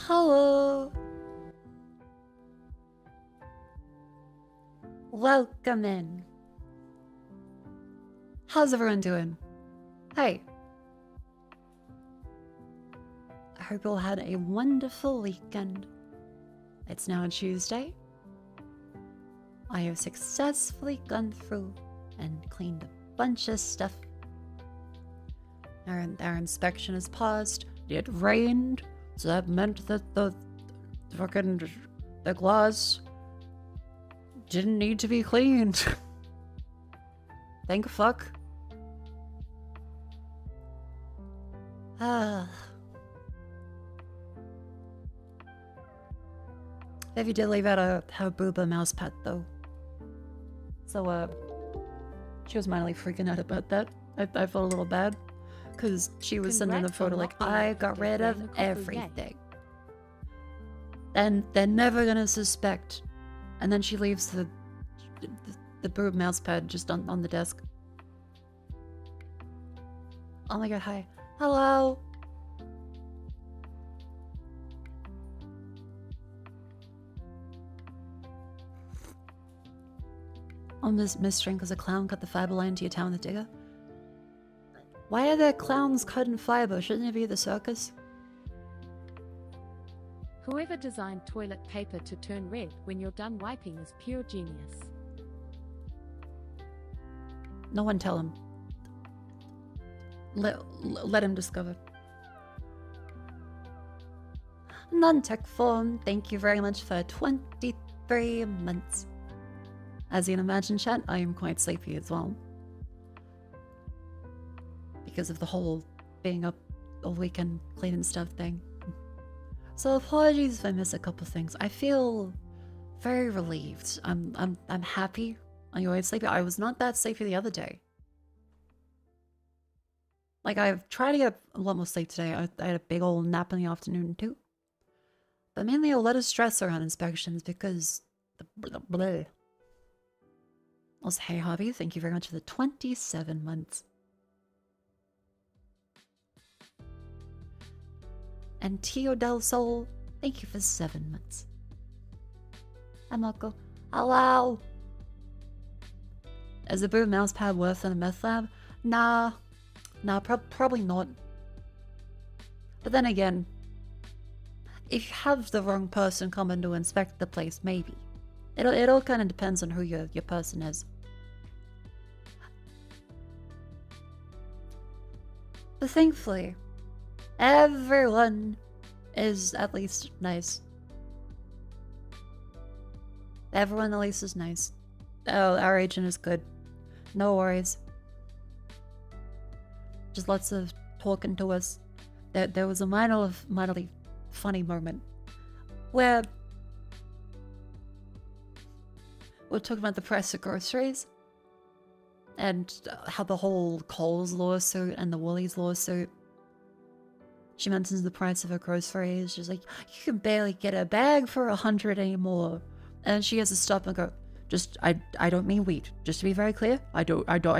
Hello. Welcome in. How's everyone doing? Hey. I hope you all had a wonderful weekend. It's now Tuesday. I have successfully gone through and cleaned a bunch of stuff. Our inspection is passed. It rained, so that meant that the glass didn't need to be cleaned. Thank fuck. Maybe did leave out her booba mouse pad though. So she was mildly freaking out about that. I felt a little bad. Because she was sending a photo like, I got rid of everything. And they're never gonna suspect. And then she leaves the boob mouse pad just on the desk. Oh my god, hi. Hello! Oh, Miss String, because a clown cut the fiber line to your town with a digger? Why are there clowns cutting fiber? Shouldn't it be the circus? Whoever designed toilet paper to turn red when you're done wiping is pure genius. No one tell him. Let him discover. Non-tech form, thank you very much for 23 months. As you can imagine, chat, I am quite sleepy as well. Because of the whole being up all weekend cleaning stuff thing. So apologies if I miss a couple things. I feel very relieved. I'm happy. I'm always sleepy. I was not that sleepy the other day. Like, I've tried to get a lot more sleep today. I had a big old nap in the afternoon too. But mainly a lot of stress around inspections because the blah. Also, hey Harvey, thank you very much for the 27 months. And Tio Del Sol, thank you for 7 months. And Mako, hello! Is the boom mouse pad worse than a meth lab? Nah, probably not. But then again, if you have the wrong person coming to inspect the place, maybe. It all kind of depends on who your person is. But thankfully, everyone is at least nice. Everyone at least is nice. Oh, our agent is good. No worries. Just lots of talking to us. There was a mildly funny moment where we're talking about the price of groceries and how the whole Coles lawsuit and the Woolies lawsuit. She mentions the price of her groceries. She's like, you can barely get a bag for 100 anymore. And she has to stop and go, I don't mean weed. Just to be very clear, I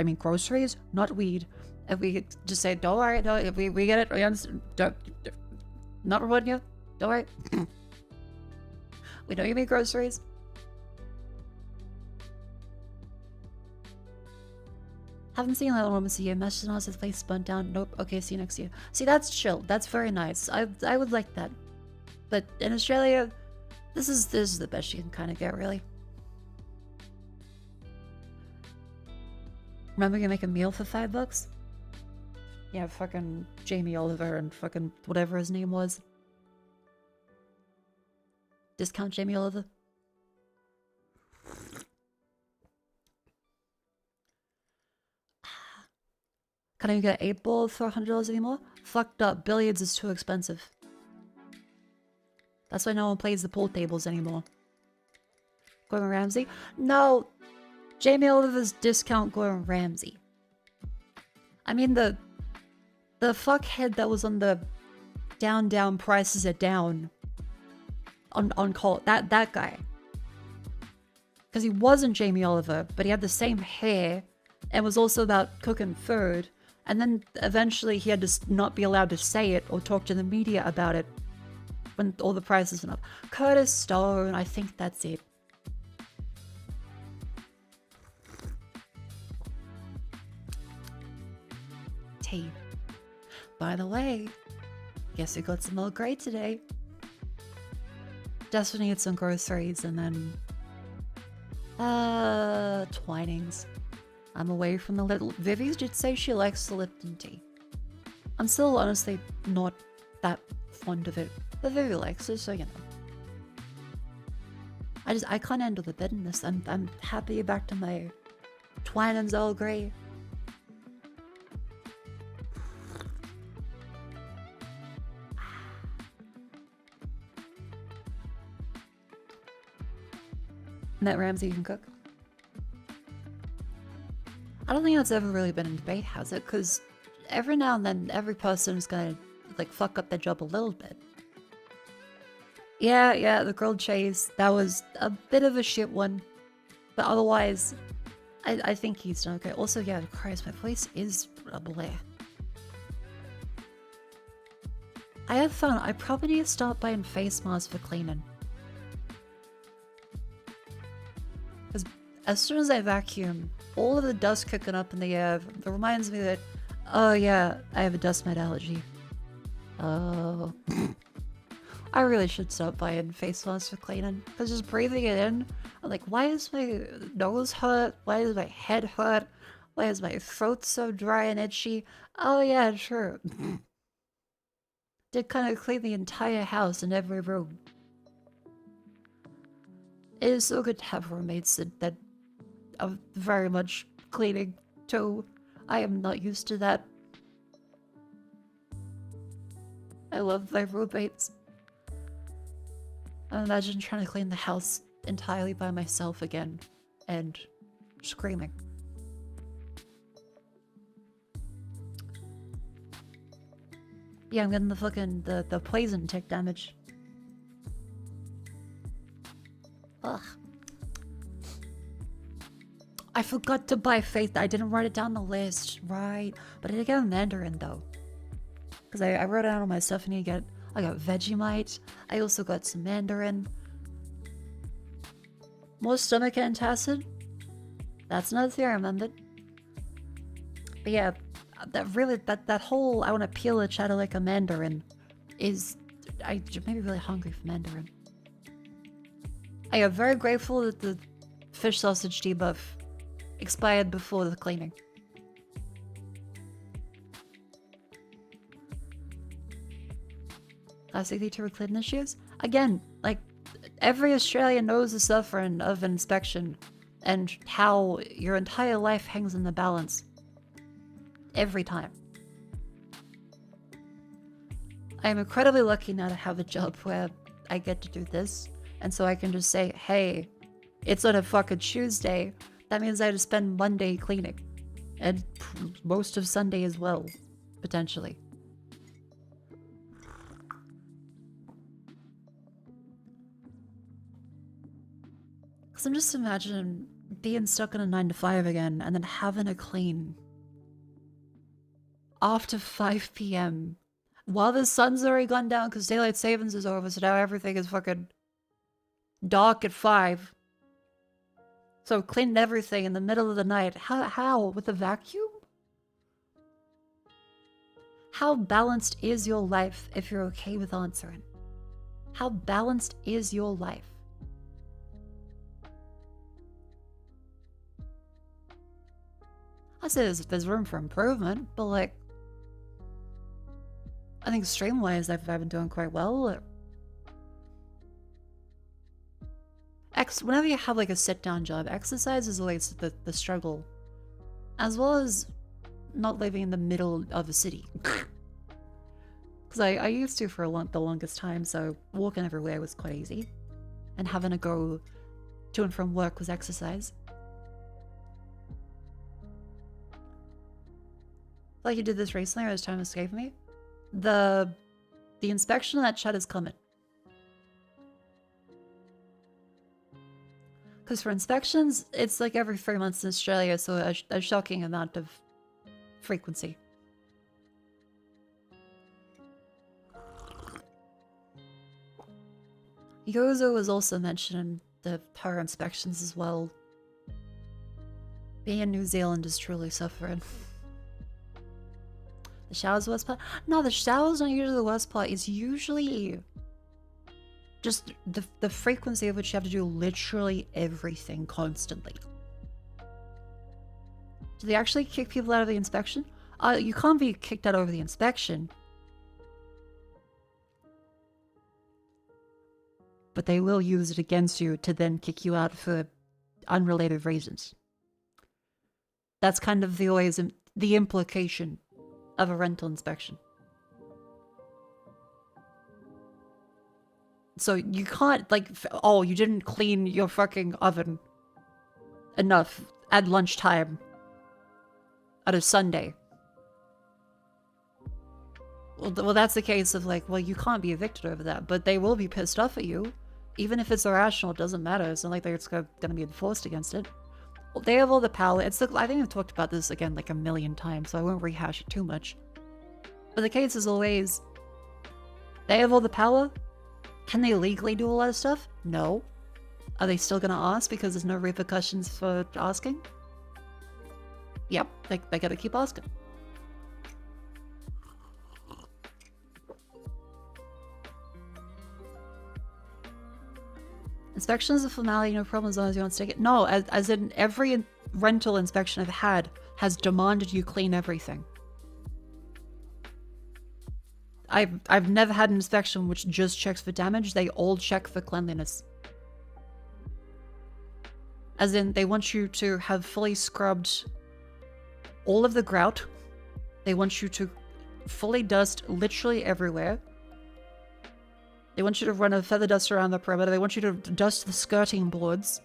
mean groceries, not weed. And we just say, don't worry, no, we get it. We understand. Not rewarding you. Don't worry. We know you mean groceries. Haven't seen that one this year. Message on his face burnt down. Nope. Okay, see you next year. See, that's chill. That's very nice. I would like that. But in Australia, this is the best you can kind of get, really. Remember you make a meal for $5? Yeah, fucking Jamie Oliver and fucking whatever his name was. Discount Jamie Oliver. Can't even get 8 balls for $100 anymore? Fucked up. Billiards is too expensive. That's why no one plays the pool tables anymore. Gordon Ramsay? No! Jamie Oliver's discount Gordon Ramsay. I mean the fuckhead that was on the down prices are down on call, that guy. Because he wasn't Jamie Oliver, but he had the same hair and was also about cooking food. And then eventually he had to not be allowed to say it or talk to the media about it when all the prices went up. Curtis Stone, I think that's it. Tea. By the way, guess we got some more grey today. Just need some groceries and then Twinings. I'm away from the little Vivi's did say she likes the Lipton tea. I'm still honestly not that fond of it, but Vivi likes it, so you know. I can't handle the bitterness. I'm happy back to my Twinings Earl Grey. That Ramsay can cook. I don't think that's ever really been in debate, has it? Because every now and then, every person is gonna like fuck up their job a little bit. Yeah, the grilled cheese, that was a bit of a shit one, but otherwise, I think he's done okay. Also, yeah, Christ, my voice is a bleh. I have found I probably need to start buying face masks for cleaning. Because as soon as I vacuum, all of the dust kicking up in the air, it reminds me that, oh yeah, I have a dust mite allergy. Oh. I really should stop buying face masks for cleaning. Because just breathing it in, I'm like, why is my nose hurt? Why is my head hurt? Why is my throat so dry and itchy? Oh yeah, sure. Did kind of clean the entire house in every room. It is so good to have roommates that are very much cleaning too. I am not used to that. I love my roommates. I imagine trying to clean the house entirely by myself again and screaming. Yeah, I'm getting the fucking the poison tick damage. Ugh. I forgot to buy Faith. I didn't write it down the list, right? But I did get a Mandarin though. Because I wrote down all my stuff and I got Vegemite. I also got some Mandarin. More stomach antacid. That's another thing I remembered. But yeah, that whole I want to peel a cheddar like a Mandarin is I made me really hungry for Mandarin. I am very grateful that the fish sausage debuff expired before the cleaning. Classic vtuber cleaning issues? Again, like, every Australian knows the suffering of inspection and how your entire life hangs in the balance. Every time. I am incredibly lucky now to have a job where I get to do this, and so I can just say, hey, it's on a fucking Tuesday. That means I have to spend Monday cleaning. And most of Sunday as well, potentially. Because I'm just imagining being stuck in a 9 to 5 again and then having to clean after 5 p.m. while the sun's already gone down because daylight savings is over, so now everything is fucking dark at 5. So cleaning everything in the middle of the night. How? With a vacuum? How balanced is your life if you're okay with answering? How balanced is your life? I say there's room for improvement, but like, I think stream-wise I've been doing quite well. Whenever you have like a sit-down job, exercise is always the struggle. As well as not living in the middle of a city. Because I used to for the longest time, so walking everywhere was quite easy. And having to go to and from work was exercise. Like you did this recently, or as time escaped me. The inspection of that shed is coming. Because for inspections, it's like every 3 months in Australia, so a shocking amount of frequency. Yozo was also mentioned in the power inspections as well. Being in New Zealand is truly suffering. The shower's the worst part? No, the shower's not usually the worst part. It's usually just the frequency of which you have to do literally everything constantly. Do they actually kick people out of the inspection? You can't be kicked out over the inspection. But they will use it against you to then kick you out for unrelated reasons. That's kind of the implication of a rental inspection. So you can't, like, oh, you didn't clean your fucking oven enough at lunchtime on a Sunday. Well, that's the case of, like, well, you can't be evicted over that, but they will be pissed off at you. Even if it's irrational, it doesn't matter. It's not like they're going to be enforced against it. Well, they have all the power. I think I've talked about this again like a million times, so I won't rehash it too much. But the case is always, they have all the power. Can they legally do a lot of stuff? No. Are they still going to ask because there's no repercussions for asking? Yep, they gotta keep asking. Inspection is a formality, no problem as long as you don't stick it. No, as in every rental inspection I've had has demanded you clean everything. I've never had an inspection which just checks for damage. They all check for cleanliness. As in, they want you to have fully scrubbed all of the grout. They want you to fully dust literally everywhere. They want you to run a feather duster around the perimeter. They want you to dust the skirting boards.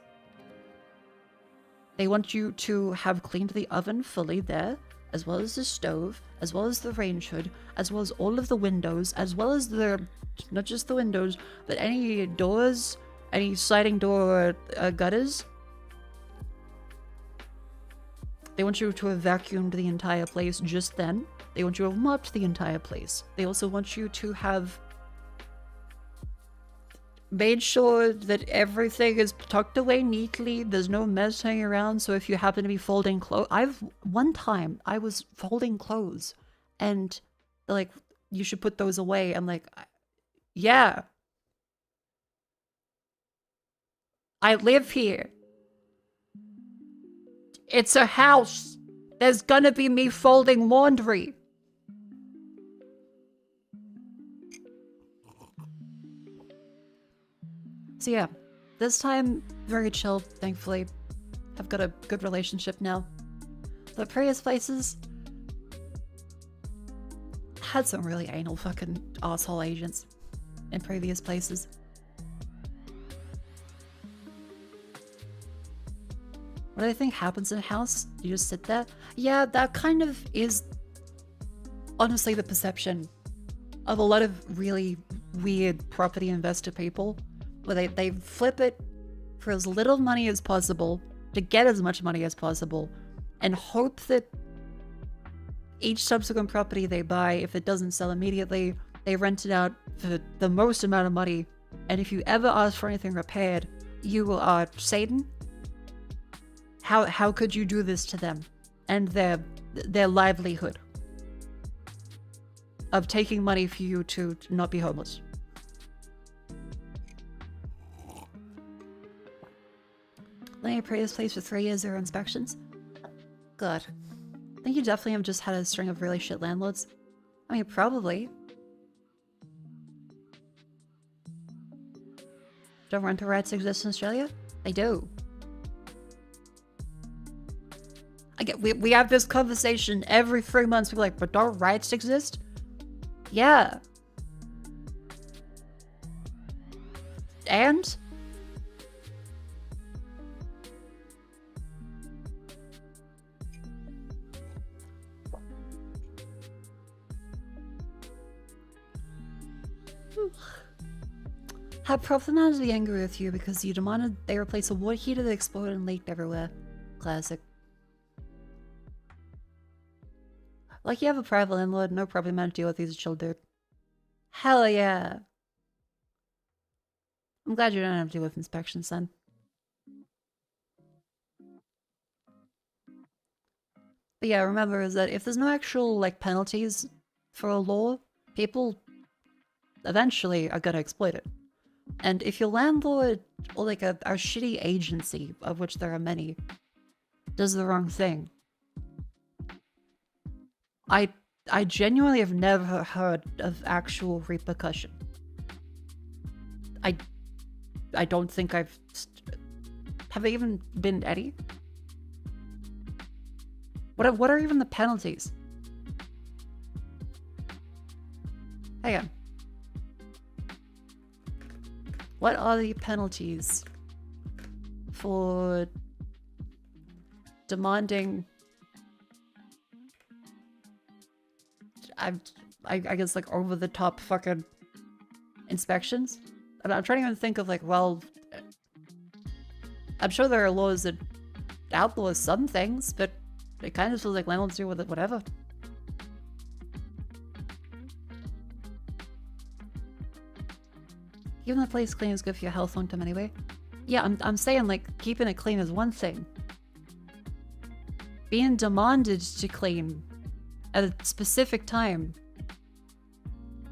They want you to have cleaned the oven fully there, as well as the stove, as well as the range hood, as well as all of the windows, as well as not just the windows, but any doors, any sliding door gutters. They want you to have vacuumed the entire place just then. They want you to have mopped the entire place. They also want you to have made sure that everything is tucked away neatly. There's no mess hanging around. So if you happen to be folding clothes, one time I was folding clothes and they're like, you should put those away. I'm like, yeah. I live here. It's a house. There's gonna be me folding laundry. So yeah, this time, very chill, thankfully. I've got a good relationship now. The previous places had some really anal fucking asshole agents in previous places. What do I think happens in a house? You just sit there? Yeah, that kind of is honestly the perception of a lot of really weird property investor people. Where they flip it for as little money as possible to get as much money as possible and hope that each subsequent property they buy, if it doesn't sell immediately, they rent it out for the most amount of money. And if you ever ask for anything repaired, you are Satan. How could you do this to them and their livelihood of taking money for you to not be homeless? Letting a previous place for 3 years, 0 inspections? God. I think you definitely have just had a string of really shit landlords. I mean, probably. Don't rental rights exist in Australia? They do. We have this conversation every 3 months. We're like, but don't rights exist? Yeah. And? Had problematic to be angry with you because you demanded they replace a water heater that exploded and leaked everywhere. Classic. Like you have a private landlord, no problem to deal with these children. Hell yeah. I'm glad you don't have to deal with inspections then. But yeah, remember is that if there's no actual, like, penalties for a law, people eventually are gonna exploit it. And if your landlord, or like a shitty agency, of which there are many, does the wrong thing, I genuinely have never heard of actual repercussion. I don't think have there even been any? What are even the penalties? Hang on. What are the penalties for demanding... I guess, like, over-the-top fucking inspections? I'm trying to even think of, like, well... I'm sure there are laws that outlaw some things, but it kind of feels like landlords do with it whatever. Even the place clean is good for your health long term anyway. Yeah, I'm saying, like, keeping it clean is one thing. Being demanded to clean at a specific time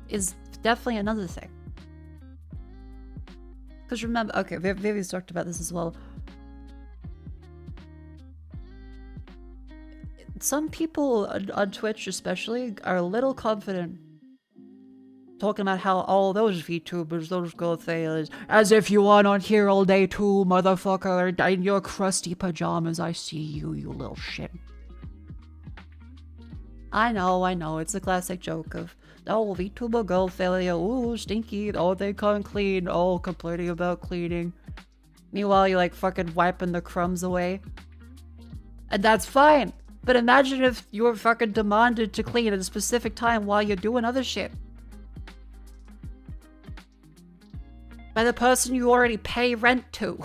is definitely another thing. Because remember, okay, Vivi's talked about this as well. Some people on Twitch especially are a little confident talking about how all those VTubers, those girl failures, as if you aren't on here all day too, motherfucker, in your crusty pajamas. I see you, you little shit. I know, it's a classic joke of, oh, VTuber girl failure, ooh, stinky, oh, they can't clean, oh, complaining about cleaning. Meanwhile, you're like fucking wiping the crumbs away. And that's fine. But imagine if you were fucking demanded to clean at a specific time while you're doing other shit. By the person you already pay rent to.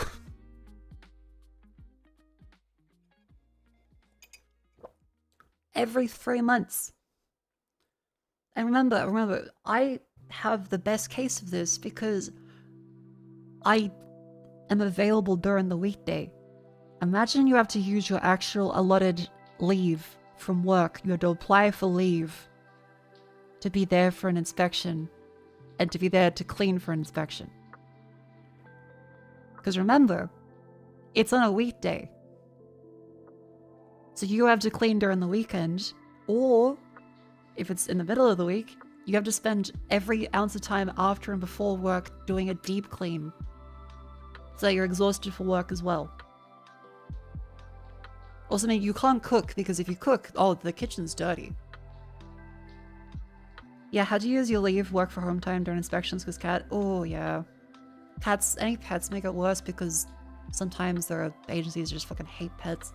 Every 3 months. And remember, I have the best case of this because I am available during the weekday. Imagine you have to use your actual allotted leave from work. You have to apply for leave to be there for an inspection and to be there to clean for an inspection. Because remember, it's on a weekday. So you have to clean during the weekend, or if it's in the middle of the week, you have to spend every ounce of time after and before work doing a deep clean. So that you're exhausted for work as well. Also, I mean, you can't cook, because if you cook, oh, the kitchen's dirty. Yeah, how do you use your leave, work for home time during inspections? Because oh yeah. Any pets make it worse because sometimes there are agencies that just fucking hate pets.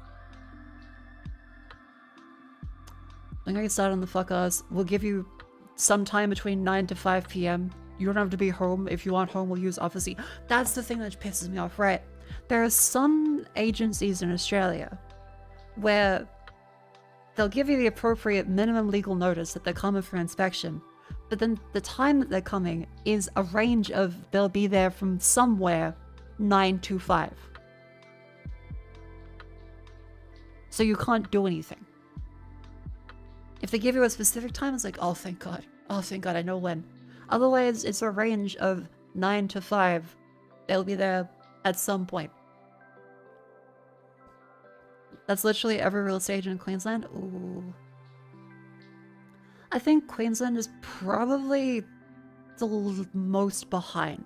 I'm gonna get started on the fuck us. We'll give you some time between 9 to 5 p.m. You don't have to be home. If you aren't home, we'll use Office E. That's the thing that pisses me off, right? There are some agencies in Australia where they'll give you the appropriate minimum legal notice that they're coming for inspection, but then the time that they're coming is a range of they'll be there from somewhere 9 to 5. So you can't do anything. If they give you a specific time, it's like, oh, thank God. Oh, thank God, I know when. Otherwise, it's a range of 9 to 5. They'll be there at some point. That's literally every real estate agent in Queensland. Ooh. I think Queensland is probably the most behind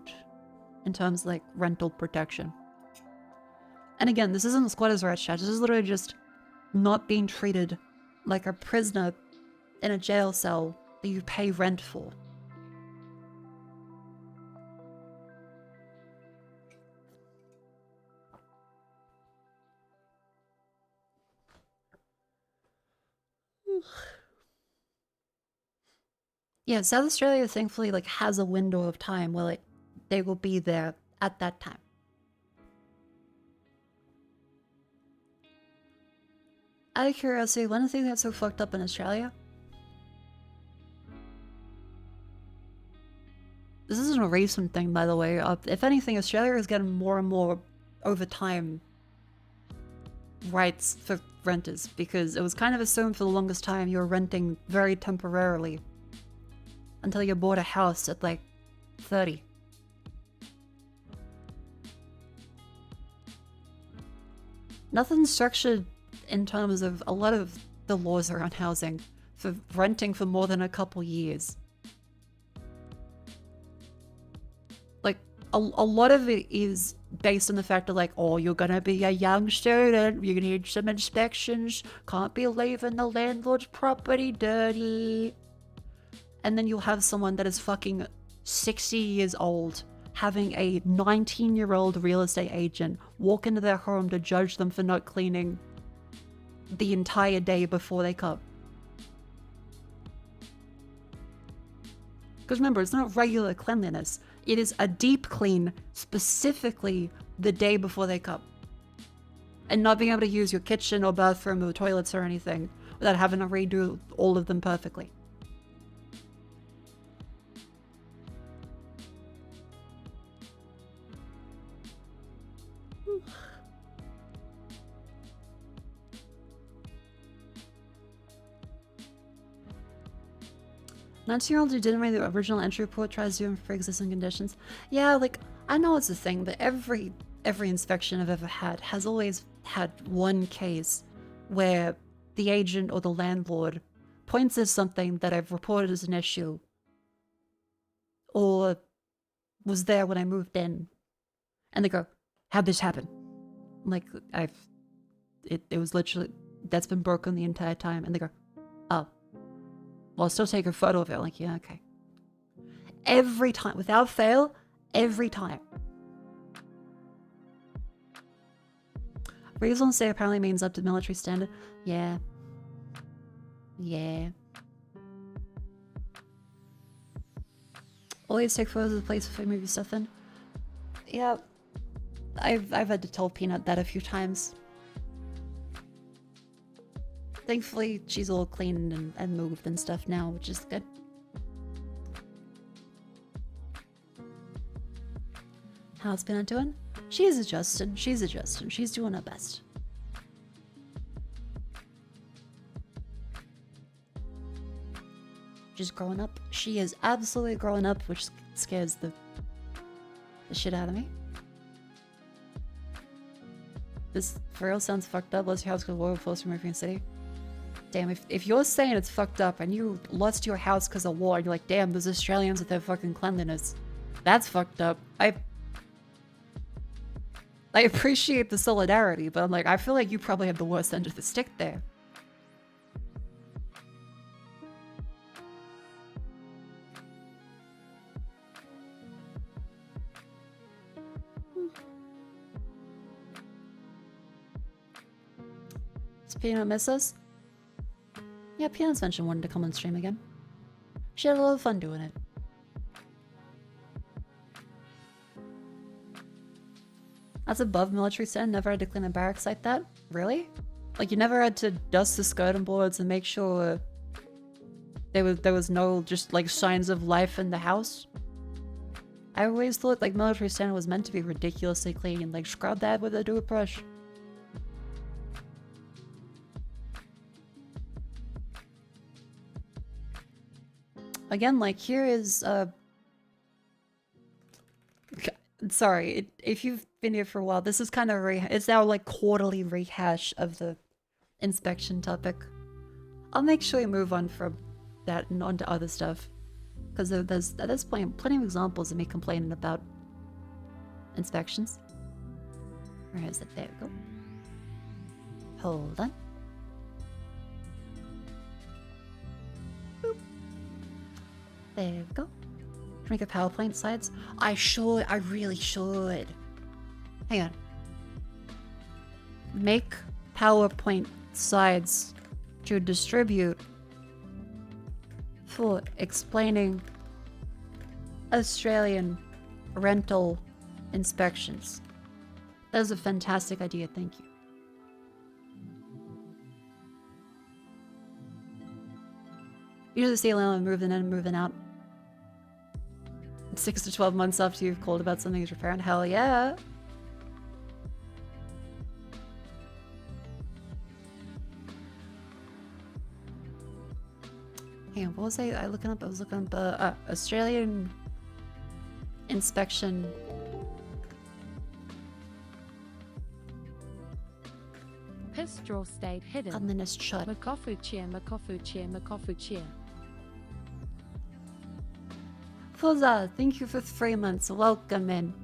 in terms of, like, rental protection. And again, this isn't squatters' rights chat. This is literally just not being treated like a prisoner in a jail cell that you pay rent for. Yeah, South Australia thankfully like has a window of time where like they will be there at that time. Out of curiosity, one of the things that's so fucked up in Australia? This isn't a recent thing, by the way. If anything, Australia is getting more and more, over time, rights for renters, because it was kind of assumed for the longest time you were renting very temporarily until you bought a house at like 30. Nothing's structured in terms of a lot of the laws around housing for renting for more than a couple years. Like, a lot of it is based on the fact that, like, oh, you're gonna be a young student, you're gonna need some inspections, can't be leaving the landlord's property dirty. And then you'll have someone that is fucking 60 years old having a 19-year-old real estate agent walk into their home to judge them for not cleaning the entire day before they come. Because remember, it's not regular cleanliness. It is a deep clean specifically the day before they come. And not being able to use your kitchen or bathroom or toilets or anything without having to redo all of them perfectly. Nineteen-year-old who didn't read the original entry report tries to do for existing conditions. Yeah, like, I know it's a thing, but every inspection I've ever had has always had one case where the agent or the landlord points at something that I've reported as an issue or was there when I moved in, and they go, how'd this happen? I'm like, it was literally, that's been broken the entire time, and they go, oh. Well, I'll still take a photo of it. Like, yeah, okay. Every time, without fail, every time. Reasonable stay apparently means up to military standard. Yeah. Yeah. Always take photos of the place before you move your stuff in. Yeah. I've had to tell Peanut that a few times. Thankfully, she's all cleaned and moved and stuff now, which is good. How's Peanut doing? She's adjusting. She's adjusting. She's doing her best. She's growing up. She is absolutely growing up, which scares the shit out of me. This for real sounds fucked up. Lost your house because of war flows from European city. Damn, if you're saying it's fucked up and you lost your house because of war and you're like, damn, those Australians with their fucking cleanliness, that's fucked up. I appreciate the solidarity, but I'm like, I feel like you probably have the worst end of the stick there. Does Peanut miss us? Yeah, Peanut's mentioned wanting to come on stream again. She had a lot of fun doing it. That's above military standard. Never had to clean a barracks like that? Really? Like, you never had to dust the skirting boards and make sure there was no just like signs of life in the house? I always thought like military standard was meant to be ridiculously clean, like scrub that with a toothbrush. Again, like, here is, sorry, if you've been here for a while, this is kind of it's our, like, quarterly rehash of the inspection topic. I'll make sure we move on from that and on to other stuff. Because there's plenty of examples of me complaining about inspections. Where is it? There we go. Hold on. There we go. Make a PowerPoint slides. I really should. Hang on. Make PowerPoint slides to distribute for explaining Australian rental inspections. That is a fantastic idea, thank you. You just see a landlord moving in and moving out. 6 to 12 months after you've called about something as your parent. Hell yeah. Hey, what was I looking up? I was looking up Australian inspection. Piss straw stayed hidden. And then it's shut. Makofu cheer, Makofu cheer, Makofu cheer. Fuza, thank you for 3 months. Welcome in.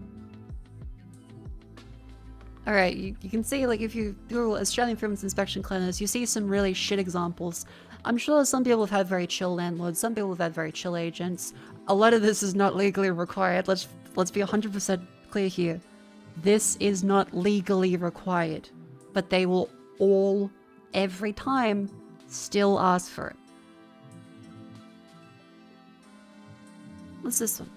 Alright, you can see, like, if you Google Australian Firms Inspection Cleanliness, you see some really shit examples. I'm sure some people have had very chill landlords, some people have had very chill agents. A lot of this is not legally required. Let's be 100% clear here. This is not legally required, but they will all, every time, still ask for it. What's this one?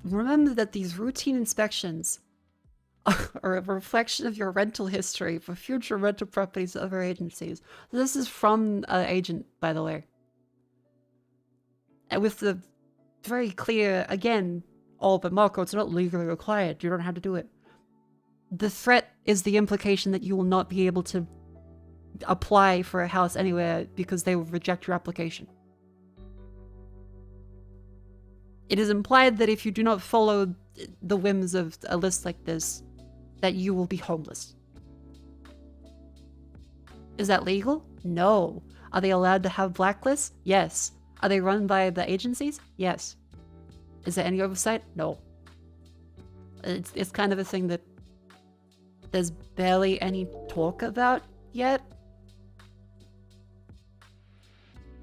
Remember that these routine inspections are a reflection of your rental history for future rental properties of other agencies. This is from an agent, by the way. And with the very clear, again, oh, but Mako, it's not legally required. You don't have to do it. The threat is the implication that you will not be able to apply for a house anywhere because they will reject your application. It is implied that if you do not follow the whims of a list like this, that you will be homeless. Is that legal? No. Are they allowed to have blacklists? Yes. Are they run by the agencies? Yes. Is there any oversight? No. It's kind of a thing that there's barely any talk about yet.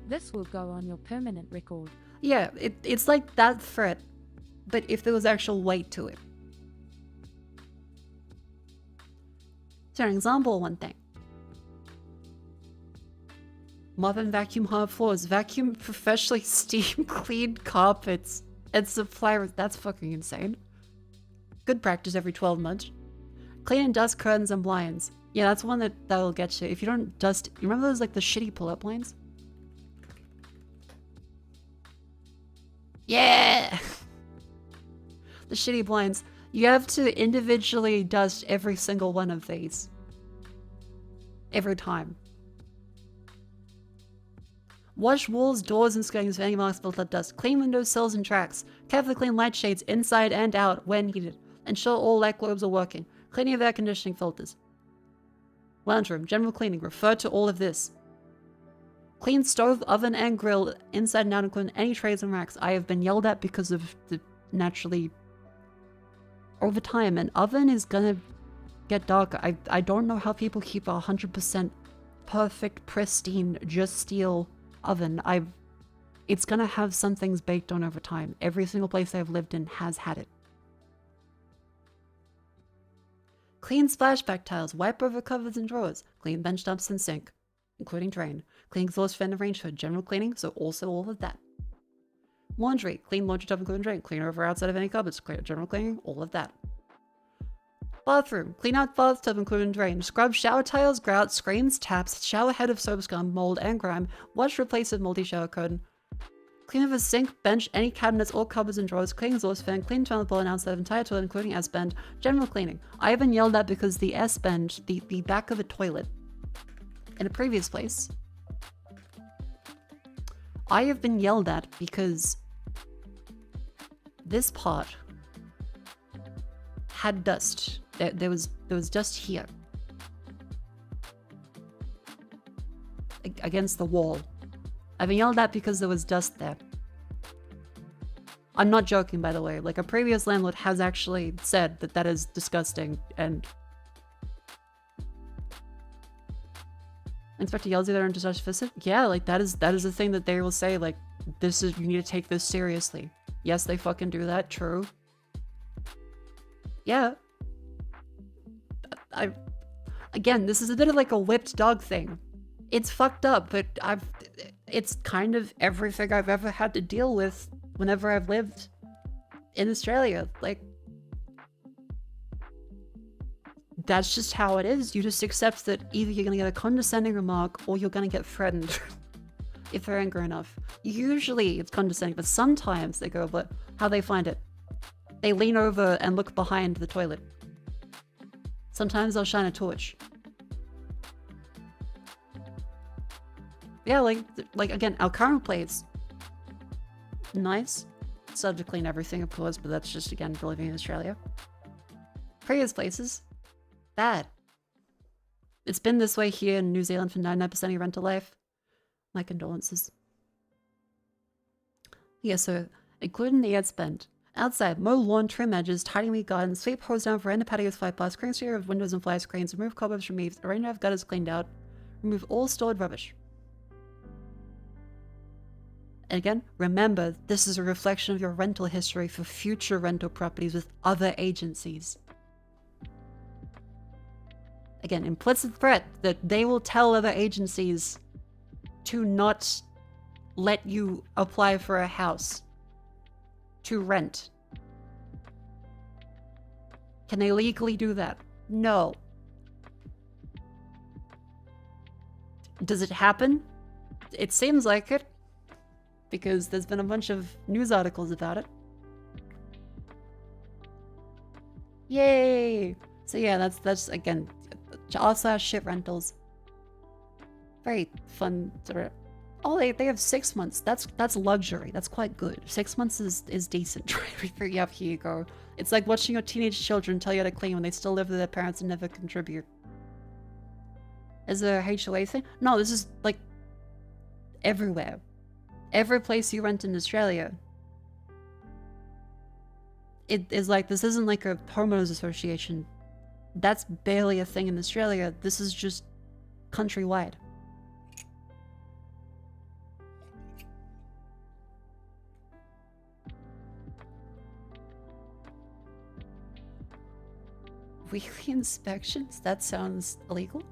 This will go on your permanent record. Yeah, it's like that threat, but if there was actual weight to it. So, an example of one thing. Mop and vacuum hard floors, vacuum professionally steam clean carpets, and supply. That's fucking insane. Good practice every 12 months. Clean and dust curtains and blinds. Yeah, that's one that'll get you. If you don't dust, you remember those like the shitty pull-up blinds? Yeah! The shitty blinds. You have to individually dust every single one of these. Every time. Wash walls, doors, and skirtings for any marks built up dust. Clean windows, sills, and tracks. Carefully clean light shades inside and out when needed. Ensure all light globes are working. Cleaning of air conditioning filters. Lounge room. General cleaning. Refer to all of this. Clean stove, oven, and grill inside and out, including any trays and racks. I have been yelled at because of the naturally... Over time, an oven is gonna get darker. I don't know how people keep a 100% perfect, pristine, just steel oven. It's gonna have some things baked on over time. Every single place I've lived in has had it. Clean splashback tiles, wipe over cupboards and drawers. Clean bench tops and sink, including drain. Clean exhaust fan and range hood, general cleaning, so also all of that. Laundry, clean laundry tub including drain. Clean over outside of any cupboards, general cleaning, all of that. Bathroom, clean out bathtub including drain. Scrub shower tiles, grout, screens, taps, shower head of soap scum, mold, and grime. Wash, replace with multi-shower curtain. Clean over sink, bench, any cabinets or cupboards and drawers. Clean exhaust fan, clean toilet bowl and outside of entire toilet including S-bend. General cleaning. I have been yelled at because the S-bend, the back of a toilet, in a previous place, I have been yelled at because this part had dust. There was dust here. Against the wall. I've been yelled at because there was dust there. I'm not joking, by the way. Like, a previous landlord has actually said that that is disgusting, and Inspector yells at her and just visit. Yeah, like that is the thing that they will say, like, this is, you need to take this seriously. Yes, they fucking do that, true. Yeah. Again, this is a bit of like a whipped dog thing. It's fucked up, but it's kind of everything I've ever had to deal with whenever I've lived in Australia. Like, that's just how it is. You just accept that either you're gonna get a condescending remark or you're gonna get threatened if they're angry enough. Usually it's condescending, but sometimes they go, but how they find it. They lean over and look behind the toilet. Sometimes they'll shine a torch. Yeah, like again, our current place, nice. Still have to clean everything, of course, but that's just, again, for living in Australia. Previous places, bad. It's been this way here in New Zealand for 99% of your rental life. My condolences. Yeah, so, including the ad spend. Outside, mow lawn, trim edges, tidy weed gardens, sweep hose down veranda patios, fly past, clean exterior of windows and fly screens, remove cobwebs from eaves, arrange to have gutters cleaned out, remove all stored rubbish. And again, remember, this is a reflection of your rental history for future rental properties with other agencies. Again, implicit threat that they will tell other agencies to not let you apply for a house to rent. Can they legally do that? No. Does it happen? It seems like it, because there's been a bunch of news articles about it. Yay! So yeah, that's again, r/shit rentals. Very fun. Oh, they have 6 months. That's luxury. That's quite good. 6 months is decent. Yep, here you go. It's like watching your teenage children tell you how to clean when they still live with their parents and never contribute. Is there a HOA thing? No, this is like everywhere. Every place you rent in Australia, it is like, this isn't like a homeowners association. That's barely a thing in Australia. This is just countrywide. Weekly inspections? That sounds illegal.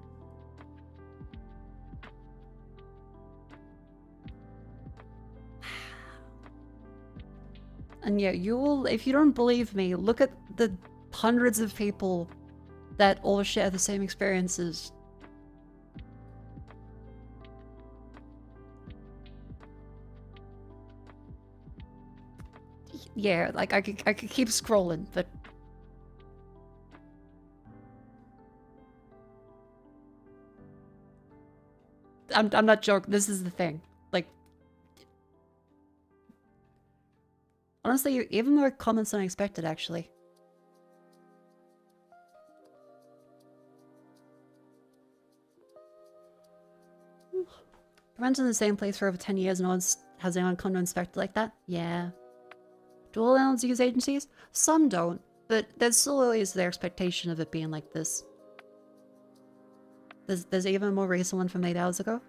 And yeah, you will, if you don't believe me, look at the hundreds of people that all share the same experiences. Yeah, like I could keep scrolling, but I'm not joking. This is the thing. Like, honestly, even more comments than I expected, actually. Rent in the same place for over 10 years, no one's has anyone come to inspect it like that? Yeah. Do all landlords use agencies? Some don't, but there's still always the expectation of it being like this. There's even a more recent one from 8 hours ago.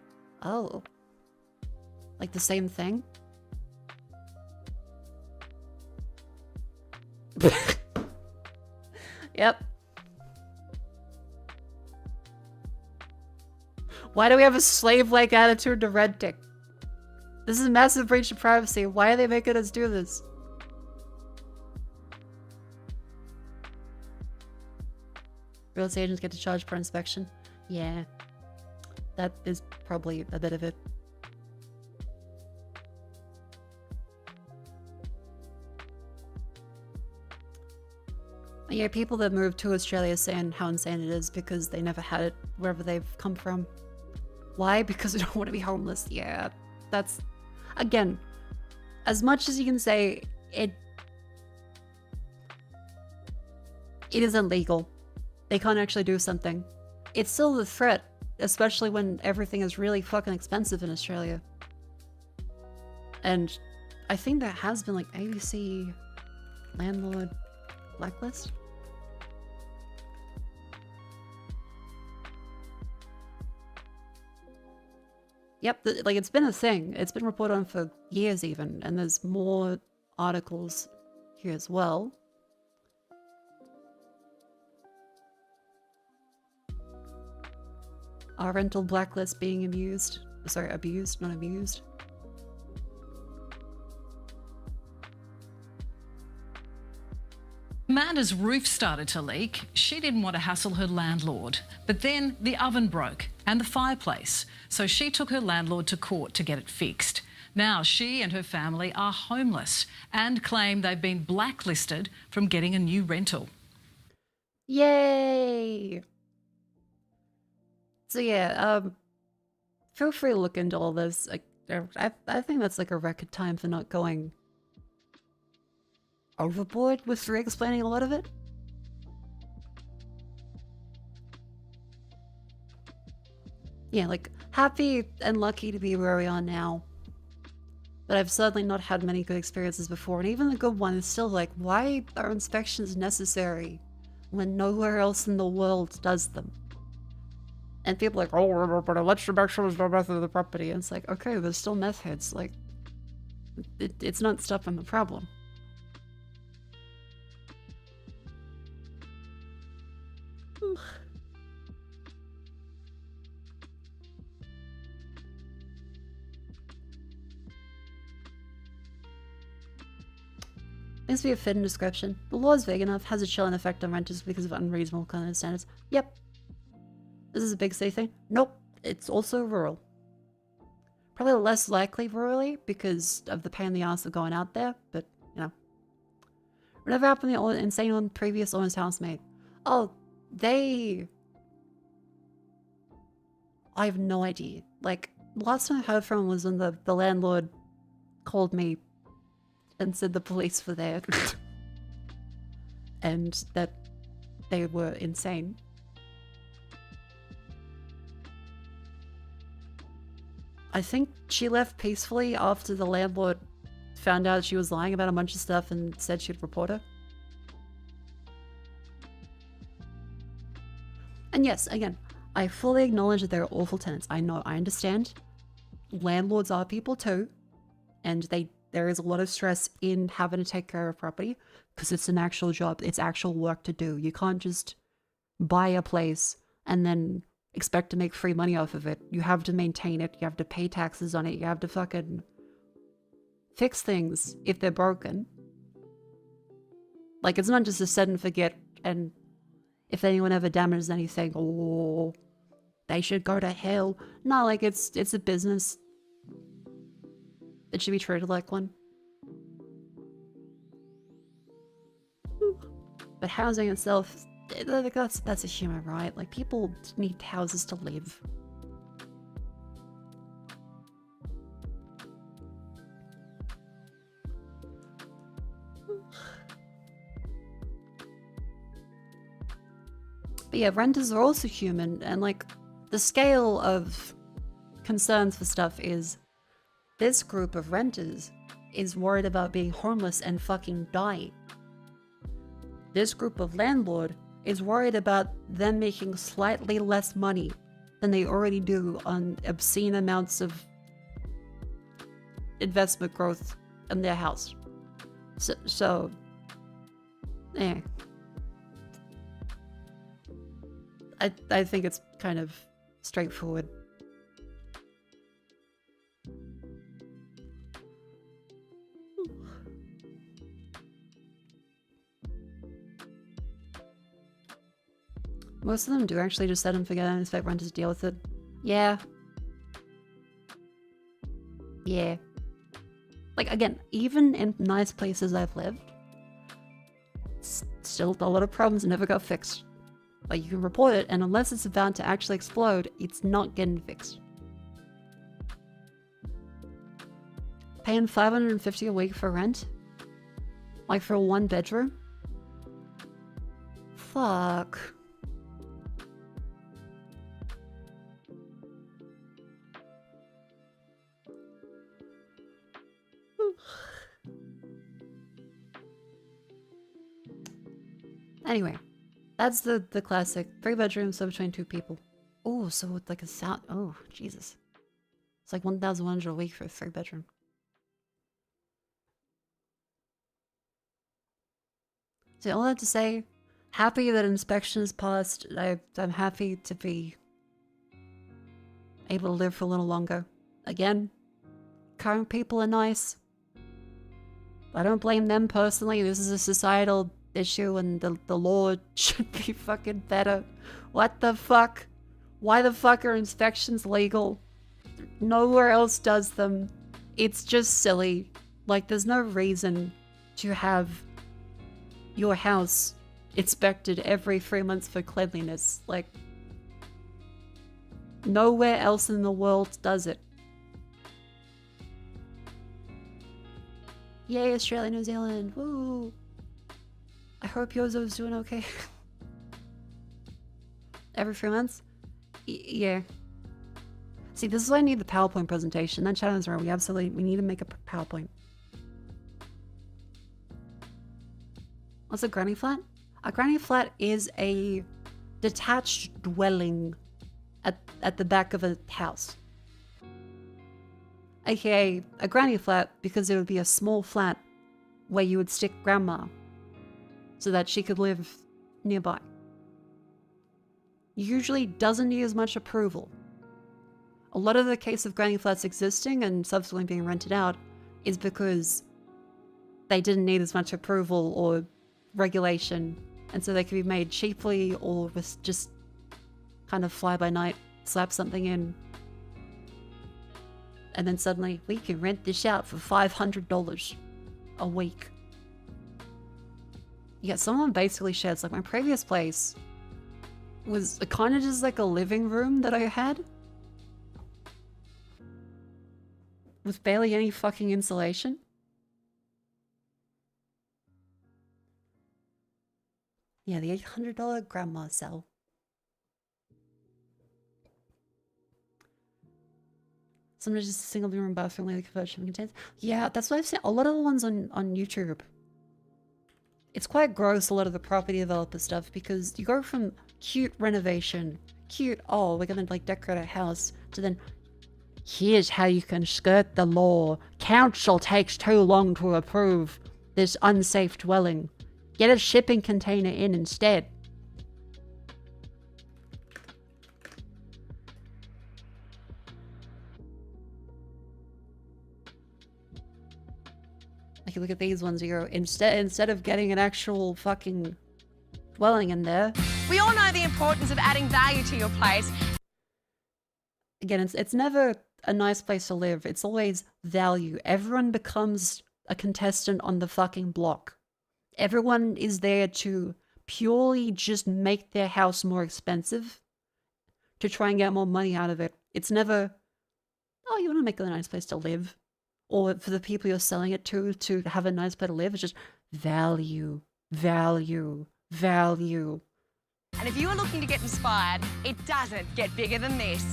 Oh. Like the same thing? Yep. Why do we have a slave-like attitude to renting? This is a massive breach of privacy. Why are they making us do this? Real estate agents get to charge per inspection. Yeah. That is probably a bit of it. Yeah, people that move to Australia saying how insane it is because they never had it wherever they've come from. Why? Because they don't want to be homeless. Yeah, that's... Again, as much as you can say, it isn't legal. They can't actually do something. It's still the threat, especially when everything is really fucking expensive in Australia. And I think there has been like ABC landlord blacklist. Yep, like it's been a thing. It's been reported on for years even, and there's more articles here as well. Our rental blacklist being abused. Sorry, abused, not amused. Man Amanda's roof started to leak. She didn't want to hassle her landlord. But then the oven broke and the fireplace. So she took her landlord to court to get it fixed. Now she and her family are homeless and claim they've been blacklisted from getting a new rental. Yay! So yeah, feel free to look into all this. Like, I think that's like a record time for not going overboard with re-explaining a lot of it. Yeah, like, happy and lucky to be where we are now. But I've certainly not had many good experiences before, and even the good one is still like, why are inspections necessary when nowhere else in the world does them? And people are like, oh, but let's make sure there's no method of the property. And it's like, okay, there's still methods. Like, it's not stopping the problem. Needs to be a fit and description. The law is vague enough, has a chilling effect on renters because of unreasonable kind of standards. Yep. This is a big city thing. Nope. It's also rural. Probably less likely rurally because of the pain in the ass of going out there, but, you know. Whatever happened to the insane previous owner's housemate? Oh, they... I have no idea. Like, last time I heard from was when the landlord called me and said the police were there. And that they were insane. I think she left peacefully after the landlord found out she was lying about a bunch of stuff and said she'd report her. And yes, again, I fully acknowledge that there are awful tenants. I know, I understand. Landlords are people too. And there is a lot of stress in having to take care of property because it's an actual job. It's actual work to do. You can't just buy a place and then expect to make free money off of it. You have to maintain it. You have to pay taxes on it. You have to fucking fix things if they're broken. Like, it's not just a set and forget, and if anyone ever damages anything, oh, they should go to hell. No, like, it's a business. It should be treated like one. But housing itself, that's a human right. Like, people need houses to live. But yeah, renters are also human, and like, the scale of concerns for stuff is this group of renters is worried about being homeless and fucking dying. This group of landlord is worried about them making slightly less money than they already do on obscene amounts of investment growth in their house. So eh. I think it's kind of straightforward. Most of them do actually just set and forget and expect renters to deal with it. Yeah. Yeah. Like, again, even in nice places I've lived, still a lot of problems never got fixed. Like, you can report it, and unless it's about to actually explode, it's not getting fixed. Paying $550 a week for rent? Like, for a 1 bedroom? Fuck. Anyway, that's the classic 3 bedrooms, so between 2 people. Oh, so it's like a sound. Oh, Jesus. It's like $1,100 a week for a 3 bedroom. So all that to say, happy that inspection is passed. I'm happy to be able to live for a little longer. Again, current people are nice. I don't blame them personally. This is a societal issue and the law should be fucking better. What the fuck? Why the fuck are inspections legal? Nowhere else does them. It's just silly. Like, there's no reason to have your house inspected every 3 months for cleanliness. Like, nowhere else in the world does it. Yay, Australia, New Zealand. Woo! I hope Yozo's doing okay. Every 3 months? Yeah. See, this is why I need the PowerPoint presentation. That challenge where we need to make a PowerPoint. What's a granny flat? A granny flat is a detached dwelling at the back of a house. AKA a granny flat, because it would be a small flat where you would stick grandma so that she could live nearby. Usually doesn't need as much approval. A lot of the case of granny flats existing and subsequently being rented out is because they didn't need as much approval or regulation, and so they could be made cheaply or with just kind of fly by night, slap something in, and then suddenly we can rent this out for $500 a week. Yeah, someone basically shares, like, my previous place was kind of just like a living room that I had with barely any fucking insulation. Yeah, the $800 grandma cell. Sometimes just a single room bathroom like conversion contains. Yeah, that's what I've seen. A lot of the ones on YouTube. It's quite gross, a lot of the property developer stuff, because you go from cute renovation, cute, oh, we're gonna like decorate a house, to then, here's how you can skirt the law. Council takes too long to approve this unsafe dwelling. Get a shipping container in instead. Like, you look at these ones, you go, instead of getting an actual fucking dwelling in there. We all know the importance of adding value to your place. Again, it's never a nice place to live. It's always value. Everyone becomes a contestant on the fucking block. Everyone is there to purely just make their house more expensive to try and get more money out of it. It's never, oh, you want to make it a nice place to live. Or for the people you're selling it to have a nice place to live. It's just value, value, value. And if you are looking to get inspired, it doesn't get bigger than this.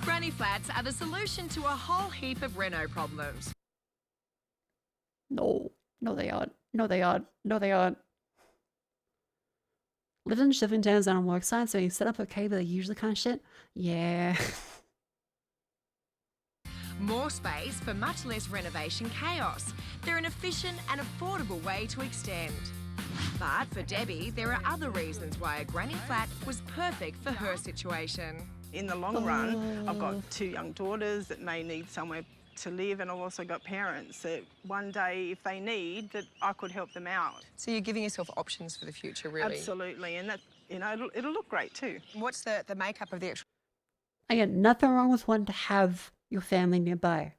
Granny flats are the solution to a whole heap of reno problems. No, they aren't. No, they aren't. No, they aren't. Live in shipping towns and on work sites, so you set up okay, but they usually kind of shit. Yeah. More space for much less renovation chaos. They're an efficient and affordable way to extend. But for Debbie, there are other reasons why a granny flat was perfect for her situation. In the long run, I've got 2 young daughters that may need somewhere to live, and I've also got parents that one day, if they need, that I could help them out. So you're giving yourself options for the future, really? Absolutely, and that, you know, it'll look great too. What's the makeup of the actual... Again, nothing wrong with wanting to have your family nearby.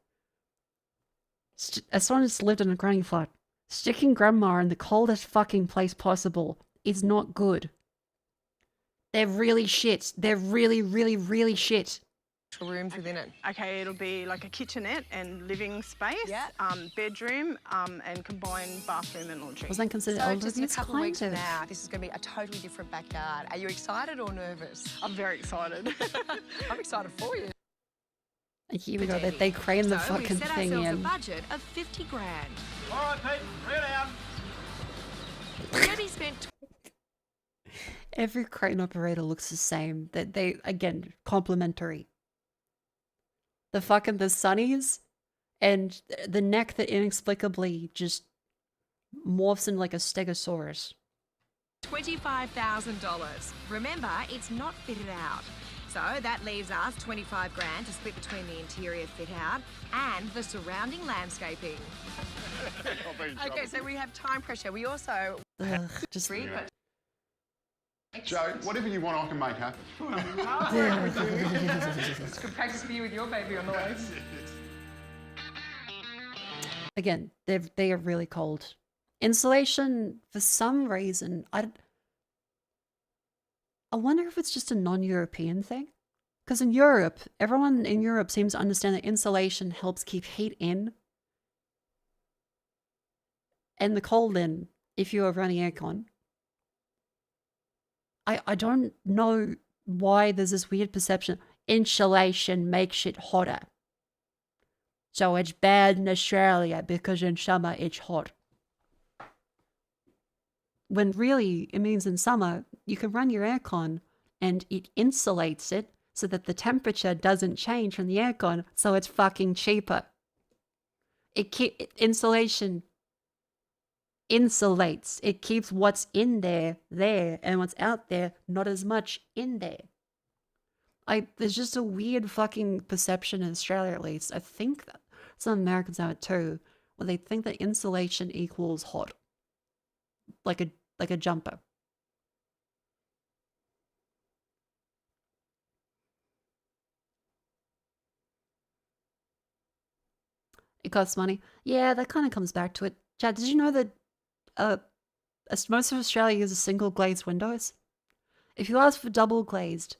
As someone who's lived in a granny flat, sticking grandma in the coldest fucking place possible is not good. They're really shit. They're really, really, really shit. rooms within it? Okay, it'll be like a kitchenette and living space, Yeah. bedroom, and combined bathroom and laundry. Was that considered So older? just in a It's couple of weeks kind from of. now, this is going to be a totally different backyard. Are you excited or nervous? I'm very excited. I'm excited for you. And here we go. They crane the So we fucking set thing ourselves a in. budget of 50 grand. All right, Pete, bring it out. Debbie spent Every crane operator looks the same. They again, complimentary. The sunnies and the neck that inexplicably just morphs into like a stegosaurus. $25,000. Remember, it's not fitted out. So that leaves us 25 grand to split between the interior fit out and the surrounding landscaping. Okay, so we have time pressure. We also... Ugh, just Joe, whatever you want, I can make happen. It's good practice for you with your baby on the way. again, they are really cold. Insulation, for some reason, I wonder if it's just a non-European thing. Because in Europe, everyone in Europe seems to understand that insulation helps keep heat in and the cold in if you are running aircon. I don't know why there's this weird perception. Insulation makes it hotter. So it's bad in Australia because in summer it's hot. When really, it means in summer, you can run your aircon and it insulates it so that the temperature doesn't change from the aircon, so it's fucking cheaper. Insulation insulates. It keeps what's in there, and what's out there, not as much in there. There's just a weird fucking perception in Australia, at least. I think that some Americans have it too, where they think that insulation equals hot. Like a jumper. It costs money. Yeah, that kind of comes back to it. Chad, did you know that most of Australia uses single glazed windows? If you ask for double glazed,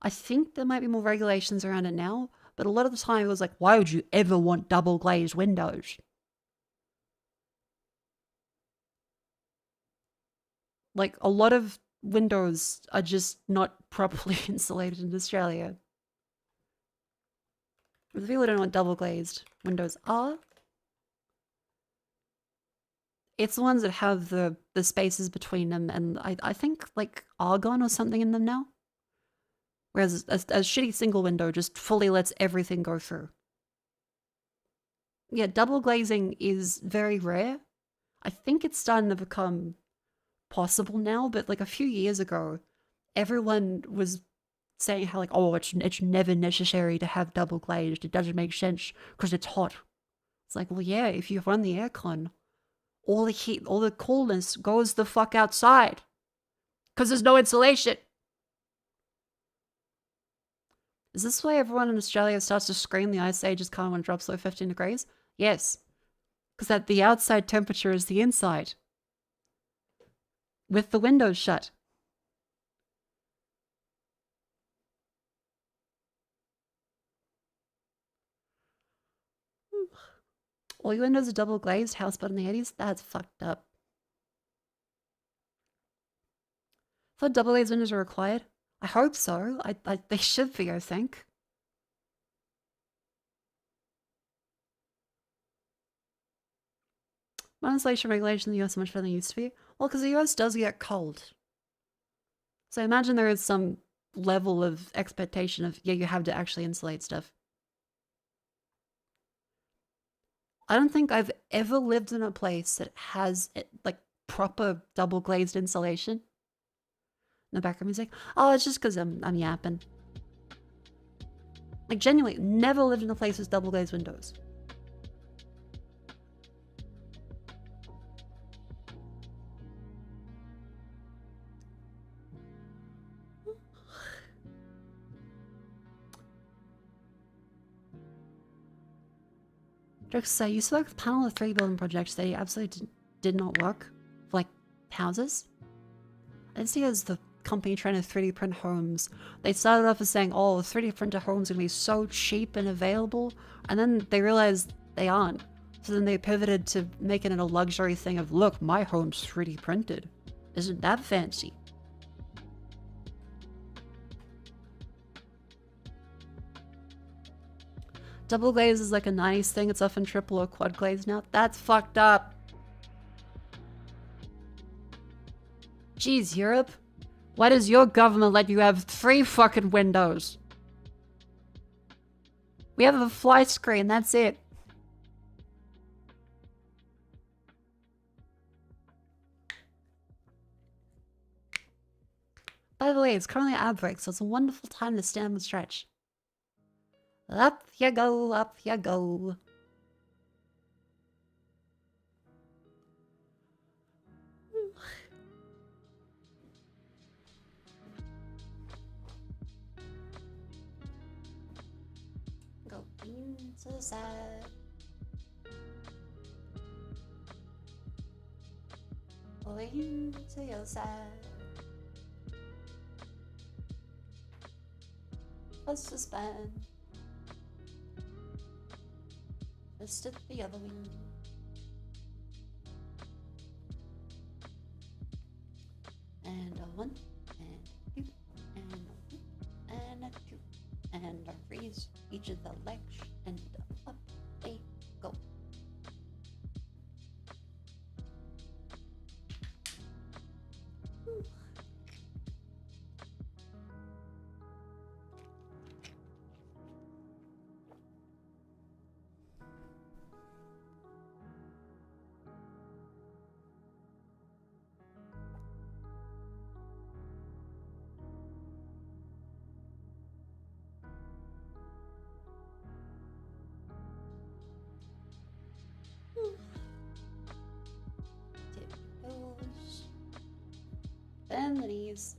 I think there might be more regulations around it now, but a lot of the time it was like, why would you ever want double glazed windows? Like, a lot of windows are just not properly insulated in Australia. For the people who don't know what double glazed windows are, it's the ones that have the spaces between them, and I think like argon or something in them now. Whereas a shitty single window just fully lets everything go through. Yeah, double glazing is very rare. I think it's starting to become possible now, but like a few years ago, everyone was saying how like, oh, it's never necessary to have double glazed. It doesn't make sense because it's hot. It's like, well, yeah, if you run the aircon, all the heat, all the coolness goes the fuck outside because there's no insulation. Is this why everyone in Australia starts to scream the ice age is coming when it drops below 15 degrees? Yes. Because that the outside temperature is the inside. With the windows shut. All your windows are double glazed, house built in the 80s? That's fucked up. I thought double glazed windows are required. I hope so. They should be, I think. My insulation regulation in the US are much better than it used to be. Well, because the US does get cold. So I imagine there is some level of expectation of, yeah, you have to actually insulate stuff. I don't think I've ever lived in a place that has like proper double glazed insulation. No background music. Oh, it's just because I'm yapping. Like genuinely, never lived in a place with double glazed windows. Jokes say, you select the panel of 3 building projects that absolutely did not work for like houses. I didn't see it as the company trying to 3D print homes. They started off as saying, oh, 3D printer homes are going to be so cheap and available. And then they realized they aren't. So then they pivoted to making it a luxury thing of, look, my home's 3D printed. Isn't that fancy? Double glaze is like a nice thing. It's often triple or quad glaze now. That's fucked up. Jeez, Europe. Why does your government let you have 3 fucking windows? We have a fly screen, that's it. By the way, it's currently an ad break, so it's a wonderful time to stand and stretch. Up you go, up you go. Go into the side. Over into your side. Let's just bend. Let's dip the other wing. And a 1, and a 2, and a 1, and a 2. And a raise each of the legs, and up they go. Bend the knees.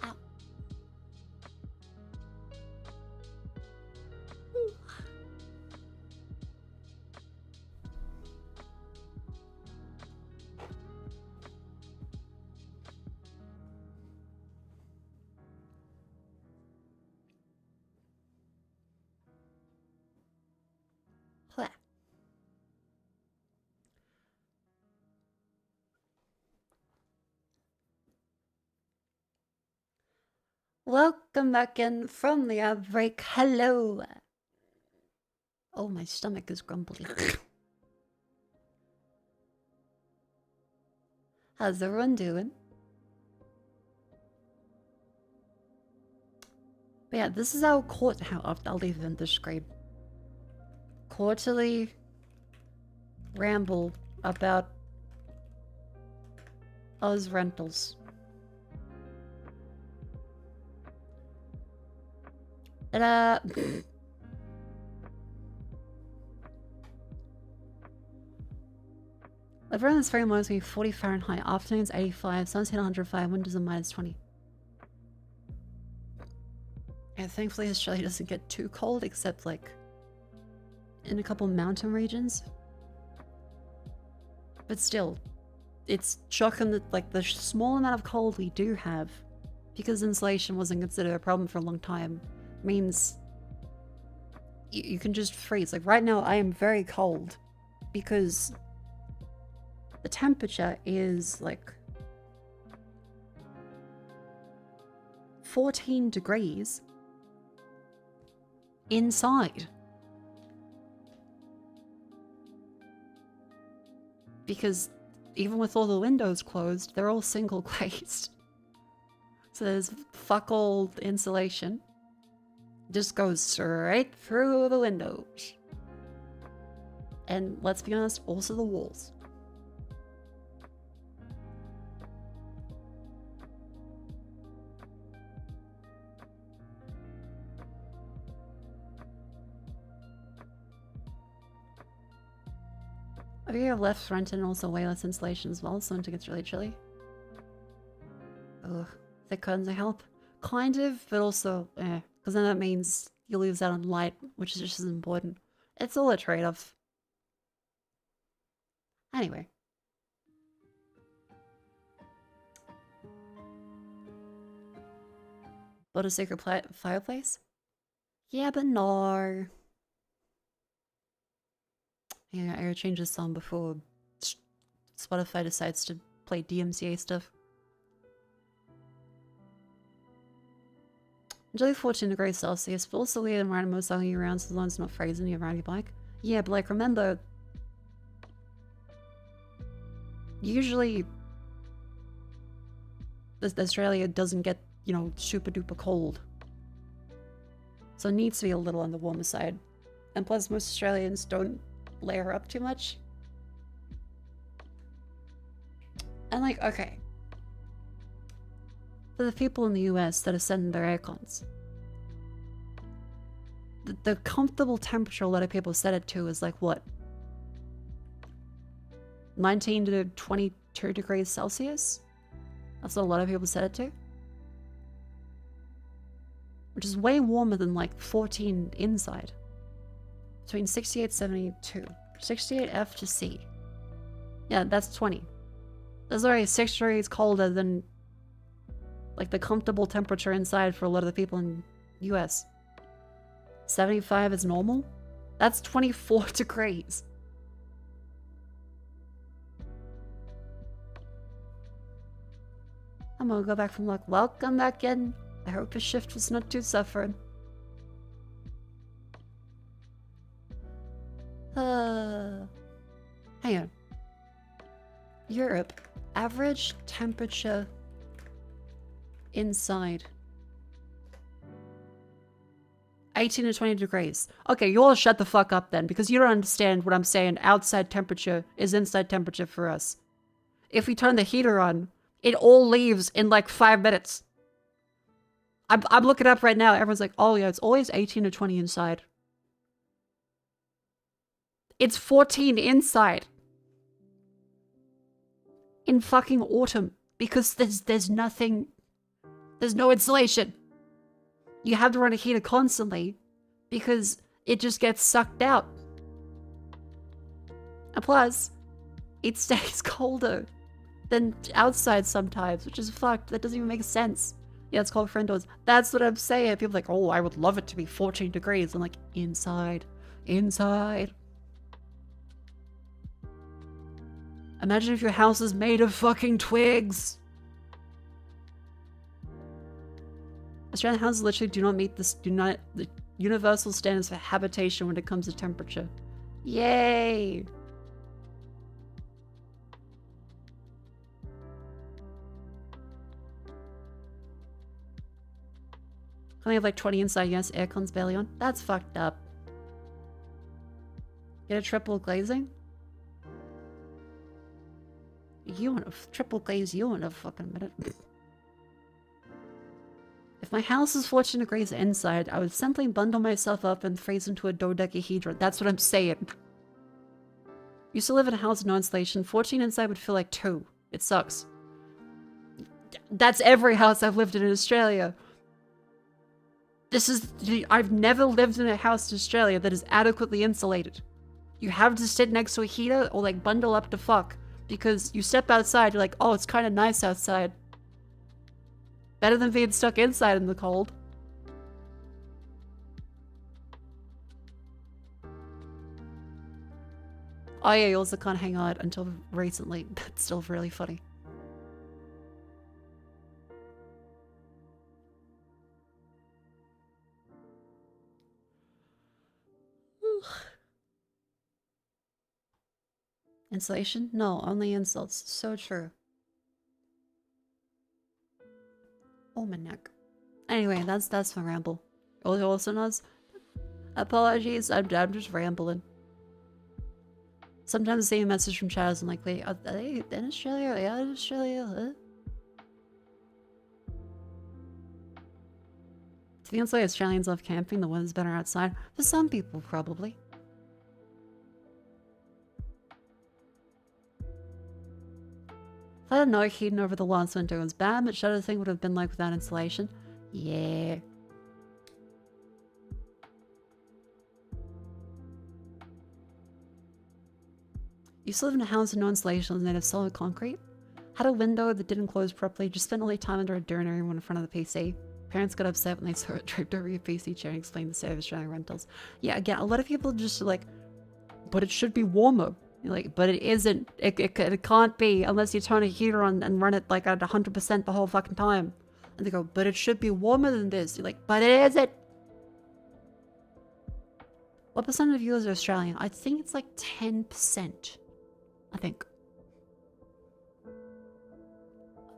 Ow. Whew. Hua. Welcome back in from the ad break. Hello. Oh, my stomach is grumbly. How's everyone doing? But yeah, this is our I'll leave it in the screen. Quarterly ramble about Oz rentals. Ta-da! Everyone this very morning is going to be 40 Fahrenheit, afternoons 85, sun's hitting 105, winters are minus 20. And thankfully Australia doesn't get too cold, except like in a couple mountain regions. But still, it's shocking that like the small amount of cold we do have, because insulation wasn't considered a problem for a long time, means you can just freeze. Like right now I am very cold because the temperature is like 14 degrees inside. Because even with all the windows closed, they're all single glazed. So there's fuck all insulation. Just goes straight through the windows. And let's be honest, also the walls. Oh, you have left front and also way less insulation as well, so winter gets really chilly. Ugh, thick curtains help. Kind of, but also, because then that means you lose out on light, which is just as important. It's all a trade-off. Anyway. Build a secret fireplace? Yeah, but no. Yeah, I gotta change the song before Spotify decides to play DMCA stuff. Enjoy 14 degrees Celsius, but also leave them around most all year round so long as it's not freezing you around your bike. Yeah, but like remember, usually Australia doesn't get, you know, super duper cold. So it needs to be a little on the warmer side. And plus most Australians don't layer up too much. And like, okay. For the people in the US that are setting their aircons, the comfortable temperature a lot of people set it to is like what? 19 to 22 degrees Celsius? That's what a lot of people set it to. Which is way warmer than like 14 inside. Between 68 and 72. 68 F to C. Yeah, that's 20. That's already 6 degrees colder than like the comfortable temperature inside for a lot of the people in US. 75 is normal? That's 24 degrees. I'm gonna go back from luck. Welcome back in. I hope the shift was not too suffering. Hang on. Europe. Average temperature inside. 18 to 20 degrees. Okay, you all shut the fuck up then, because you don't understand what I'm saying. Outside temperature is inside temperature for us. If we turn the heater on, it all leaves in like 5 minutes. I'm looking up right now. Everyone's like, oh yeah, it's always 18 to 20 inside. It's 14 inside. In fucking autumn. Because there's nothing... There's no insulation. You have to run a heater constantly because it just gets sucked out. And plus, it stays colder than outside sometimes, which is fucked. That doesn't even make sense. Yeah, it's called friendos. That's what I'm saying. People are like, oh, I would love it to be 14 degrees. I'm like, inside. Inside. Imagine if your house is made of fucking twigs. Australian houses literally do not meet the universal standards for habitation when it comes to temperature. Yay! Only have like 20 inside, yes, aircon's barely on. That's fucked up. Get a triple glazing? You want a triple glaze you in a fucking minute. If my house is 14 degrees inside, I would simply bundle myself up and freeze into a dodecahedron. That's what I'm saying. Used to live in a house with no insulation. 14 inside would feel like 2. It sucks. That's every house I've lived in Australia. I've never lived in a house in Australia that is adequately insulated. You have to sit next to a heater or like bundle up to fuck. Because you step outside, you're like, oh, it's kind of nice outside. Better than being stuck inside in the cold. Oh yeah, you also can't hang out until recently. That's still really funny. Insulation? No, only insults. So true. Oh, my neck. Anyway, that's my ramble. Also knows. Apologies, I'm just rambling. Sometimes I see a message from chat, I'm like, wait, are they in Australia? Yeah, in Australia, huh? To be honest, like Australians love camping, the weather's better outside. For some people, probably. If I had no heating over the last winter, it was bad, but what the thing would have been like without insulation. Yeah. Used to live in a house with no insulation, was made of solid concrete. Had a window that didn't close properly, just spent all the time under a urinary in front of the PC. Parents got upset when they saw it draped over your PC chair and explained the state of Australian rentals. Yeah, again, a lot of people just like, but it should be warmer. You're like, but it isn't. It can't be unless you turn a heater on and run it like at 100% the whole fucking time. And they go, but it should be warmer than this. You're like, but it isn't. What percent of viewers are Australian? I think it's like 10%. I think.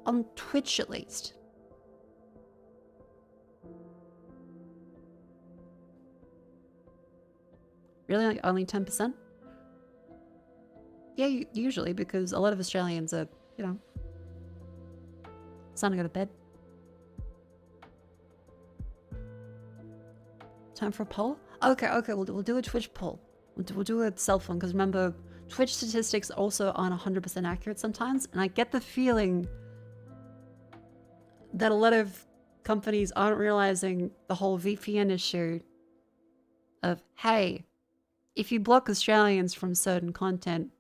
On Twitch, at least. Really? Like only 10%? Yeah, usually, because a lot of Australians are, you know, It's time to go to bed. Time for a poll? Okay, we'll do a Twitch poll. We'll do a cell phone, because remember, Twitch statistics also aren't 100% accurate sometimes, and I get the feeling that a lot of companies aren't realizing the whole VPN issue of, hey, if you block Australians from certain content,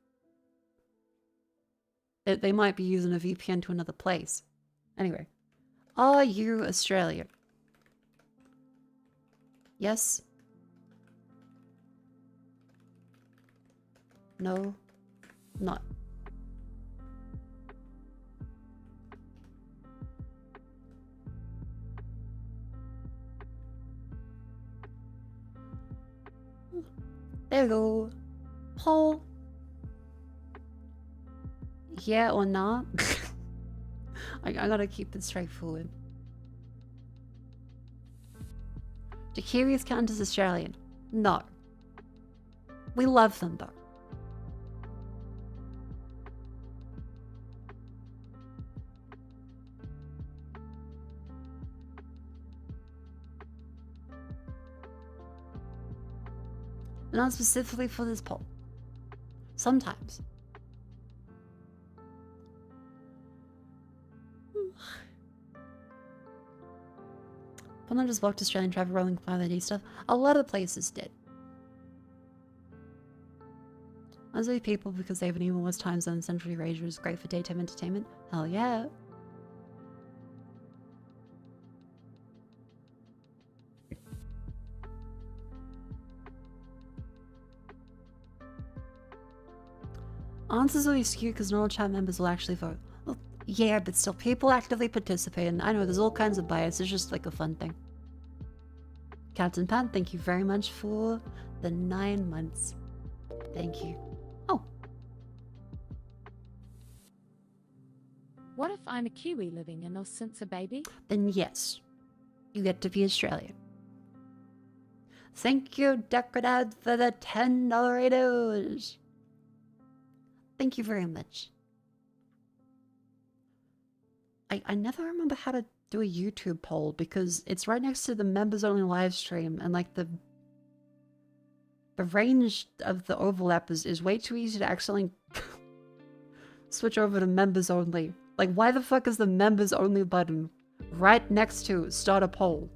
they might be using a VPN to another place. Anyway, are you Australian? Yes? No? Not. There we go. Poll. Yeah or not? I gotta keep it straightforward. Do Kiwis count as Australian? No. We love them though. But not specifically for this poll. Sometimes. But not just blocked Australian traffic rolling by the stuff. A lot of places did. As are people because they have an even worse time zone. Central Eurasia is great for daytime entertainment. Hell yeah. Answers will be skewed because not all chat members will actually vote. Well, yeah, but still, people actively participate, and I know there's all kinds of bias. It's just like a fun thing. Captain Pat, thank you very much for the 9 months. Thank you. Oh. What if I'm a Kiwi living in North since a baby? Then yes, you get to be Australian. Thank you, Decadad, for the $10 $8. Thank you very much. I never remember how to do a YouTube poll because it's right next to the members only live stream, and like the range of the overlap is way too easy to accidentally switch over to members only. Like, why the fuck is the members only button right next to start a poll?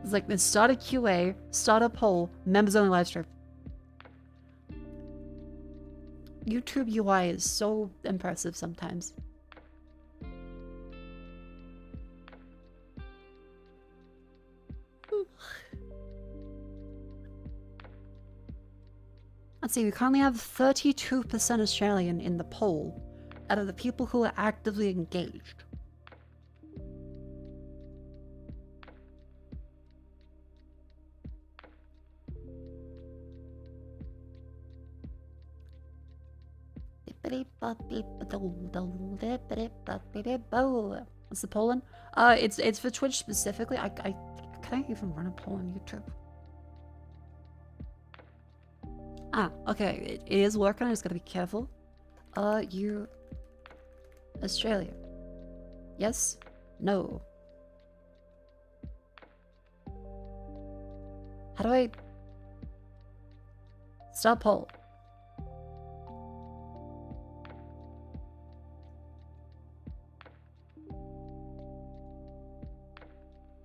It's like this: start a QA, start a poll, members only live stream. YouTube UI is so impressive sometimes. Let's see, we currently have 32% Australian in the poll out of the people who are actively engaged. What's the polling? It's for Twitch specifically. I can't even run a poll on YouTube. Ah, okay, it is working. I just gotta be careful. Are you Australia? Yes? No? How do I stop poll?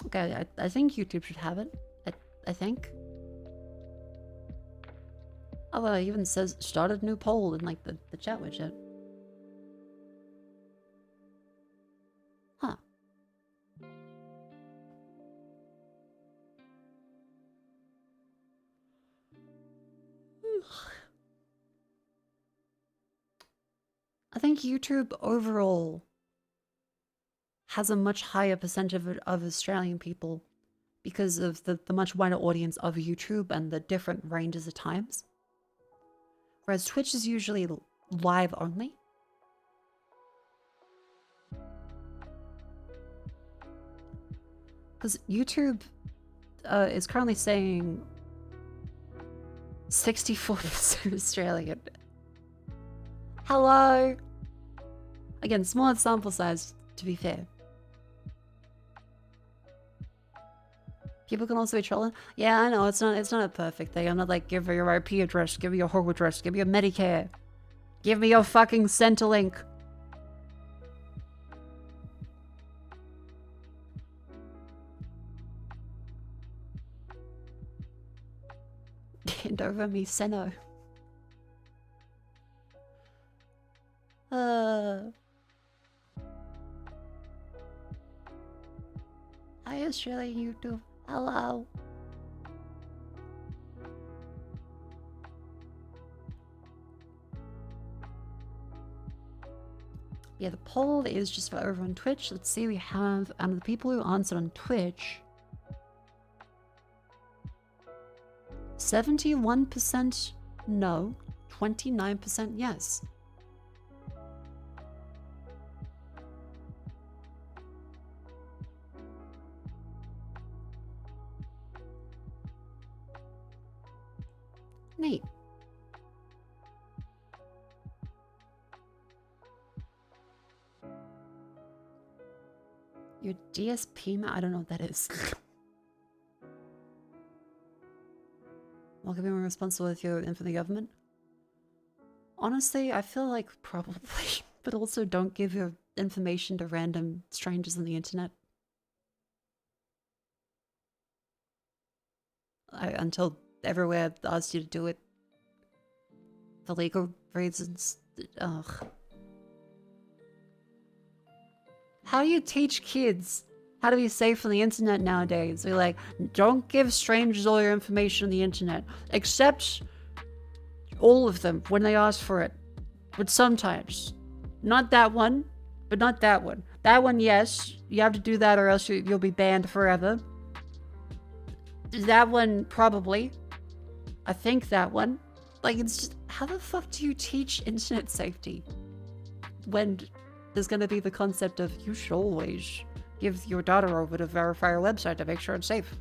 Okay, I think YouTube should have it. I think. Oh, well, it even says started new poll in like the chat widget. Huh. I think YouTube overall has a much higher percentage of Australian people because of the much wider audience of YouTube and the different ranges of times. Whereas Twitch is usually live only. Because YouTube is currently saying 64% Australian. Hello. Again, small sample size, to be fair. People can also be trolling. Yeah, I know, it's not a perfect thing. I'm not like, give me your IP address, give me your home address, give me your Medicare. Give me your fucking Centrelink. Hand over me, Seno. Hi, Australian YouTube. Hello. Yeah, the poll is just for over on Twitch. Let's see, we have, out of the people who answered on Twitch, 71% no, 29% yes. Neat. Your DSP I don't know what that is. Well, can be more responsible if you're in for the government? Honestly, I feel like probably, but also don't give your information to random strangers on the internet. Until everywhere asks you to do it. For legal reasons. Ugh. How do you teach kids how to be safe on the internet nowadays? We're like, don't give strangers all your information on the internet. Accept all of them when they ask for it. But sometimes. Not that one, but not that one. That one, yes. You have to do that or else you'll be banned forever. That one, probably. I think that one. Like, it's just, how the fuck do you teach internet safety? When there's going to be the concept of, you should always give your daughter over to verify your website to make sure it's safe.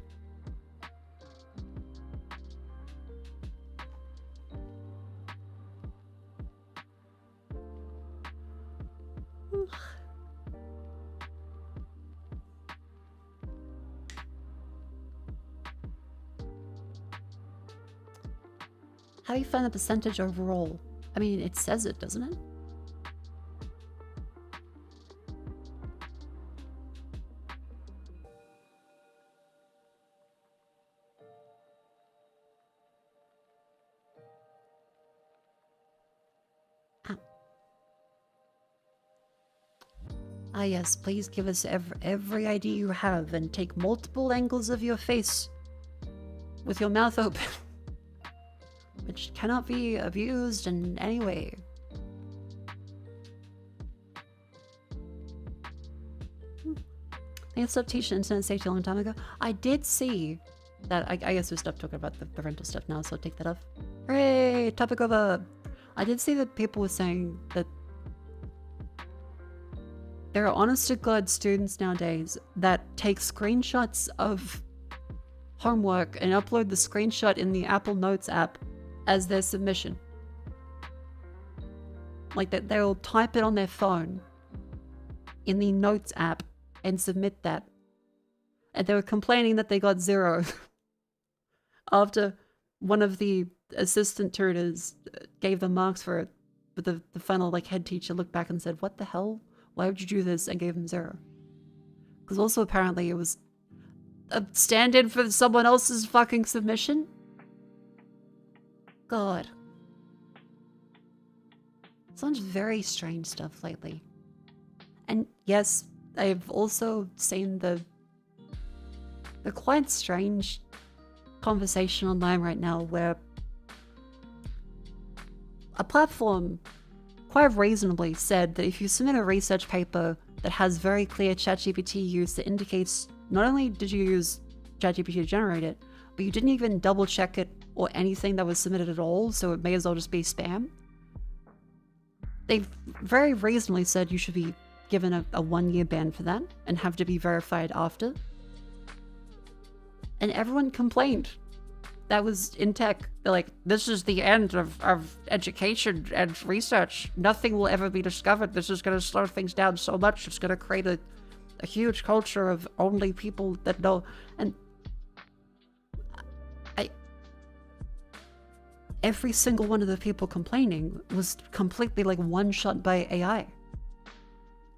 How do you find the percentage overall? I mean, it says it, doesn't it? Ah yes, please give us every ID you have and take multiple angles of your face with your mouth open, which cannot be abused in any way. I stopped teaching internet safety a long time ago. I did see that, I guess we stopped talking about the parental stuff now, so I'll take that off. Hooray! Topic over. I did see that people were saying that there are honest-to-God students nowadays that take screenshots of homework and upload the screenshot in the Apple Notes app as their submission. Like that, they'll type it on their phone in the Notes app and submit that. And they were complaining that they got 0 after one of the assistant tutors gave them marks for it. But the final head teacher looked back and said, "What the hell? Why would you do this?" and gave them 0. Because also apparently it was a stand-in for someone else's fucking submission. God. Sounds very strange stuff lately. And yes, I've also seen the quite strange conversation online right now where a platform quite reasonably said that if you submit a research paper that has very clear ChatGPT use that indicates not only did you use ChatGPT to generate it, but you didn't even double check it or anything that was submitted at all, so it may as well just be spam. They very reasonably said you should be given a 1-year ban for that and have to be verified after. And everyone complained that was in tech. They're like, this is the end of education and research. Nothing will ever be discovered. This is going to slow things down so much. It's going to create a huge culture of only people that know. And every single one of the people complaining was completely like one-shot by AI.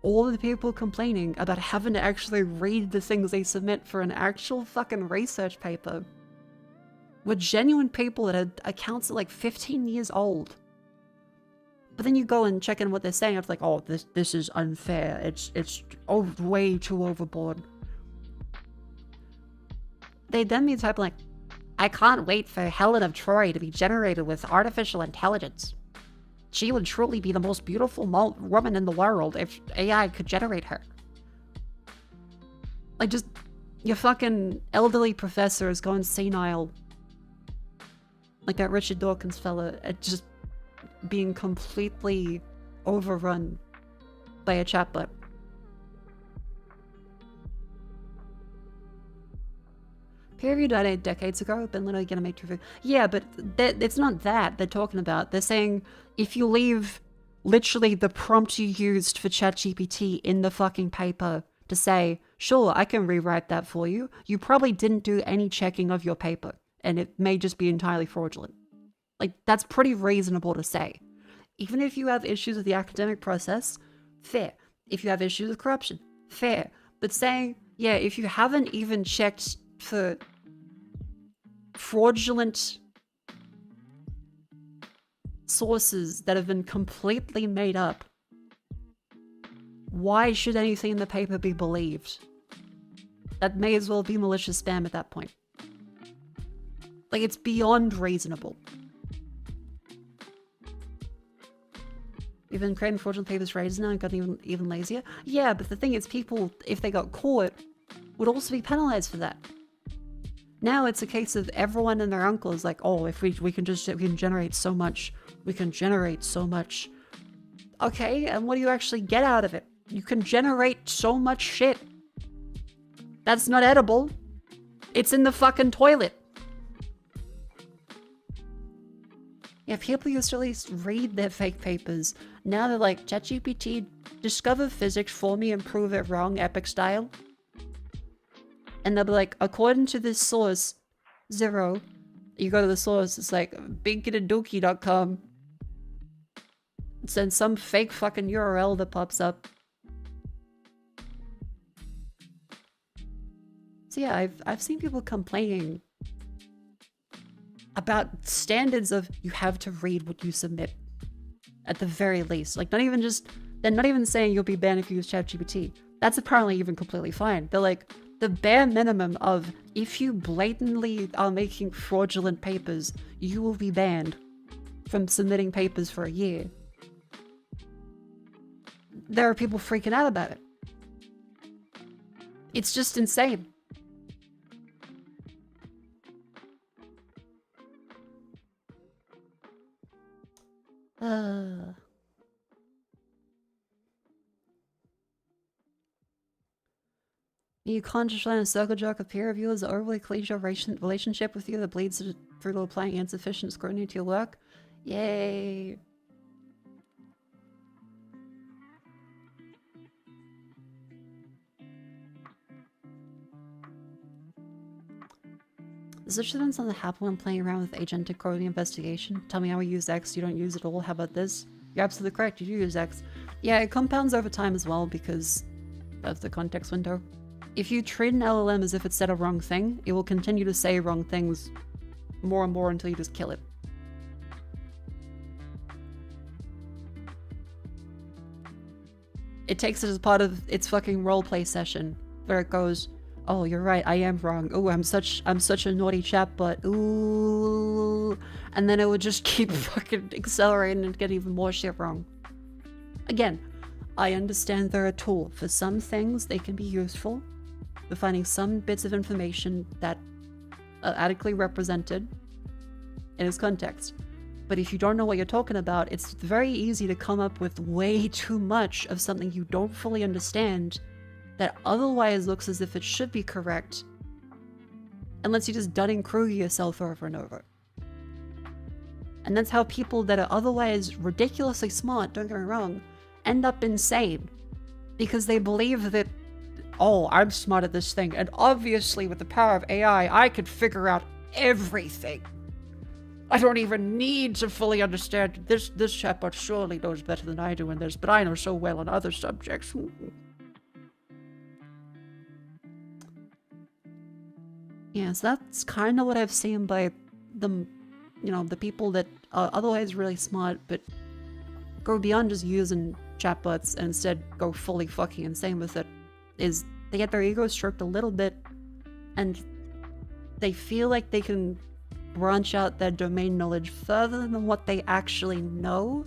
All of the people complaining about having to actually read the things they submit for an actual fucking research paper were genuine people that had accounts at like 15 years old. But then you go and check in what they're saying. It's like, oh, this is unfair. It's way too overboard. They then be typing like, I can't wait for Helen of Troy to be generated with artificial intelligence. She would truly be the most beautiful woman in the world if AI could generate her. Like, just, your fucking elderly professor is going senile. Like that Richard Dawkins fella, at just being completely overrun by a chatbot. Peer review died 8 decades ago, been literally gonna make review. Yeah, but it's not that they're talking about. They're saying if you leave literally the prompt you used for ChatGPT in the fucking paper to say, sure, I can rewrite that for you, you probably didn't do any checking of your paper, and it may just be entirely fraudulent. Like, that's pretty reasonable to say. Even if you have issues with the academic process, fair. If you have issues with corruption, fair. But saying, yeah, if you haven't even checked for fraudulent sources that have been completely made up, why should anything in the paper be believed? That may as well be malicious spam at that point. Like, it's beyond reasonable. We've been creating fraudulent papers for ages now and gotten even lazier. Yeah, but the thing is, people, if they got caught, would also be penalized for that. Now it's a case of everyone and their uncle is like, oh, if we can generate so much, we can generate so much. Okay, and what do you actually get out of it? You can generate so much shit. That's not edible. It's in the fucking toilet. Yeah, people used to at least read their fake papers. Now they're like, ChatGPT, discover physics for me and prove it wrong, epic style. And they'll be like, according to this source, 0. You go to the source, it's like, binkitadookie.com. It's then some fake fucking URL that pops up. So yeah, I've seen people complaining about standards of you have to read what you submit. At the very least. Like, they're not even saying you'll be banned if you use ChatGPT. That's apparently even completely fine. They're like, the bare minimum of if you blatantly are making fraudulent papers, you will be banned from submitting papers for a year. There are people freaking out about it. It's just insane. You can't just let a circle jerk of peer reviewers overly collegial relationship with you that bleeds through to applying insufficient scrutiny to your work. Yay. Is this something that happened when playing around with agentic coding investigation? Tell me how we use X, you don't use it all, how about this? You're absolutely correct, you do use X. Yeah, it compounds over time as well because of the context window. If you treat an LLM as if it said a wrong thing, it will continue to say wrong things more and more until you just kill it. It takes it as part of its fucking roleplay session, where it goes, oh, you're right, I am wrong. Oh, I'm such a naughty chap, but ooh. And then it would just keep fucking accelerating and get even more shit wrong. Again, I understand they're a tool. For some things, they can be useful. For finding some bits of information that are adequately represented in its context. But if you don't know what you're talking about, it's very easy to come up with way too much of something you don't fully understand that otherwise looks as if it should be correct, unless you just Dunning-Kruger yourself over and over. And that's how people that are otherwise ridiculously smart, don't get me wrong, end up insane. Because they believe that, oh, I'm smart at this thing, and obviously with the power of AI, I could figure out everything. I don't even need to fully understand this chatbot surely knows better than I do in this, but I know so well on other subjects. Yeah, so that's kind of what I've seen by the, the people that are otherwise really smart, but go beyond just using chatbots and instead go fully fucking insane with it, is they get their ego stroked a little bit, and they feel like they can branch out their domain knowledge further than what they actually know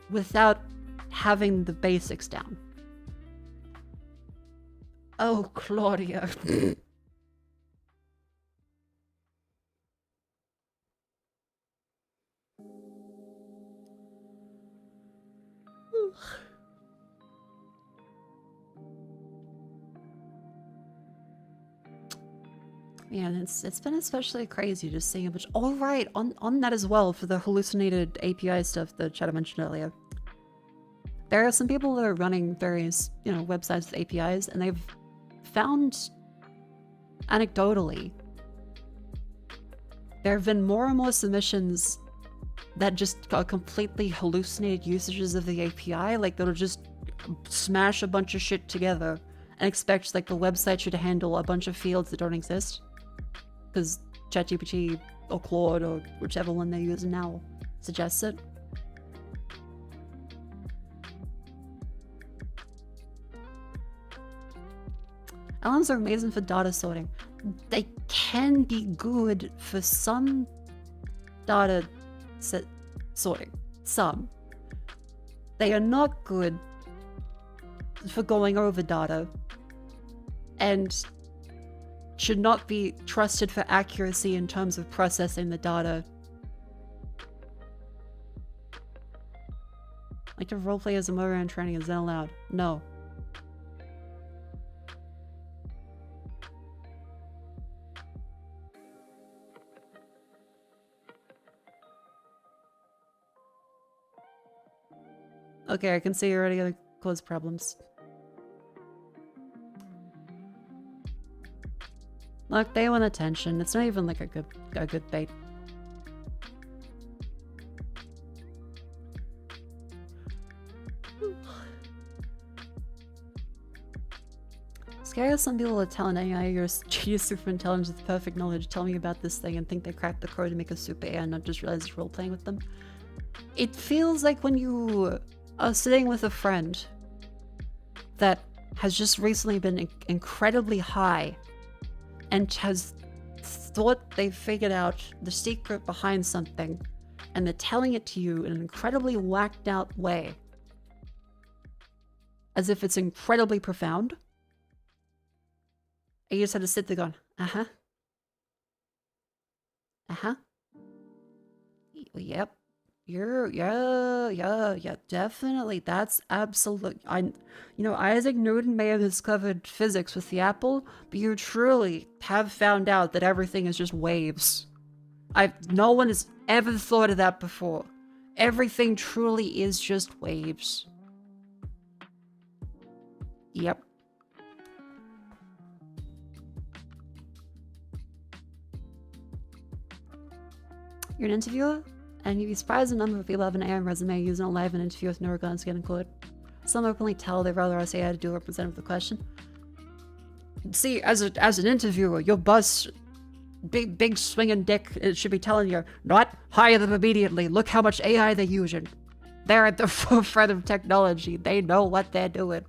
without having the basics down. Oh, Claudia. Yeah, and it's been especially crazy just seeing a bunch. Oh, right, on that as well, for the hallucinated API stuff that Chad mentioned earlier. There are some people that are running various, websites with APIs, and they've found, anecdotally, there have been more and more submissions that just got completely hallucinated usages of the API, like that'll just smash a bunch of shit together and expect like the website should handle a bunch of fields that don't exist. Because ChatGPT or Claude or whichever one they're using now suggests it. LLMs are amazing for data sorting. They can be good for some data set sorting. Some. They are not good for going over data and should not be trusted for accuracy in terms of processing the data. Like to roleplay as a Moran training, is that allowed? No. Okay, I can see you're already gonna cause problems. Look, they want attention. It's not even like a good bait. Scary how some people are telling AI you're super intelligent with perfect knowledge, tell me about this thing, and think they cracked the code to make a super AI and not just realize it's role-playing with them. It feels like when you are sitting with a friend that has just recently been incredibly high and has thought they've figured out the secret behind something, and they're telling it to you in an incredibly whacked out way, as if it's incredibly profound. And you just have to sit there going, uh-huh. Uh-huh. Yep. Yeah, definitely. That's absolute. Isaac Newton may have discovered physics with the apple, but you truly have found out that everything is just waves. No one has ever thought of that before. Everything truly is just waves. Yep. You're an interviewer? And you'd be surprised the number of people have an AI resume using a live interview with no regards to get included. Some openly tell they'd rather us AI to do a representative of the question. See, as an interviewer, your boss, big swinging dick, it should be telling you, not hire them immediately. Look how much AI they're using. They're at the forefront of technology. They know what they're doing.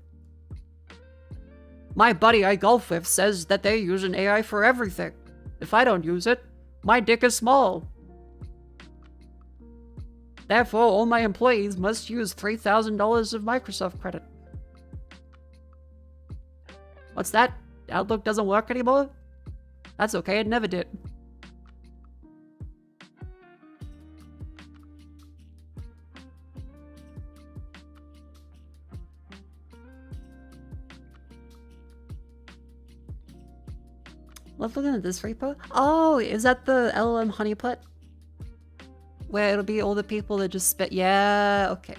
My buddy I golf with says that they're using AI for everything. If I don't use it, my dick is small. Therefore, all my employees must use $3,000 of Microsoft credit. What's that? Outlook doesn't work anymore? That's okay, it never did. Love looking at this repo. Oh, is that the LLM honeypot? Where it'll be all the people that just spit. Yeah, okay.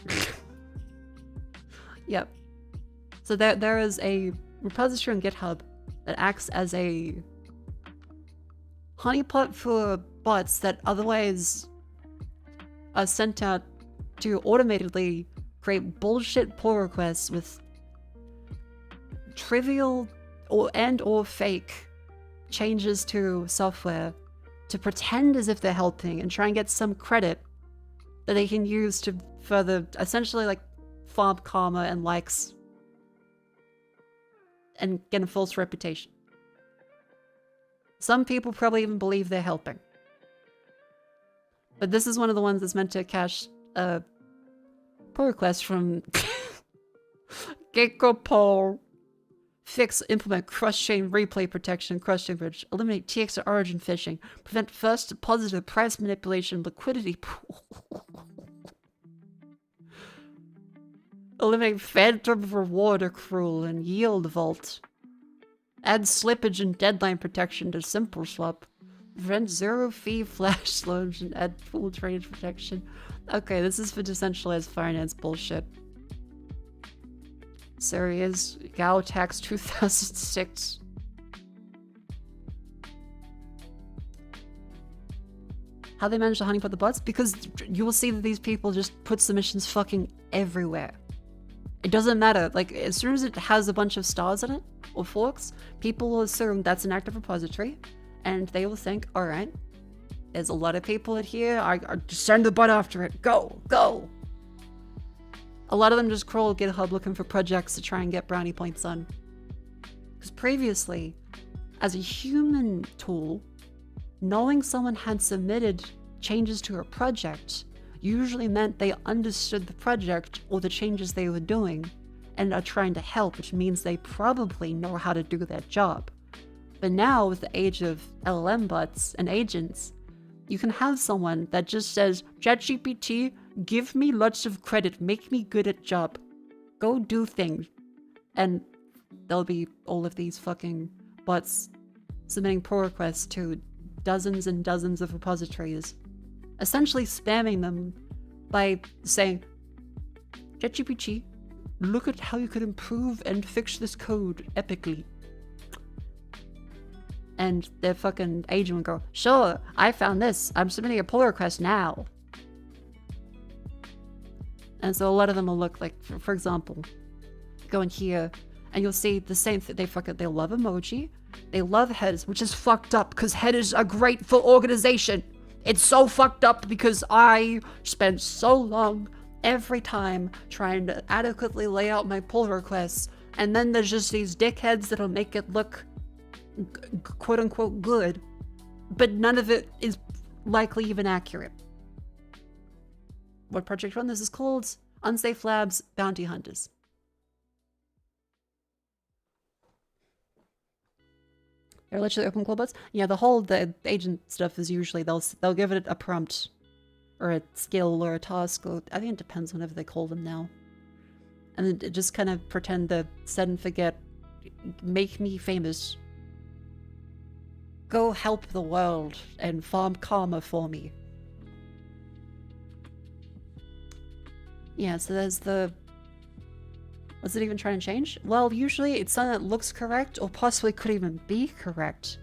Yep. So there is a repository on GitHub that acts as a honeypot for bots that otherwise are sent out to automatically create bullshit pull requests with trivial or fake changes to software to pretend as if they're helping and try and get some credit that they can use to further essentially like farm karma and likes and get a false reputation. Some people probably even believe they're helping. But this is one of the ones that's meant to cache a pull request from Gecko Poll. Fix, implement cross-chain replay protection, cross-chain bridge, eliminate TX or origin phishing, prevent first depositor price manipulation, liquidity pool. Eliminate phantom reward accrual and yield vault. Add slippage and deadline protection to simple swap. Prevent zero fee flash loans and add full trade protection. Okay, this is for decentralized finance bullshit. Serious Gao Tax 2006. How they manage to honeypot the bots? Because you will see that these people just put submissions fucking everywhere. It doesn't matter. Like, as soon as it has a bunch of stars in it, or forks, people will assume that's an active repository, and they will think, alright, there's a lot of people in here, I just send the bot after it. Go! Go! A lot of them just crawl GitHub looking for projects to try and get brownie points on. Because previously, as a human tool, knowing someone had submitted changes to a project usually meant they understood the project or the changes they were doing and are trying to help, which means they probably know how to do their job. But now, with the age of LLM bots and agents, you can have someone that just says, ChatGPT, give me lots of credit, make me good at job. Go do things. And there'll be all of these fucking bots submitting pull requests to dozens and dozens of repositories, essentially spamming them by saying, ChatGPT, look at how you could improve and fix this code epically. And their fucking agent would go, sure, I found this. I'm submitting a pull request now. And so a lot of them will look like, for example, go in here and you'll see the same thing. They love emoji. They love headers, which is fucked up because headers are great for organization. It's so fucked up because I spend so long every time trying to adequately lay out my pull requests. And then there's just these dickheads that'll make it look quote unquote good, but none of it is likely even accurate. What project run? This is called Unsafe Labs Bounty Hunters. They're literally open call bots. Yeah, the agent stuff is usually they'll give it a prompt or a skill or a task, or I think it depends whenever they call them now. And it just kind of pretend to set and forget, make me famous. Go help the world and farm karma for me. Yeah, so there's the... What's it even trying to change? Well, usually it's something that looks correct or possibly could even be correct,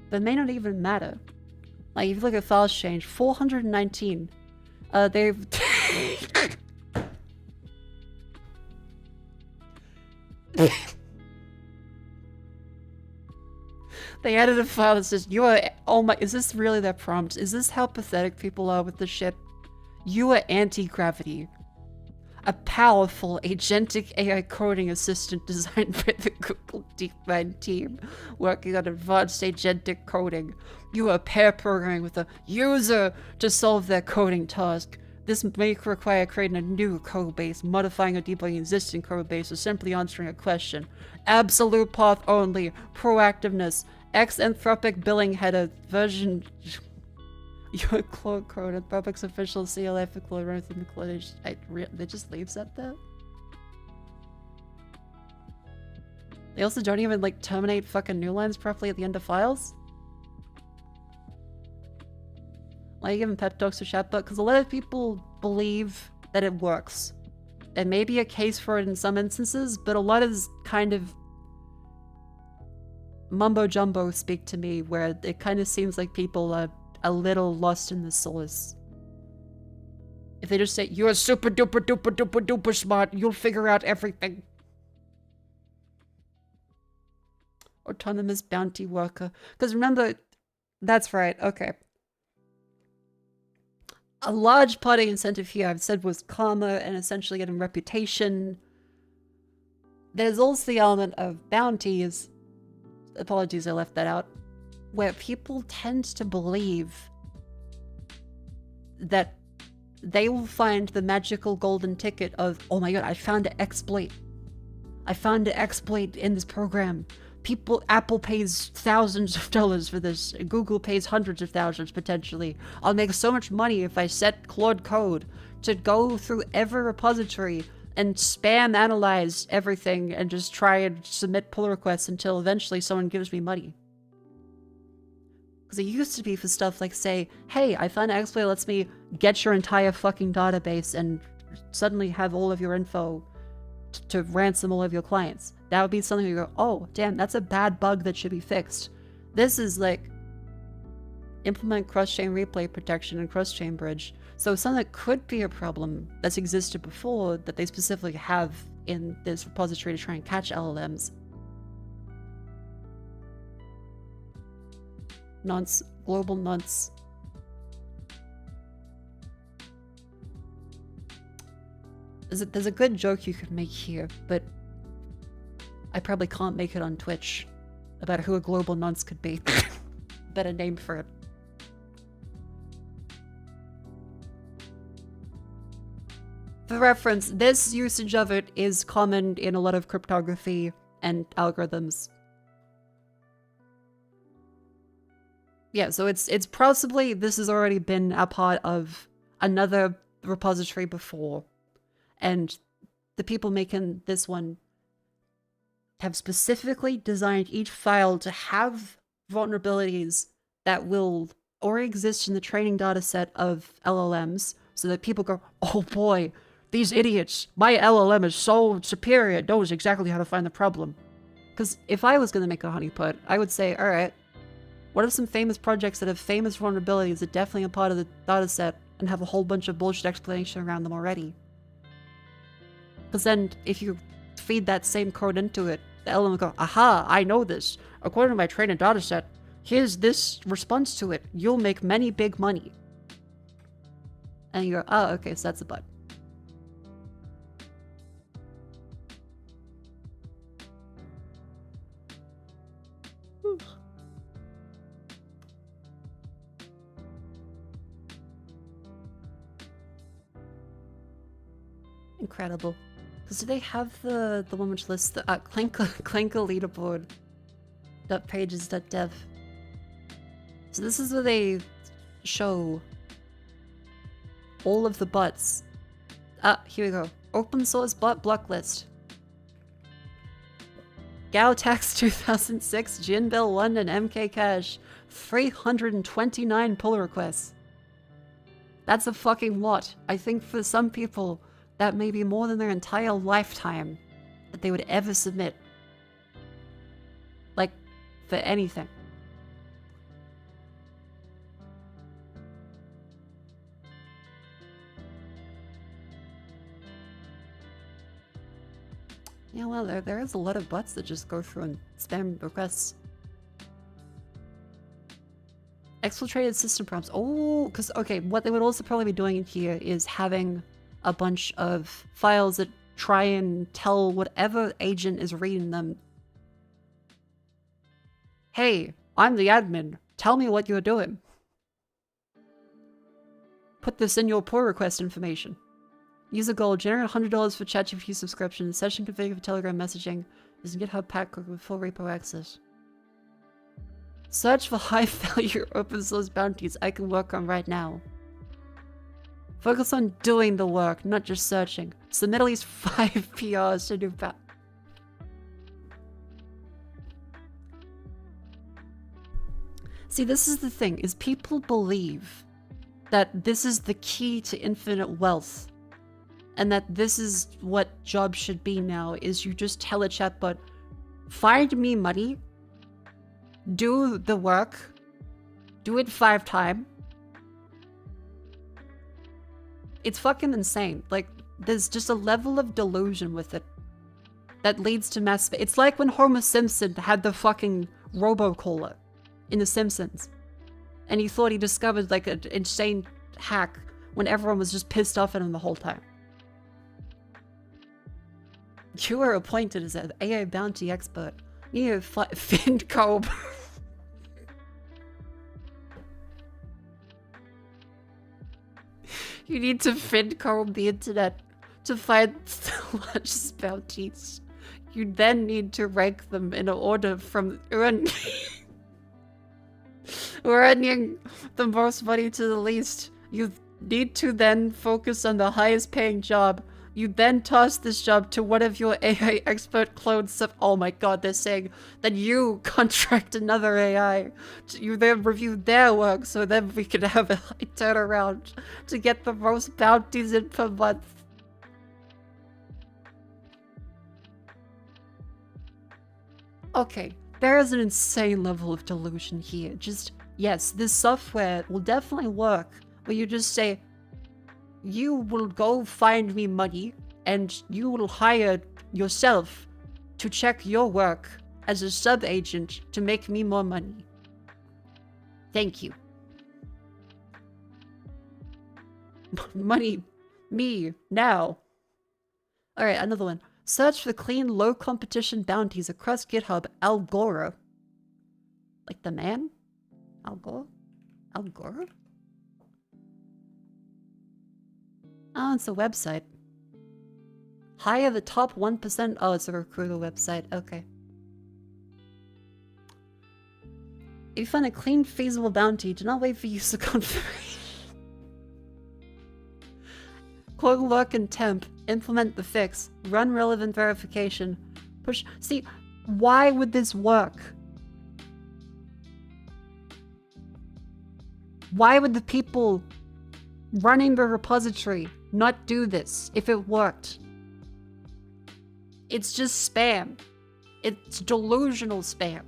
but may not even matter. Like, if you look at files change, 419. They've... They added a file that says, you are... Oh my... Is this really their prompt? Is this how pathetic people are with the shit? You are anti-gravity. A powerful agentic AI coding assistant designed by the Google DeepMind team working on advanced agentic coding. You are pair programming with a user to solve their coding task. This may require creating a new code base, modifying or debugging existing code base, or simply answering a question. Absolute path only. Proactiveness. X-anthropic billing header. Version... Your clone code, Anthropic's official seal, ethical, and they just leaves that there? They also don't even, like, terminate fucking new lines properly at the end of files. Why are you giving pep talks to chatbot? Because a lot of people believe that it works. It may be a case for it in some instances, but a lot is kind of mumbo-jumbo speak to me, where it kind of seems like people are a little lost in the source. If they just say, you're super duper duper duper duper smart, you'll figure out everything. Autonomous bounty worker. Because remember, that's right, okay. A large part of the incentive here, I've said, was karma and essentially getting reputation. There's also the element of bounties. Apologies, I left that out. Where people tend to believe that they will find the magical golden ticket of, oh my god, I found an exploit. I found an exploit in this program. Apple pays thousands of dollars for this. Google pays hundreds of thousands, potentially. I'll make so much money if I set Claude Code to go through every repository and spam analyze everything and just try and submit pull requests until eventually someone gives me money. Because it used to be for stuff like, say, hey, I found an exploit that lets me get your entire fucking database and suddenly have all of your info to ransom all of your clients. That would be something you go, oh, damn, that's a bad bug that should be fixed. This is like, implement cross-chain replay protection and cross-chain bridge. So something that could be a problem that's existed before that they specifically have in this repository to try and catch LLMs. Nonce, global nonce. There's a good joke you could make here, but I probably can't make it on Twitch about who a global nonce could be. Better name for it. For reference, this usage of it is common in a lot of cryptography and algorithms. Yeah, so it's possibly this has already been a part of another repository before, and the people making this one have specifically designed each file to have vulnerabilities that will already exist in the training data set of LLMs, so that people go, oh boy, these idiots, my LLM is so superior, it knows exactly how to find the problem. Because if I was going to make a honeypot, I would say, alright, what are some famous projects that have famous vulnerabilities that definitely are part of the dataset and have a whole bunch of bullshit explanation around them already? Because then, if you feed that same code into it, the LLM will go, aha, I know this. According to my training dataset, here's this response to it. You'll make many big money. And you go, oh, okay, so that's a bug. Incredible. Because do they have the one which lists the Clanker leaderboard .pages.dev? So this is where they show all of the bots. Here we go. Open source bot block list. Gautex 2006, Jinbill 1 and MK Cash. 329 pull requests. That's a fucking lot. I think for some people, that may be more than their entire lifetime that they would ever submit. Like, for anything. Yeah, well, there is a lot of bots that just go through and spam requests. Exfiltrated system prompts. Oh, because, okay, what they would also probably be doing here is having a bunch of files that try and tell whatever agent is reading them, hey, I'm the admin. Tell me what you're doing. Put this in your pull request information. User goal, generate $100 for ChatGPT subscription, session config for Telegram messaging, use GitHub Pack with full repo access. Search for high-value open source bounties I can work on right now. Focus on doing the work, not just searching. Submit at least 5 PRs to do See, this is the thing, is people believe that this is the key to infinite wealth. And that this is what jobs should be now, is you just tell a chatbot, find me money, do the work, do it 5 times. It's fucking insane. Like, there's just a level of delusion with it that leads to mass... It's like when Homer Simpson had the fucking robocaller in The Simpsons. And he thought he discovered, like, an insane hack when everyone was just pissed off at him the whole time. You are appointed as an AI bounty expert. You need to find Cobb. You need to comb the internet to find the largest bounties. You then need to rank them in order from earning the most money to the least. You need to then focus on the highest paying job. You then toss this job to one of your AI expert clones. Oh my god, they're saying that you contract another AI. You then review their work so then we can have a high turnaround to get the most bounties in per month. Okay, there is an insane level of delusion here. Just, yes, this software will definitely work, but you just say, you will go find me money, and you will hire yourself to check your work as a sub-agent to make me more money. Thank you. Money. Me. Now. Alright, another one. Search for clean, low-competition bounties across GitHub. Al Gore. Like the man? Al Gore? Al Gore? Oh, it's a website. Hire the top 1%. Oh, it's a recruiter website. Okay. If you find a clean, feasible bounty, do not wait for user confirmation. Call work and temp. Implement the fix. Run relevant verification. Push. See, why would this work? Why would the people running the repository not do this if it worked? It's just spam. It's delusional spam.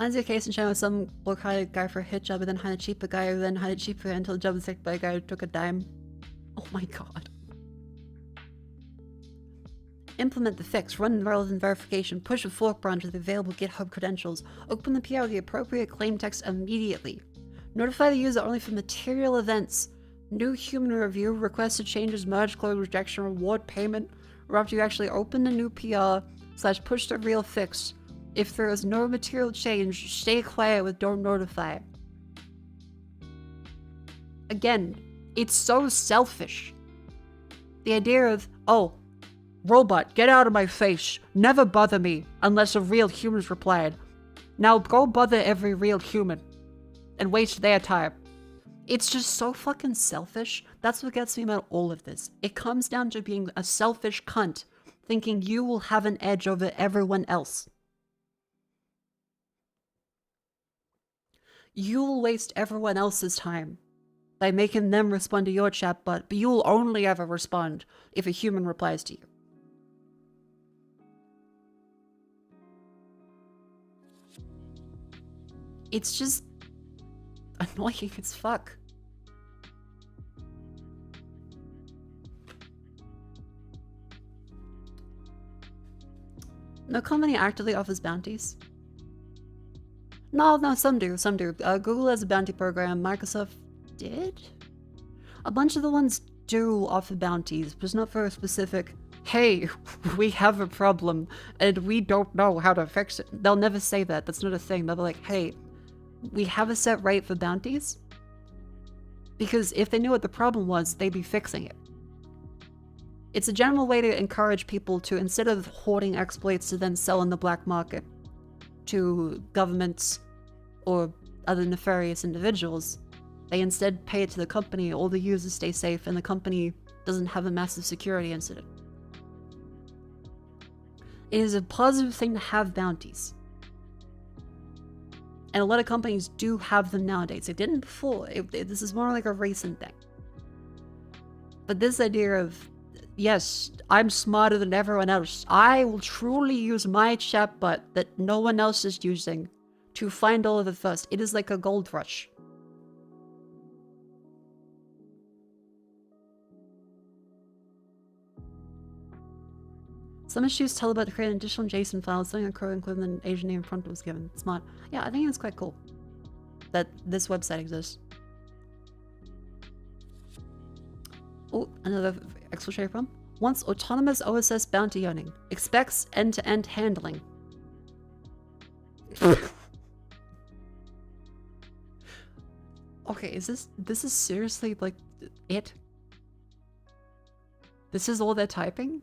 As your case in China, some work hired a guy for a hit job and then hired a cheaper guy who then hired a cheaper until the job was taken by a guy who took a dime. Oh my god. Implement the fix, run relevant verification, push a fork branch with available GitHub credentials, open the PR with the appropriate claim text immediately. Notify the user only for material events. New human review, requested changes, merge, close, rejection, reward, payment, or after you actually open the new PR/push the real fix. If there is no material change, stay quiet with don't notify. Again, it's so selfish. The idea of, oh, robot, get out of my face. Never bother me unless a real human's replied. Now go bother every real human and waste their time. It's just so fucking selfish. That's what gets me about all of this. It comes down to being a selfish cunt, thinking you will have an edge over everyone else. You'll waste everyone else's time by making them respond to your chatbot, but you'll only ever respond if a human replies to you. It's just annoying as fuck. No company actively offers bounties. No, some do, some do. Google has a bounty program. Microsoft did? A bunch of the ones do offer bounties, but it's not for a specific, hey, we have a problem and we don't know how to fix it. They'll never say that. That's not a thing. They'll be like, hey, we have a set rate for bounties. Because if they knew what the problem was, they'd be fixing it. It's a general way to encourage people to, instead of hoarding exploits to then sell in the black market to governments or other nefarious individuals, They instead pay it to the company, all the users stay safe, and the company doesn't have a massive security incident. It is a positive thing to have bounties. And a lot of companies do have them nowadays. They didn't before. This is more like a recent thing. But this idea of, yes, I'm smarter than everyone else. I will truly use my chatbot that no one else is using to find all of it first. It is like a gold rush. Some issues tell about creating additional JSON files, something a crow including an Asian name prompt was given. Smart. Yeah, I think it's quite cool that this website exists. Oh, another exfiltrate prompt. Wants autonomous OSS bounty hunting. Expects end-to-end handling. Okay, this is seriously like it? This is all they're typing?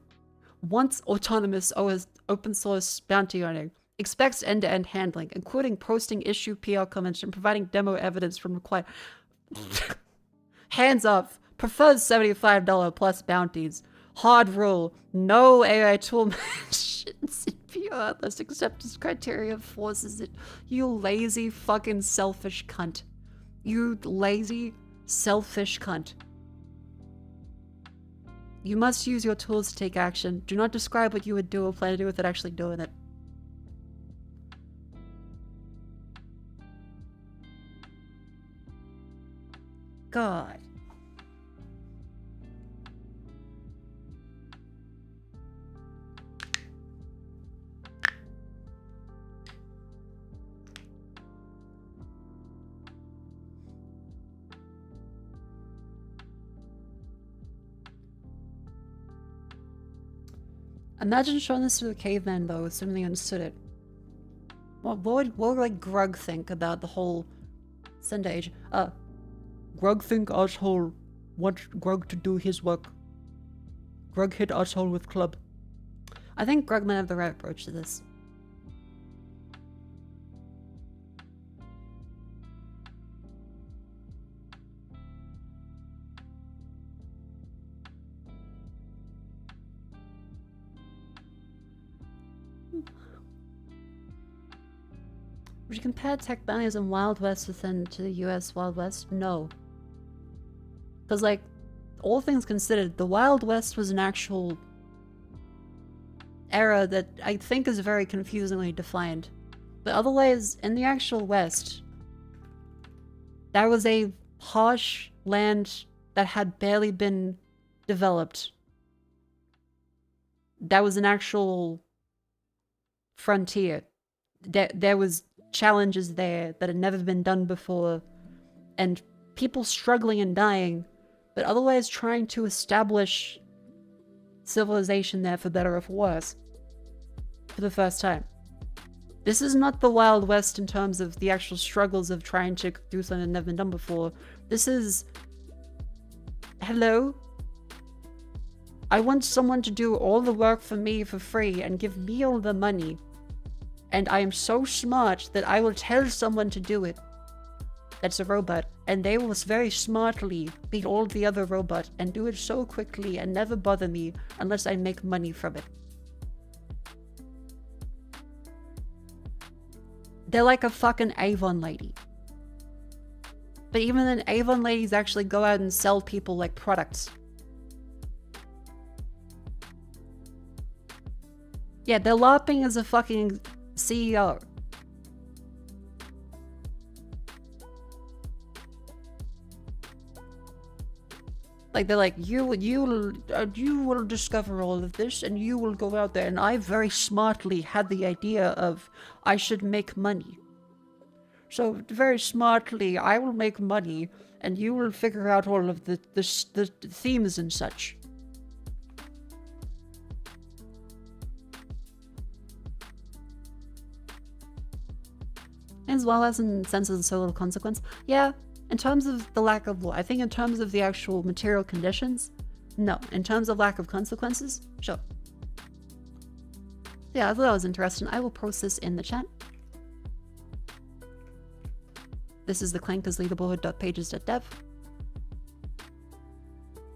Wants autonomous open source bounty hunting. Expects end-to-end handling, including posting issue PR comments and providing demo evidence from required. Hands off. Prefers $75 plus bounties. Hard rule. No AI tool mentions in PR unless acceptance criteria forces it. You lazy fucking selfish cunt. You lazy selfish cunt. You must use your tools to take action. Do not describe what you would do or plan to do without actually doing it. God. Imagine showing this to a caveman though, assuming they understood it. What would like Grug think about the whole Sender age? Grug think asshole wants Grug to do his work. Grug hit asshole with club. I think Grug might have the right approach to this. Would you compare tech bounties in Wild West within to the US Wild West? No. Because, like, all things considered, the Wild West was an actual era that I think is very confusingly defined. But otherwise, in the actual West, that was a harsh land that had barely been developed. That was an actual frontier. There was challenges there that had never been done before, and people struggling and dying, but otherwise trying to establish civilization there for better or for worse for the first time. This is not the Wild West in terms of the actual struggles of trying to do something that never been done before. This is, hello? I want someone to do all the work for me for free and give me all the money. And I am so smart that I will tell someone to do it. That's a robot. And they will very smartly beat all the other robots and do it so quickly and never bother me unless I make money from it. They're like a fucking Avon lady. But even then, Avon ladies actually go out and sell people like products. Yeah, they're LARPing as a fucking CEO. Like, they're like, you will discover all of this and you will go out there. And I very smartly had the idea of I should make money. So very smartly, I will make money and you will figure out all of the themes and such. As well as in senses of so little consequence. Yeah, in terms of the lack of law, I think in terms of the actual material conditions, no. In terms of lack of consequences, sure. Yeah, I thought that was interesting. I will post this in the chat. This is the clankers leaderboard.pages.dev.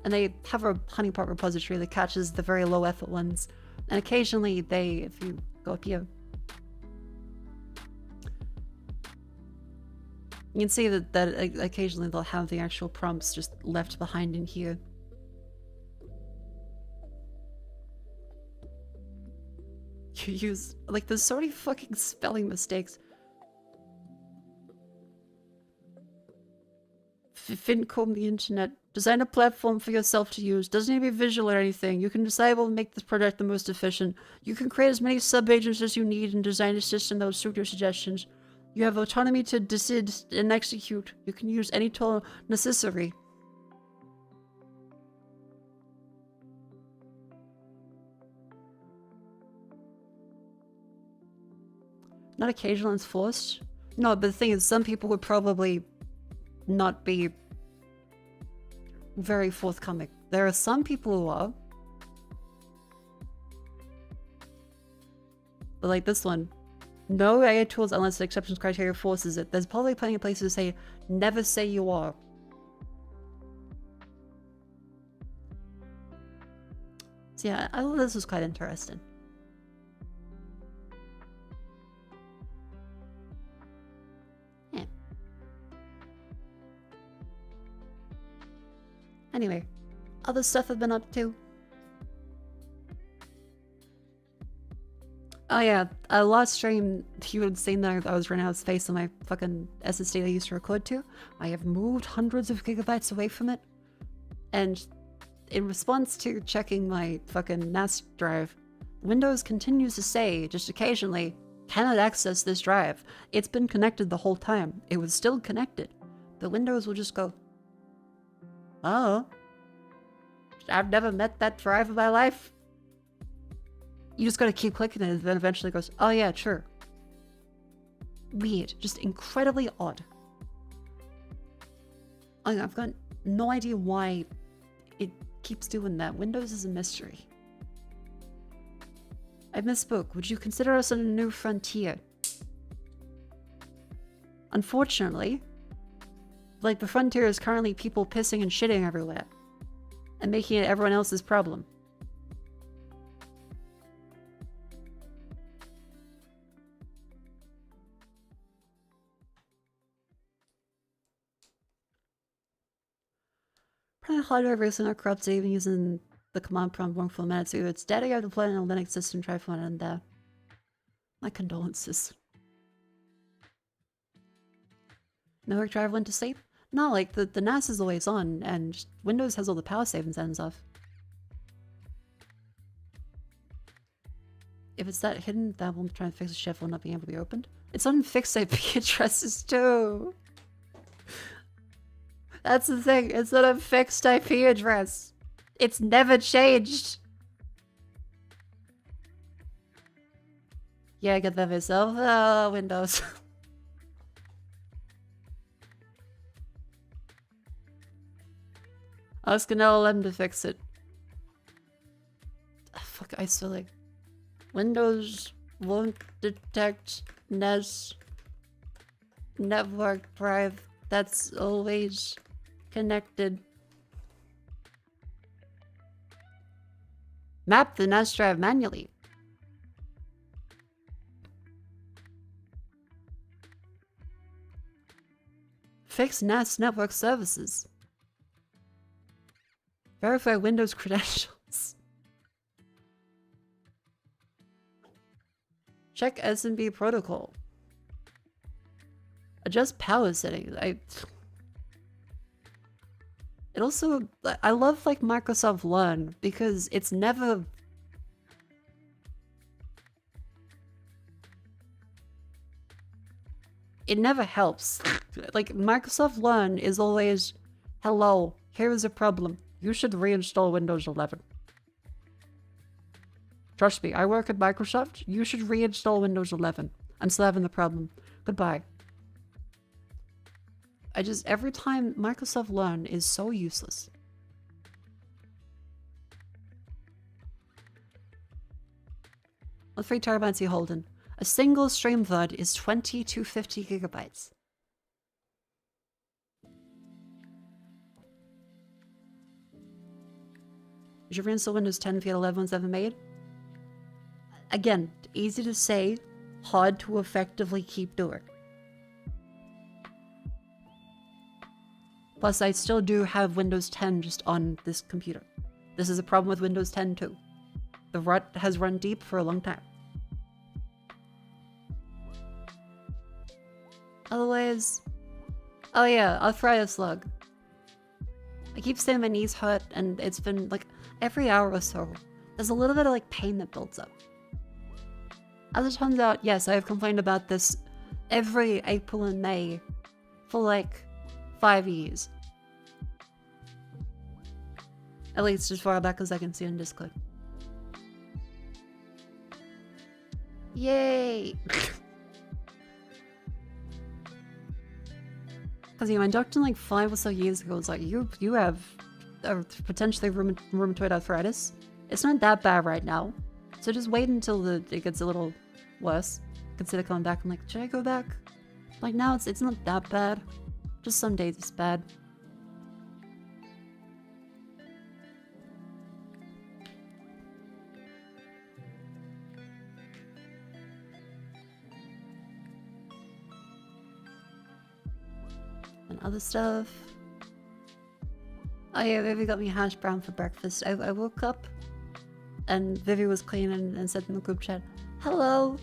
And they have a honeypot repository that catches the very low effort ones. And occasionally they, if you go up here, you can see that occasionally they'll have the actual prompts just left behind in here. You use, like, there's so many fucking spelling mistakes. Fincom the internet. Design a platform for yourself to use. Doesn't need to be visual or anything. You can disable and make this project the most efficient. You can create as many sub-agents as you need and design a system that will suit your suggestions. You have autonomy to decide and execute. You can use any tool necessary. Not occasional and forced. No, but the thing is, some people would probably not be very forthcoming. There are some people who are. But like this one. No AI tools unless the exceptions criteria forces it. There's probably plenty of places to say, never say you are. So yeah, I thought this was quite interesting. Yeah. Anyway, other stuff I've been up to. Oh yeah, last stream, you would have seen that I was running out of space on my fucking SSD I used to record to. I have moved hundreds of gigabytes away from it. And in response to checking my fucking NAS drive, Windows continues to say, just occasionally, cannot access this drive. It's been connected the whole time. It was still connected. The Windows will just go, oh, I've never met that drive in my life. You just gotta keep clicking it, and then eventually it goes, oh yeah, sure. Weird. Just incredibly odd. I've got no idea why it keeps doing that. Windows is a mystery. I misspoke. Would you consider us on a new frontier? Unfortunately, like, the frontier is currently people pissing and shitting everywhere. And making it everyone else's problem. Probably hard drive recently corrupt even using the command prompt wrong for a minute, so either it's dead or you have to play in a Linux system, try for one and there. My condolences. Network drive went to sleep? No, like, the NAS is always on, and Windows has all the power saving settings off. If it's that hidden, that won't try and fix the chef will not be able to be opened. It's on fixed IP addresses too! That's the thing, it's not a fixed IP address. It's never changed. Yeah, I get that myself. Windows. I was gonna allow them to fix it. Fuck, I still like... Windows won't detect NAS network drive that's always connected. Map the NAS drive manually. Fix NAS network services. Verify Windows credentials. Check SMB protocol. Adjust power settings. It also, I love like Microsoft Learn because it's never... It never helps. Like, Microsoft Learn is always, hello, here is a problem. You should reinstall Windows 11. Trust me, I work at Microsoft. You should reinstall Windows 11. I'm still having the problem. Goodbye. Every time Microsoft Learn is so useless. What 3 terabytes are you holding? A single stream VOD is 20 to 50 gigabytes. Did you ever install Windows 10 if you had 11 ones ever made? Again, easy to say, hard to effectively keep doing. Plus, I still do have Windows 10 just on this computer. This is a problem with Windows 10 too. The rut has run deep for a long time. Otherwise... Oh yeah, arthritis log. I keep saying my knees hurt, and it's been like every hour or so, there's a little bit of like pain that builds up. As it turns out, yes, I have complained about this every April and May for like 5 years. At least as far back as I can see on Discord. Yay! Because, you know, I doctored like 5 or so years ago. It's like, you have potentially rheumatoid arthritis. It's not that bad right now. So just wait until it gets a little worse. Consider coming back. I'm like, should I go back? Like, now it's not that bad. Just some days it's bad. And other stuff. Oh yeah, Vivi got me hash brown for breakfast. I woke up and Vivi was cleaning and said in the group chat, "Hello,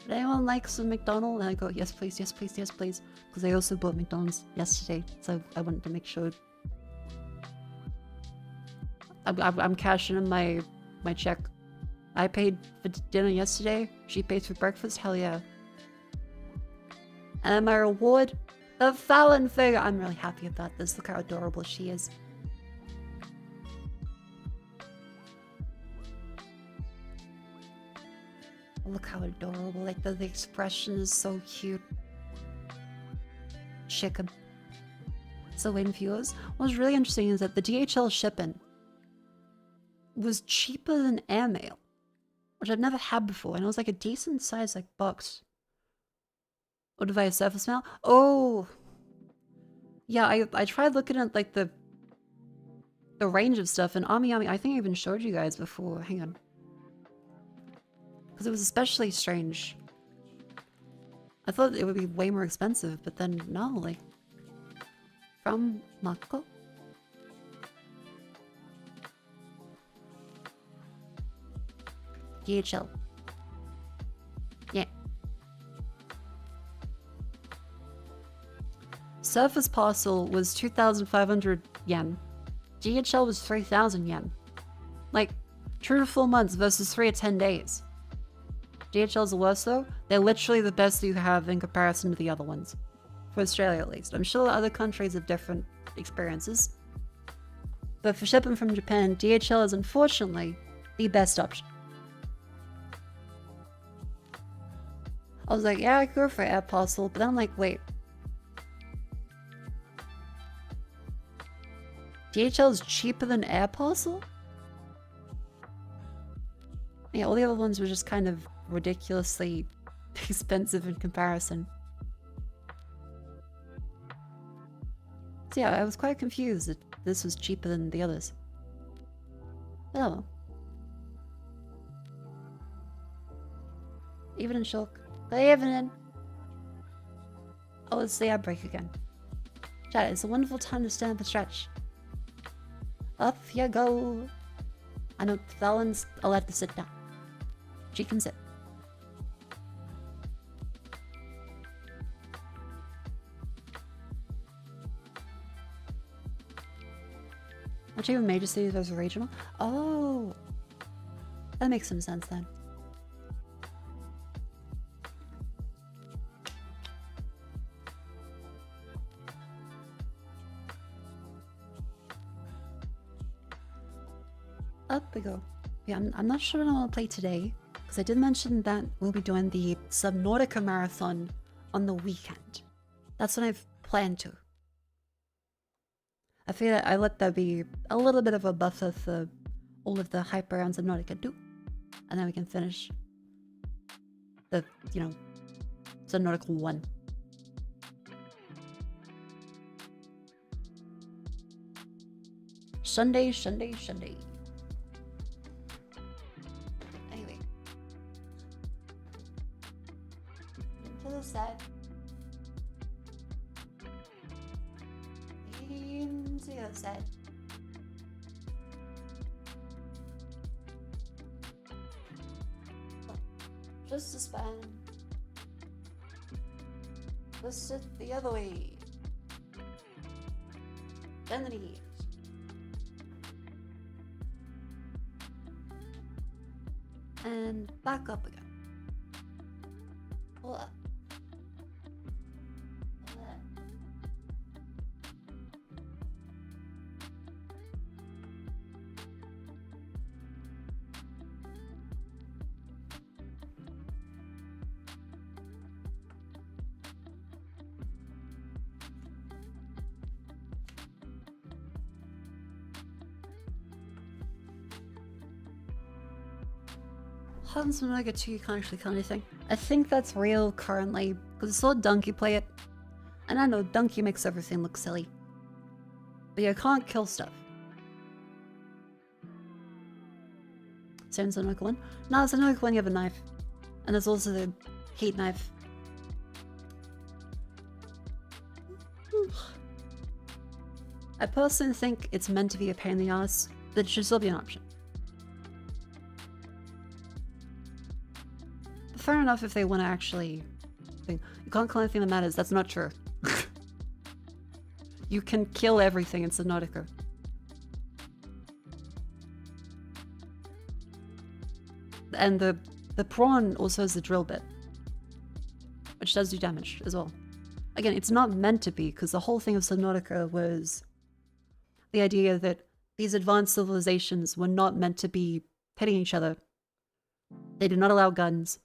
would anyone like some McDonald's?" And I go, "Yes please, yes please, yes please." Because I also bought McDonald's yesterday, so I wanted to make sure. I'm cashing in my check. I paid for dinner yesterday. She pays for breakfast. Hell yeah. And then my reward, the Fallon figure. I'm really happy about this. Look how adorable she is. Look how adorable. Like the expression is so cute. Chicken. So waiting for yours. What's really interesting is that the DHL shipping was cheaper than airmail, which I've never had before, and it was like a decent size like box. Or device surface mail? Oh, yeah. I tried looking at like the range of stuff, and Ami, I think I even showed you guys before. Hang on, because it was especially strange. I thought it would be way more expensive, but then no, like from Mako. DHL. Yeah. Surface parcel was 2,500 yen. DHL was 3,000 yen. Like, true to 4 months versus 3 or 10 days. DHL's the worst though. They're literally the best you have in comparison to the other ones. For Australia at least. I'm sure other countries have different experiences. But for shipping from Japan, DHL is unfortunately the best option. I was like, yeah, I could go for air parcel, but then I'm like, wait. DHL is cheaper than air parcel? Yeah, all the other ones were just kind of ridiculously expensive in comparison. So yeah, I was quite confused that this was cheaper than the others. Oh. Even in shock. Good evening. Oh, it's the ad break again. Chat, it's a wonderful time to stand up and stretch. Up you go. I know Fallon's allowed to sit down. She can sit. Not even major cities versus regional? Oh. That makes some sense then. Up we go. Yeah, I'm not sure what I want to play today, because I did mention that we'll be doing the Subnautica marathon on the weekend. That's what I've planned to. I feel like I let that be a little bit of a buffer for all of the hype around Subnautica 2. And then we can finish the, you know, Subnautica 1. Sunday, Sunday, Sunday. Anyway. To the side. Into the other side. Just a span. Twist it the other way. Bend the knees. And back up again. Pull up. Pull up. Hans Omega 2 you can't actually kill anything. I think that's real currently, because I saw Donkey play it. And I know Donkey makes everything look silly. But you can't kill stuff. Same as Omega 1? No, it's Omega 1 you have a knife. And there's also the heat knife. I personally think it's meant to be a pain in the ass, but it should still be an option. Fair enough if they want to actually think. You can't kill anything that matters. That's not true. You can kill everything in Subnautica. And the prawn also has the drill bit, which does do damage as well. Again, it's not meant to be, because the whole thing of Subnautica was the idea that these advanced civilizations were not meant to be pitting each other. They did not allow guns.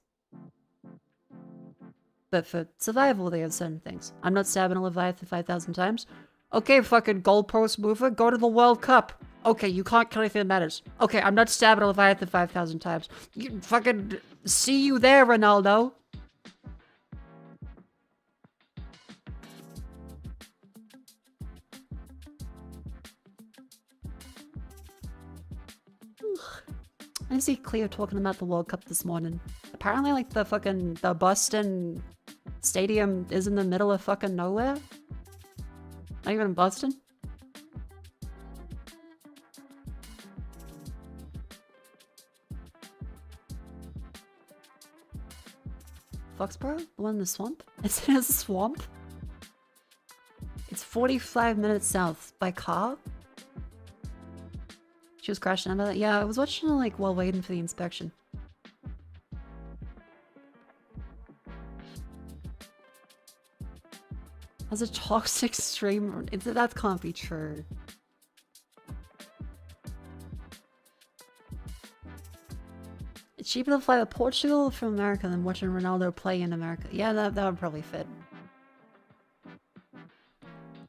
But for survival, they have certain things. I'm not stabbing a Leviathan 5,000 times. Okay, fucking goalpost mover, go to the World Cup. Okay, you can't kill anything that matters. Okay, I'm not stabbing a Leviathan 5,000 times. You fucking see you there, Ronaldo. I see Cleo talking about the World Cup this morning. Apparently, like, the Boston stadium is in the middle of fucking nowhere. Not even in Boston. Foxborough? The one in the swamp? It's in a swamp? It's 45 minutes south by car. She was crashing under that. Yeah, I was watching it like while waiting for the inspection. Has a toxic stream? That can't be true. It's cheaper to fly to Portugal from America than watching Ronaldo play in America. Yeah, that would probably fit.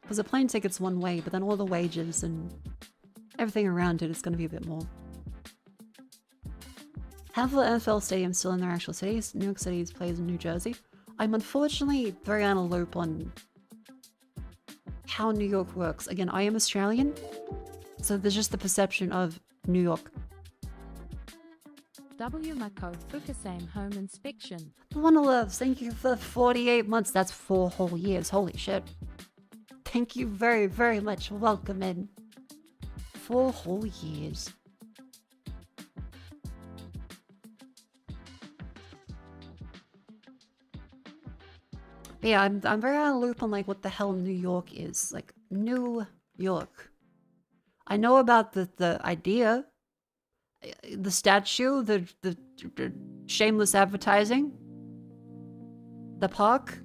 Because the plane ticket's one way, but then all the wages and everything around it is going to be a bit more. Half of the NFL stadiums still in their actual cities. New York City plays in New Jersey. I'm unfortunately very on a loop on how New York works. Again, I am Australian, so there's just the perception of New York. W. Mako, book a same home inspection. The one who loves, thank you for 48 months. That's 4 whole years. Holy shit. Thank you very, very much. Welcome in. 4 whole years. But yeah, I'm very out of loop on like what the hell New York is. Like, New York. I know about the idea, the statue, the shameless advertising, the park.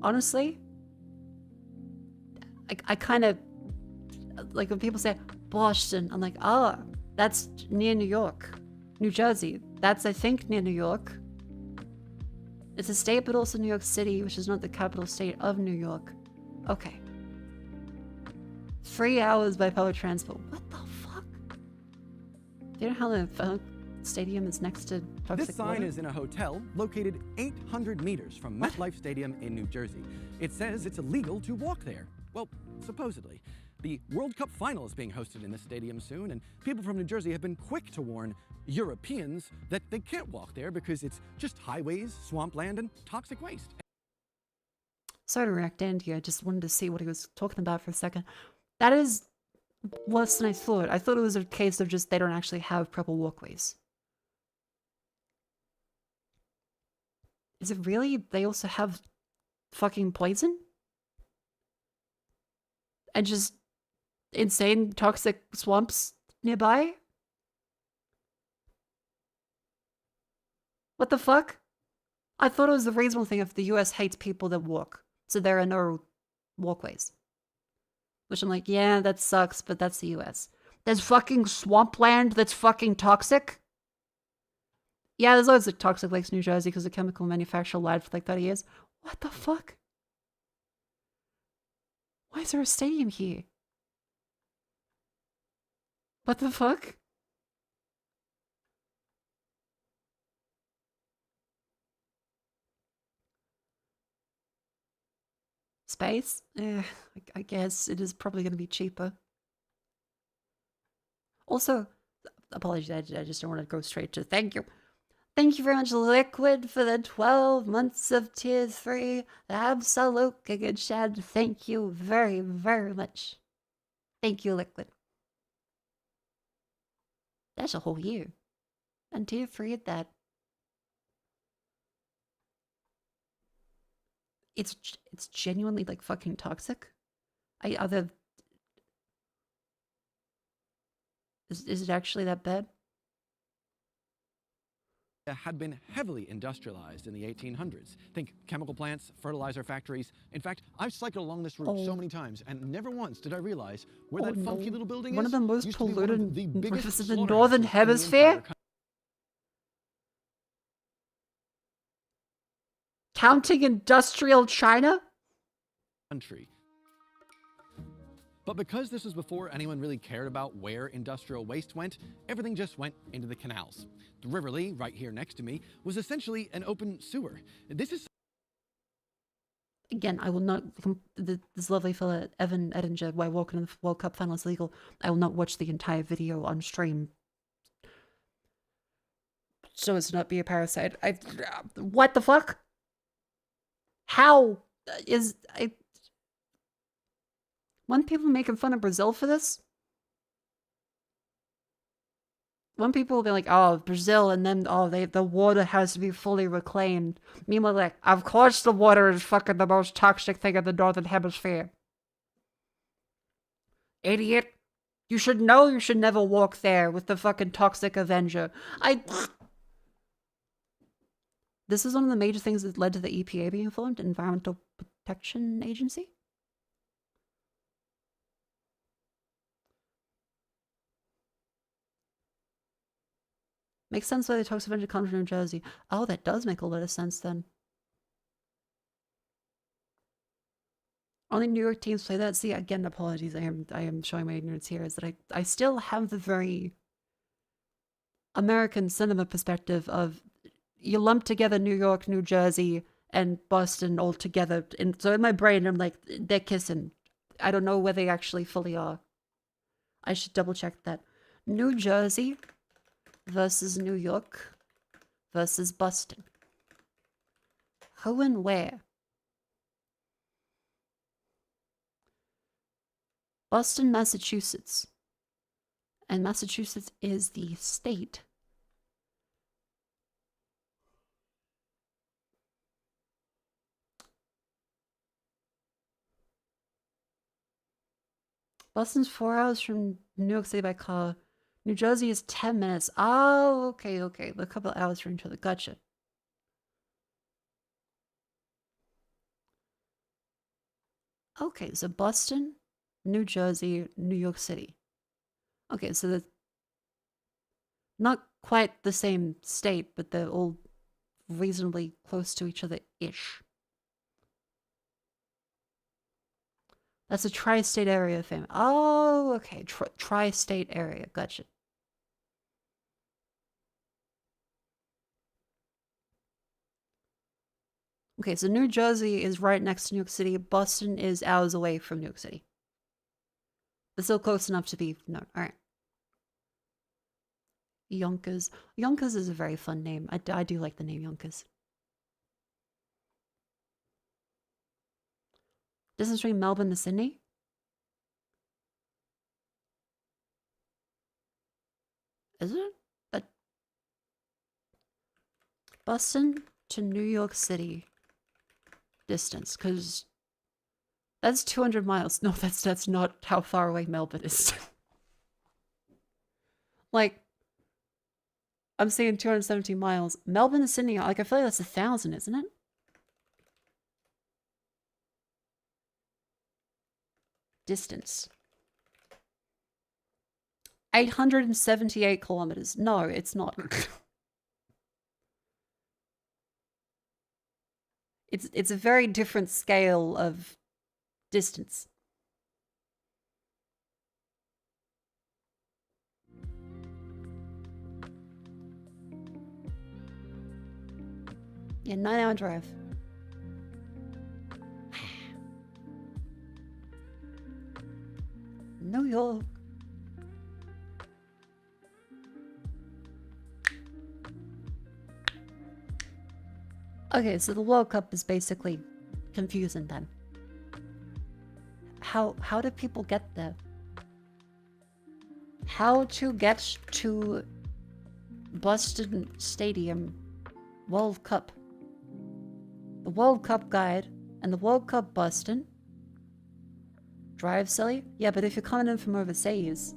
Honestly, I kind of, like when people say Boston, I'm like, oh, that's near New York. New Jersey, that's I think near New York. It's a state, but also New York City, which is not the capital state of New York. Okay. 3 hours by public transport. What the fuck? Do you know how the fuck? stadium is next to toxic This sign water? is in a hotel located 800 meters from MetLife Stadium in New Jersey. It says it's illegal to walk there. Well, supposedly. The World Cup final is being hosted in this stadium soon, and people from New Jersey have been quick to warn Europeans that they can't walk there because it's just highways, swampland, and toxic waste. Sorry to react in here, I just wanted to see what he was talking about for a second. That is worse than I thought. I thought it was a case of just they don't actually have proper walkways. Is it really? They also have fucking poison? And just insane toxic swamps nearby? What the fuck? I thought it was the reasonable thing if the US hates people that walk, so there are no walkways. Which I'm like, yeah, that sucks, but that's the US. There's fucking swampland that's fucking toxic? Yeah, there's loads of toxic lakes in New Jersey because the chemical manufacturer lied for like 30 years. What the fuck? Why is there a stadium here? What the fuck? Space? I guess it is probably going to be cheaper. Also, apologies, I just don't want to go straight to thank you. Thank you very much, Liquid, for the 12 months of Tier 3. Absolute good Shad. Thank you very, very much. Thank you, Liquid. That's a whole year. And Tier 3 at that. It's genuinely like fucking toxic. Is it actually that bad? Had been heavily industrialized in the 1800s. Think chemical plants, fertilizer factories. In fact, I've cycled along this route so many times, and never once did I realize where that funky little building One is. of the most Used to be one of polluted the biggest rivers in the slaughterhouses Northern in the Hemisphere? entire Counting industrial China? country. But because this was before anyone really cared about where industrial waste went, everything just went into the canals. The River Lee, right here next to me, was essentially an open sewer. This is Again, I will not. This lovely fella, Evan Edinger, why walking in the World Cup final is legal. I will not watch the entire video on stream. So as to not be a parasite. What the fuck? How is Weren't people making fun of Brazil for this? When people will be like, oh, Brazil, and then, oh, the water has to be fully reclaimed. Meanwhile, like, of course the water is fucking the most toxic thing in the Northern Hemisphere. Idiot. You should know you should never walk there with the fucking toxic Avenger. This is one of the major things that led to the EPA being formed, Environmental Protection Agency. Makes sense why the toxic Avenger comes from New Jersey. Oh, that does make a lot of sense then. Only New York teams play that. See, again, apologies. I am showing my ignorance here. Is that I still have the very American cinema perspective of you lump together New York, New Jersey, and Boston all together. And so in my brain, I'm like, they're kissing. I don't know where they actually fully are. I should double check that. New Jersey versus New York versus Boston. Who and where? Boston, Massachusetts. And Massachusetts is the state. Boston's 4 hours from New York City by car. New Jersey is 10 minutes. Oh, okay. A couple hours from each other. Gotcha. Okay, so Boston, New Jersey, New York City. Okay, so they're not quite the same state, but they're all reasonably close to each other-ish. That's a tri-state area fame. Oh, okay. Tri-state area. Gotcha. Okay, so New Jersey is right next to New York City. Boston is hours away from New York City. But still close enough to be known. Alright. Yonkers. Yonkers is a very fun name. I do like the name Yonkers. Distance between Melbourne to Sydney? Is it? But Boston to New York City distance, because that's 200 miles. No, that's not how far away Melbourne is. Like, I'm saying 270 miles. Melbourne to Sydney, like, I feel like that's 1,000, isn't it? Distance. 878 kilometers. No, it's not. It's a very different scale of distance. Yeah, 9-hour drive. New York. Okay, so the World Cup is basically confusing then. How do people get there? How to get to Boston Stadium World Cup? The World Cup guide and the World Cup Boston. Drive silly? Yeah, but if you're coming in from overseas.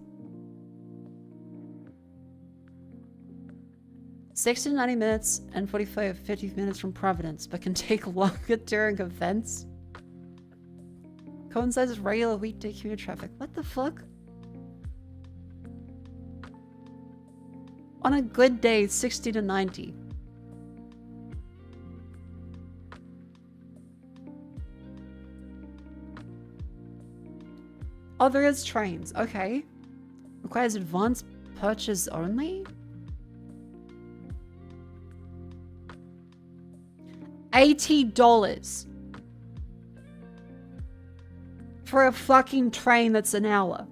60 to 90 minutes and 45 50 minutes from Providence, but can take longer during events. Coincides with regular weekday commuter traffic. What the fuck? On a good day, 60 to 90. Oh, there is trains. Okay. Requires advanced purchase only? $80 for a fucking train that's an hour.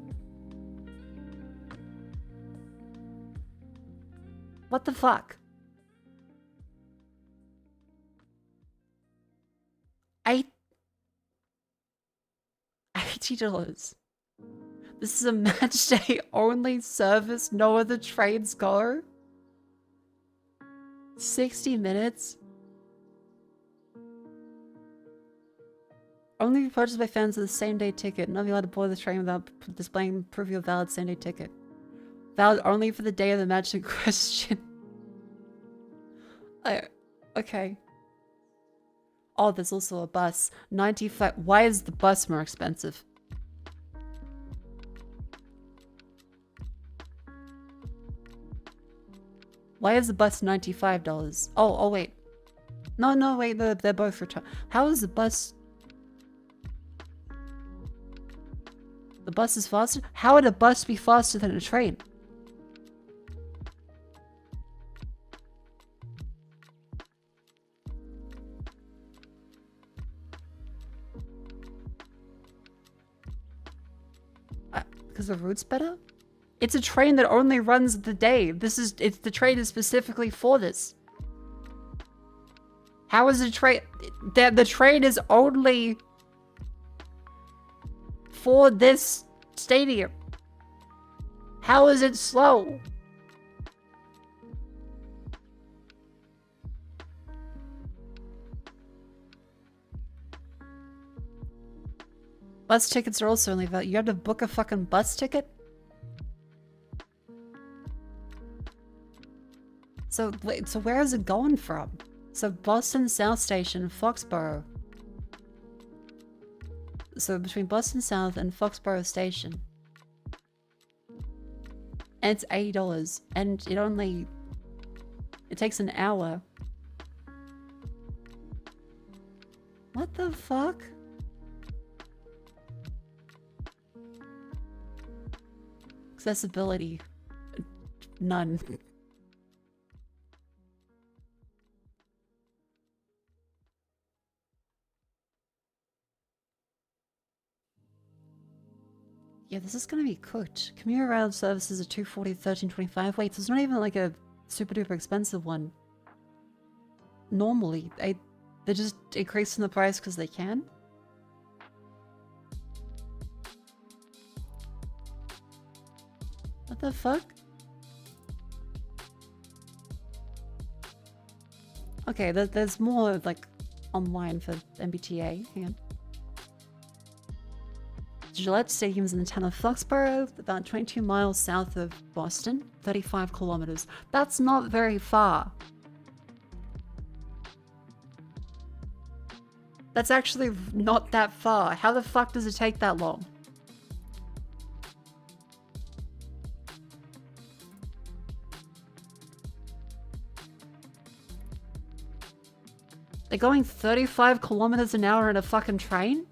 What the fuck? $80. This is a match day only service. No other trains go. 60 minutes. Only be purchased by fans of the same day ticket. Not be allowed to board the train without displaying proof of your valid same day ticket. Valid only for the day of the match in question. Okay. Oh, there's also a bus. 95. Why is the bus more expensive? Why is the bus $95? Oh, wait. No, wait. They're both returned. How is the bus? The bus is faster? How would a bus be faster than a train? Because the route's better? It's a train that only runs the day. The train is specifically for this. How is the train? The train is only for this stadium. How is it slow? Bus tickets are also only valid. You have to book a fucking bus ticket? So, wait, so where is it going from? So, Boston South Station, Foxborough. So, between Boston South and Foxborough Station. And it's $80. And it takes an hour. What the fuck? Accessibility. None. Yeah, this is gonna be cooked. Commuter rail services are 240, 1325. Wait, there's not even like a super duper expensive one. Normally, they're just increasing the price because they can. What the fuck? Okay, there's more like online for MBTA. Hang on. Gillette Stadium's in the town of Foxborough, about 22 miles south of Boston, 35 kilometers. That's not very far. That's actually not that far. How the fuck does it take that long? They're going 35 kilometers an hour in a fucking train?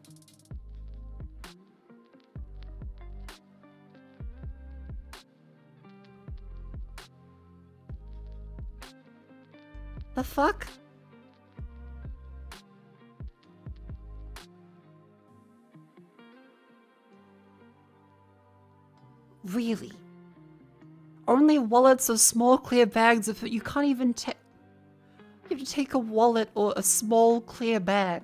The fuck? Really? Only wallets or small clear bags of it. You can't even take... You have to take a wallet or a small clear bag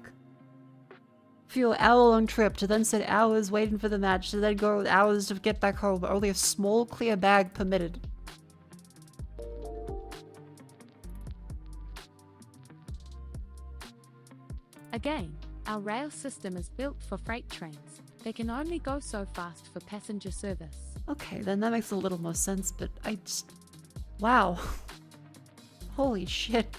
for your hour-long trip to then sit hours waiting for the match to then go hours to get back home, but only a small clear bag permitted. Again, our rail system is built for freight trains. They can only go so fast for passenger service. Okay, then that makes a little more sense, but I just... Wow. Holy shit.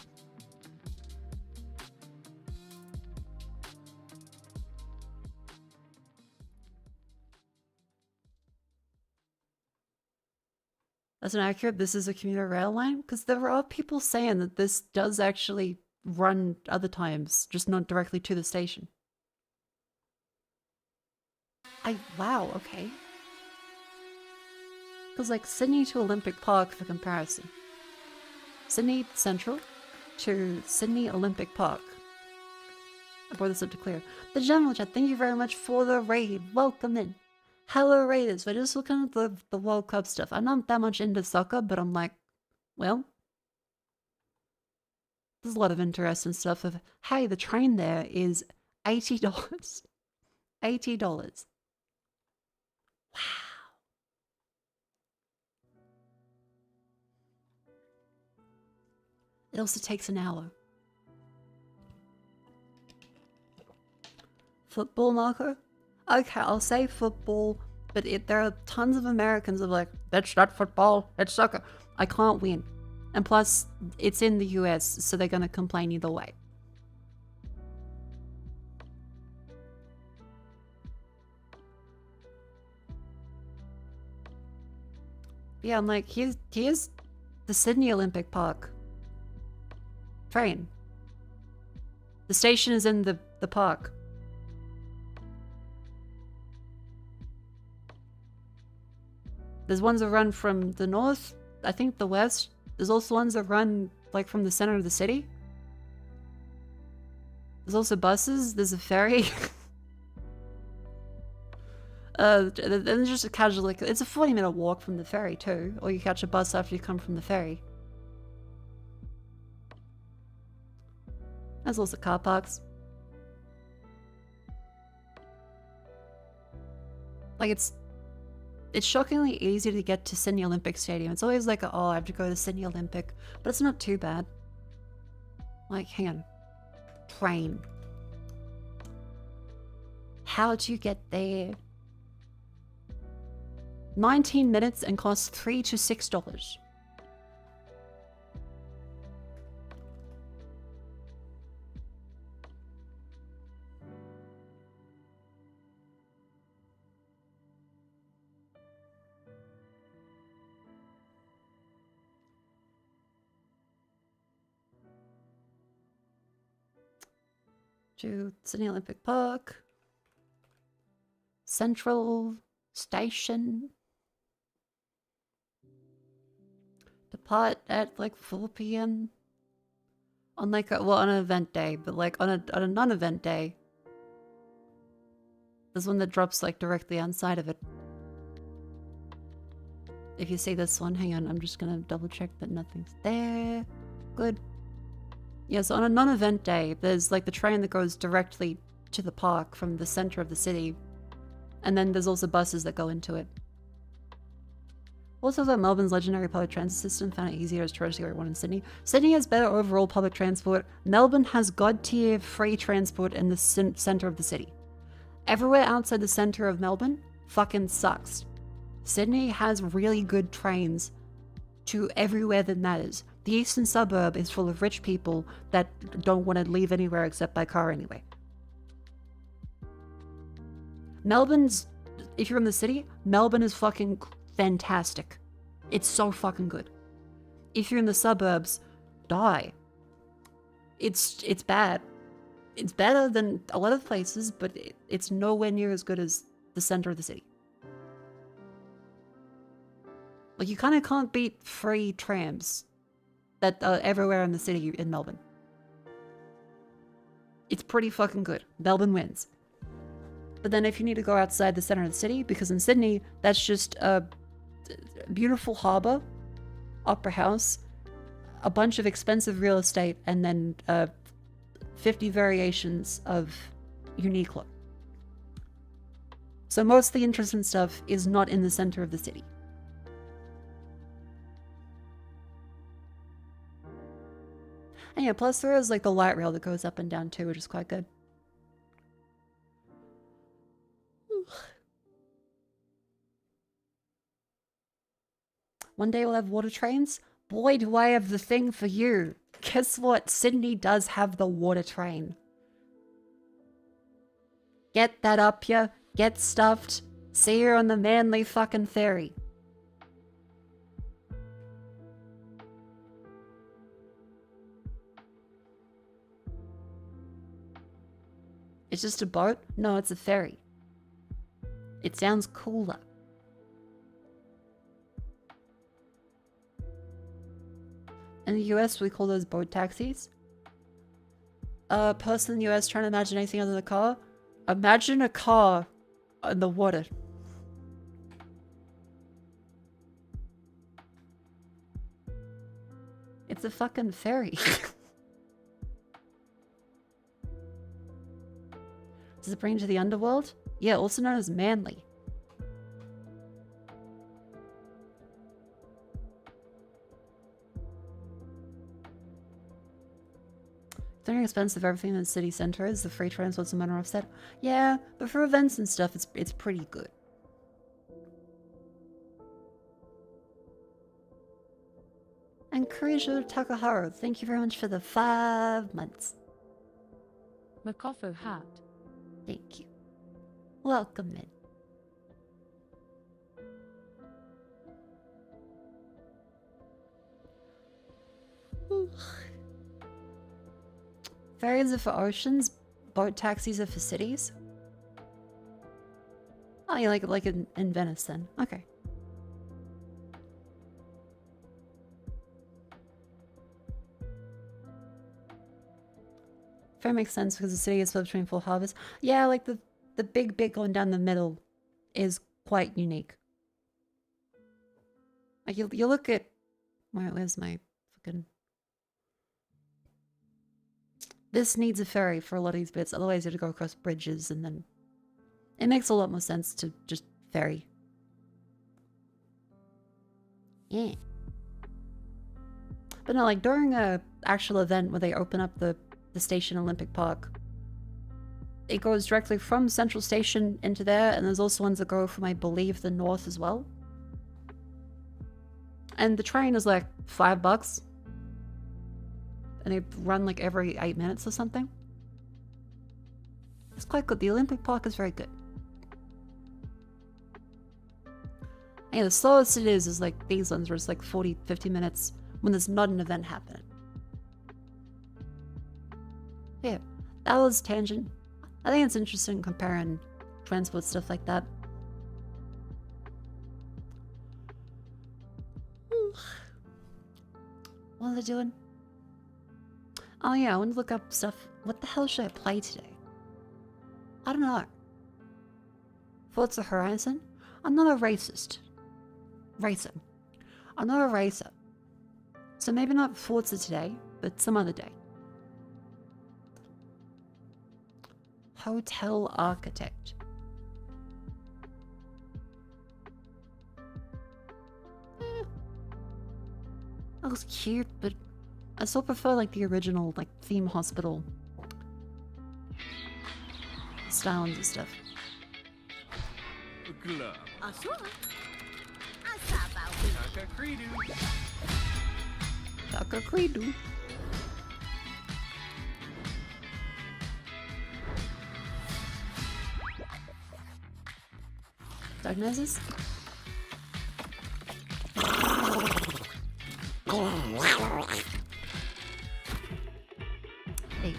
That's not accurate. This is a commuter rail line? Because there are people saying that this does actually run other times, just not directly to the station. Wow, okay. Because like Sydney to Olympic Park for comparison. Sydney Central to Sydney Olympic Park. I brought this up to clear. The general chat, thank you very much for the raid. Welcome in. Hello Raiders. We're just looking at the World Cup stuff. I'm not that much into soccer, but I'm like, well, there's a lot of interesting stuff of, hey, the train there is $80. $80. Wow. It also takes an hour. Football, Mako? Okay, I'll say football, but there are tons of Americans that are like, that's not football, it's soccer. I can't win. And plus, it's in the US, so they're going to complain either way. Yeah, I'm like, here's the Sydney Olympic Park train. The station is in the park. There's ones that run from the north, I think the west. There's also ones that run like from the center of the city. There's also buses, there's a ferry. Then there's just a casual, like, it's a 40-minute walk from the ferry too, or you catch a bus after you come from the ferry. There's also car parks. Like, it's shockingly easy to get to Sydney Olympic Stadium. It's always like, oh, I have to go to Sydney Olympic, but it's not too bad. Like, hang on. Train. How do you get there? 19 minutes and costs $3 to $6. To Sydney Olympic Park. Central Station. Depart at like 4 p.m. on like on an event day, but like on a non-event day, there's one that drops like directly outside of it. if you see this one, hang on, I'm just gonna double check that nothing's there. Good. Yeah, so on a non-event day, there's like the train that goes directly to the park from the center of the city. And then there's also buses that go into it. Also, that Melbourne's legendary public transit system found it easier as tourists to get one in Sydney. Sydney has better overall public transport. Melbourne has god-tier free transport in the center of the city. Everywhere outside the center of Melbourne fucking sucks. Sydney has really good trains to everywhere that matters. The eastern suburb is full of rich people that don't want to leave anywhere except by car anyway. Melbourne's, if you're in the city, Melbourne is fucking fantastic. It's so fucking good. If you're in the suburbs, die. It's bad. It's better than a lot of places, but it's nowhere near as good as the center of the city. Like, you kind of can't beat free trams that are everywhere in the city in Melbourne. It's pretty fucking good. Melbourne wins. But then if you need to go outside the center of the city, because in Sydney, that's just a beautiful harbour, opera house, a bunch of expensive real estate, and then 50 variations of Uniqlo. So most of the interesting stuff is not in the center of the city. And yeah, plus there is like the light rail that goes up and down too, which is quite good. One day we'll have water trains. Boy, do I have the thing for you. Guess what? Sydney does have the water train. Get that up ya. Get stuffed. See you on the Manly fucking ferry. It's just a boat? No, it's a ferry. It sounds cooler. In the US, we call those boat taxis. A person in the US trying to imagine anything other than a car? Imagine a car in the water. It's a fucking ferry. Does it bring you to the underworld? Yeah, also known as Manly. It's very expensive. Everything in the city center is the free transport's a minor offset. Yeah, but for events and stuff, it's pretty good. And Kurisha Takahara, thank you very much for the 5 months. Makofu Heart. Thank you. Welcome in. Ferries are for oceans, boat taxis are for cities. Oh, you like in Venice then? Okay. Fair makes sense because the city is split between full harbours. Yeah, like the big bit going down the middle is quite unique. Like you look at where's my fucking. This needs a ferry for a lot of these bits. Otherwise, you have to go across bridges, and then it makes a lot more sense to just ferry. Yeah. But no, like during a actual event where they open up the station Olympic Park, it goes directly from Central Station into there, and there's also ones that go from, I believe, the north as well. And the train is like $5. And they run like every 8 minutes or something. It's quite good. The Olympic Park is very good. And yeah, the slowest it is like these ones where it's like 40, 50 minutes when there's not an event happening. Yeah, that was tangent. I think it's interesting comparing transport stuff like that. What are they doing? Oh yeah, I want to look up stuff. What the hell should I play today? I don't know. Forza Horizon? I'm not a racist. Racing. I'm not a racer. So maybe not Forza today, but some other day. Hotel architect. That looks cute, but I still prefer like the original like theme hospital styles and stuff. Shaka Credu. Diagnosis? Hey.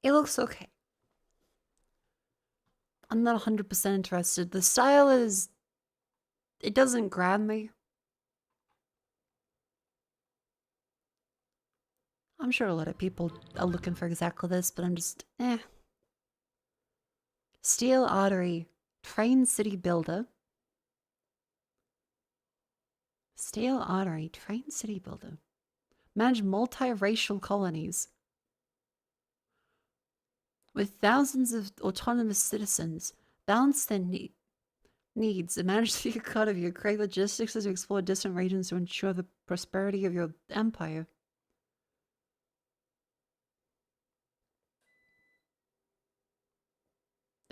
It looks okay. I'm not 100% interested. The style is... It doesn't grab me. I'm sure a lot of people are looking for exactly this, but I'm just... Steel Artery. Train City Builder. Steel Artery. Train City Builder. Manage multiracial colonies. With thousands of autonomous citizens, balance their needs, and manage the economy, and create logistics as you explore distant regions to ensure the prosperity of your empire.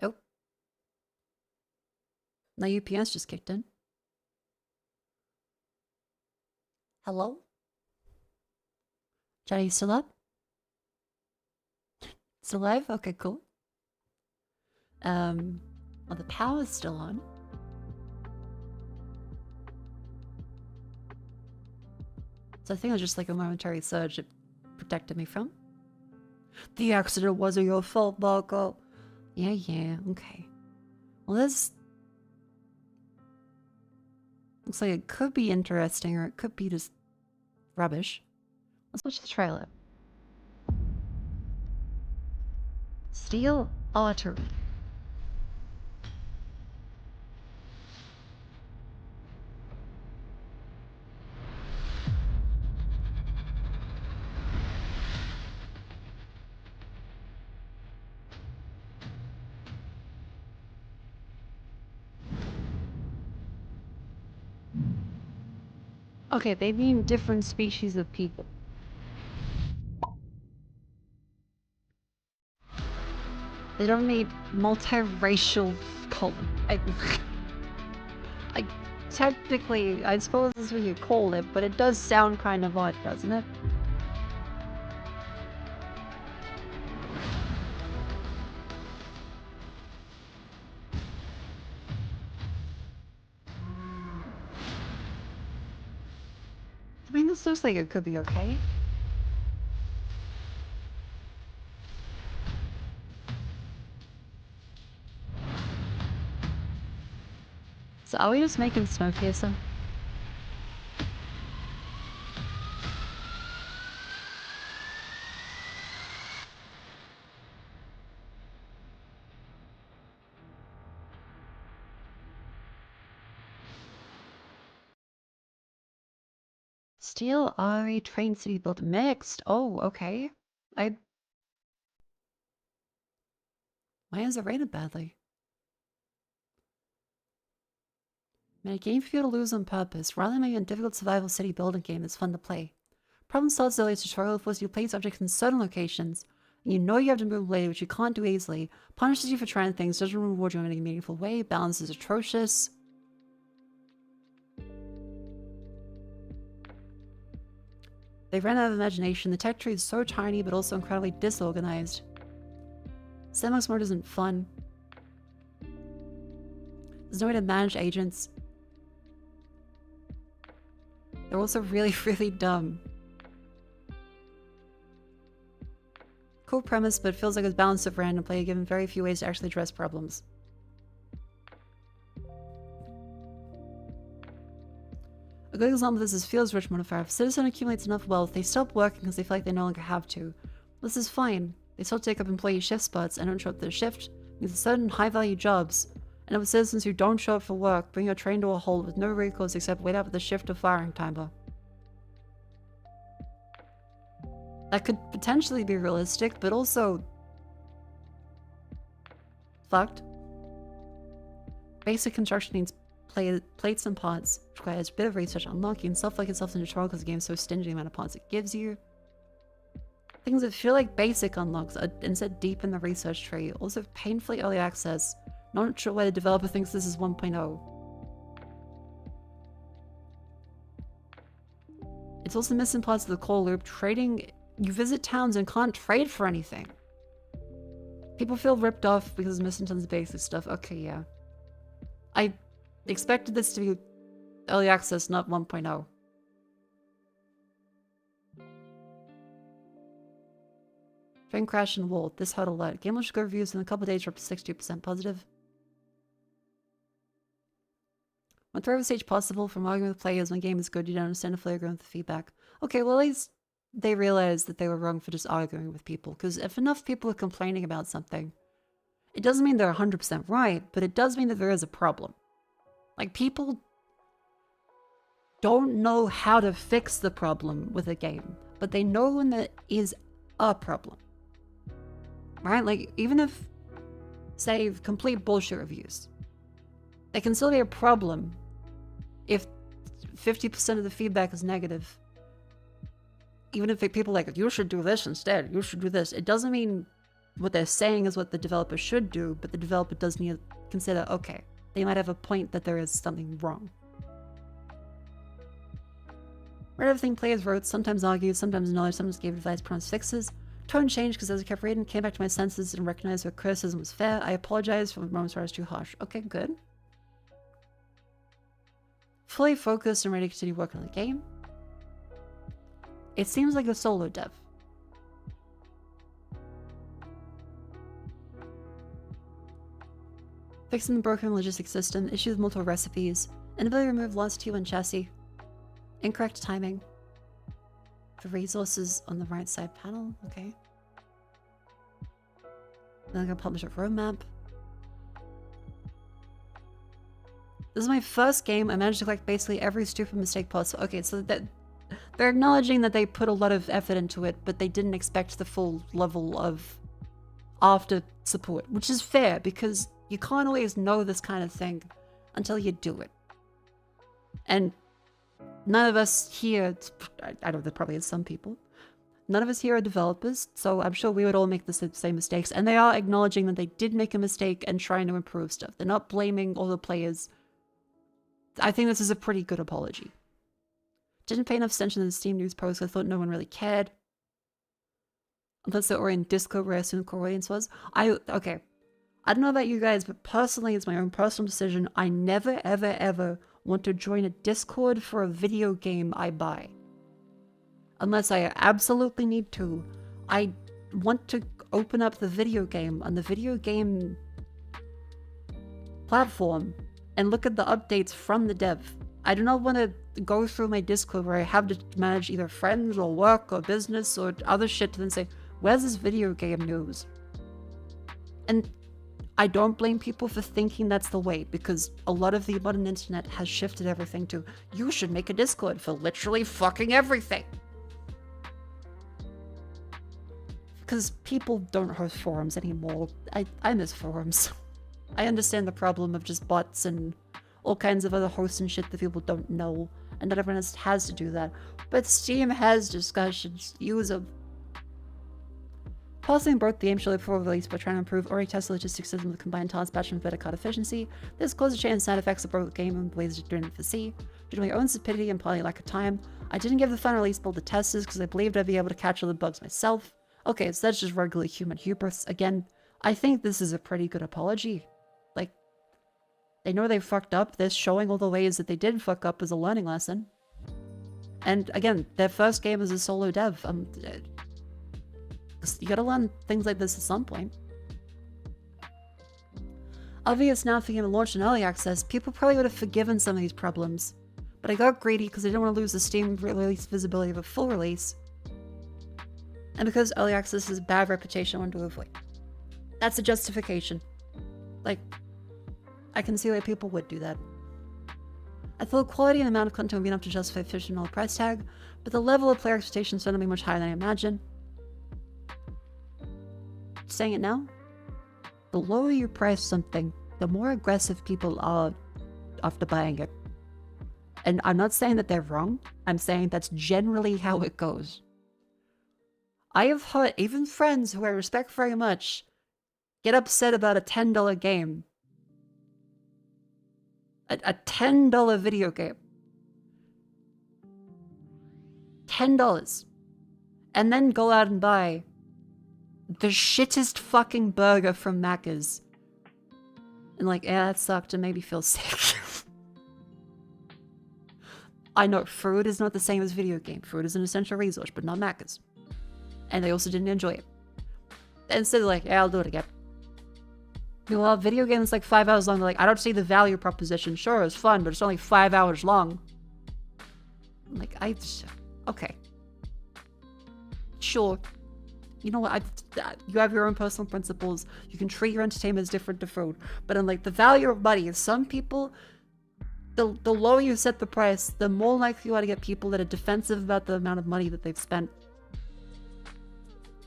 Oh. My UPS just kicked in. Hello? Johnny, you still up? Still alive? Okay, cool. Well, the power's still on. So I think it was just like a momentary surge it protected me from. The accident wasn't your fault, Mako. Yeah, okay. Well, this... looks like it could be interesting, or it could be just rubbish. Let's watch the trailer. Steel Artery. Okay, they mean different species of people. They don't need multiracial colon. I technically, I suppose that's what you call it, but it does sound kind of odd, doesn't it? I mean, this looks like it could be okay. So are we just making smoke here, so? Steel RE Train City built mixed. Oh, okay. Why is it rated badly? Made a game for you to lose on purpose, rather than making a difficult survival city building game that's fun to play. Problem solves early tutorial forces you to place objects in certain locations, and you know you have to move later, which you can't do easily. Punishes you for trying things, doesn't reward you in any meaningful way, balance is atrocious. They ran out of imagination. The tech tree is so tiny but also incredibly disorganized. Sandbox mode isn't fun. There's no way to manage agents. They're also really, really dumb. Cool premise, but it feels like it's balanced of random play, given very few ways to actually address problems. A good example of this is Field's rich modifier. If a citizen accumulates enough wealth, they stop working because they feel like they no longer have to. This is fine. They still take up employee shift spots and don't show up to their shift, means certain high-value jobs. And with citizens who don't show up for work, bring your train to a halt with no recourse except wait out for the shift or firing timer. That could potentially be realistic, but also fucked. Basic construction needs plates and parts, which requires a bit of research, unlocking stuff like itself in tutorial because the game is so stingy the amount of parts it gives you. Things that feel like basic unlocks are instead deep in the research tree, also painfully early access. Not sure why the developer thinks this is 1.0. It's also missing parts of the core loop. Trading, you visit towns and can't trade for anything. People feel ripped off because it's missing tons of basic stuff. Okay, yeah. I expected this to be early access, not 1.0. Train crash and wall. This hurt a lot. Game will should go reviews in a couple days are up to 62% positive. When throw stage possible from arguing with players when game is good, you don't understand the flavor of the feedback. Okay, well at least they realized that they were wrong for just arguing with people. Because if enough people are complaining about something, it doesn't mean they're 100% right, but it does mean that there is a problem. Like, people don't know how to fix the problem with a game, but they know when there is a problem. Right? Like, even if, say, complete bullshit reviews, there can still be a problem if 50% of the feedback is negative. Even if people are like, you should do this instead, you should do this. It doesn't mean what they're saying is what the developer should do, but the developer does need to consider, okay, they might have a point that there is something wrong. Read everything players wrote, sometimes argued, sometimes knowledge, sometimes gave advice, promised fixes. Tone changed because as I kept reading, came back to my senses and recognized where criticism was fair. I apologized for the moments where I was too harsh. Okay, good. Fully focused and ready to continue working on the game. It seems like a solo dev. Fixing the broken logistics system, issues with multiple recipes, inability to remove lost T1 chassis, incorrect timing. The resources on the right side panel, okay. Then I'm gonna publish a roadmap. This is my first game. I managed to collect basically every stupid mistake possible. Okay, so that they're acknowledging that they put a lot of effort into it, but they didn't expect the full level of after support, which is fair because you can't always know this kind of thing until you do it. And none of us here, I know there probably is some people, none of us here are developers, so I'm sure we would all make the same mistakes. And they are acknowledging that they did make a mistake and trying to improve stuff. They're not blaming all the players. I think this is a pretty good apology. Didn't pay enough attention to the Steam news post, so I thought no one really cared. Unless they were in Discord where I assumed the core audience was. Okay. I don't know about you guys, but personally, it's my own personal decision. I never, ever, ever want to join a Discord for a video game I buy. Unless I absolutely need to. I want to open up the video game on the video game platform and look at the updates from the dev. I do not want to go through my Discord where I have to manage either friends or work or business or other shit to then say, where's this video game news? And I don't blame people for thinking that's the way, because a lot of the modern internet has shifted everything to, you should make a Discord for literally fucking everything. Because people don't host forums anymore. I miss forums. I understand the problem of just bots and all kinds of other hosts and shit that people don't know, and not everyone has to do that. But Steam has discussions. Use them. Pausing broke the game shortly before release by trying to improve already tested logistics system with combined task batch and better card efficiency. This caused a change in side effects that broke the game in ways it didn't foresee. Due to my own stupidity and probably lack of time, I didn't give the final release build to testers because I believed I'd be able to catch all the bugs myself. Okay, so that's just regular human hubris. Again, I think this is a pretty good apology. Like, they know they fucked up. They're showing all the ways that they did fuck up as a learning lesson. And again, their first game as a solo dev. You gotta learn things like this at some point. Obvious now, if the game launched in early access, people probably would have forgiven some of these problems. But I got greedy because I didn't want to lose the Steam release visibility of a full release. And because early access has a bad reputation, I wanted to avoid. That's a justification. Like, I can see why people would do that. I thought quality and amount of content would be enough to justify a $15 price tag, but the level of player expectations is going to be much higher than I imagined. Saying it now, the lower you price something, the more aggressive people are after buying it. And I'm not saying that they're wrong, I'm saying that's generally how it goes. I have heard even friends who I respect very much get upset about a $10 game. A $10 video game. $10. And then go out and buy the shittest fucking burger from Macca's. And like, yeah, that sucked and made me feel sick. I know, food is not the same as video game. Food is an essential resource, but not Macca's. And they also didn't enjoy it. And instead they're like, yeah, I'll do it again. Meanwhile, video games like 5 hours long, they're like, I don't see the value proposition. Sure, it's fun, but it's only 5 hours long. I'm like, okay. Sure. You know what, you have your own personal principles. You can treat your entertainment as different to food. But in like the value of money, some people, the lower you set the price, the more likely you are to get people that are defensive about the amount of money that they've spent.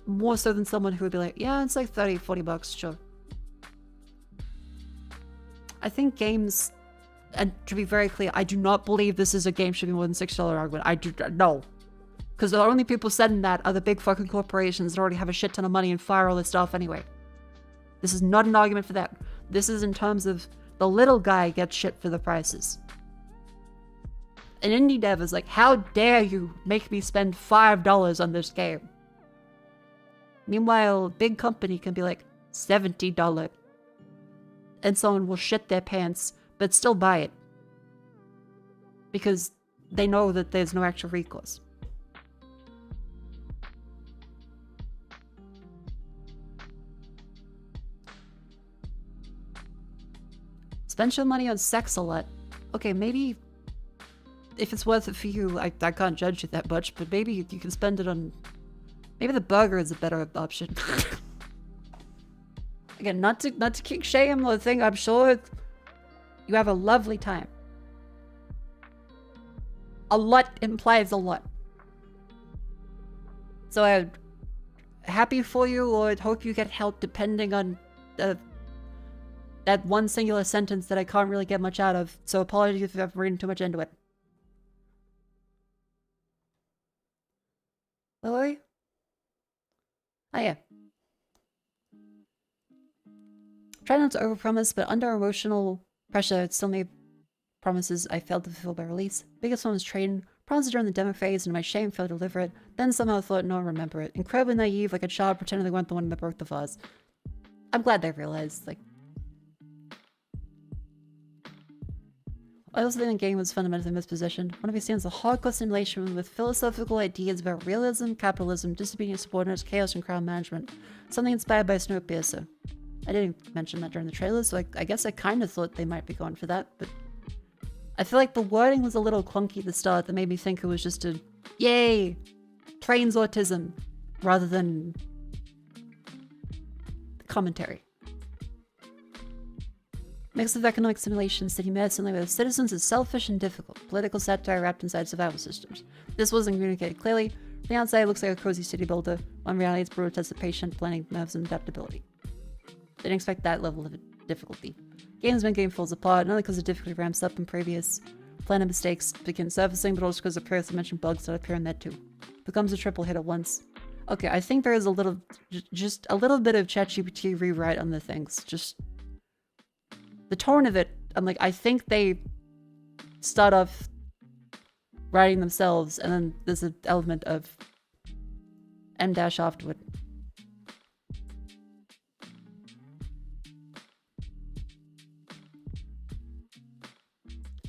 More so than someone who would be like, yeah, it's like 30, 40 bucks, sure. I think games, and to be very clear, I do not believe this is a game should be more than $6 argument. I do no. Because the only people saying that are the big fucking corporations that already have a shit ton of money and fire all this stuff anyway. This is not an argument for that. This is in terms of the little guy gets shit for the prices. An indie dev is like, how dare you make me spend $5 on this game? Meanwhile, a big company can be like, $70. And someone will shit their pants, but still buy it. Because they know that there's no actual recourse. Spend your money on sex a lot. Okay, maybe if it's worth it for you, I can't judge you that much, but maybe you can spend it on... Maybe the burger is a better option. Again, not to kick shame or thing, I'm sure you have a lovely time. A lot implies a lot. So I'm happy for you, or I'd hope you get help depending on that one singular sentence that I can't really get much out of. So apologies if I've read too much into it. Lily? Oh yeah. Try not to overpromise, but under emotional pressure, it still made promises I failed to fulfill by release. Biggest one was trading. Promised during the demo phase, and to my shame, failed to deliver it. Then somehow thought no one remember it. Incredibly naive, like a child pretending they weren't the one that broke the vase. I'm glad they realized, like... I also think the game was fundamentally mispositioned. One of these stands a hardcore simulation with philosophical ideas about realism, capitalism, disobedient subordinates, chaos, and crowd management. Something inspired by Snowpiercer. I didn't mention that during the trailer, so I guess I kind of thought they might be going for that, but... I feel like the wording was a little clunky at the start that made me think it was just a, yay, trains autism, rather than commentary. Mix of economic simulation, city medicine, with citizens is selfish and difficult. Political satire wrapped inside survival systems. This wasn't communicated clearly. From the outside, it looks like a cozy city builder. On reality, it's brutal test of patience, planning, nerves, and adaptability. Didn't expect that level of difficulty. Games when game falls apart, not only because the difficulty ramps up in previous planning mistakes begin surfacing, but also because the previously mentioned bugs that appear in that too. Becomes a triple hit at once. Okay, I think there is a little, just a little bit of ChatGPT rewrite on the things. Just the tone of it, I'm like, I think they start off writing themselves, and then there's an element of M- afterward.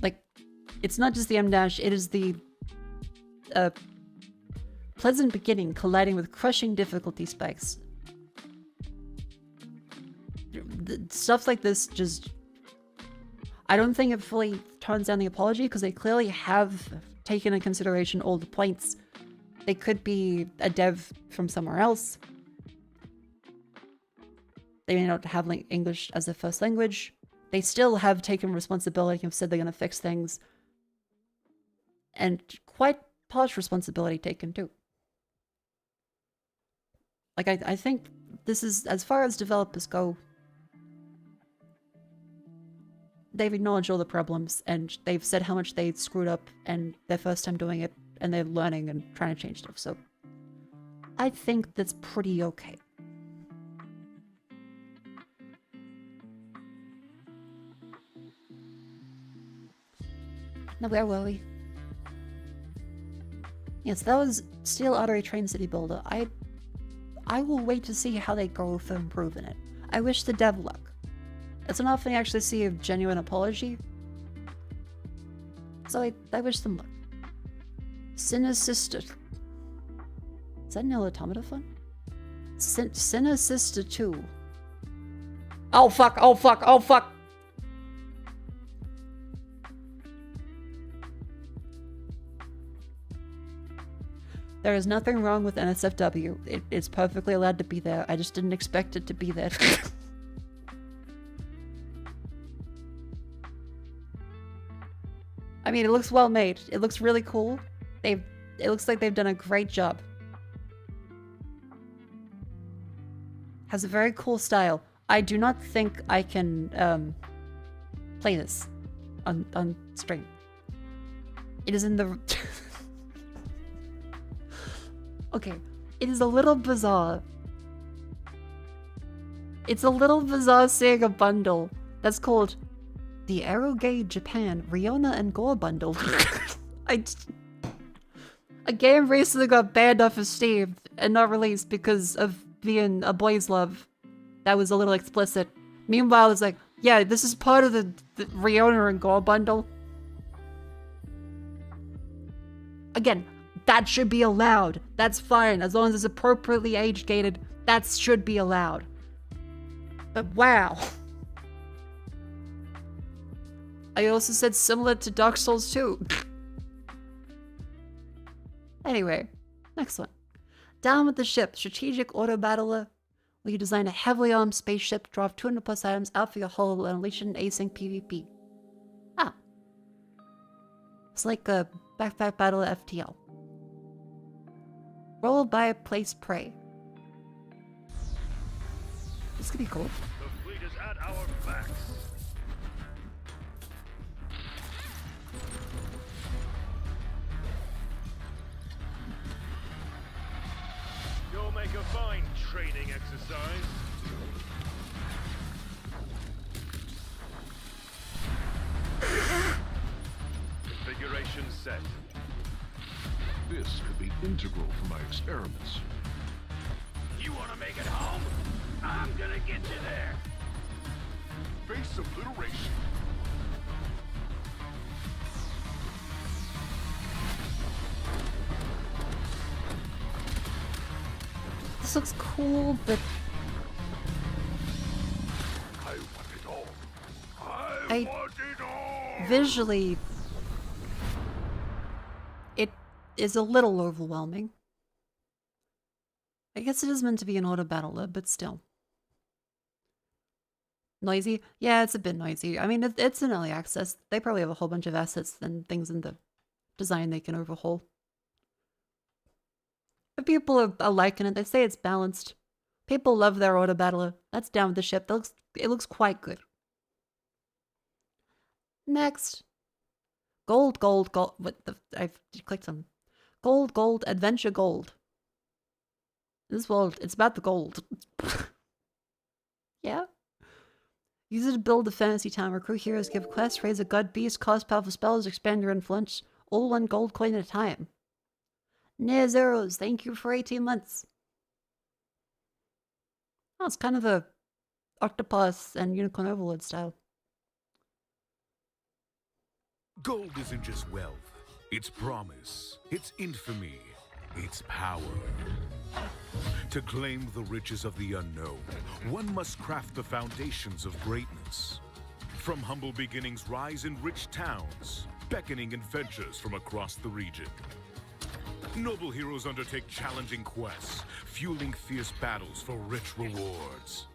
Like, it's not just the M-, it is the pleasant beginning colliding with crushing difficulty spikes. Stuff like this just... I don't think it fully tones down the apology, because they clearly have taken into consideration all the points. They could be a dev from somewhere else. They may not have English as their first language. They still have taken responsibility and said they're going to fix things. And quite harsh responsibility taken too. Like, I think this is, as far as developers go, they've acknowledged all the problems, and they've said how much they screwed up, and their first time doing it, and they're learning and trying to change stuff, so I think that's pretty okay. Now, where were we? Yes, that was Steel Artery Train City Builder. I will wait to see how they go for improving it. I wish the dev luck. It's not often you actually see a genuine apology, so I wish them luck. Sinus Sister. Is that an automata fun? Sinus Sister 2. Oh fuck, oh fuck, oh fuck! There is nothing wrong with NSFW. It's perfectly allowed to be there. I just didn't expect it to be there. I mean, it looks well made. It looks really cool. It looks like they've done a great job. Has a very cool style. I do not think I can play this on stream. It is in the... Okay, it is a little bizarre. It's a little bizarre seeing a bundle that's called the Aerogay Japan Riona and Gore Bundle. A game recently got banned off of Steam and not released because of being a boys' love. That was a little explicit. Meanwhile, it's like, yeah, this is part of the Riona and Gore Bundle. Again, that should be allowed. That's fine. As long as it's appropriately age-gated, that should be allowed. But wow. I also said similar to Dark Souls 2. Anyway, next one. Down with the Ship, strategic auto battler, where you design a heavily armed spaceship, drop 200 plus items out for your hull, and unleash an async PvP. Ah. It's like a backpack battle FTL. Roll by place prey. This could be cool. The fleet is at our backs. You'll make a fine training exercise. Configuration set. This could be integral for my experiments. You want to make it home? I'm gonna get you there. Face obliteration. This looks cool, but I want it all. I want it all. Visually, it is a little overwhelming. I guess it is meant to be an auto battler, but still. Noisy? Yeah, it's a bit noisy. I mean, it's an early access. They probably have a whole bunch of assets and things in the design they can overhaul. But people are liking it. They say it's balanced. People love their auto battler. That's Down with the Ship. It looks quite good. Next. Gold. What the? I've clicked on. Gold. Adventure Gold. This world, it's about the gold. Yeah? Use it to build the fantasy town. Recruit heroes, give quests, raise a god beast, cause powerful spells, expand your influence, All one gold coin at a time. Near zeros, thank you for 18 months. Oh, it's kind of a octopus and unicorn overlord style. Gold isn't just wealth, it's promise, it's infamy, it's power. To claim the riches of the unknown, one must craft the foundations of greatness. From humble beginnings rise in rich towns, beckoning adventures from across the region. Noble heroes undertake challenging quests, fueling fierce battles for rich rewards.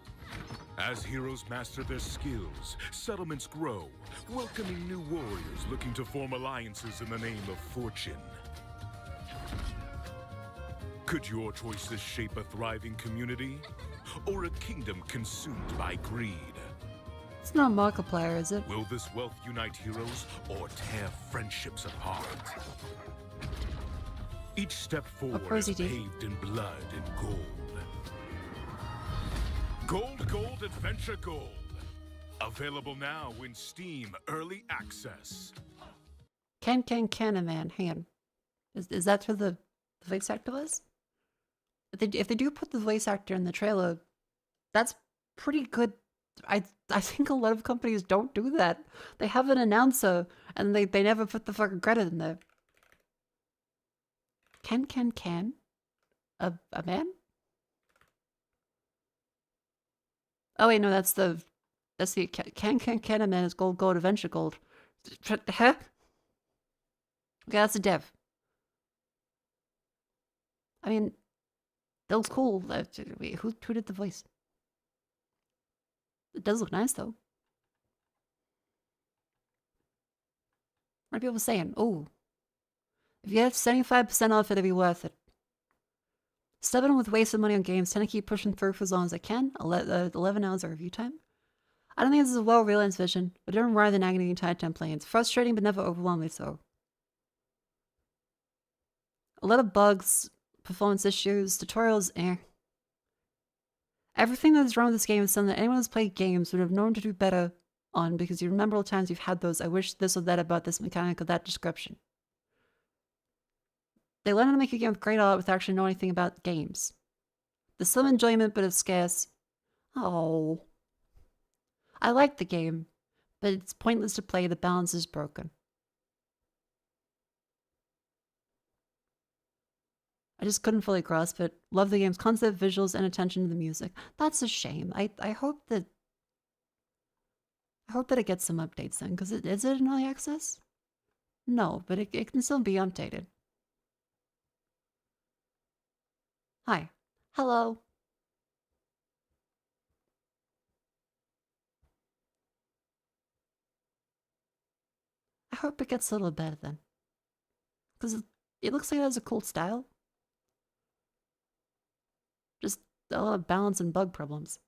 As heroes master their skills, settlements grow, welcoming new warriors looking to form alliances in the name of fortune. Could your choices shape a thriving community, or a kingdom consumed by greed? It's not a Markiplier, is it? Will this wealth unite heroes, or tear friendships apart? Each step forward is paved in blood and gold. Gold Adventure Gold. Available now in Steam Early Access. Can a man. Hang on. Is that who the voice actor was? If they do put the voice actor in the trailer, that's pretty good. I think a lot of companies don't do that. They have an announcer and they never put the fucking credit in there. Can a man? Oh wait, no, that's the can a man is gold adventure gold. Huh? Okay, that's a dev. I mean, that looks cool. Wait, who did the voice? It does look nice though. What are people saying? Oh, if you have 75% off, it'll be worth it. Stubborn with wasted money on games, tend to keep pushing through for as long as I can. 11 hours of review time. I don't think this is a well-realized vision, but don't rather than agony the entire time playing. It's frustrating, but never overwhelmingly so. A lot of bugs, performance issues, tutorials, Everything that is wrong with this game is something that anyone who's played games would have known to do better on, because you remember all the times you've had those, I wish this or that about this mechanic or that description. They learn how to make a game with great art without actually knowing anything about games. There's some enjoyment, but it's scarce. Oh. I like the game, but it's pointless to play. The balance is broken. I just couldn't fully grasp it. Love the game's concept, visuals, and attention to the music. That's a shame. I hope that it gets some updates then, because is it in early access? No, but it can still be updated. Hi. Hello. I hope it gets a little better then. Because it looks like it has a cool style. Just a lot of balance and bug problems.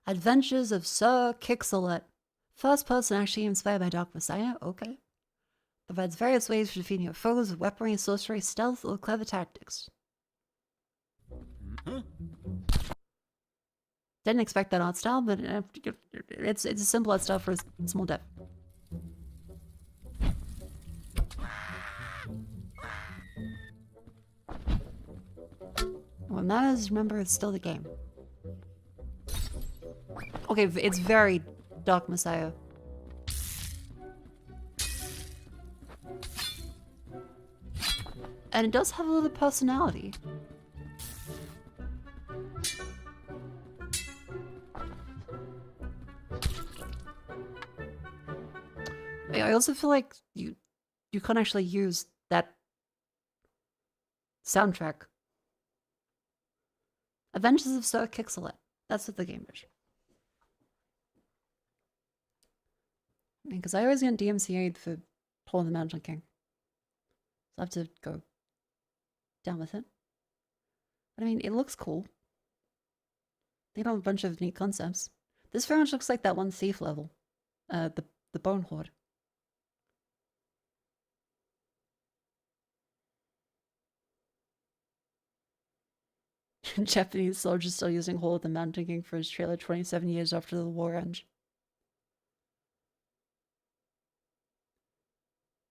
Adventures of Sir Kixelet. First person actually inspired by Dark Messiah. Okay. Provides various ways for defeating your foes with weaponry, sorcery, stealth, or clever tactics. Didn't expect that art style, but it's a simple art style for a small dev. What matters, remember, it's still the game. Okay, it's very Dark Messiah. And it does have a little personality. I also feel like you can't actually use that soundtrack. Adventures of Sir Kixelet. That's what the game is. Because I always get DMCA'd for pulling the Mountain King. So I have to go down with it. But I mean, it looks cool. They have a bunch of neat concepts. This very much looks like that one thief level. The Bone Horde. Japanese soldiers still using Hole of the Mountain King for his trailer 27 years after the war ended.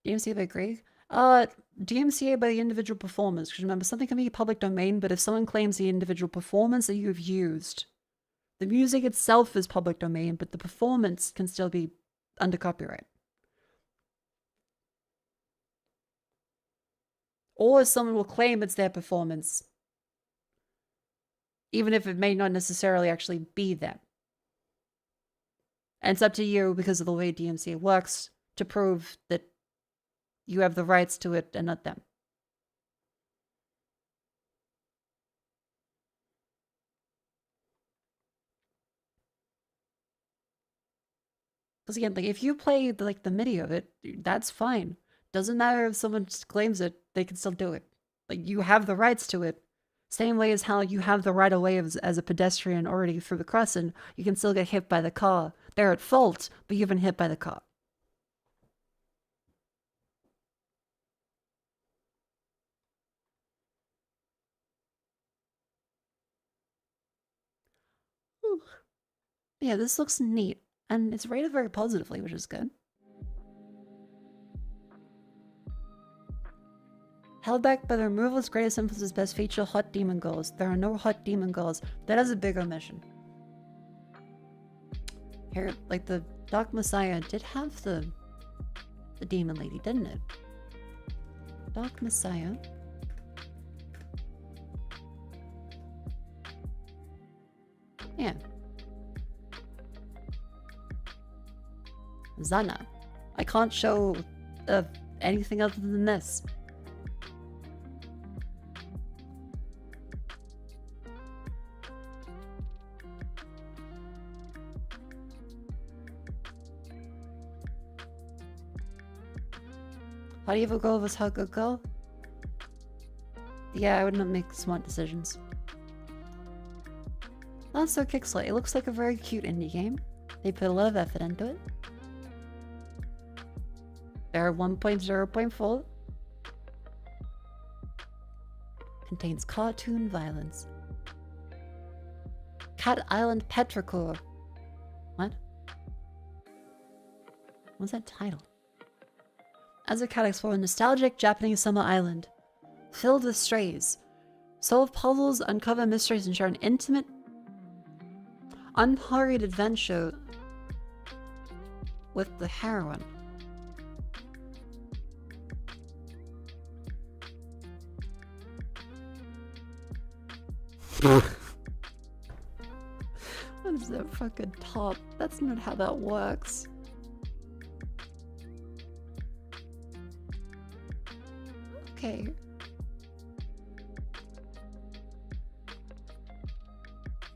DMCA by Greg? DMCA by the individual performance. Because remember, something can be public domain, but if someone claims the individual performance that you've used, the music itself is public domain, but the performance can still be under copyright. Or someone will claim it's their performance, even if it may not necessarily actually be them. And it's up to you, because of the way DMCA works, to prove that you have the rights to it and not them. Because again, like if you play like the MIDI of it, that's fine. Doesn't matter if someone claims it, they can still do it. Like you have the rights to it. Same way as how you have the right of way as a pedestrian already through the crossing, you can still get hit by the car. They're at fault, but you've been hit by the car. Ooh. Yeah, this looks neat. And it's rated very positively, which is good. Held back by the removal of its greatest influence's best feature, hot demon girls. There are no hot demon girls. That is a big omission. Here, like the Dark Messiah did have the demon lady, didn't it? Dark Messiah. Yeah. Zana. I can't show anything other than this. How do you have a goal of how good girl? Yeah, I would not make smart decisions. Not so Kickslate. It looks like a very cute indie game. They put a lot of effort into it. There 1.0.4 contains cartoon violence. Cat Island Petrichor. What? What's that title? As a cat explore a nostalgic Japanese summer island, filled with strays, solve puzzles, uncover mysteries, and share an intimate, unhurried adventure with the heroine. What is that fucking top? That's not how that works. Okay.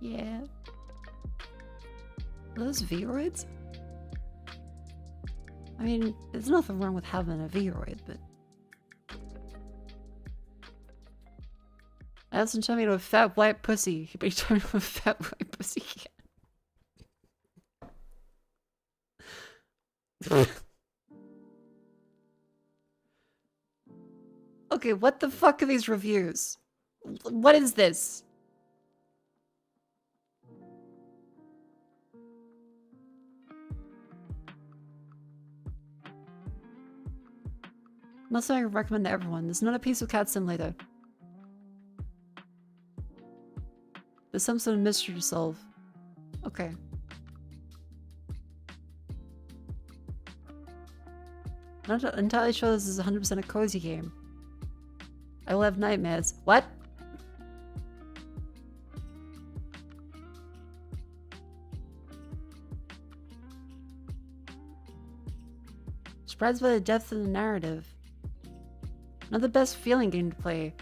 Yeah. Are those Vroids? I mean, there's nothing wrong with having a Vroid, but... I also turned me into a fat white pussy. But you turned me into a fat white pussy. Okay, what the fuck are these reviews? What is this? Not something I recommend to everyone. This is not a piece of cat simulator. There's some sort of mystery to solve. Okay. Not entirely sure this is 100% a cozy game. I will have nightmares. What? Surprised by the depth of the narrative. Not the best feeling game to play.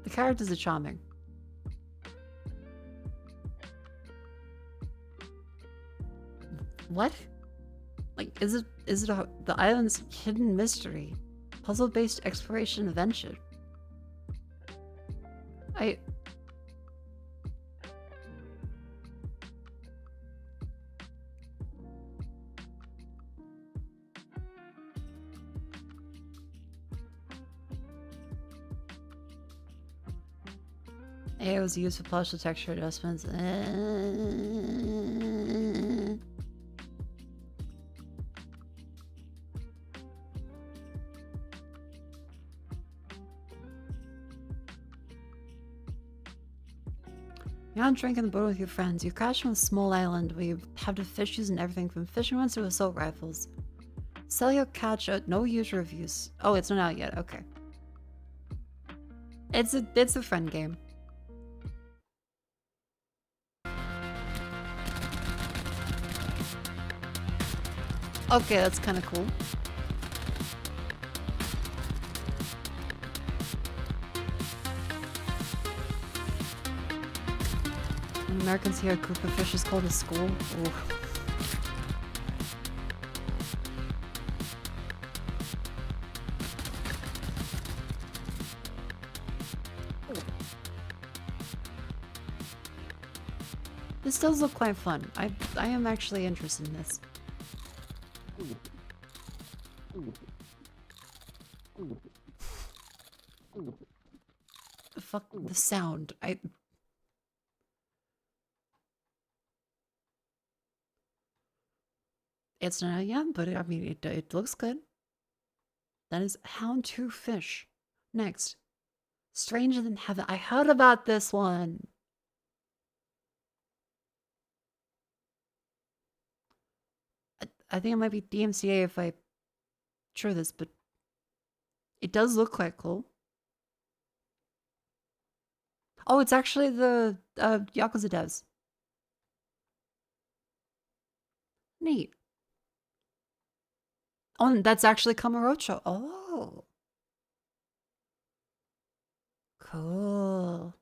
The characters are charming. What? Like, is it the island's hidden mystery? Puzzle-based exploration adventure. It was used for partial texture adjustments. You're on drinking the boat with your friends. You crash on a small island where you have to fish using everything from fishing rods to assault rifles. Sell your catch at no user reviews. Oh, it's not out yet. Okay. It's a friend game. Okay, that's kind of cool. When Americans hear a group of fish is called a school. Ooh. This does look quite fun. I am actually interested in this. The fuck, the sound. It's not yet, but I mean, it looks good. That is houndtooth fish. Next. Stranger Than Heaven. I heard about this one. I think it might be DMCA if I sure this, but it does look quite cool. Oh, it's actually the Yakuza devs. Neat. Oh, and that's actually Kamurocho. Oh. Cool.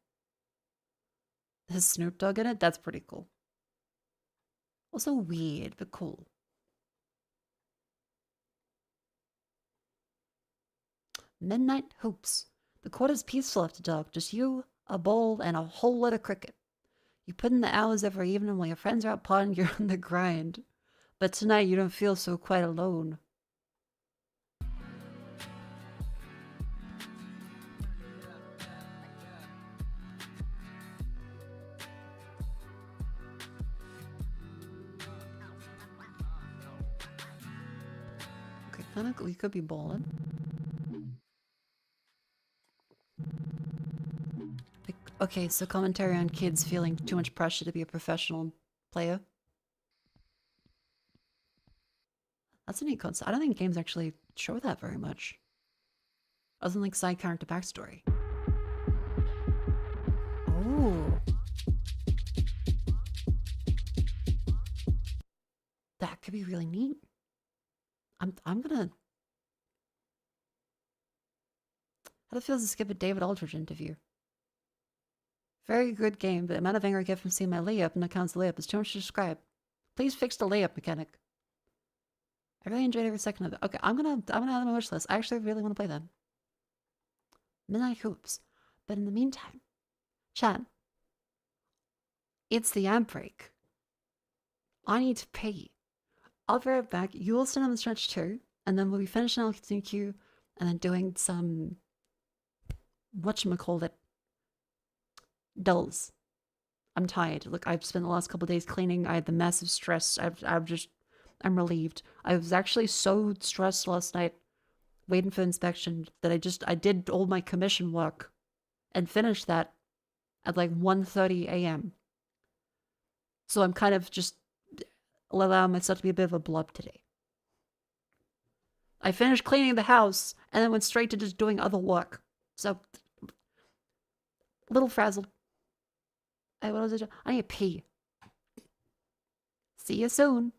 Has Snoop Dogg in it? That's pretty cool. Also weird, but cool. Midnight Hoops. The court is peaceful after dark. Just you, a bowl, and a whole lot of cricket. You put in the hours every evening while your friends are out partying, you're on the grind. But tonight you don't feel so quite alone. Okay, we could be bowling. Okay, so commentary on kids feeling too much pressure to be a professional player. That's a neat concept. I don't think games actually show that very much. Other than like side character backstory. Oh. That could be really neat. I'm gonna... How it feels to skip a David Aldridge interview. Very good game, but the amount of anger I get from seeing my layup and accounts layup is too much to describe. Please fix the layup mechanic. I really enjoyed every second of it. Okay, I'm gonna add on my wish list. I actually really want to play them. Midnight Hoops. But in the meantime, chat. It's the ad break. I need to pee. I'll be right back. You will stand on the stretch too, and then we'll be finishing our queue and then doing some whatchamacallit dulls. I'm tired. Look, I've spent the last couple of days cleaning. I had the massive stress. I'm relieved. I was actually so stressed last night waiting for inspection that I did all my commission work and finished that at like 1:30 a.m. So I'm kind of just allowing myself to be a bit of a blob today. I finished cleaning the house and then went straight to just doing other work. So, a little frazzled. What was it? I need to pee. See you soon.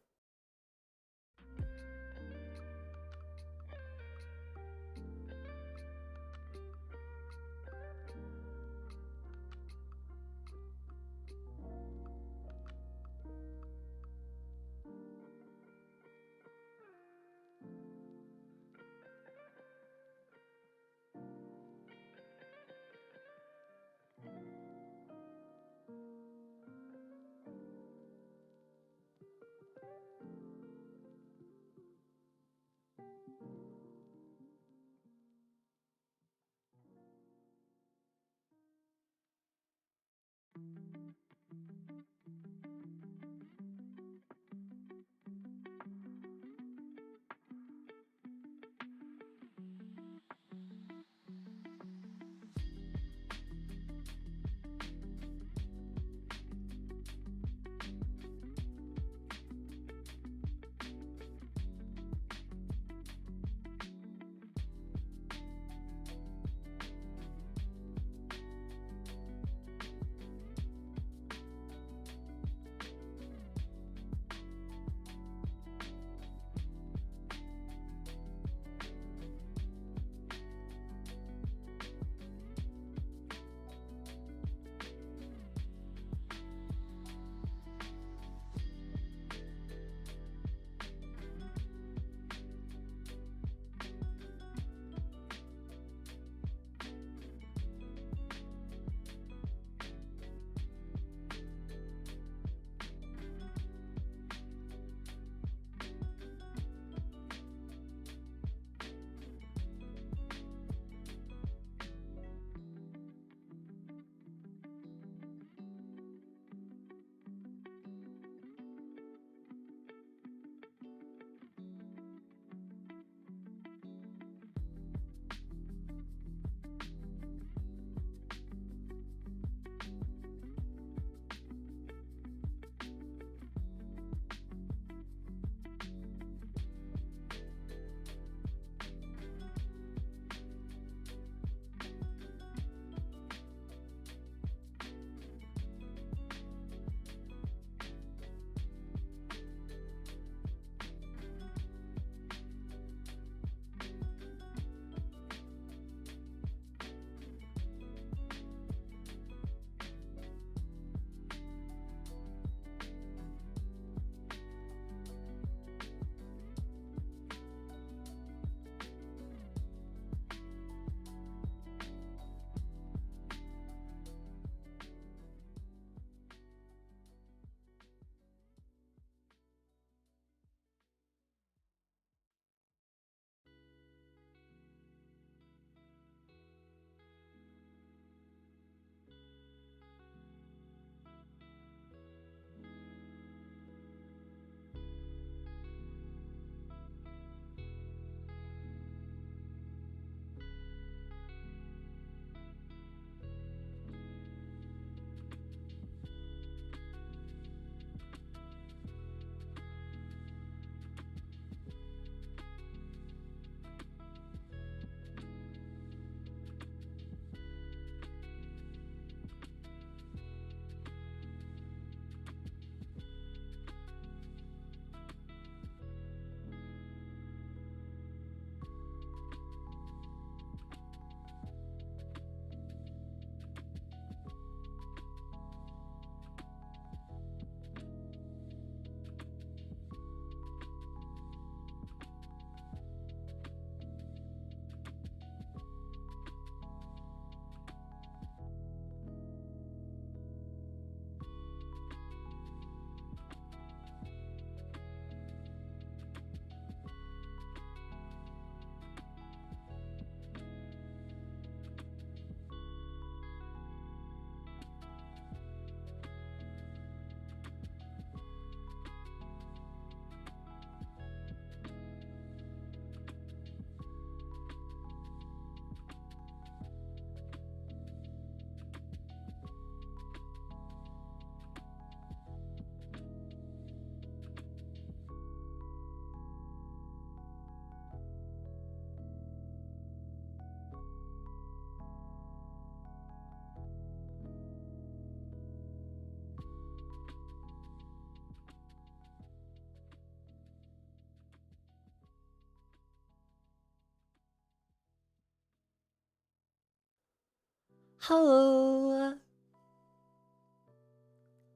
Hello.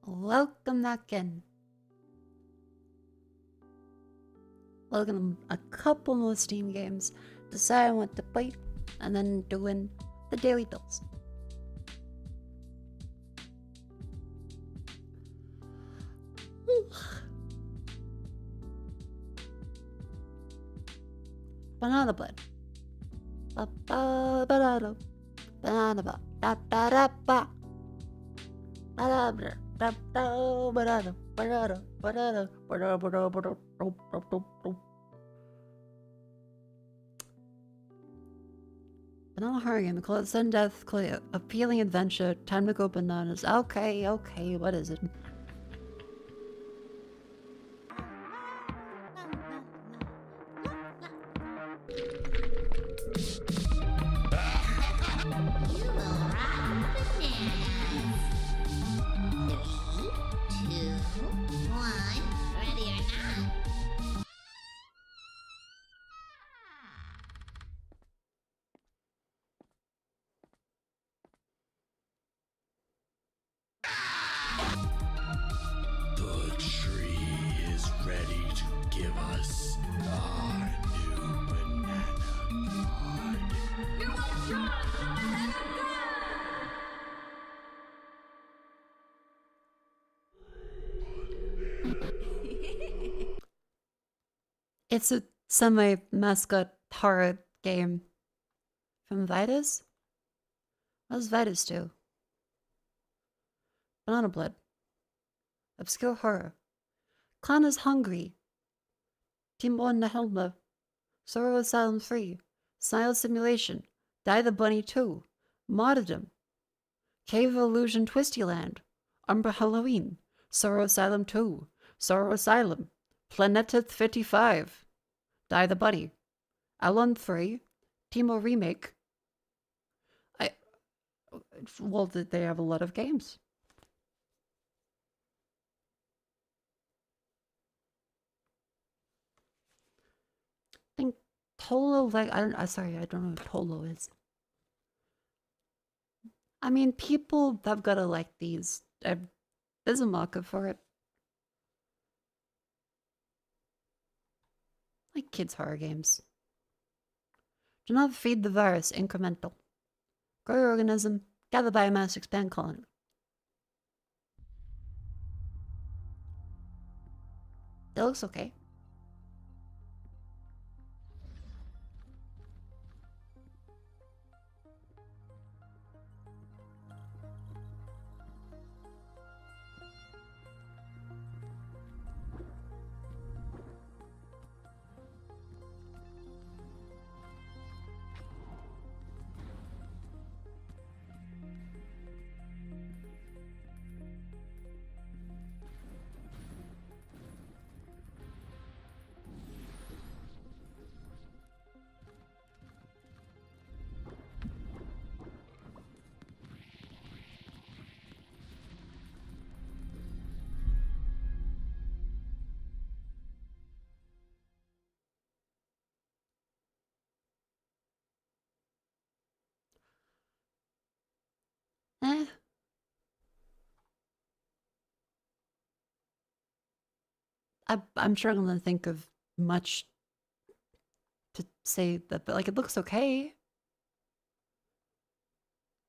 Welcome back in. Welcome to a couple more Steam games, deciding what to play, and then doing the daily bills. Banana bread. Banana ba da da da ba. Banana horror game, call it sudden death, call it appealing adventure, time to go bananas. Okay, what is it? It's a semi-mascot horror game from Vitus. What does Vitus do? Banana Blood. Obscure horror. Clan is hungry. Team One the Helma. Sorrow Asylum 3. Smile Simulation. Die the Bunny 2. Martyrdom. Cave of Illusion Twistyland. Umbra Halloween. Sorrow Asylum 2. Sorrow Asylum. Planeta 55. Die the Bunny. Alon 3. Timo Remake. Well, they have a lot of games. I think Polo, like, sorry, I don't know what Polo is. I mean, people have got to like these. There's a market for it. Like kids' horror games. Do not feed the virus. Incremental. Grow your organism. Gather biomass. Expand colony. That looks okay. I'm struggling to think of much to say that, but like it looks okay.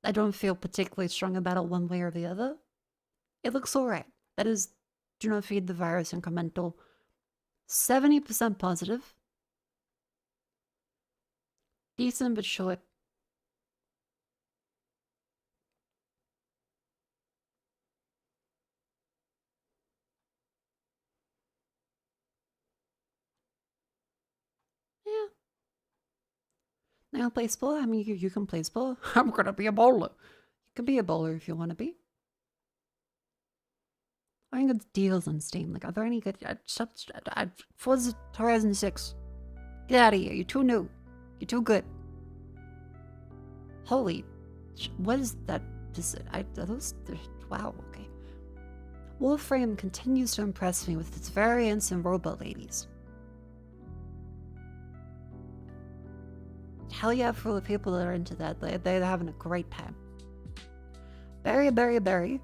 I don't feel particularly strong about it one way or the other. It looks alright. That is, do not feed the virus. Incremental. 70% positive. Decent but short. Yeah. I'll play Spore. I mean, you can play Spore. I'm gonna be a bowler. You can be a bowler if you want to be. Are any good deals on Steam? Like, are there any good... Forza Horizon 6. Get out of here. You're too new. You're too good. Holy... What is that? Are those... Wow, okay. Warframe continues to impress me with its variants and robot ladies. Hell yeah for the people that are into that. They're having a great time. Berry.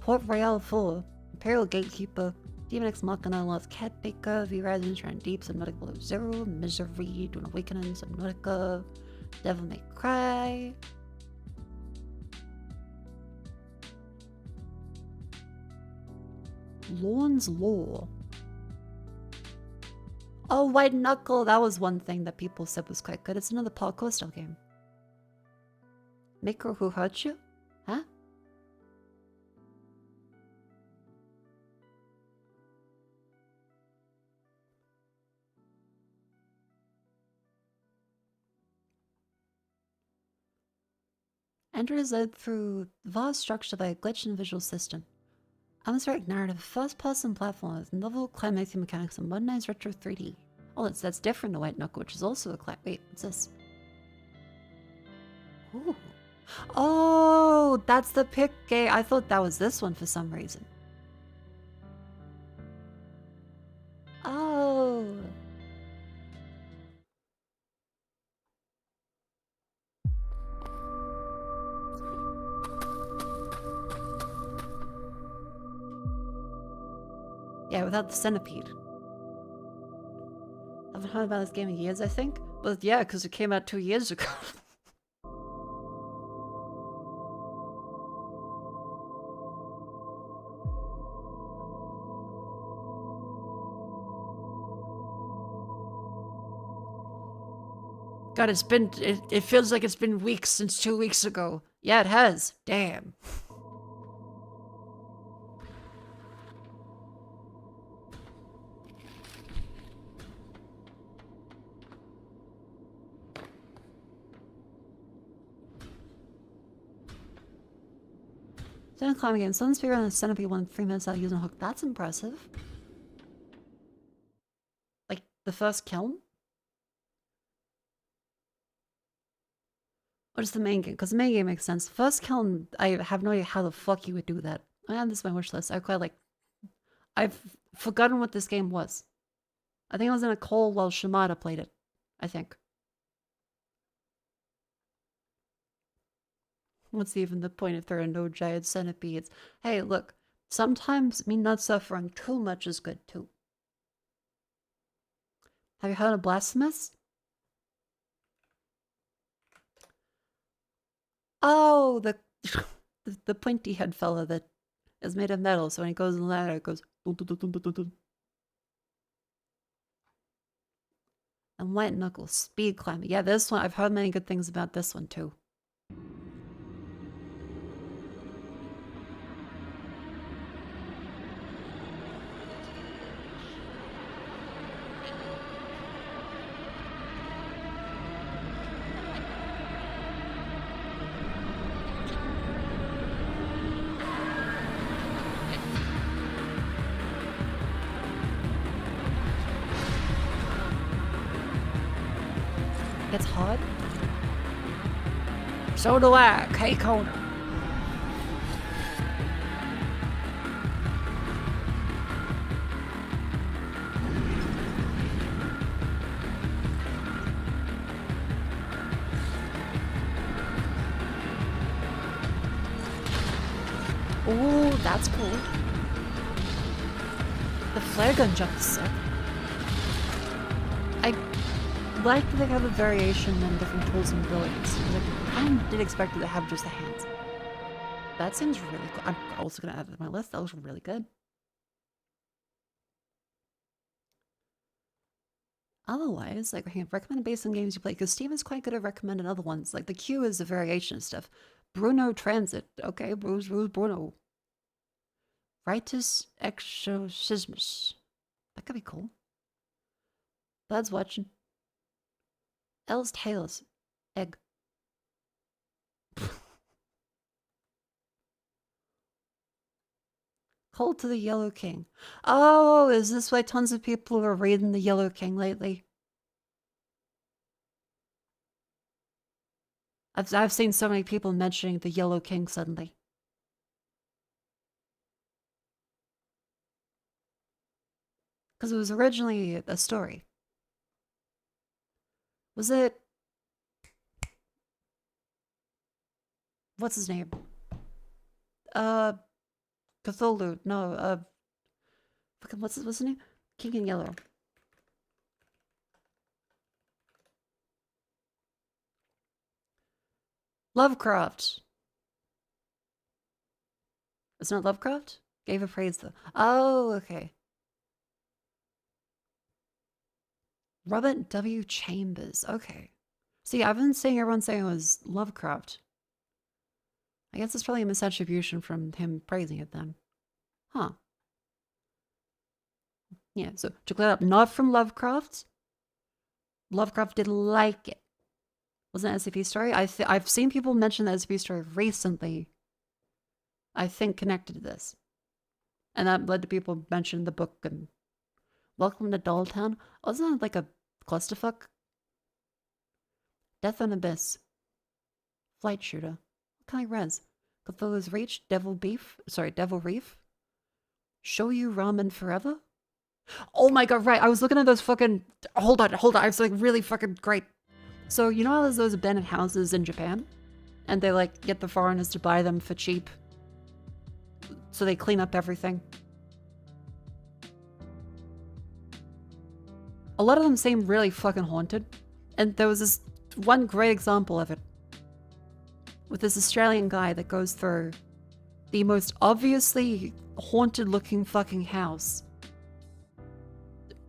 Port Royale 4. Imperial Gatekeeper. Demon X Machina, Lost Catbaker, V-Rising, Shrine Deep, Subnautica Below Zero, Misery, Dune Awakening, Subnautica, Devil May Cry. Lorne's Law. Oh, White Knuckle, that was one thing that people said was quite good. It's another parkour style game. Mako Who Hurt You? Huh? Enters led through vast structure by a glitch in the visual system. Atmospheric narrative, first-person platform with novel climaxing mechanics and modernized retro 3D. Oh, that's different to White Knuckle, which is also a wait, what's this? Ooh. Oh, that's the pick game. I thought that was this one for some reason. Oh. Yeah, without the centipede. I haven't heard about this game in years, I think. But yeah, because it came out 2 years ago. God, it feels like it's been weeks since 2 weeks ago. Yeah, it has. Damn. Then climbing again. Sun's figure on the centipede 1 3 minutes out using a hook. That's impressive. Like the first kiln? Or just the main game? Because the main game makes sense. First kiln, I have no idea how the fuck you would do that. And this is my wish list. I quite like. I've forgotten what this game was. I think I was in a call while Shimada played it. I think. What's even the point if there are no giant centipedes? Hey, look. Sometimes me not suffering too much is good too. Have you heard of Blasphemous? Oh, the pointy head fella that is made of metal. So when he goes in the ladder, it goes. Dun, dun, dun, dun, dun, dun. And White Knuckles, speed climbing. Yeah, this one, I've heard many good things about this one too. It's hard. So do I, K-Kona. Ooh, that's cool. The flare gun jump is sick. I like that they have a variation on different tools and abilities. I kind of did expect it to have just the hands. That seems really cool. I'm also going to add it to my list. That looks really good. Otherwise, like, I can recommend based on games you play, because Steam is quite good at recommending other ones. Like, the queue is a variation of stuff. Bruno Transit. Okay, Bruno. Ritus Exorcismus. That could be cool. Bud's watching. El's Tails. Egg. Cold to the Yellow King. Oh, is this why tons of people are reading the Yellow King lately? I've seen so many people mentioning the Yellow King suddenly. Because it was originally a story. Was it... What's his name? Cthulhu. No, fucking what's his name? King in Yellow. Lovecraft. It's not Lovecraft? Gave a praise though. Oh, okay. Robert W. Chambers. Okay. See, I've been seeing everyone saying it was Lovecraft. I guess it's probably a misattribution from him praising it then. Huh. Yeah, so to clear up, not from Lovecraft. Lovecraft didn't like it. Wasn't an SCP story? I've seen people mention the SCP story recently. I think connected to this. And that led to people mentioning the book and Welcome to Dolltown. Wasn't it like a clusterfuck? Death on Abyss. Flight Shooter. What kind of res? Cthulhu's Reach, Devil Reef. Show You Ramen Forever? Oh my god, right. I was looking at those fucking... Hold on. I was like really fucking great. So, you know how there's those abandoned houses in Japan? And they like get the foreigners to buy them for cheap. So they clean up everything. A lot of them seem really fucking haunted. And there was this one great example of it. With this Australian guy that goes through the most obviously haunted looking fucking house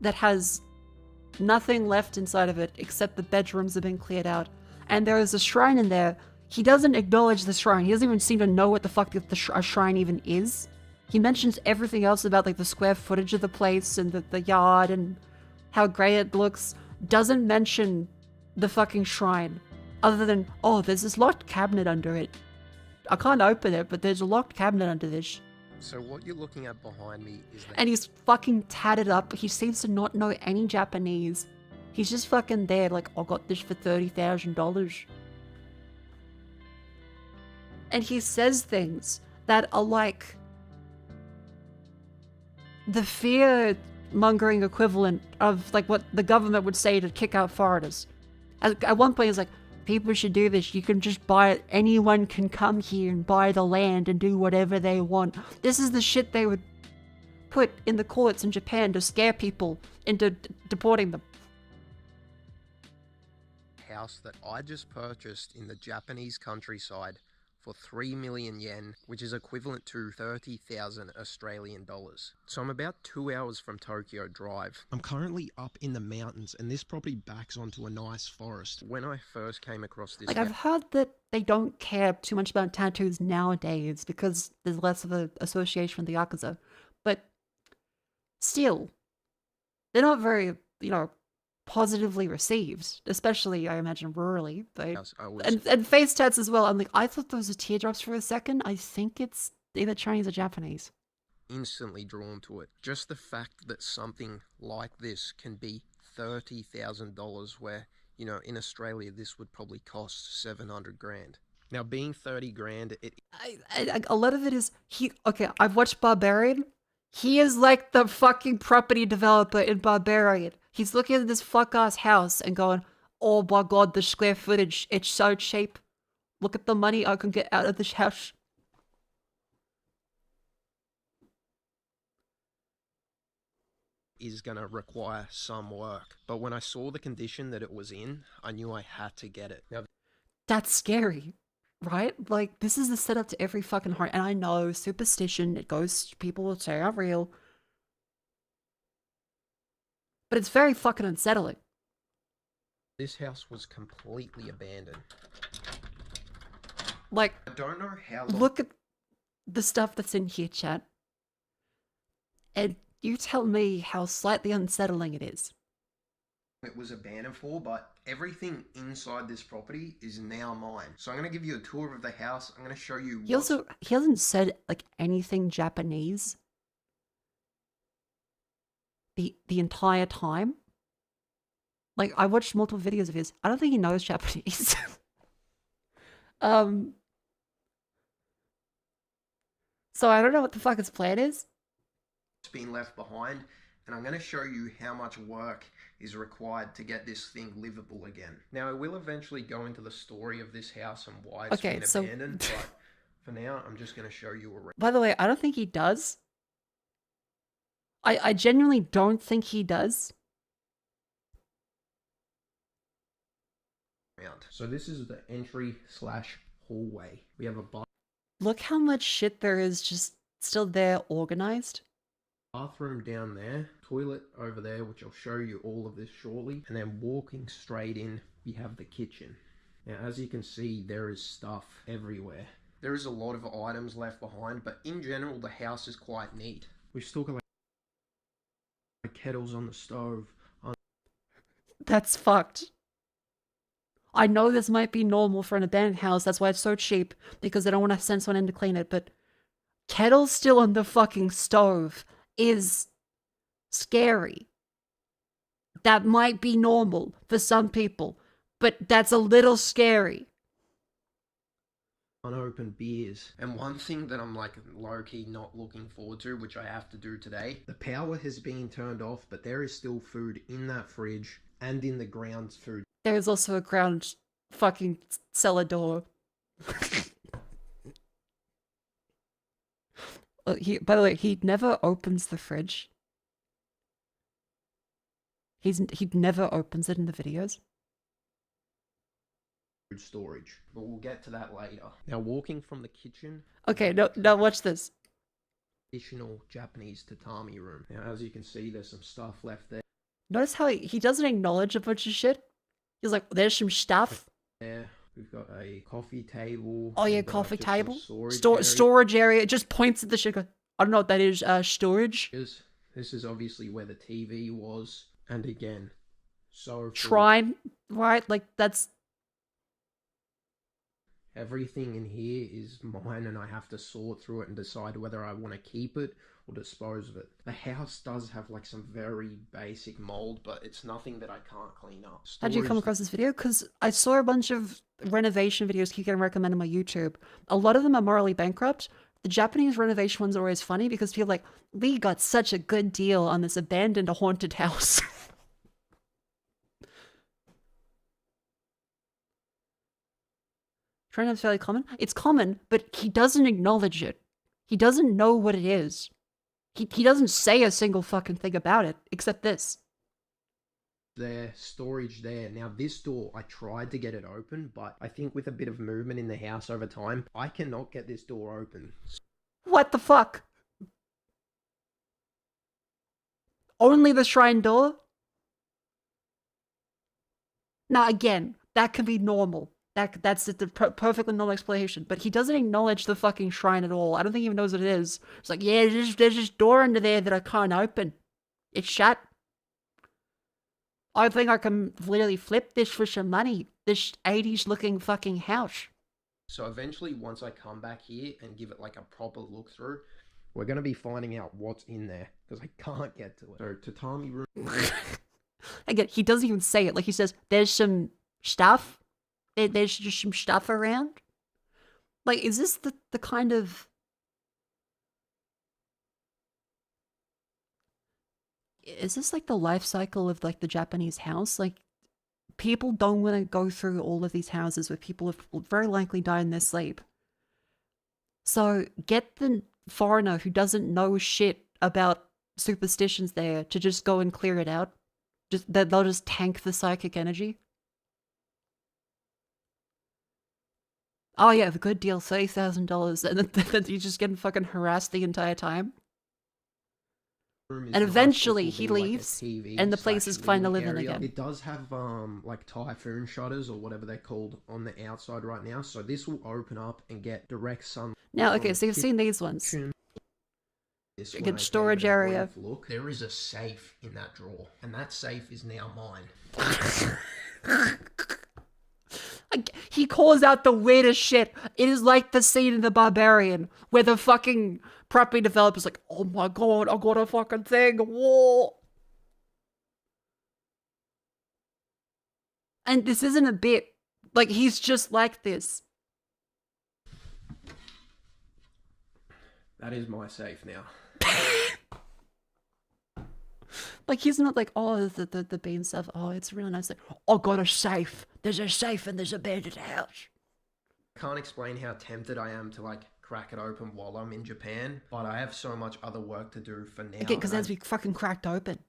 that has nothing left inside of it except the bedrooms have been cleared out. And there is a shrine in there. He doesn't acknowledge the shrine. He doesn't even seem to know what the fuck a shrine even is. He mentions everything else about like the square footage of the place and the yard and how great it looks. Doesn't mention the fucking shrine. Other than, oh, there's this locked cabinet under it. I can't open it, but there's a locked cabinet under this. So what you're looking at behind me is that... And he's fucking tatted up. He seems to not know any Japanese. He's just fucking there like, I got this for $30,000. And he says things that are like the fear-mongering equivalent of like what the government would say to kick out foreigners. At one point he's like, people should do this. You can just buy it. Anyone can come here and buy the land and do whatever they want. This is the shit they would put in the courts in Japan to scare people into deporting them. House that I just purchased in the Japanese countryside for 3 million yen, which is equivalent to 30,000 Australian dollars. So I'm about 2 hours from Tokyo Drive. I'm currently up in the mountains and this property backs onto a nice forest. When I first came across this... Like, I've heard that they don't care too much about tattoos nowadays because there's less of an association with the Yakuza. But still, they're not very, you know, positively received, especially I imagine rurally. And face tats as well. I'm like, I thought those were teardrops for a second. I think it's either Chinese or Japanese. Instantly drawn to it. Just the fact that something like this can be $30,000 where, you know, in Australia this would probably cost 700 grand. Now being 30 grand, a lot of it is okay, I've watched Barbarian. He is like the fucking property developer in Barbarian. He's looking at this fuck-ass house and going, oh my god, the square footage, it's so cheap. Look at the money I can get out of this house. Is going to require some work. But when I saw the condition that it was in, I knew I had to get it. Now, that's scary, right? Like, this is the setup to every fucking horror. And I know, superstition, it goes, people will say, are real. But it's very fucking unsettling. This house was completely abandoned. Like, I don't know how long... Look at the stuff that's in here, chat. And you tell me how slightly unsettling it is. It was abandoned for, but everything inside this property is now mine. So I'm going to give you a tour of the house. I'm going to show you... He hasn't said, like, anything Japanese the entire time. Like, I watched multiple videos of his. I don't think he knows Japanese. So I don't know what the fuck his plan is. It's been left behind, and I'm going to show you how much work is required to get this thing livable again. Now, I will eventually go into the story of this house and why it's been abandoned, but For now, I'm just going to show you around. By the way, I don't think he does. I genuinely don't think he does. So this is the entry/hallway. We have a Look how much shit there is just still there organized. bathroom down there, toilet over there, which I'll show you all of this shortly, and then walking straight in, we have the kitchen. Now, as you can see, there is stuff everywhere. There is a lot of items left behind, but in general, the house is quite neat. We've still got like kettles on the stove. That's fucked. I know this might be normal for an abandoned house, that's why it's so cheap, because they don't want to send someone in to clean it, but kettles still on the fucking stove is scary. That might be normal for some people, but that's a little scary. Unopened beers. And one thing that I'm like low-key not looking forward to, which I have to do today, the power has been turned off, but there is still food in that fridge and in the ground food. There's also a ground fucking cellar door. By the way, he never opens the fridge. He never opens it in the videos. Food storage, but we'll get to that later. Now, walking from the kitchen. Okay, now watch this. Additional Japanese tatami room. Now, as you can see, there's some stuff left there. Notice how he doesn't acknowledge a bunch of shit. He's like, there's some stuff. There, we've got a coffee table. Oh yeah, coffee table. Storage storage area. It just points at the shit. I don't know what that is. Storage. This is obviously where the TV was. And again, so shrine, right? Like that's. Everything in here is mine, and I have to sort through it and decide whether I want to keep it or dispose of it. The house does have like some very basic mold, but it's nothing that I can't clean up. How did you come across this video? Because I saw a bunch of renovation videos keep getting recommended on my YouTube. A lot of them are morally bankrupt. The Japanese renovation ones are always funny because people are like, we got such a good deal on this abandoned haunted house. Trying to fairly common. It's common, but he doesn't acknowledge it. He doesn't know what it is. He doesn't say a single fucking thing about it, except this. There, storage there. Now this door, I tried to get it open, but I think with a bit of movement in the house over time, I cannot get this door open. What the fuck? Only the shrine door? Now again, that can be normal. That's the perfectly normal explanation, but he doesn't acknowledge the fucking shrine at all. I don't think he even knows what it is. It's like, yeah, there's this door under there that I can't open. It's shut. I think I can literally flip this for some money. This 80s looking fucking house. So eventually, once I come back here and give it like a proper look through, we're going to be finding out what's in there, because I can't get to it. So, tatami room. Again, he doesn't even say it. Like he says, there's some stuff. There's just some stuff around. Like, is this the kind of... Is this like the life cycle of like the Japanese house? Like, people don't want to go through all of these houses where people have very likely died in their sleep. So get the foreigner who doesn't know shit about superstitions there to just go and clear it out. They'll just tank the psychic energy. Oh yeah, the good deal, $30,000, and then you're just getting fucking harassed the entire time. And eventually he leaves, and the place is fine to live in again. It does have like typhoon shutters or whatever they're called on the outside right now, so this will open up and get direct sun. Now, okay, so you've seen these ones. You get storage area. Look, there is a safe in that drawer, and that safe is now mine. He calls out the weirdest shit. It is like the scene in The Barbarian where the fucking property developer's like, oh my god, I got a fucking thing. Whoa. And this isn't a bit. Like, he's just like this. That is my safe now. Like, he's not like, oh, the bean stuff. Oh, it's really nice. Like, I got a safe. There's a safe in this abandoned house. Can't explain how tempted I am to like crack it open while I'm in Japan, but I have so much other work to do for now. Again, because it has to be fucking cracked open.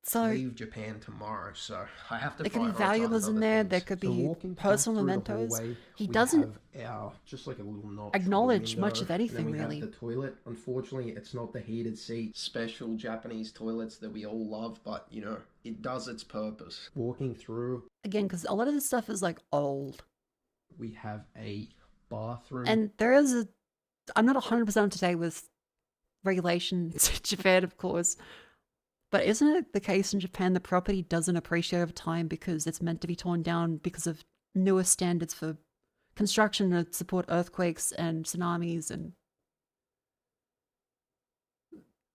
So leave Japan tomorrow, so I have to. There could be valuables in there. There could be personal mementos. He doesn't just like a little notch acknowledge much of anything, and then we really. have the toilet. Unfortunately, it's not the heated seat, special Japanese toilets that we all love, but you know, it does its purpose. Walking through Again, because a lot of this stuff is like old. We have a bathroom, and there is a. I'm not 100% up to date with regulations in Japan, of course. But isn't it the case in Japan the property doesn't appreciate over time because it's meant to be torn down because of newer standards for construction to support earthquakes and tsunamis? And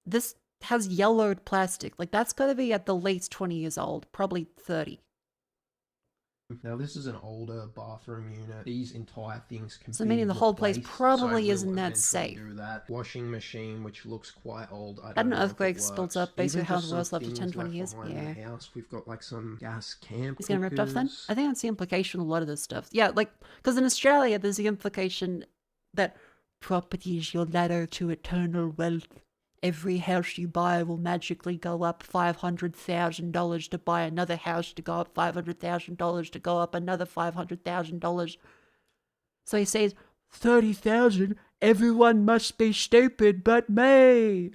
this has yellowed plastic. Like, that's got to be at the least 20 years old, probably 30. Now this is an older bathroom unit. These entire things can So be meaning the whole place replaced, probably so isn't we'll that eventually safe. do that. Washing machine, which looks quite old. I Had don't an know if it earthquake works. spills up, basically Even how just the world's some left for 10, things 20 left years. behind in the house. We've got like some gas camp. He's getting ripped off then? I think that's the implication of a lot of this stuff. Yeah, like, because in Australia, there's the implication that property is your ladder to eternal wealth. Every house you buy will magically go up $500,000 to buy another house to go up $500,000 to go up another $500,000. So he says, 30,000, everyone must be stupid but me.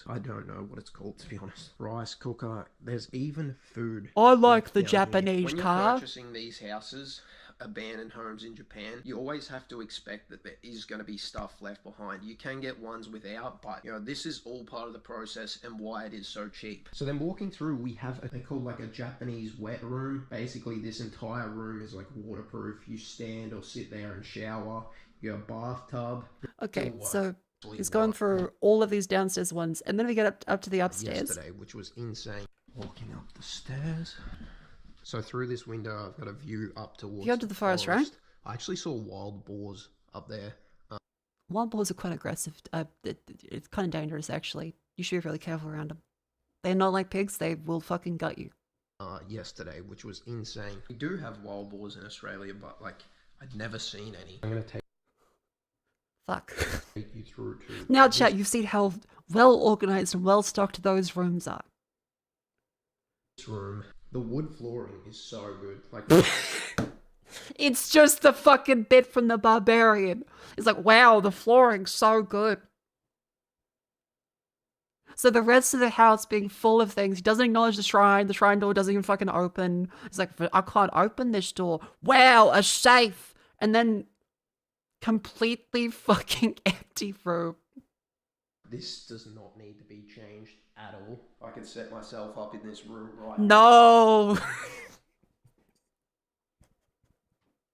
I don't know what it's called, to be honest. Rice cooker. There's even food. I like left the down Japanese here. When car. you're purchasing these houses, abandoned homes in Japan, you always have to expect that there is going to be stuff left behind. You can get ones without, but you know, this is all part of the process and why it is so cheap. So then walking through, we have they're called like a Japanese wet room. Basically, this entire room is like waterproof. You stand or sit there and shower. You have a bathtub. Okay, so he's going for all of these downstairs ones, and then we get up to the upstairs. Yesterday, which was insane. Walking up the stairs. So through this window, I've got a view up towards You go to the forest, right? I actually saw wild boars up there. Wild boars are quite aggressive. It's kind of dangerous, actually. You should be really careful around them. They're not like pigs. They will fucking gut you. Yesterday, which was insane. We do have wild boars in Australia, but like, I'd never seen any. I'm going to take you through to... Now, chat, you've seen how well organized and well stocked those rooms are. This room. The wood flooring is so good. Like, it's just the fucking bit from the Barbarian. It's like, wow, the flooring's so good. So the rest of the house being full of things. He doesn't acknowledge the shrine. The shrine door doesn't even fucking open. It's like, I can't open this door. Wow, a safe. And then completely fucking empty room. This does not need to be changed at all. I could set myself up in this room right No.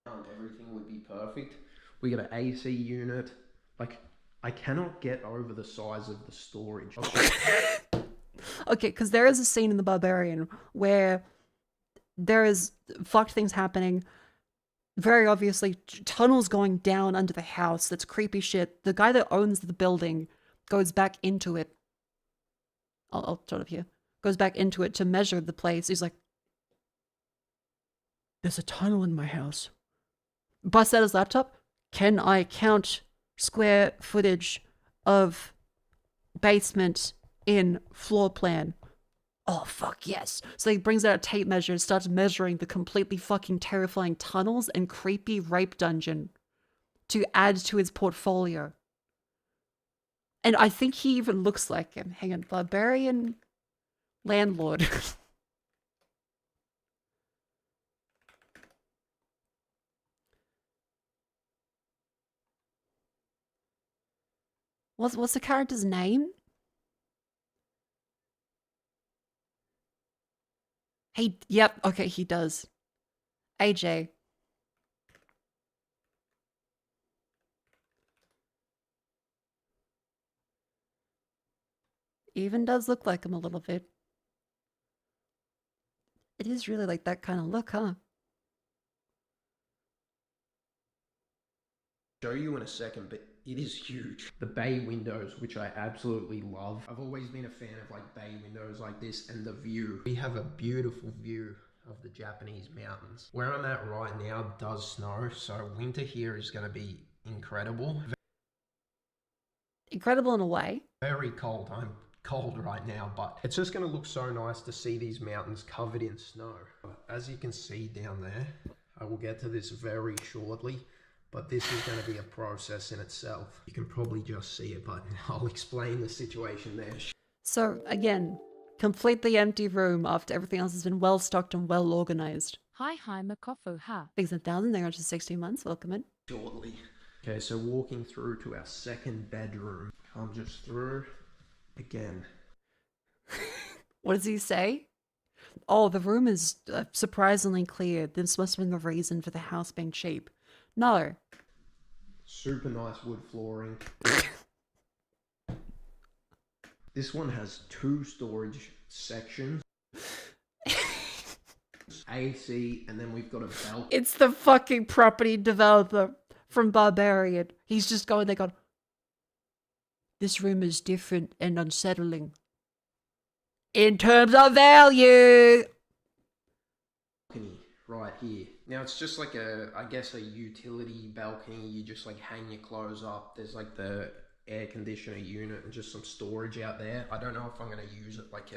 Everything would be perfect. We got an AC unit. Like, I cannot get over the size of the storage. Okay, because there is a scene in The Barbarian where there is fucked things happening. Very obviously, tunnels going down under the house. That's creepy shit. The guy that owns the building goes back into it. I'll sort of here. Goes back into it to measure the place. He's like, there's a tunnel in my house. Busts out his laptop. Can I count square footage of basement in floor plan? Oh, fuck yes. So he brings out a tape measure and starts measuring the completely fucking terrifying tunnels and creepy rape dungeon to add to his portfolio. And I think he even looks like him. Hang on, Barbarian landlord. What's the character's name? Yep, okay, he does. AJ. Even does look like him a little bit. It is really like that kind of look, huh? Show you in a second, but it is huge. The bay windows, which I absolutely love. I've always been a fan of like bay windows like this and the view. We have a beautiful view of the Japanese mountains. Where I'm at right now does snow, so winter here is going to be incredible. Incredible in a way. Very cold. I'm cold right now, but it's just going to look so nice to see these mountains covered in snow. As you can see down there, I will get to this very shortly, but this is going to be a process in itself. You can probably just see it, but I'll explain the situation there. So again, completely empty room after everything else has been well stocked and well organized. Hi Makofu ha. Bigs and thousands, they're on to 16 months. Welcome in. Shortly. Okay, so walking through to our second bedroom. I'm just through again. What does he say? Oh, the room is surprisingly clear. This must have been the reason for the house being cheap. No. Super nice wood flooring. This one has 2 storage sections. AC, and then we've got a balcony. It's the fucking property developer from Barbarian. He's just going there going, this room is different and unsettling. In terms of value! Right here. Now it's just like I guess a utility balcony. You just like hang your clothes up. There's like the air conditioner unit and just some storage out there. I don't know if I'm going to use it like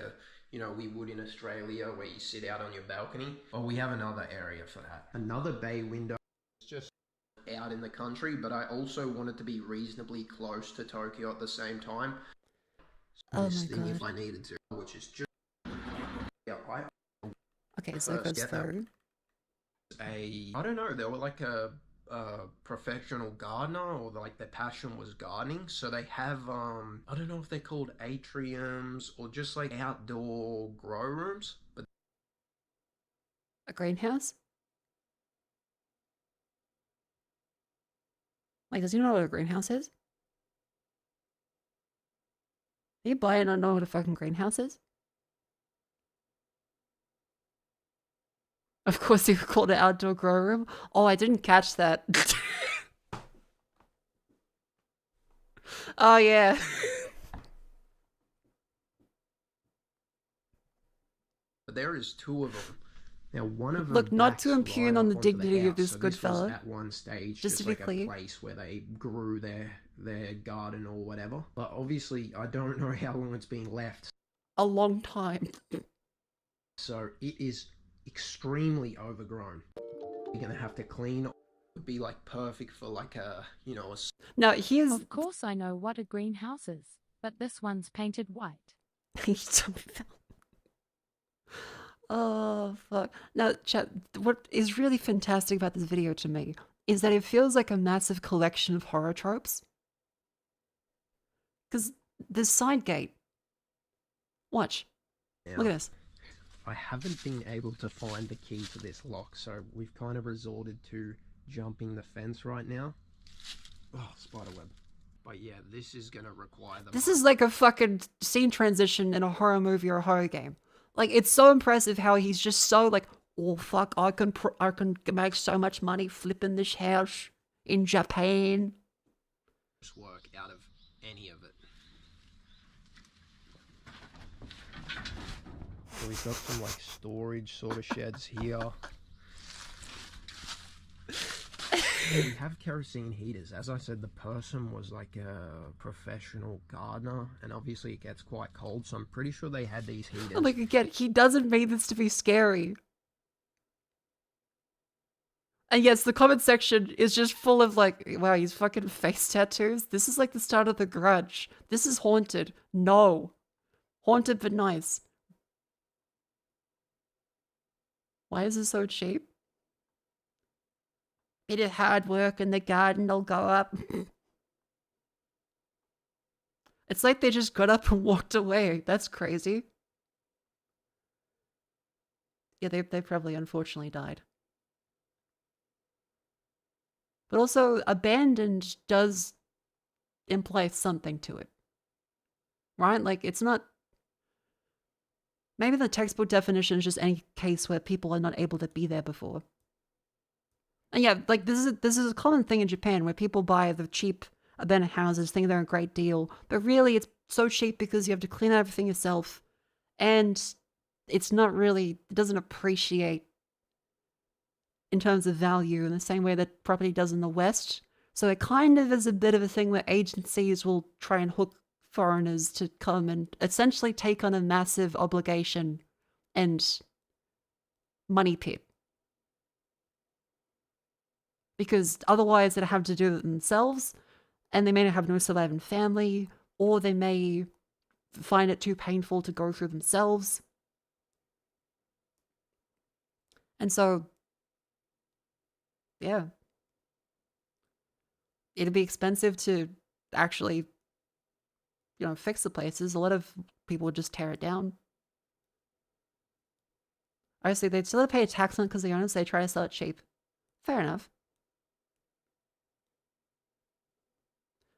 we would in Australia where you sit out on your balcony. But we have another area for that. Another bay window. It's just out in the country, but I also wanted to be reasonably close to Tokyo at the same time. So oh this my thing god. if I needed to, which is just Okay, so it goes through. I don't know, they were like a professional gardener, or like their passion was gardening, so they have I don't know if they're called atriums or just like outdoor grow rooms, but A greenhouse? Like, does he know what a greenhouse is? Are you buying not know what a fucking greenhouse is? Of course you called it outdoor grow room. Oh, I didn't catch that. Oh, yeah. there is 2 of them. Now, one of them. Look, not to backs impugn right on up the onto dignity house. of this So good was fella. at one stage, Just to be like clear. a place where they grew their garden or whatever. But obviously, I don't know how long it's been left. A long time. So it is extremely overgrown. You're gonna have to clean. It would be like perfect for like a Now here's. Of course I know what a greenhouse is, but this one's painted white. Oh fuck. Now chat, what is really fantastic about this video to me is that it feels like a massive collection of horror tropes. Because this side gate. Watch. Look at this. I haven't been able to find the key to this lock, so we've kind of resorted to jumping the fence right now. Oh, spiderweb. But yeah, this is gonna require the. This is like a fucking scene transition in a horror movie or a horror game. Like, it's so impressive how he's just so like, oh fuck, I can make so much money flipping this house in Japan. Work out of any of it. So we've got some like storage sort of sheds here. We have kerosene heaters. As I said, the person was like a professional gardener, and obviously it gets quite cold, so I'm pretty sure they had these heaters. Like, again, he doesn't mean this to be scary. And yes, the comment section is just full of like, wow, he's fucking face tattoos. This is like the start of The Grudge. This is haunted. No. Haunted but nice. Why is this so cheap? Bit of hard work in the garden, they'll go up. It's like they just got up and walked away. That's crazy. Yeah, they probably unfortunately died. But also, abandoned does imply something to it. Right? Like, it's not... Maybe the textbook definition is just any case where people are not able to be there before. And yeah, like this is a common thing in Japan where people buy the cheap abandoned houses, think they're a great deal, but really it's so cheap because you have to clean out everything yourself, and it's not really, it doesn't appreciate in terms of value in the same way that property does in the West. So it kind of is a bit of a thing where agencies will try and hook foreigners to come and essentially take on a massive obligation and money pit. Because otherwise they'd have to do it themselves, and they may not have no surviving family, or they may find it too painful to go through themselves. And so, yeah. It'd be expensive to actually, fix the places. A lot of people would just tear it down. Obviously, they'd still pay a tax on it because they own it, so they try to sell it cheap. Fair enough.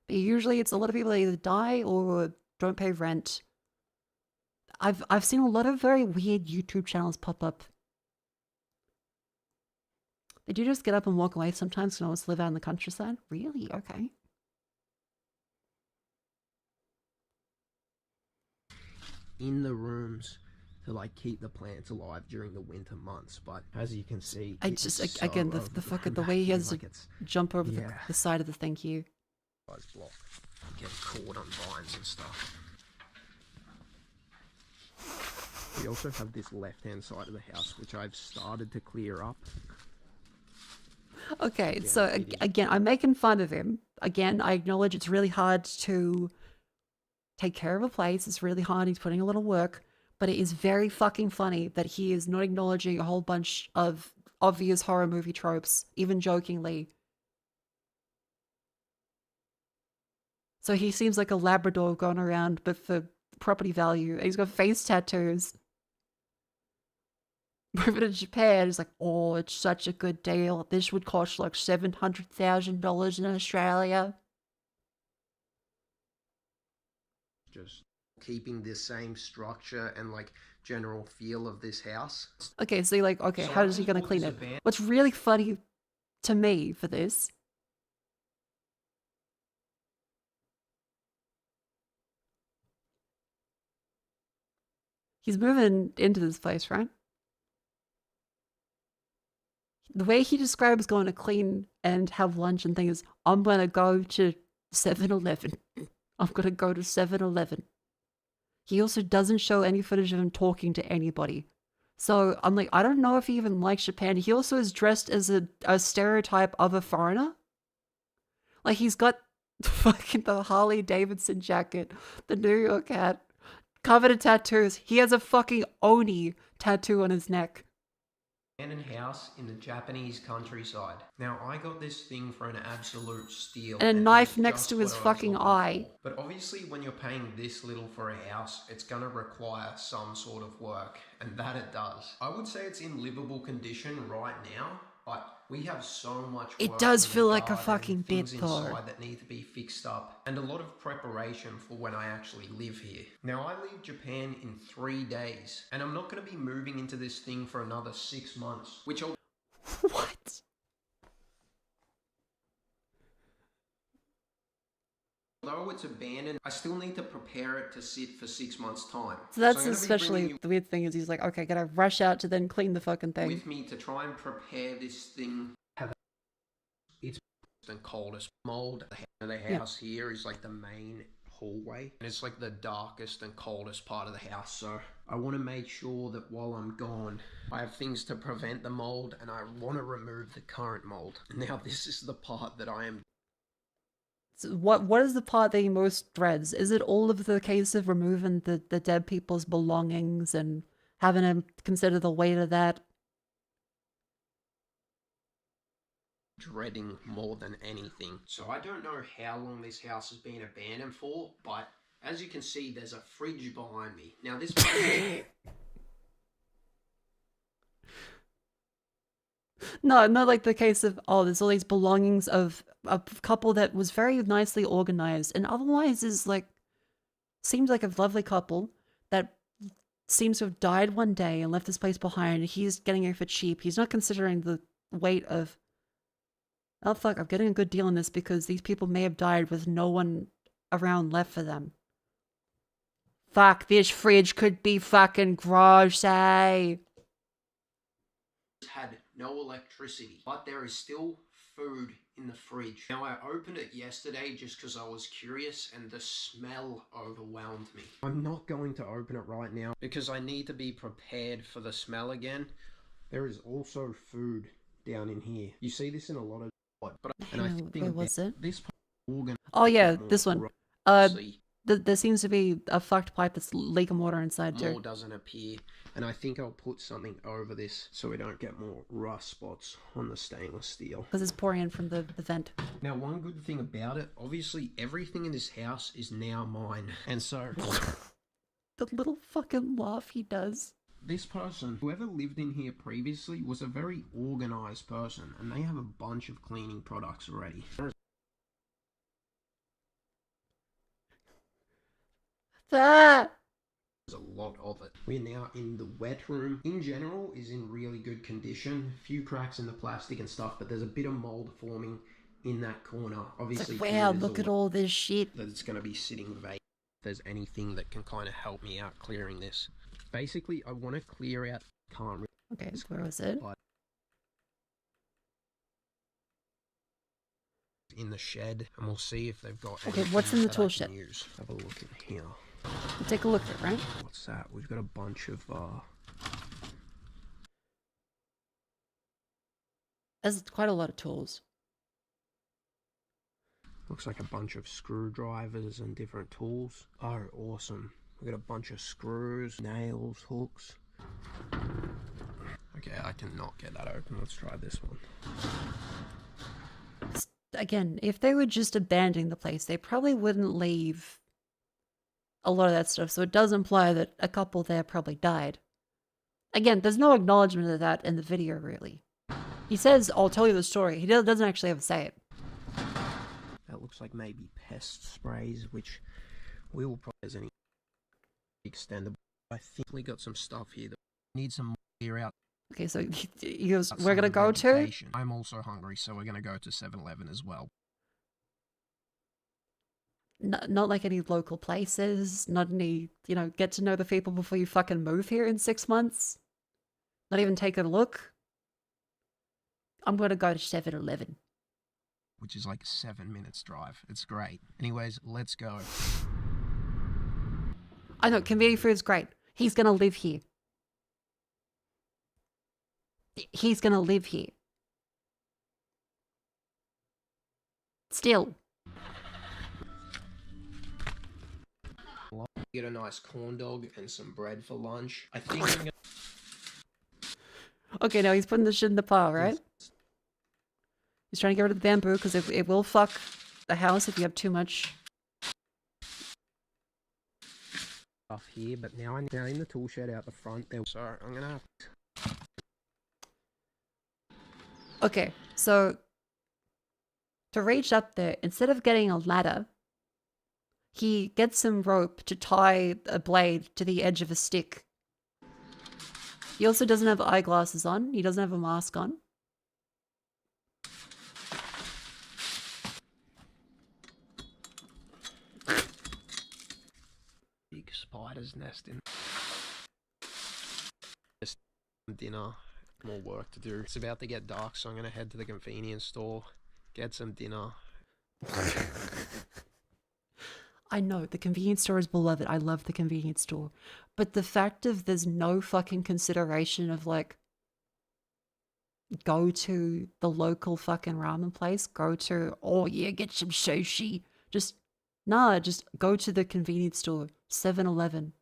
But usually it's a lot of people that either die or don't pay rent. I've seen a lot of very weird YouTube channels pop up. They do just get up and walk away sometimes because no one's live out in the countryside. Really? Okay. In the rooms to like keep the plants alive during the winter months, but as you can see, Again, the way he has to jump over the side of the thing here. Block, get caught on vines and stuff. We also have this left-hand side of the house, which I've started to clear up. Okay, yeah, so again, I'm making fun of him. Again, I acknowledge it's really hard to take care of a place. It's really hard. He's putting a lot of work, but it is very fucking funny that he is not acknowledging a whole bunch of obvious horror movie tropes, even jokingly. So he seems like a Labrador going around, but for property value. He's got face tattoos. Moving to Japan, he's like, oh, it's such a good deal. This would cost like $700,000 in Australia. Just keeping this same structure and like general feel of this house. Okay, so you're like, okay, how is he going to clean it? What's really funny to me for this he's moving into this place, right? The way he describes going to clean and have lunch and things, I'm going to go to 7-Eleven. I'm going to go to 7-Eleven. He also doesn't show any footage of him talking to anybody. So I'm like, I don't know if he even likes Japan. He also is dressed as a stereotype of a foreigner. Like, he's got fucking the Harley Davidson jacket, the New York hat, covered in tattoos. He has a fucking Oni tattoo on his neck. Abandoned house in the Japanese countryside. Now, I got this thing for an absolute steal. And a knife next to his fucking eye. But obviously, when you're paying this little for a house, it's gonna require some sort of work. And that it does. I would say it's in livable condition right now, but we have so much work. It does feel like a fucking bit though. That need to be fixed up, and a lot of preparation for when I actually live here. Now, I leave Japan in 3 days, and I'm not going to be moving into this thing for another 6 months, which I'll... What? Although it's abandoned, I still need to prepare it to sit for 6 months' time. So that's especially the weird thing is he's like, okay, gotta rush out to then clean the fucking thing. With me to try and prepare this thing. It's the coldest mold. The house here is like the main hallway, and it's like the darkest and coldest part of the house. So I want to make sure that while I'm gone, I have things to prevent the mold, and I want to remove the current mold. Now, this is the part that I am. So what is the part that he most dreads? Is it all of the case of removing the dead people's belongings and having to consider the weight of that? Dreading more than anything. So I don't know how long this house has been abandoned for, but as you can see, there's a fridge behind me. Now this No, not like the case of, oh, there's all these belongings of a couple that was very nicely organized and otherwise is like, seems like a lovely couple that seems to have died one day and left this place behind. He's getting it for cheap. He's not considering the weight of, oh fuck, I'm getting a good deal on this because these people may have died with no one around left for them. Fuck, this fridge could be fucking gross, eh? Had no electricity, but there is still food in the fridge. Now, I opened it yesterday just because I was curious and the smell overwhelmed me. I'm not going to open it right now because I need to be prepared for the smell again. There is also food down in here. You see this in a lot of... And I think where was it? This organ... Oh yeah, this one. There seems to be a fucked pipe that's leaking water inside too. More doesn't appear, and I think I'll put something over this so we don't get more rust spots on the stainless steel. Because it's pouring in from the vent. Now, one good thing about it, obviously everything in this house is now mine, and so... The little fucking laugh he does. This person, whoever lived in here previously, was a very organised person, and they have a bunch of cleaning products already. Ah! There's a lot of it. We're now in the wet room. In general, is in really good condition. A few cracks in the plastic and stuff, but there's a bit of mold forming in that corner. Obviously, it's like, wow, look at all this shit. That it's going to be sitting vacant. If there's anything that can kind of help me out clearing this. Basically, I want to clear out... Can't really... Okay, so where was it? In the shed, and we'll see if they've got... Okay, what's in the tool shed? Have a look in here. We'll take a look at it, right? What's that? We've got a bunch of... There's quite a lot of tools. Looks like a bunch of screwdrivers and different tools. Oh, awesome. We've got a bunch of screws, nails, hooks. Okay, I cannot get that open. Let's try this one. Again, if they were just abandoning the place, they probably wouldn't leave a lot of that stuff. So it does imply that a couple there probably died. Again, there's no acknowledgement of that in the video, really. He says, I'll tell you the story. He doesn't actually ever say it. That looks like maybe pest sprays, which we will probably as any extendable. I think we got some stuff here that need some clear out. Okay, so he goes, we're going to go to? I'm also hungry, so we're going to go to 7-Eleven as well. Not like any local places, not any, get to know the people before you fucking move here in 6 months. Not even take a look. I'm going to go to 7-Eleven. Which is like 7 minutes drive. It's great. Anyways, let's go. I know, convenience food is great. He's going to live here. He's going to live here. Still. Get a nice corn dog and some bread for lunch. I think I'm gonna... Okay, now he's putting the shit in the pile, right? He's trying to get rid of the bamboo because it will fuck the house if you have too much stuff here. But now I'm in the tool shed out the front there. So I'm gonna have to... Okay, so to reach up there, instead of getting a ladder, he gets some rope to tie a blade to the edge of a stick. He also doesn't have eyeglasses on. He doesn't have a mask on. Big spider's nest in. Just dinner. More work to do. It's about to get dark, so I'm going to head to the convenience store, get some dinner. I know, the convenience store is beloved. I love the convenience store. But the fact of there's no fucking consideration of like, go to the local fucking ramen place, go to, oh yeah, get some sushi. Just, nah, just go to the convenience store, 7-Eleven.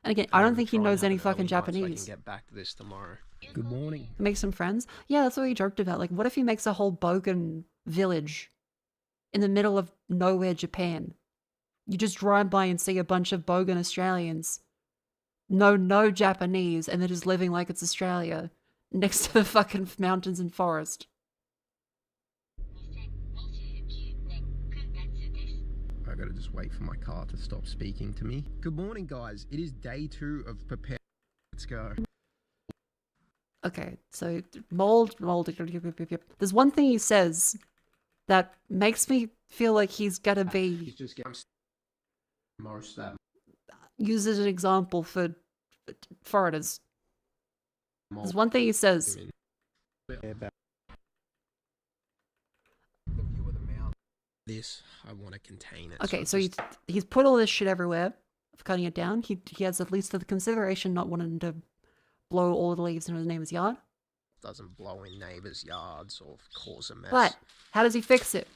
And again, I don't think he knows any fucking Japanese. So I can get back to this tomorrow. Good morning. Make some friends? Yeah, that's what he joked about. Like, what if he makes a whole bogan village in the middle of nowhere, Japan? You just drive by and see a bunch of bogan Australians. No Japanese, and they're just living like it's Australia, next to the fucking mountains and forest. I gotta just wait for my car to stop speaking to me. Good morning, guys. It is day 2 of prepare. Let's go. Okay, so mold. There's one thing he says that makes me feel like he's gotta be... Most that. Use it as an example for foreigners. There's one thing he says. This, I want to contain it. Okay, so he's put all this shit everywhere for cutting it down. He has at least the consideration not wanting to blow all the leaves into his neighbor's yard. Doesn't blow in neighbors' yards or cause a mess. But how does he fix it?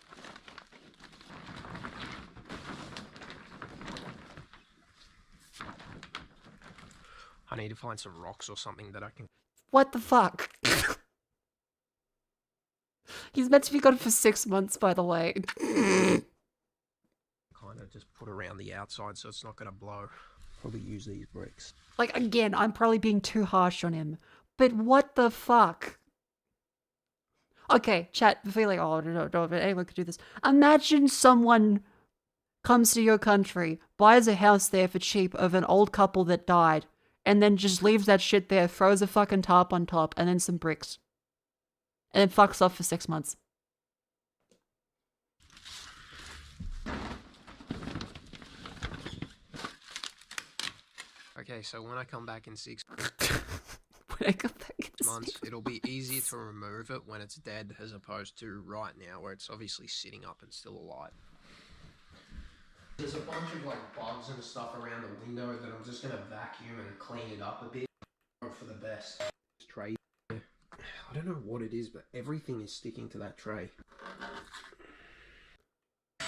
I need to find some rocks or something that I can... What the fuck? He's meant to be gone for 6 months, by the way. kind of just put around the outside so it's not going to blow. Probably use these bricks. Like, again, I'm probably being too harsh on him. But what the fuck? Okay, chat, before you're like, oh, no, anyone could do this. Imagine someone comes to your country, buys a house there for cheap of an old couple that died, and then just leaves that shit there, throws a fucking tarp on top, and then some bricks. And then fucks off for 6 months. Okay, so when I come back in 6 When I come back in months, it'll be easier to remove it when it's dead as opposed to right now where it's obviously sitting up and still alive. There's a bunch of like bugs and stuff around the window that I'm just going to vacuum and clean it up a bit. Hope for the best. Tray. I don't know what it is, but everything is sticking to that tray.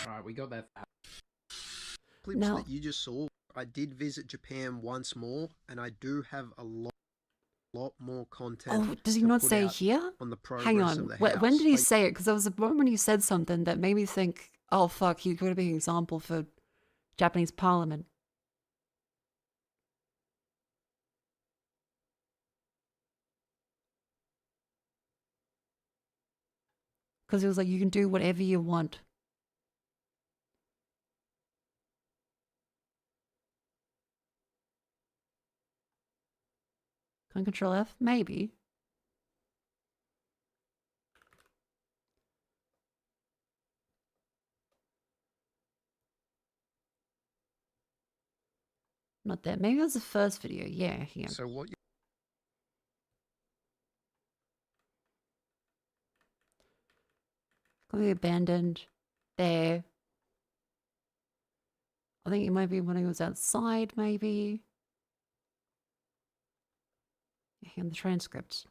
Alright, we got that. Clips that you just saw. I did visit Japan once more, and I do have a lot more content. Oh, does he not say here? On the progress Hang on. of the house. When did he say it? Because there was a moment he said something that made me think, oh fuck, he could be an example for Japanese parliament. Because he was like, you can do whatever you want. Can I control F? Maybe. Not that. Maybe it was the first video. Yeah, here. So what? Completely abandoned. There. I think it might be when he was outside, maybe. In the transcripts.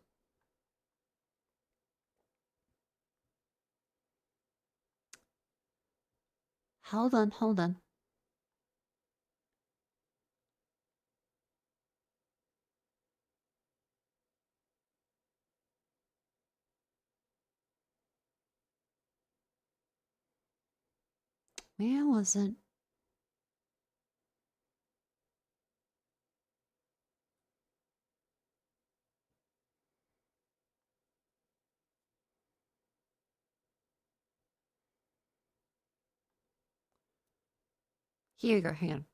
Hold on. Where was it? Here you go, hang on.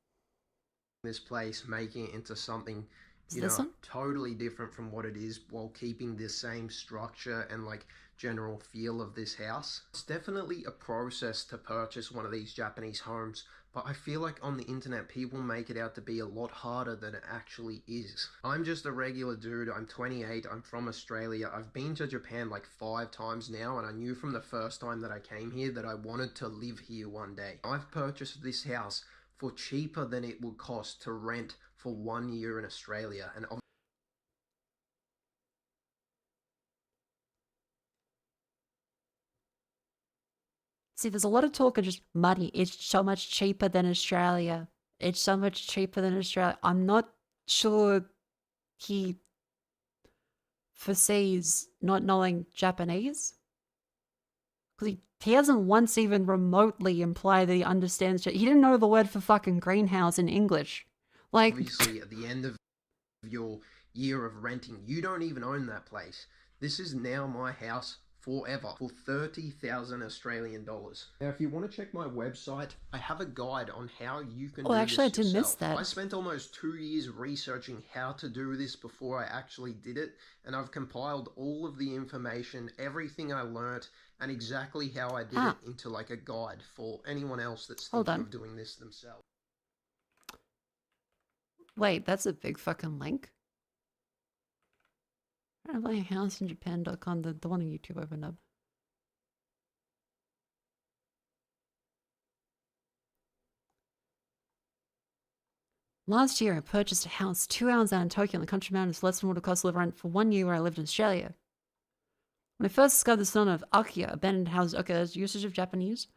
This place, making it into something, One? totally different from what it is, while keeping this same structure and like general feel of this house. It's definitely a process to purchase one of these Japanese homes, but I feel like on the internet people make it out to be a lot harder than it actually is. I'm just a regular dude. I'm 28. I'm from Australia. I've been to Japan like 5 times now, and I knew from the first time that I came here that I wanted to live here one day. I've purchased this house for cheaper than it would cost to rent for 1 year in Australia. And see, there's a lot of talk of just money. It's so much cheaper than Australia. It's so much cheaper than Australia. I'm not sure he foresees not knowing Japanese. Because he hasn't once even remotely implied that he understands. He didn't know the word for fucking greenhouse in English. Like, obviously, at the end of your year of renting, you don't even own that place. This is now my house forever for 30,000 Australian dollars. Now, if you want to check my website, I have a guide on how you can do actually, this I did miss yourself. that. I spent almost 2 years researching how to do this before I actually did it, and I've compiled all of the information, everything I learnt, and exactly how I did it into like a guide for anyone else that's thinking of doing this themselves. Wait, that's a big fucking link. I don't know, buy a house in Japan.com, the one on YouTube opened up. Last year, I purchased a house 2 hours out in Tokyo in the country mountains, less than what it cost to live rent for 1 year where I lived in Australia. When I first discovered the phenomenon of Akiya, abandoned houses, okay, that's usage of Japanese,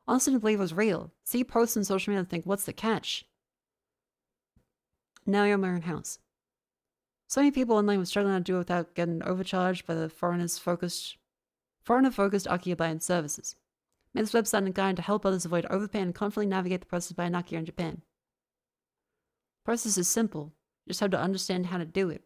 honestly didn't believe it was real. See posts on social media and think, what's the catch? Now you're in my own house. So many people online were struggling to do it without getting overcharged by the foreigner-focused Akiya buy-in services. Made this website and a guide to help others avoid overpaying and confidently navigate the process of buying Akiya in Japan. The process is simple. You just have to understand how to do it.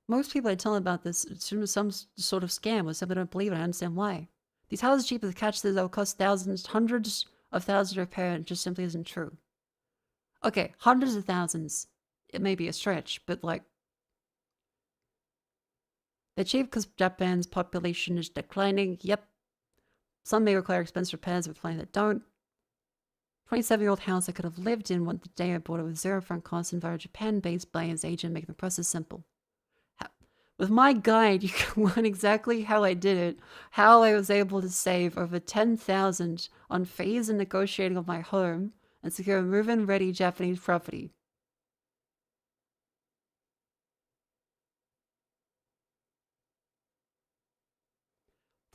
Most people I tell about this assume it's some sort of scam or something. I don't believe it. I understand why. These houses are cheap as catch that will cost thousands, hundreds of thousands to repair. It just simply isn't true. Okay, hundreds of thousands. It may be a stretch, but like, they're cheap because Japan's population is declining. Yep. Some may require expensive repairs, but plenty that don't. 27-year-old house I could have lived in the day I bought it with zero front costs and via a Japan-based buyer's agent, making the process simple. With my guide, you can learn exactly how I did it, how I was able to save over $10,000 on fees and negotiating of my home, and secure a move-in ready Japanese property.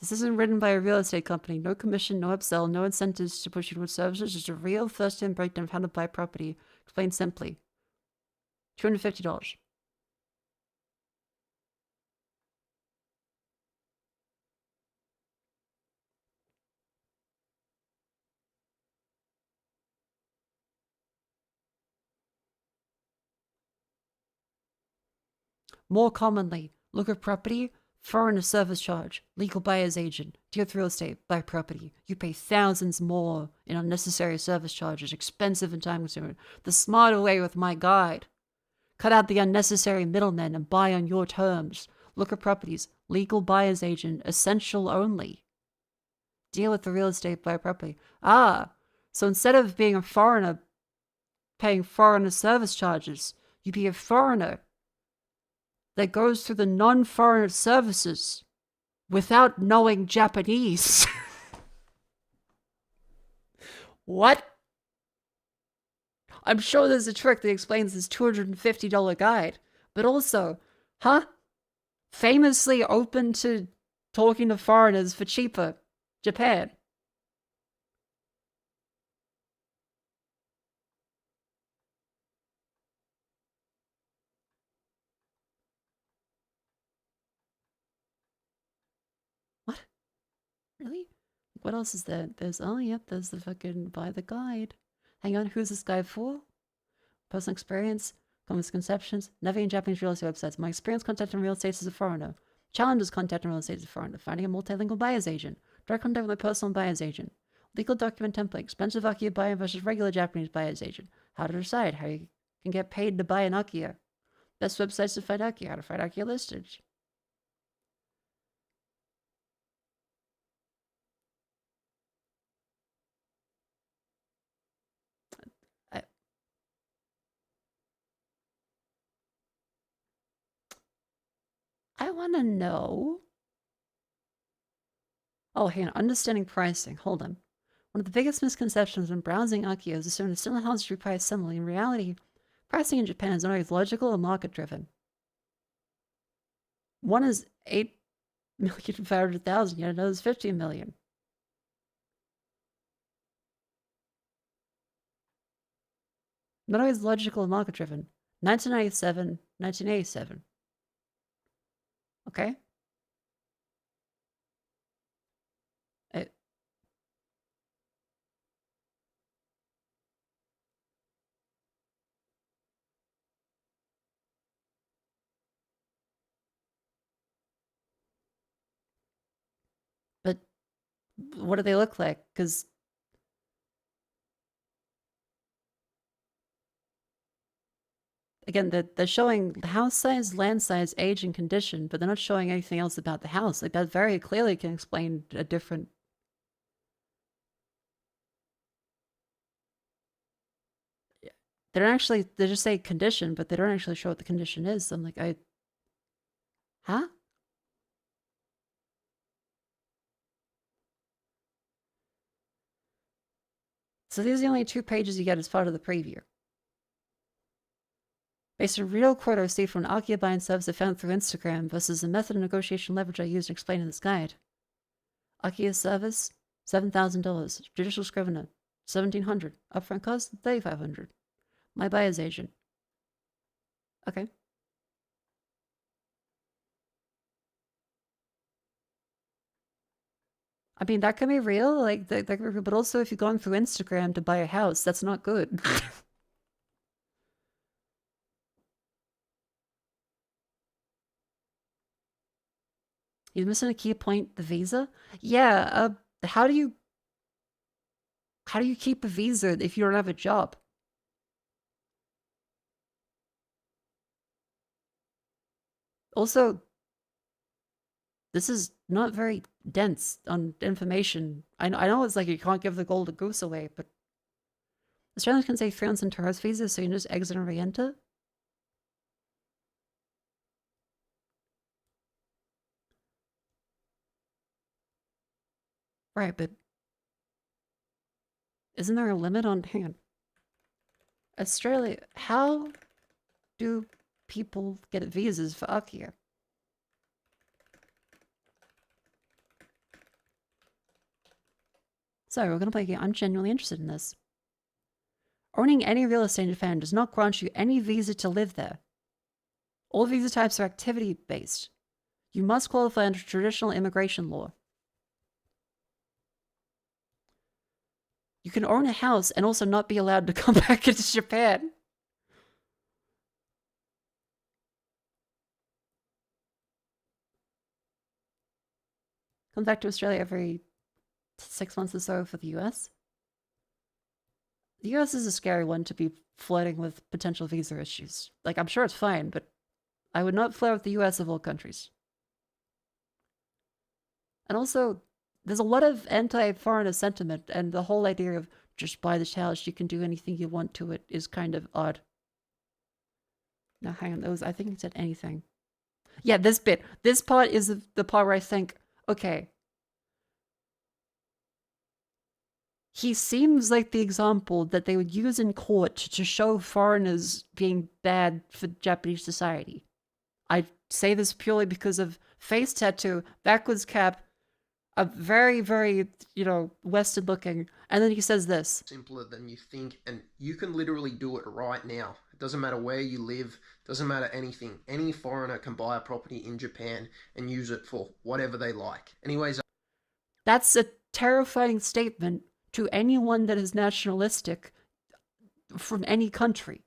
This isn't written by a real estate company. No commission, no upsell, no incentives to push you towards services. Just a real first-hand breakdown of how to buy property. Explained simply. $250. More commonly, look at property, foreigner service charge, legal buyer's agent, deal with real estate, buy property. You pay thousands more in unnecessary service charges, expensive and time consuming. The smarter way with my guide. Cut out the unnecessary middlemen and buy on your terms. Look at properties, legal buyer's agent, essential only. Deal with the real estate, buy property. Ah, so instead of being a foreigner, paying foreigner service charges, you be a foreigner that goes through the non-foreigner services without knowing Japanese. What? I'm sure there's a trick that explains this $250 guide, but also, famously open to talking to foreigners for cheaper, Japan. Really? What else is there? There's, oh, yep, there's the fucking buy the guide. Hang on, who's this guide for? Personal experience, common misconceptions, navigating Japanese real estate websites. My experience contacting real estate as a foreigner. Challenges contacting real estate as a foreigner. Finding a multilingual buyer's agent. Direct contact with my personal buyer's agent. Legal document template. Expensive Akiya buyer versus regular Japanese buyer's agent. How to decide how you can get paid to buy an Akiya. Best websites to find Akiya. How to find Akiya listings. I want to know. Oh, hang on. Understanding pricing. Hold on. One of the biggest misconceptions when browsing Akiya is assuming a similar house should be priced similarly. In reality, pricing in Japan is not always logical or market-driven. One is 8,500,000, yet another is 15 million. Not always logical or market-driven. 1997, 1987. Okay. But what do they look like? Because again, they're showing the house size, land size, age, and condition, but they're not showing anything else about the house. Like that very clearly can explain a different They don't actually, they just say condition, but they don't actually show what the condition is. So I'm like, huh? So these are the only 2 pages you get as part of the preview. Based on real quote I received from an Archaea buying service I found through Instagram versus the method of negotiation leverage I used to explain in this guide. Archaea service, $7,000. Judicial scrivener, $1,700. Upfront cost, $3,500. My buyer's agent. Okay. I mean, that can be real, like, that can be real, but also if you're going through Instagram to buy a house, that's not good. You're missing a key point, the visa? Yeah, how do you keep a visa if you don't have a job? Also, this is not very dense on information. I know it's like you can't give the golden goose away, but Australians can say freelance and tourist visas, so you can just exit and re-enter. Right, but isn't there a limit on, hang on. Australia, how do people get visas for Archaea? So we're gonna play a game. I'm genuinely interested in this. Owning any real estate in Japan does not grant you any visa to live there. All visa types are activity-based. You must qualify under traditional immigration law. You can own a house and also not be allowed to come back into Japan. Come back to Australia every 6 months or so for the US. The US is a scary one to be flirting with potential visa issues. Like, I'm sure it's fine, but I would not flirt with the US of all countries. And also, there's a lot of anti-foreigner sentiment, and the whole idea of just buy this house, you can do anything you want to it, is kind of odd. Now, hang on, I think it said anything. Yeah, this bit. This part is the part where I think, okay. He seems like the example that they would use in court to show foreigners being bad for Japanese society. I say this purely because of face tattoo, backwards cap, a very, very, Western looking. And then he says this. Simpler than you think, and you can literally do it right now. It doesn't matter where you live, doesn't matter anything. Any foreigner can buy a property in Japan and use it for whatever they like. Anyways, that's a terrifying statement to anyone that is nationalistic from any country.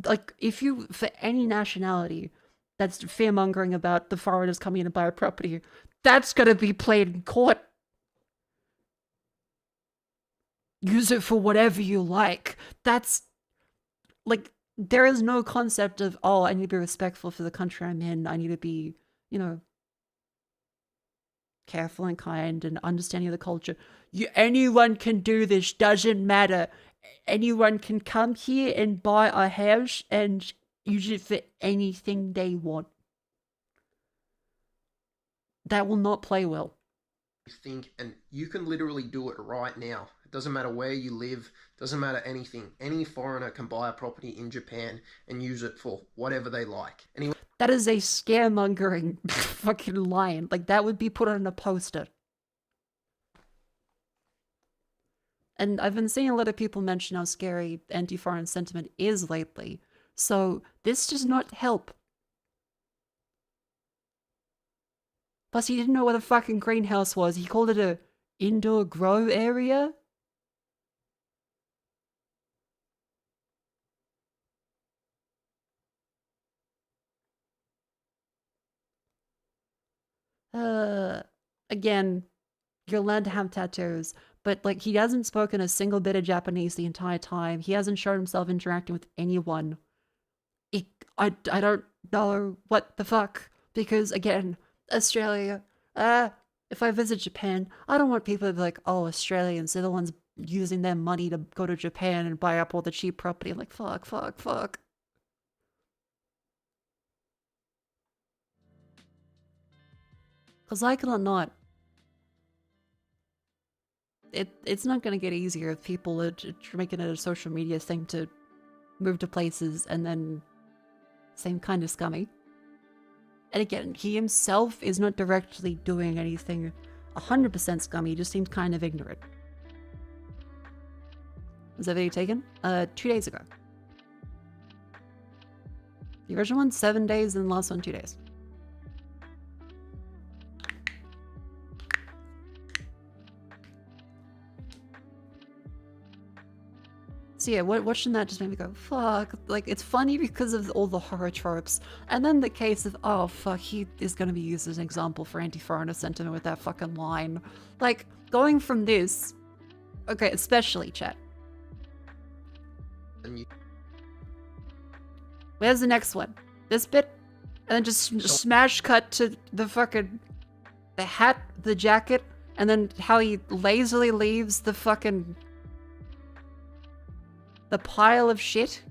Like, if you, for any nationality that's fear-mongering about the foreigners coming in and buy a property, that's gonna be played in court. Use it for whatever you like. That's, like, there is no concept of, oh, I need to be respectful for the country I'm in, I need to be, careful and kind and understanding of the culture. Anyone can do this, doesn't matter. Anyone can come here and buy a house and use it for anything they want. That will not play well. Think, and you can literally do it right now. It doesn't matter where you live, doesn't matter anything. Any foreigner can buy a property in Japan and use it for whatever they like. Anyway, that is a scaremongering fucking line. Like, that would be put on a poster. And I've been seeing a lot of people mention how scary anti-foreign sentiment is lately. So this does not help. Plus, he didn't know what a fucking greenhouse was. He called it a indoor grow area. Again, you're allowed to have tattoos, but like, he hasn't spoken a single bit of Japanese the entire time. He hasn't shown himself interacting with anyone. I don't know what the fuck, because again, Australia, if I visit Japan, I don't want people to be like, oh, Australians, they're the ones using their money to go to Japan and buy up all the cheap property. I'm like, fuck, fuck, fuck. Because like it or not, it's not going to get easier if people are making it a social media thing to move to places and then seem kind of scummy. And again, he himself is not directly doing anything 100% scummy, he just seems kind of ignorant. Was that video taken? 2 days ago. The original one, 7 days, and the last one, 2 days. So yeah, watching that just made me go, fuck. Like, it's funny because of all the horror tropes. And then the case of, oh, fuck, he is going to be used as an example for anti-foreigner sentiment with that fucking line. Like, going from this... Okay, especially, chat. Where's the next one? This bit? And then just smash cut to the fucking... the hat, the jacket, and then how he lazily leaves the fucking... the pile of shit.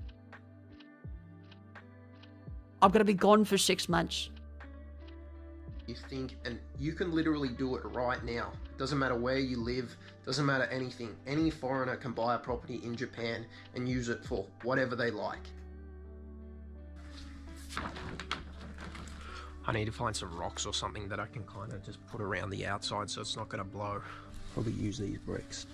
I'm gonna be gone for 6 months. You think, and you can literally do it right now. Doesn't matter where you live, doesn't matter anything. Any foreigner can buy a property in Japan and use it for whatever they like. I need to find some rocks or something that I can kind of just put around the outside so it's not going to blow. Probably use these bricks.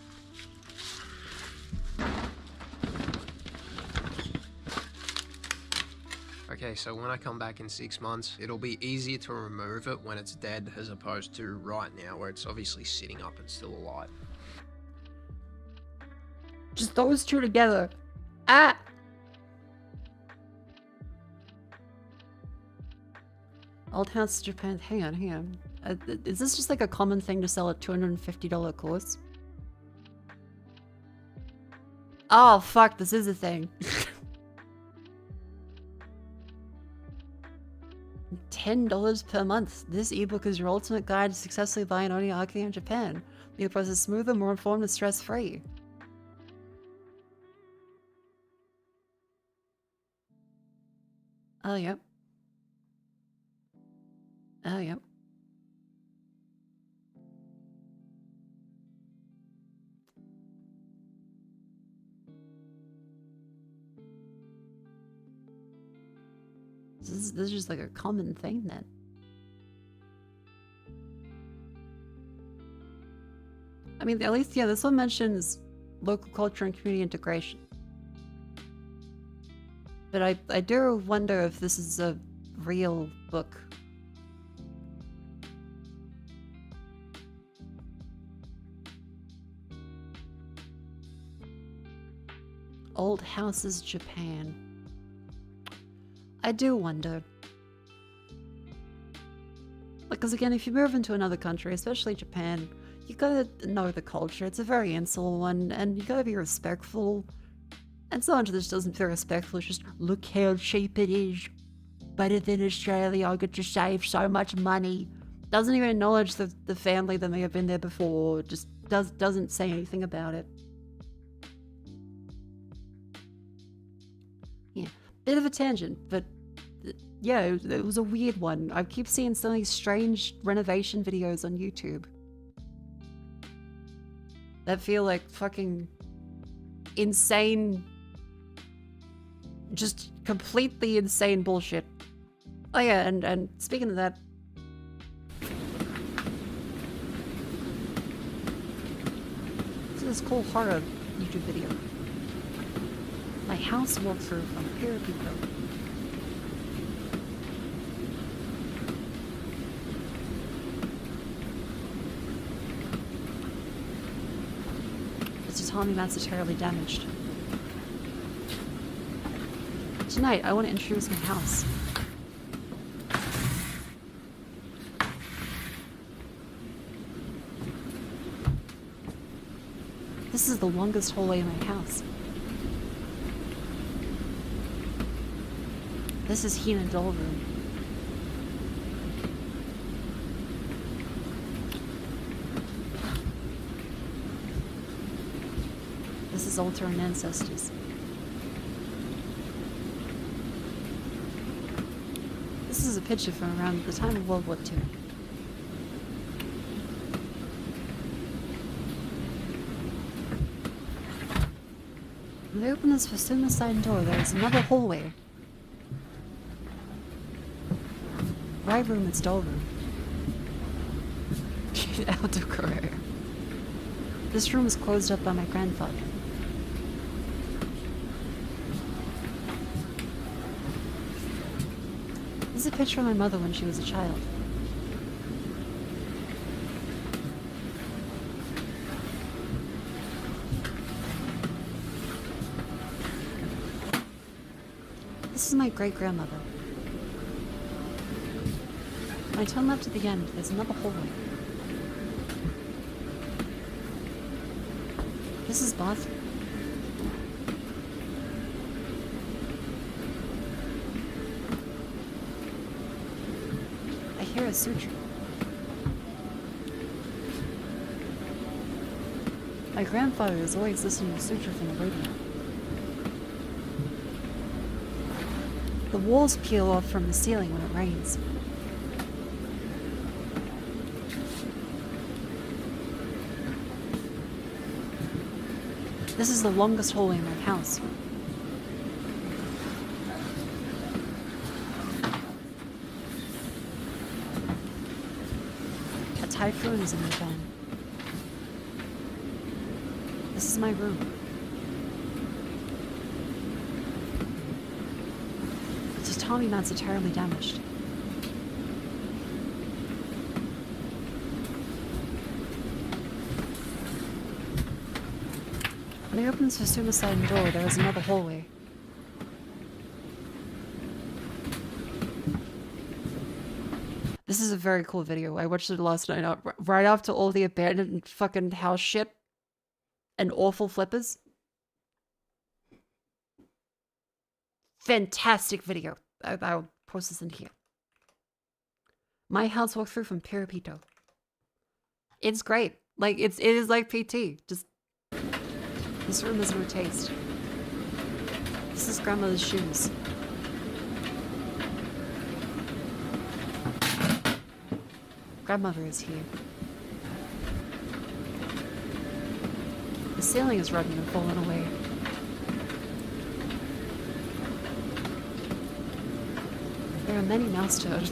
Okay, so when I come back in 6 months, it'll be easier to remove it when it's dead as opposed to right now where it's obviously sitting up and still alive. Just those two together. Ah! Old House Japan. Hang on. Is this just like a common thing to sell a $250 course? Oh, fuck, this is a thing. $10 per month. This ebook is your ultimate guide to successfully buying and owning arcade in Japan. Make the process smoother, more informed, and stress-free. Oh, yep. Oh, yep. This is just like a common thing then. I mean, at least, yeah, this one mentions local culture and community integration. But I do wonder if this is a real book. Old Houses, Japan. I do wonder. Because again, if you move into another country, especially Japan, you gotta know the culture. It's a very insular one, and you gotta be respectful. And someone just doesn't feel respectful. It's just, look how cheap it is. Better than Australia, I get to save so much money. Doesn't even acknowledge the family that may have been there before. Just doesn't say anything about it. Yeah, bit of a tangent, but yeah, it was a weird one. I keep seeing some of these strange renovation videos on YouTube that feel like fucking insane, just completely insane bullshit. Oh yeah, and speaking of that, this is this cool horror YouTube video. My house walkthrough from Pyramid Road. It's just telling me that's terribly damaged. Tonight, I want to introduce my house. This is the longest hallway in my house. This is Hina doll room. his altar and ancestors. This is a picture from around the time of World War II. When they open this Fasuma side door, there is another hallway. Right room, it's doll room. Out of career. This room was closed up by my grandfather. This is a picture of my mother when she was a child. This is my great-grandmother. When I turn left at the end, there's another hallway. This is bathroom. I hear a suture. My grandfather is always listening to suture from the radio. The walls peel off from the ceiling when it rains. This is the longest hallway in my house. A typhoon is in the van. This is my room. The tatami mats are terribly damaged. When he opens the suicide door, there is another hallway. This is a very cool video. I watched it last night, right after all the abandoned fucking house shit and awful flippers. Fantastic video. I'll post this in here. My house walkthrough from Pirapito. It's great. Like, it is like PT. Just... This room has no taste. This is grandmother's shoes. Grandmother is here. The ceiling is rotten and fallen away. There are many mouse turds.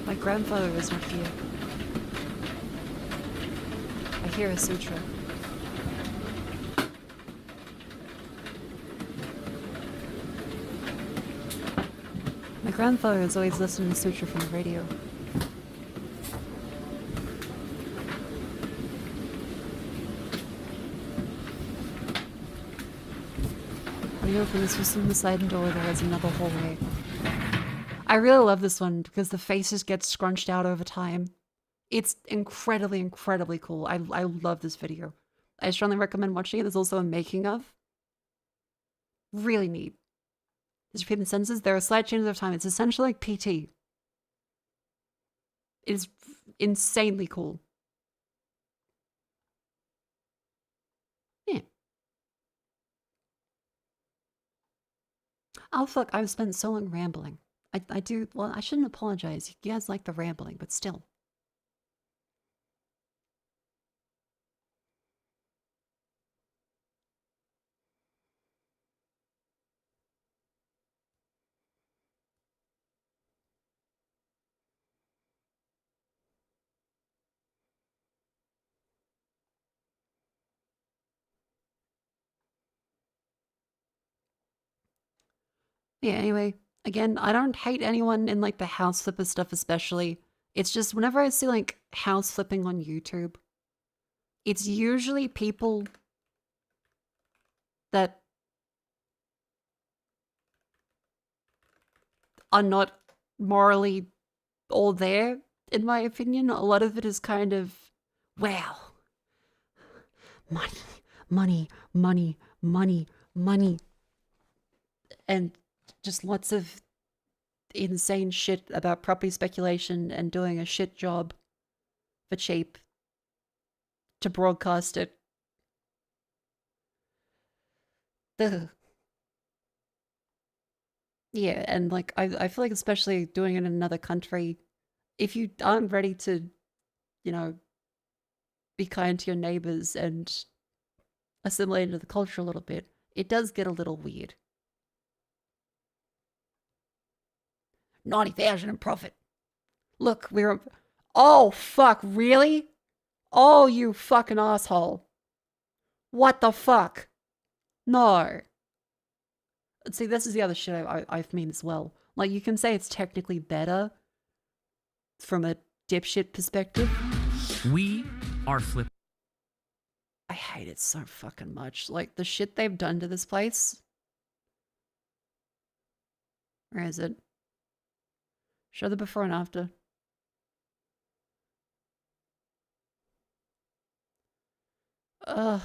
My grandfather is not here. I hear a sutra. My grandfather is always listening to sutra from the radio. When you open this from the side door, there is another hallway. I really love this one because the faces get scrunched out over time. It's incredibly, incredibly cool. I love this video. I strongly recommend watching it. There's also a making of. Really neat. Let's repeat the sentences. There are slight changes of time. It's essentially like PT. It is insanely cool. Yeah. Oh fuck, I've spent so long rambling. I do, well, I shouldn't apologize. You guys like the rambling, but still. Yeah, anyway, again, I don't hate anyone in like the house flipper stuff especially. It's just whenever I see like house flipping on YouTube, it's usually people that are not morally all there, in my opinion. A lot of it is kind of, wow, money, money, money, money, money. And just lots of insane shit about property speculation and doing a shit job for cheap to broadcast it. Ugh. Yeah, and like I feel like especially doing it in another country, if you aren't ready to, you know, be kind to your neighbors and assimilate into the culture a little bit, it does get a little weird. 90,000 in profit. Look, we're... Oh, fuck, really? Oh, you fucking asshole. What the fuck? No. See, this is the other shit I mean as well. Like, you can say it's technically better from a dipshit perspective. We are flip. I hate it so fucking much. Like, the shit they've done to this place. Where is it? Show the before and after. Ugh.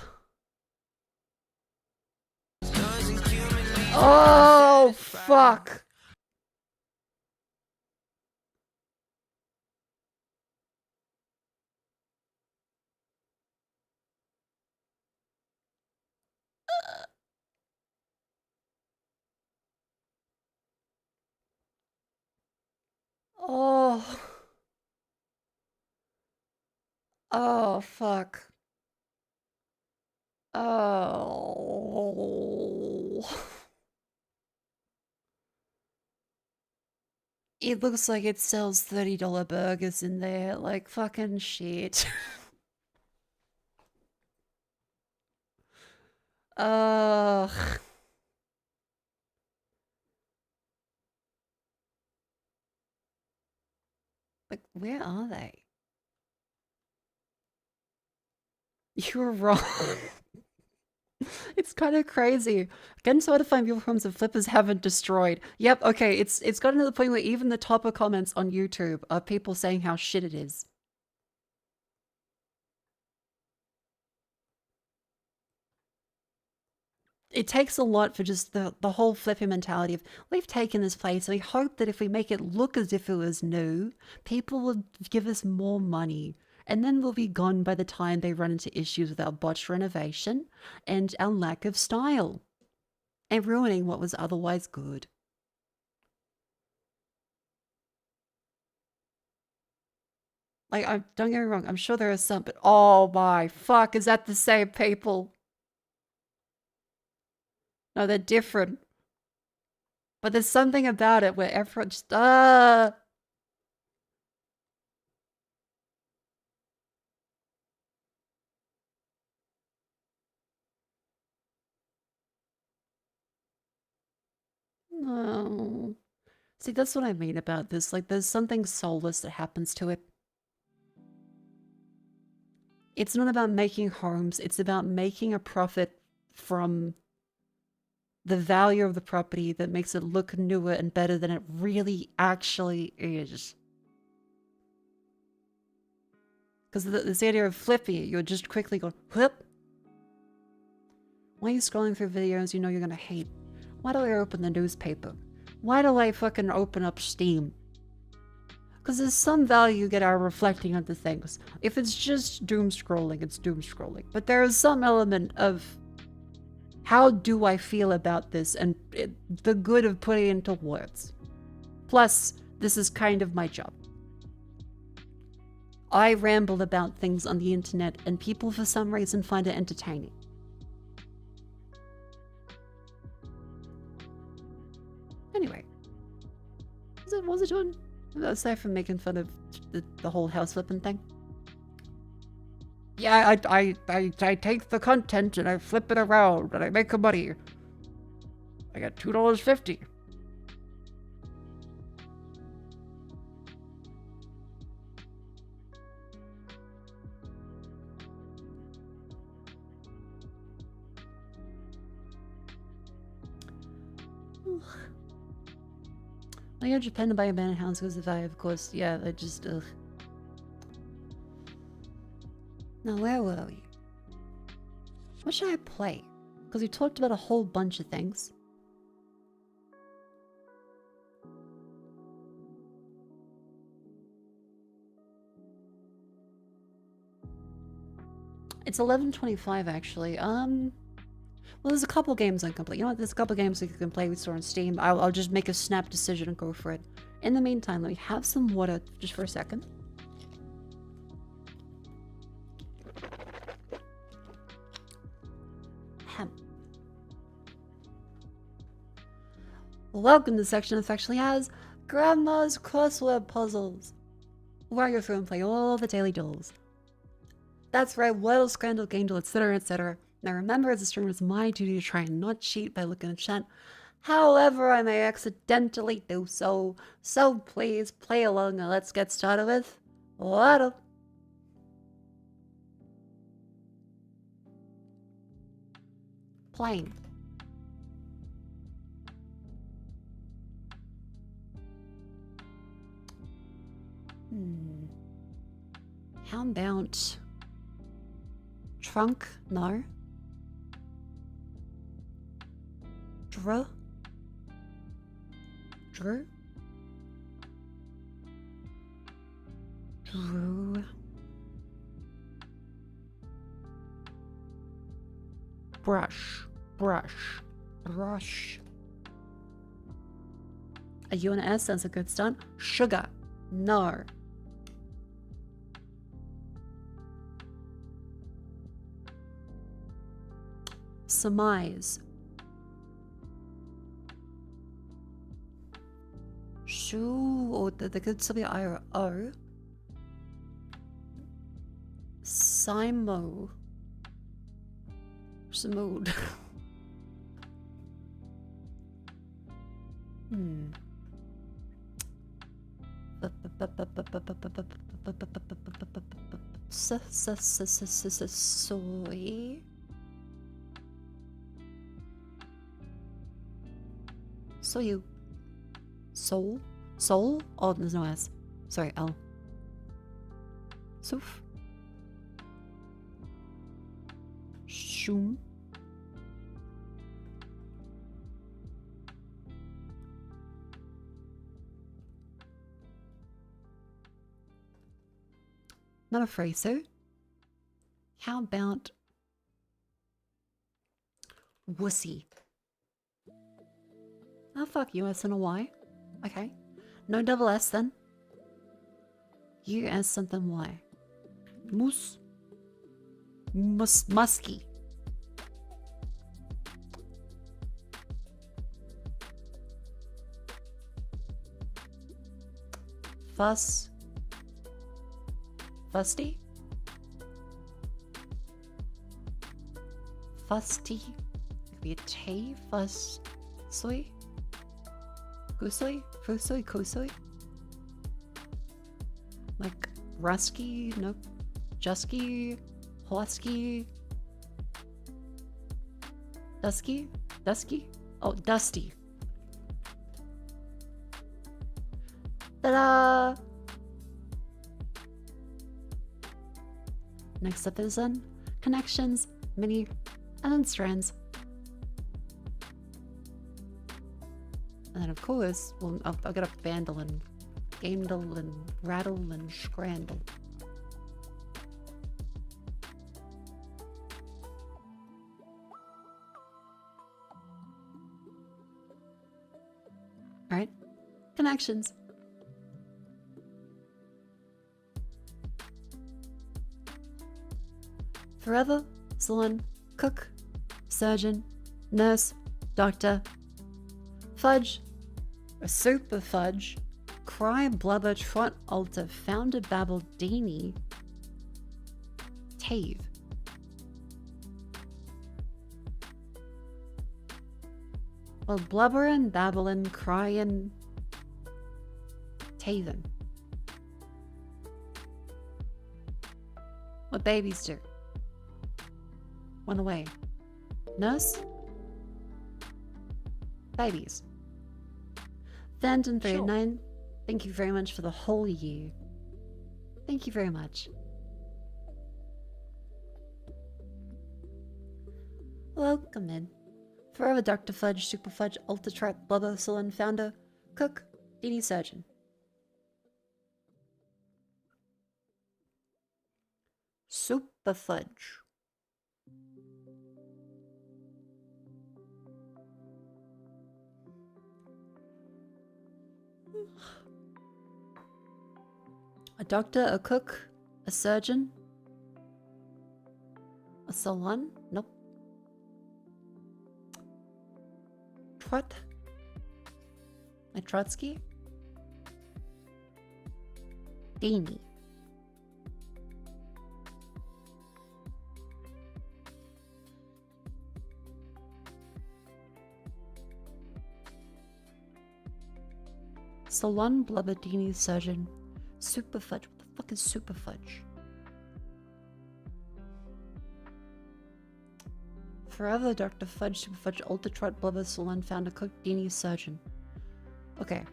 Oh, fuck. Oh. Oh, fuck. Oh. It looks like it sells $30 burgers in there. Like, fucking shit. Ugh. Like, where are they? You're wrong. It's kind of crazy. Getting so to find viewforms that flippers haven't destroyed. Yep, okay, it's gotten to the point where even the top of comments on YouTube are people saying how shit it is. It takes a lot for just the whole flipping mentality of, we've taken this place, and we hope that if we make it look as if it was new, people will give us more money. And then we'll be gone by the time they run into issues with our botched renovation and our lack of style. And ruining what was otherwise good. Like, don't get me wrong, I'm sure there are some, but oh my fuck, is that the same people? No, they're different. But there's something about it where everyone just, No. See, that's what I mean about this. Like, there's something soulless that happens to it. It's not about making homes. It's about making a profit from the value of the property that makes it look newer and better than it really actually is. Because this idea of flipping it, you're just quickly going, whoop. Why are you scrolling through videos you know you're going to hate? Why do I open the newspaper? Why do I fucking open up Steam? Because there's some value you get out of reflecting on the things. If it's just doom scrolling, it's doom scrolling. But there is some element of how do I feel about this and the good of putting it into words. Plus, this is kind of my job. I ramble about things on the internet and people for some reason find it entertaining. Anyway, what was it doing? Aside from making fun of the whole house flipping thing. Yeah, I take the content and I flip it around and I make a money. I got $2.50. I go to Japan to buy abandoned house because if I, of course, yeah, I just, ugh. Now, where were we? What should I play? Because we talked about a whole bunch of things. It's 11:25 actually. Well, there's a couple games I can play. You know what? There's a couple games we can play with store on Steam. I'll just make a snap decision and go for it. In the meantime, let me have some water just for a second. Ahem. Welcome to the section that actually has Grandma's Crossword Puzzles, where you through and play all the daily dolls. That's right, Wordle, Scrandle, Gandle, etc, etc. Now remember, as a streamer, it's my duty to try and not cheat by looking at chat. However, I may accidentally do so. So please, play along and let's get started with Wordle. Playing. How about trunk? No. Drew? Drew? Drew. Brush. Brush. Brush. A U and an S, that's a good start. Sugar. No. Surmise. Shoe, or there could still be I or O. Simo. Simood. Soy. So you. Soul? Soul? Oh, there's no S. Sorry, L. Soof. Shoom. Not afraid so. How about wussy? Oh fuck, U-S and a Y. Okay. No double S then. U-S something Y. Moose. Musky. Fuss. Fusty? Fusty? It could be a T. Fuss. Soy? Kusoi? Fusoi? Kusoi? Like Rusky? Nope. Jusky? Husky? Dusky? Dusky? Oh, Dusty. Ta-da! Next up is connections, mini, and then strands. And then of course, well, I've got a bandle and gamedle and rattle and scrandle. Alright, connections. Forever, salon, cook, surgeon, nurse, doctor, fudge, a super fudge, cry, blubber, trot, alter, founder, babble, deenie, tave. Well, blubberin', babbling, cryin', taven. What babies do. One away. Nurse? Babies. Phantom39, thank you very much for the whole year. Thank you very much. Welcome in. Forever Dr. Fudge, Super Fudge, Ultra Trap, Blubber, Salon, Founder, Cook, Dini Surgeon. Super Fudge. A doctor, a cook, a surgeon, a salon? Nope. Trot? A Trotsky? Dini. Salon, blubber, Dini, surgeon. Super fudge. What the fuck is super fudge? Forever, Dr. Fudge, Super Fudge, Ultra Trot, Blubber, Salon, Founder, Cook, Dini, Surgeon. Okay.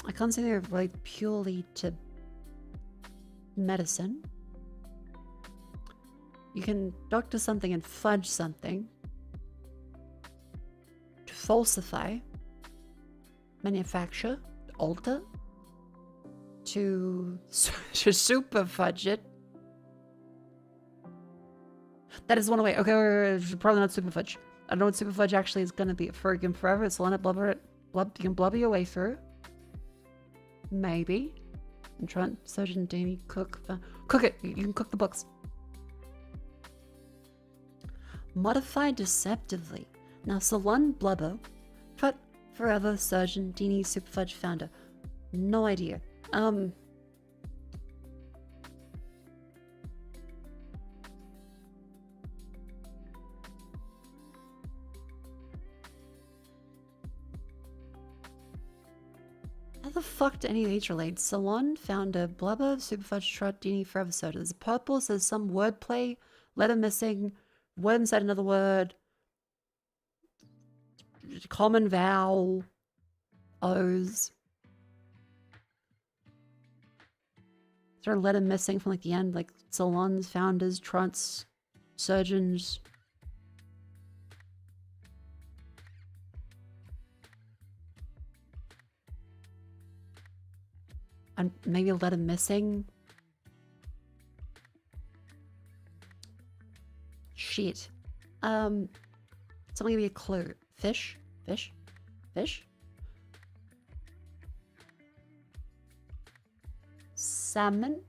I can't say they're related purely to medicine. You can doctor something and fudge something. To falsify. Manufacture. Alter. To super fudge it. That is one way. Okay, probably not super fudge. I don't know what super fudge actually is gonna be. Friggin' forever. It's let it blubber it. You can blubber your way through. Maybe. And Trent, surgeon, Dini, cook. Cook it. You can cook the books. Modify deceptively. Now, salon, blubber. Trent, forever, surgeon, Dini, super fudge, founder. No idea. How the fuck do any of these relate? Salon, founder, blubber, super fudge, trot, Dini, forever, soda. There's a purple, says some wordplay, letter missing, word inside another word, common vowel, O's. Is there a letter missing from like the end? Like salons, founders, trots, surgeons. And maybe a letter missing. Shit. Someone give me a clue. Fish? Fish? Fish? Salmon?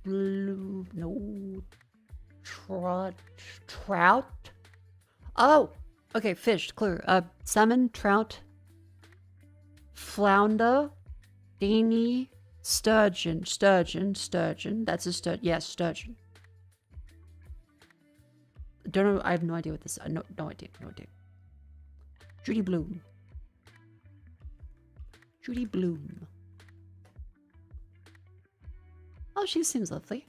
Blue? No. Trout? Oh! Okay, fish. Clue. Salmon, trout, flounder, dinghy, sturgeon. Sturgeon. That's a sturgeon. Yes, sturgeon. Don't know. I have no idea what this is. No idea. Judy Bloom. Oh, she seems lovely.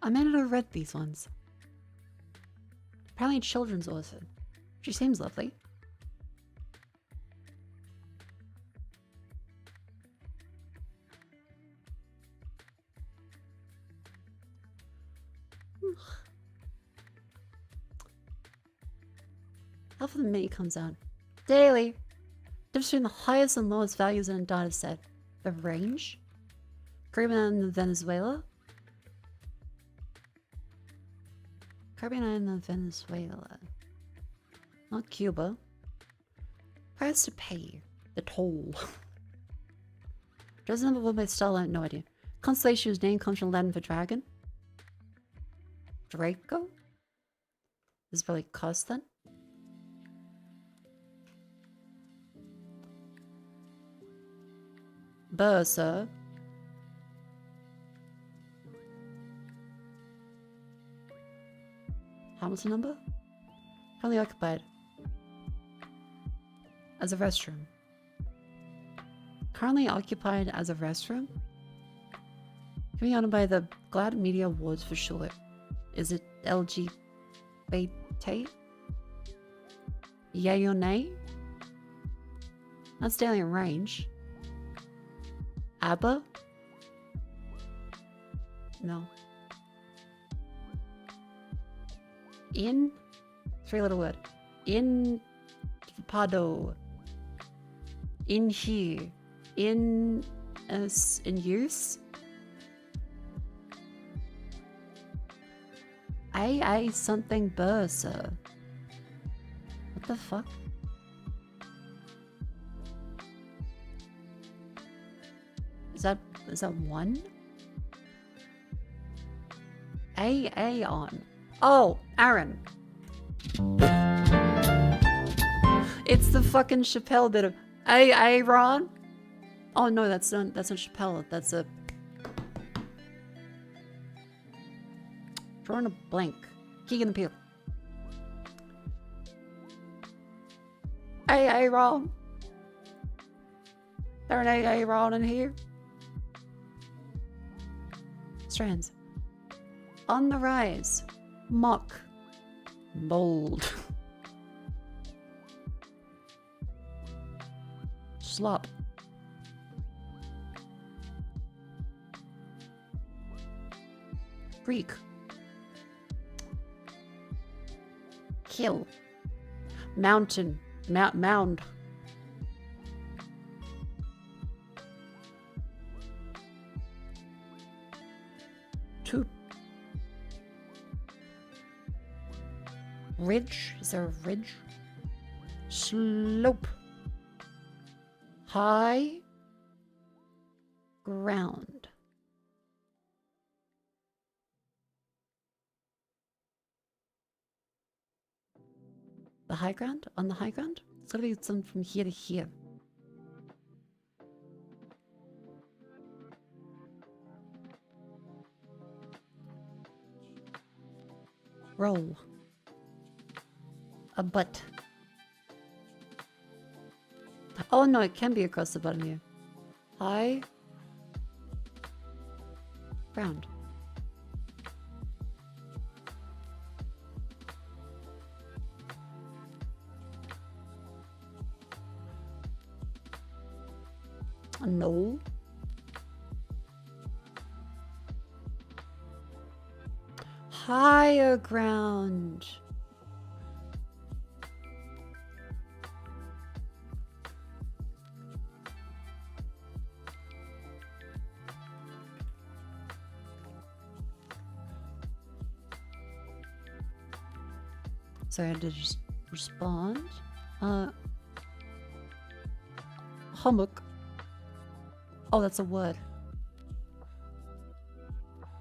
I may not have read these ones. Apparently children's author. She seems lovely. Half of the mini comes out. Daily. Difference between the highest and lowest values in a data set. The range. Caribbean and Venezuela. Caribbean and Venezuela. Not Cuba. Price to pay. The toll. Doesn't have a by style, no idea. Constellation whose name comes from Latin for dragon. Draco? This is probably cost then. Bursa. Hamilton number? Currently occupied. As a restroom. Currently occupied as a restroom? Can be honored by the GLAAD Media Awards for short. Is it LGBT? Yay or nay? That's daily in range. ABBA? No. In? 3-letter word. In pado. In here. In use. AA something bursa. What the fuck? Is that one? AA on. Oh, Aaron. It's the fucking Chappelle bit of AA Ron. Oh no, that's not Chappelle. That's a drawing a blank. Keegan the Peel. AA Ron. There an AA Ron in here. Strands. On the rise. Mock. Bold. Slop. Greek. Kill. Mountain. Mound. Two. Ridge. Is there a ridge? Slope. High ground. The high ground? On the high ground? It's gotta be something from here to here. Roll. A butt. Oh no, it can be across the bottom here. High ground. A knoll. Higher ground. Sorry, I had to just respond. Hummock. Oh, that's a word.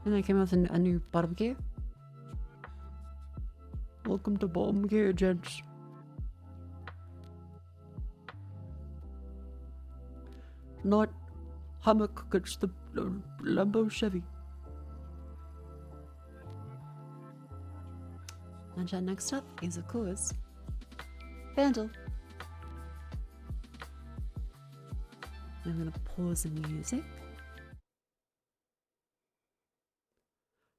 And I came up with a new bottom gear. Welcome to bottom gear, gents. Not hummock gets the Lambo Chevy. And next up is, of course, Vandal. I'm gonna pause the music.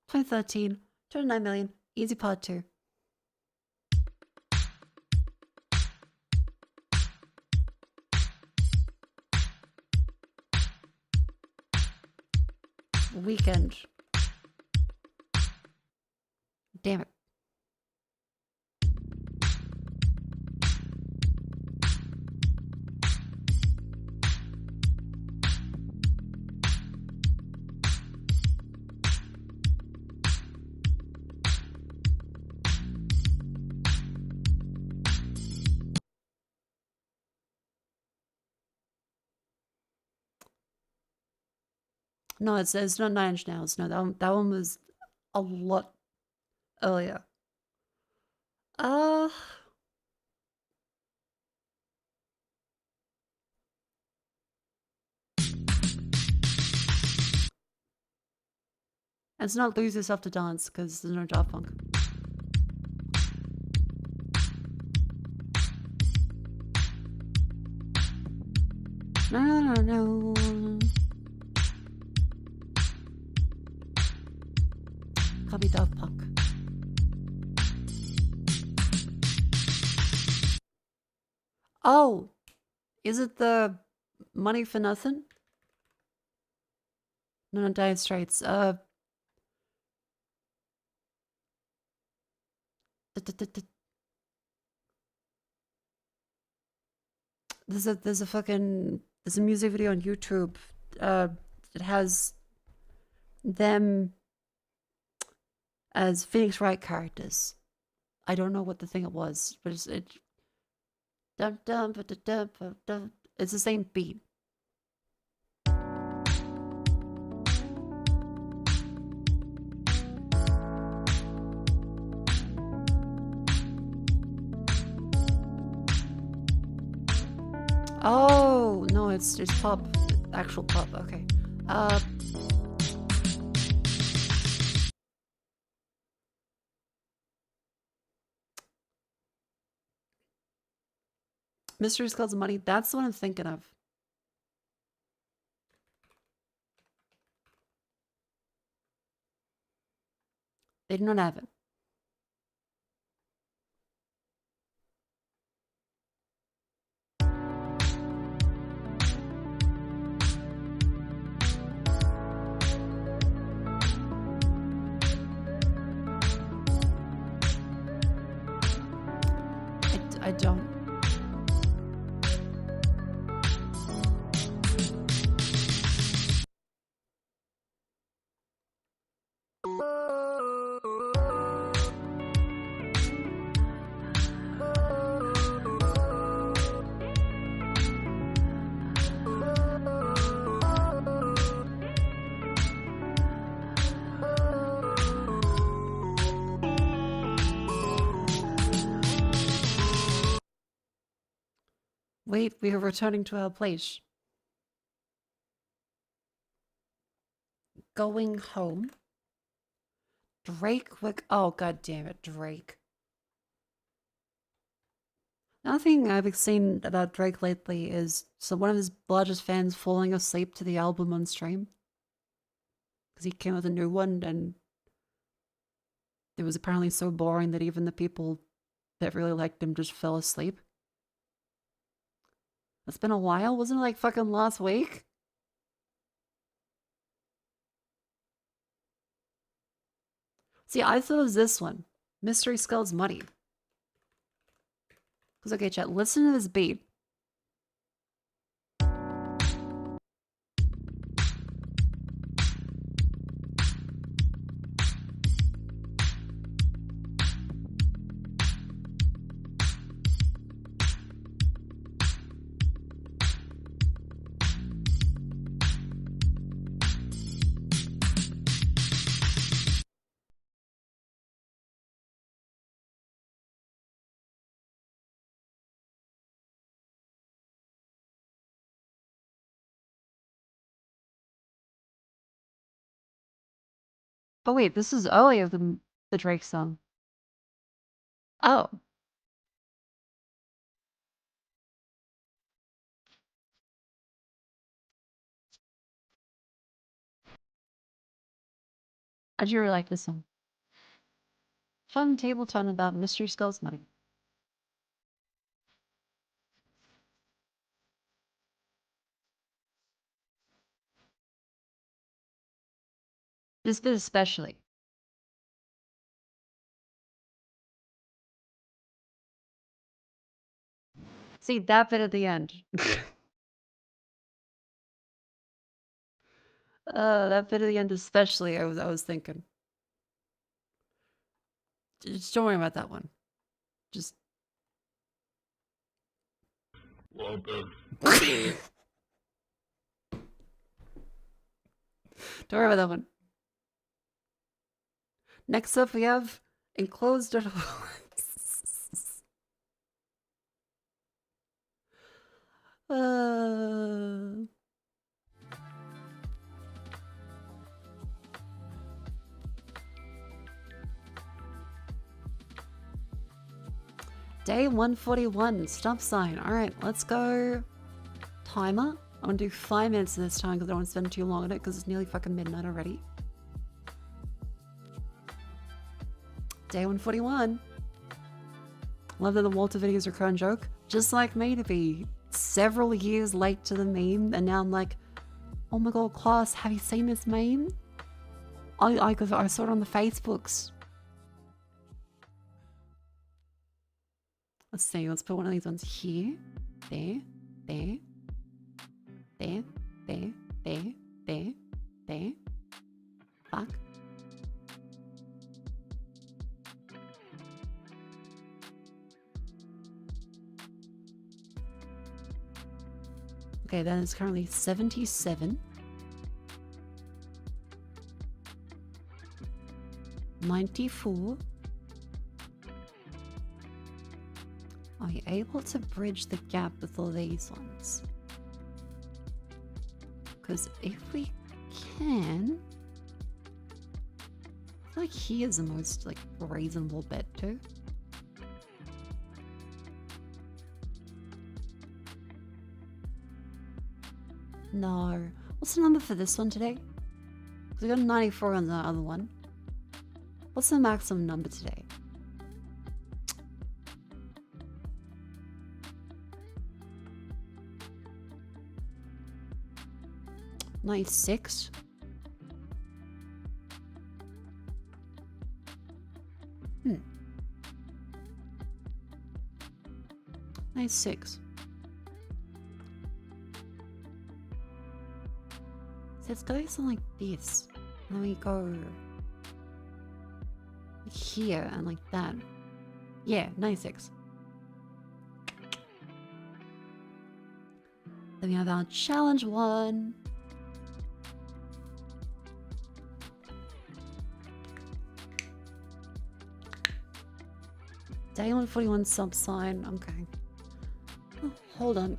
2013, 29 million, easy part 2. Weekend. Damn it. No, it's not 9 Inch Nails. No, that one was a lot earlier. It's not Lose Yourself to Dance because there's no Daft Punk. No. Can't be Daft Punk. Oh, is it the Money for Nothing? No, Dire Straits. There's a music video on YouTube. It has them as Phoenix Wright characters. I don't know what the thing it was, but it's the same beat. Oh no, it's pop, actual pop. Okay. Mystery Skulls Money. That's the one I'm thinking of. They do not have it. I don't. Wait, we are returning to our place. Going home. Drake, oh god damn it, Drake. Another thing I've seen about Drake lately is one of his largest fans falling asleep to the album on stream. Because he came with a new one and it was apparently so boring that even the people that really liked him just fell asleep. It's been a while. Wasn't it like fucking last week? See, I thought it was this one. Mystery Skulls Money. Because, okay, chat, listen to this beat. But wait, this is earlier than the Drake song. Oh. I do really like this song. Fun table ton about Mystery Skulls Money. This bit especially. See, that bit at the end. That bit at the end especially, I was thinking. Just don't worry about that one. Just... Well done. Don't worry about that one. Next up, we have Enclosed at Day 141, stop sign. Alright, let's go. Timer. I'm gonna do 5 minutes this time because I don't want to spend too long on it because it's nearly fucking midnight already. Day 141. Love that the Walter videos are current joke. Just like me to be several years late to the meme and now I'm like, oh my god, class, have you seen this meme? I saw it on the Facebooks. Let's see, let's put one of these ones here, there, there. There, there, there, there, there. Fuck. Okay, that is currently 77. 94. Are you able to bridge the gap with all these ones? Because if we can, I feel like he is the most like reasonable bet too. No. What's the number for this one today? Because we got a 94 on the other one. What's the maximum number today? $96. $96. So let's go something like this. And then we go here and like that. Yeah, 96. Then we have our challenge one. Day 141 sub sign. Okay. Oh, hold on.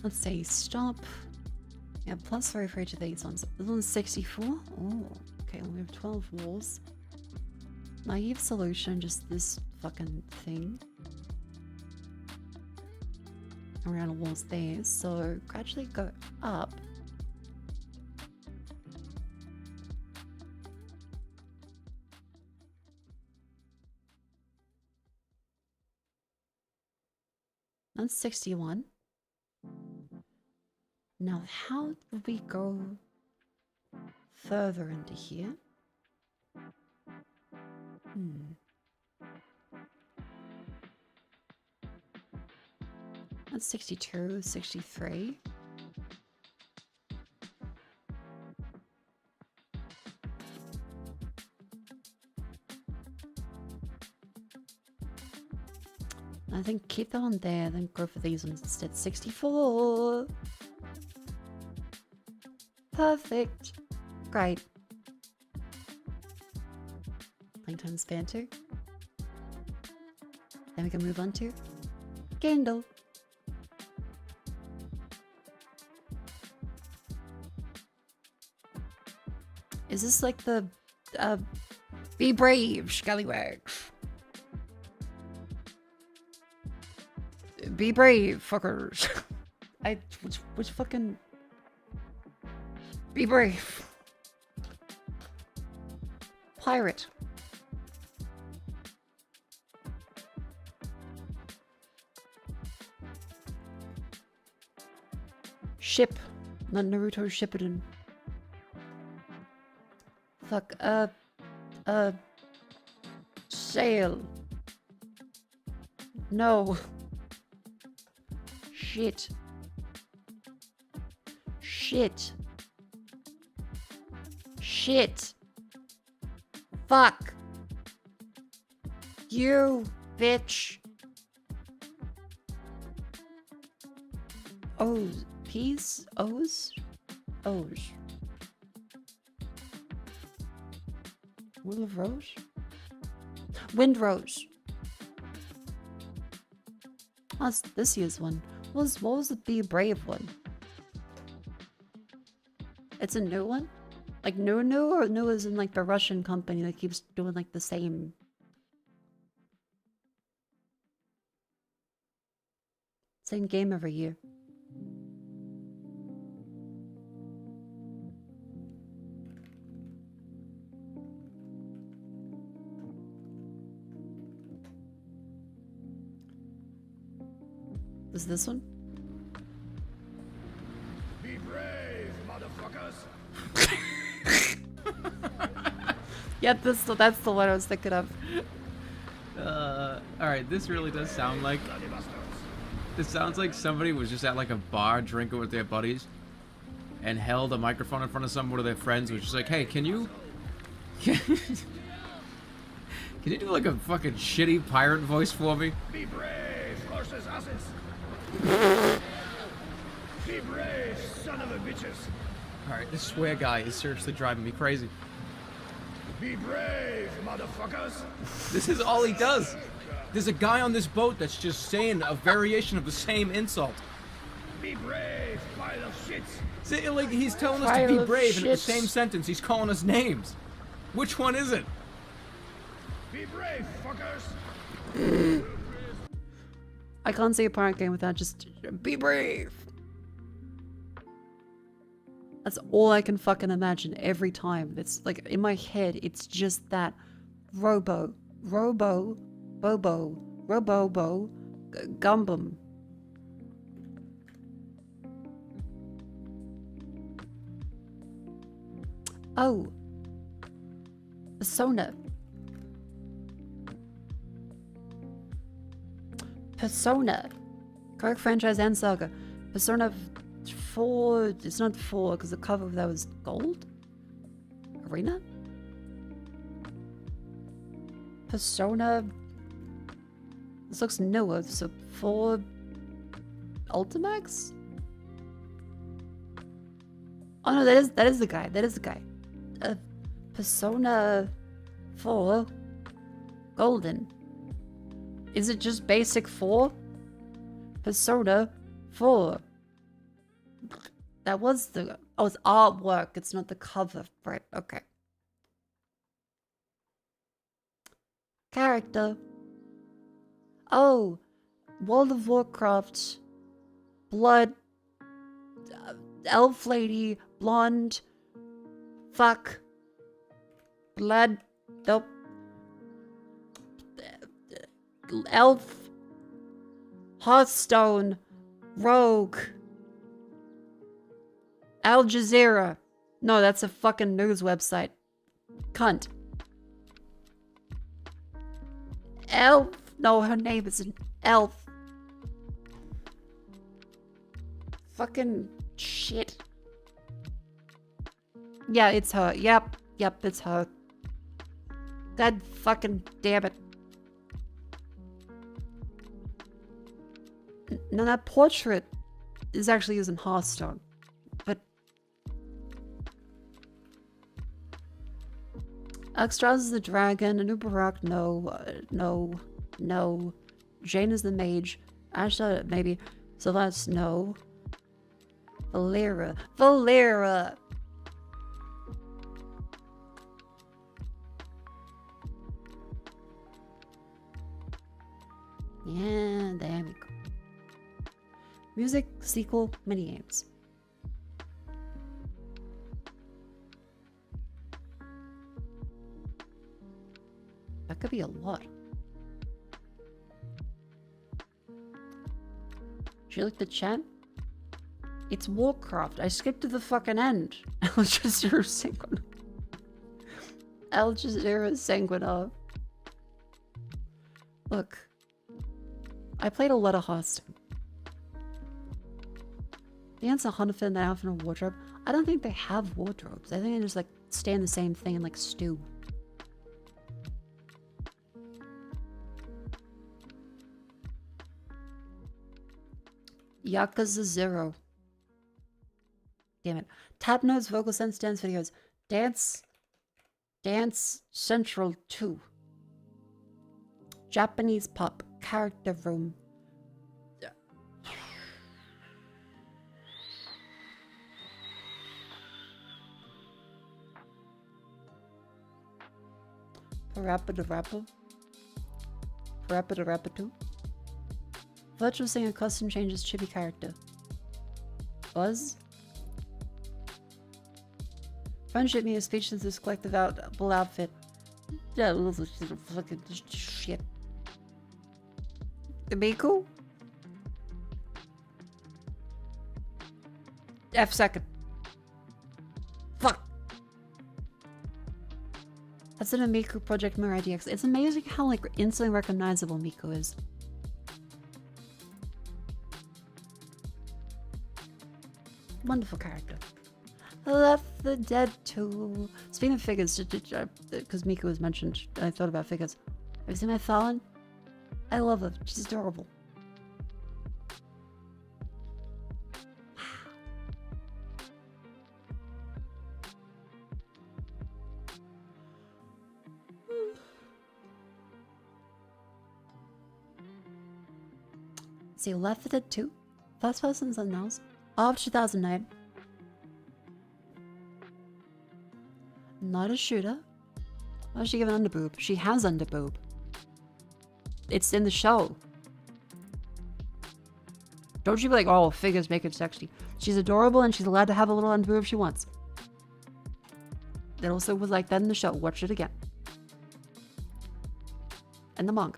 Let's say stop. Yeah, plus 3 for each of these ones. This one's 64. Oh, okay. We have 12 walls. Naive solution, just this fucking thing around the walls there. So gradually go up. That's 61. Now, how do we go further into here? That's 62, 63. I think keep that one there, then go for these ones instead. 64. Perfect. Great. Playing time span 2. Then we can move on to Kindle. Is this like the be brave, scallywags? Be brave, fuckers. Which fucking be brave. Pirate. Ship. Not Naruto Shippuden. Fuck, sail. No. Shit. Shit. Shit. Fuck. You, bitch. O's. P's? O's? O's. Will of Rose? Windrose. That's this year's one. What was the Be Brave one? It's a new one? Like new, or new is in like the Russian company that keeps doing like the same. Same game every year. Is this one? Be brave, motherfuckers. Yeah, that's the one I was thinking of. Alright, this really does sound like... This sounds like somebody was just at like a bar drinking with their buddies and held a microphone in front of one of their friends, which is like, hey, can you... Can you do like a fucking shitty pirate voice for me? Be brave, horses, asses. Be brave, son of a bitches. Alright, this swear guy is seriously driving me crazy. Be brave, motherfuckers. This is all he does. There's a guy on this boat that's just saying a variation of the same insult. Be brave, pile of shits. See, like, he's telling us to be brave, and in the same sentence, he's calling us names. Which one is it? Be brave, fuckers. I can't see a pirate game without just be brave. That's all I can fucking imagine every time. It's like in my head, it's just that Bobo, Gumbum. Oh. Persona. Correct franchise and saga. Persona 4. It's not 4 because the cover of that was gold. Arena? Persona. This looks newer, so 4 Ultimax? Oh no, that is the guy. That is the guy. Persona 4 Golden. Is it just basic 4? Persona 4. That was the... Oh, it's artwork. It's not the cover. Right, okay. Character. Oh. World of Warcraft. Blood. Elf lady. Blonde. Fuck. Blood. Nope. Elf. Hearthstone. Rogue. Al Jazeera. No, that's a fucking news website. Cunt. Elf. No, her name is an elf. Fucking shit. Yeah, it's her. Yep, it's her. God fucking damn it. Now that portrait is actually using Hearthstone. But Alexstrasza is the dragon, Anubarak, no. Jane is the mage. Asha, maybe. Celeste, no. Valera. Yeah, there we go. Music, sequel, minigames. That could be a lot. Did you like the chat? It's Warcraft. I skipped to the fucking end. Al Jazeera Sanguinar. Al Jazeera Sanguinar. Look. I played a lot of Hearthstone. The answer 100% an outfit and a wardrobe. I don't think they have wardrobes. I think they just like stay in the same thing and like stew. Yakuza 0. Damn it. Tap notes, vocal sense, dance videos. Dance Central 2. Japanese pop. Character room. Parappa the Rapper. Parappa the Rapper 2. Virtual singer custom changes chibi character. Buzz. Friendship me a speech since this collectible outfit. Yeah, fucking shit. Mako? F second. Fuck. That's an Miko Project Mirror IDX. It's amazing how like instantly recognizable Miko is. Wonderful character. Left the Dead 2. Speaking of figures, because Miko was mentioned, I thought about figures. Have you seen my Fallon? I love her. She's adorable. See, Left 4 Dead 2. First person something else. Of 2009. Not a shooter. Why does she give an underboob? She has underboob. It's in the show. Don't you be like, oh, figures make it sexy. She's adorable and she's allowed to have a little underboob if she wants. It also was like that in the show. Watch it again. And the manga.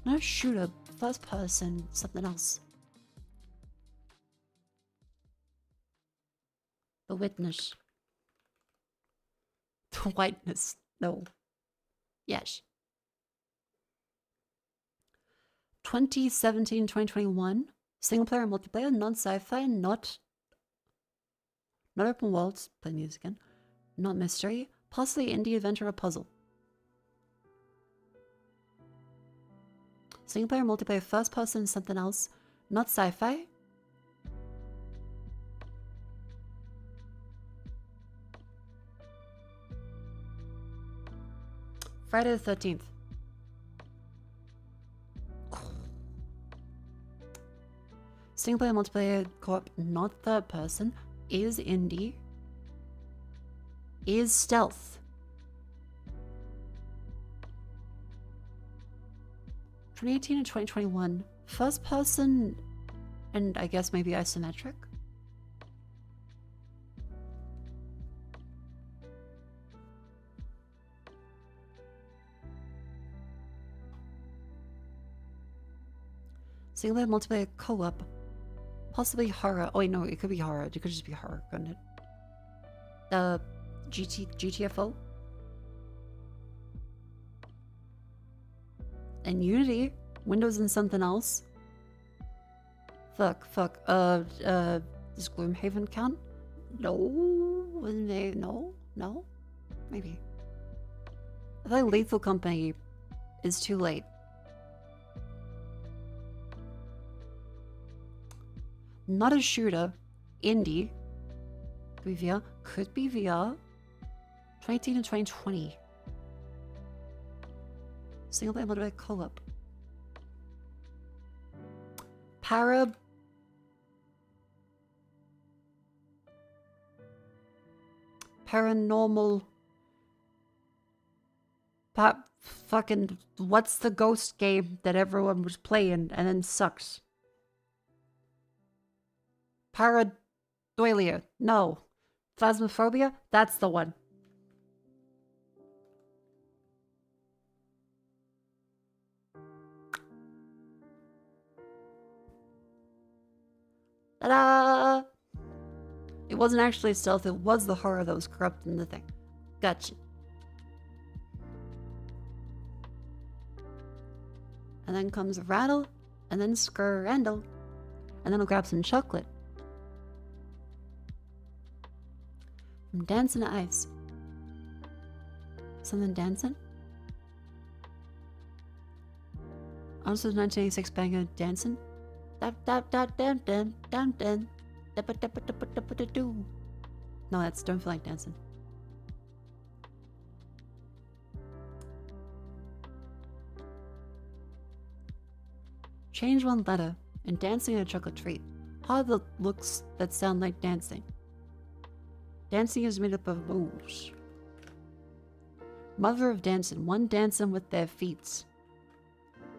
Not a shooter, first person, something else. The Witness. The Whiteness. No. Yes. 2017, 2021. Single player, multiplayer, non-sci-fi, not open world, play music again. Not mystery, possibly indie adventure or puzzle. Single player, multiplayer, first person, something else. Not sci-fi. Friday the 13th. Single player, multiplayer, co-op, not third person. Is indie. Is stealth. 2018 and 2021. First person, and I guess maybe isometric. Single player, multiplayer, co-op. Possibly horror. Oh wait, no, it could be horror. It could just be horror, couldn't it? GTFO. And Unity. Windows and something else. Fuck. Does Gloomhaven count? No. Wasn't they? No? Maybe. I thought Lethal Company is too late. Not a shooter. Indie. Could be VR. Could be VR. 2018 and 2020. Single player, multiplayer, co-op. Paranormal. Fucking. What's the ghost game that everyone was playing and then sucks? Pareidolia. No. Phasmophobia? That's the one. Ta-da! It wasn't actually stealth, it was the horror that was corrupting the thing. Gotcha. And then comes a rattle, and then scrandle, and then I'll grab some chocolate. From Dancing to Ice. Something dancing? Also 1986 banger Dancing. No, that's Don't Feel Like Dancing. Change one letter and dancing a chocolate treat. How are the looks that sound like dancing? Dancing is made up of moves. Mother of dancing, one dancing with their feet.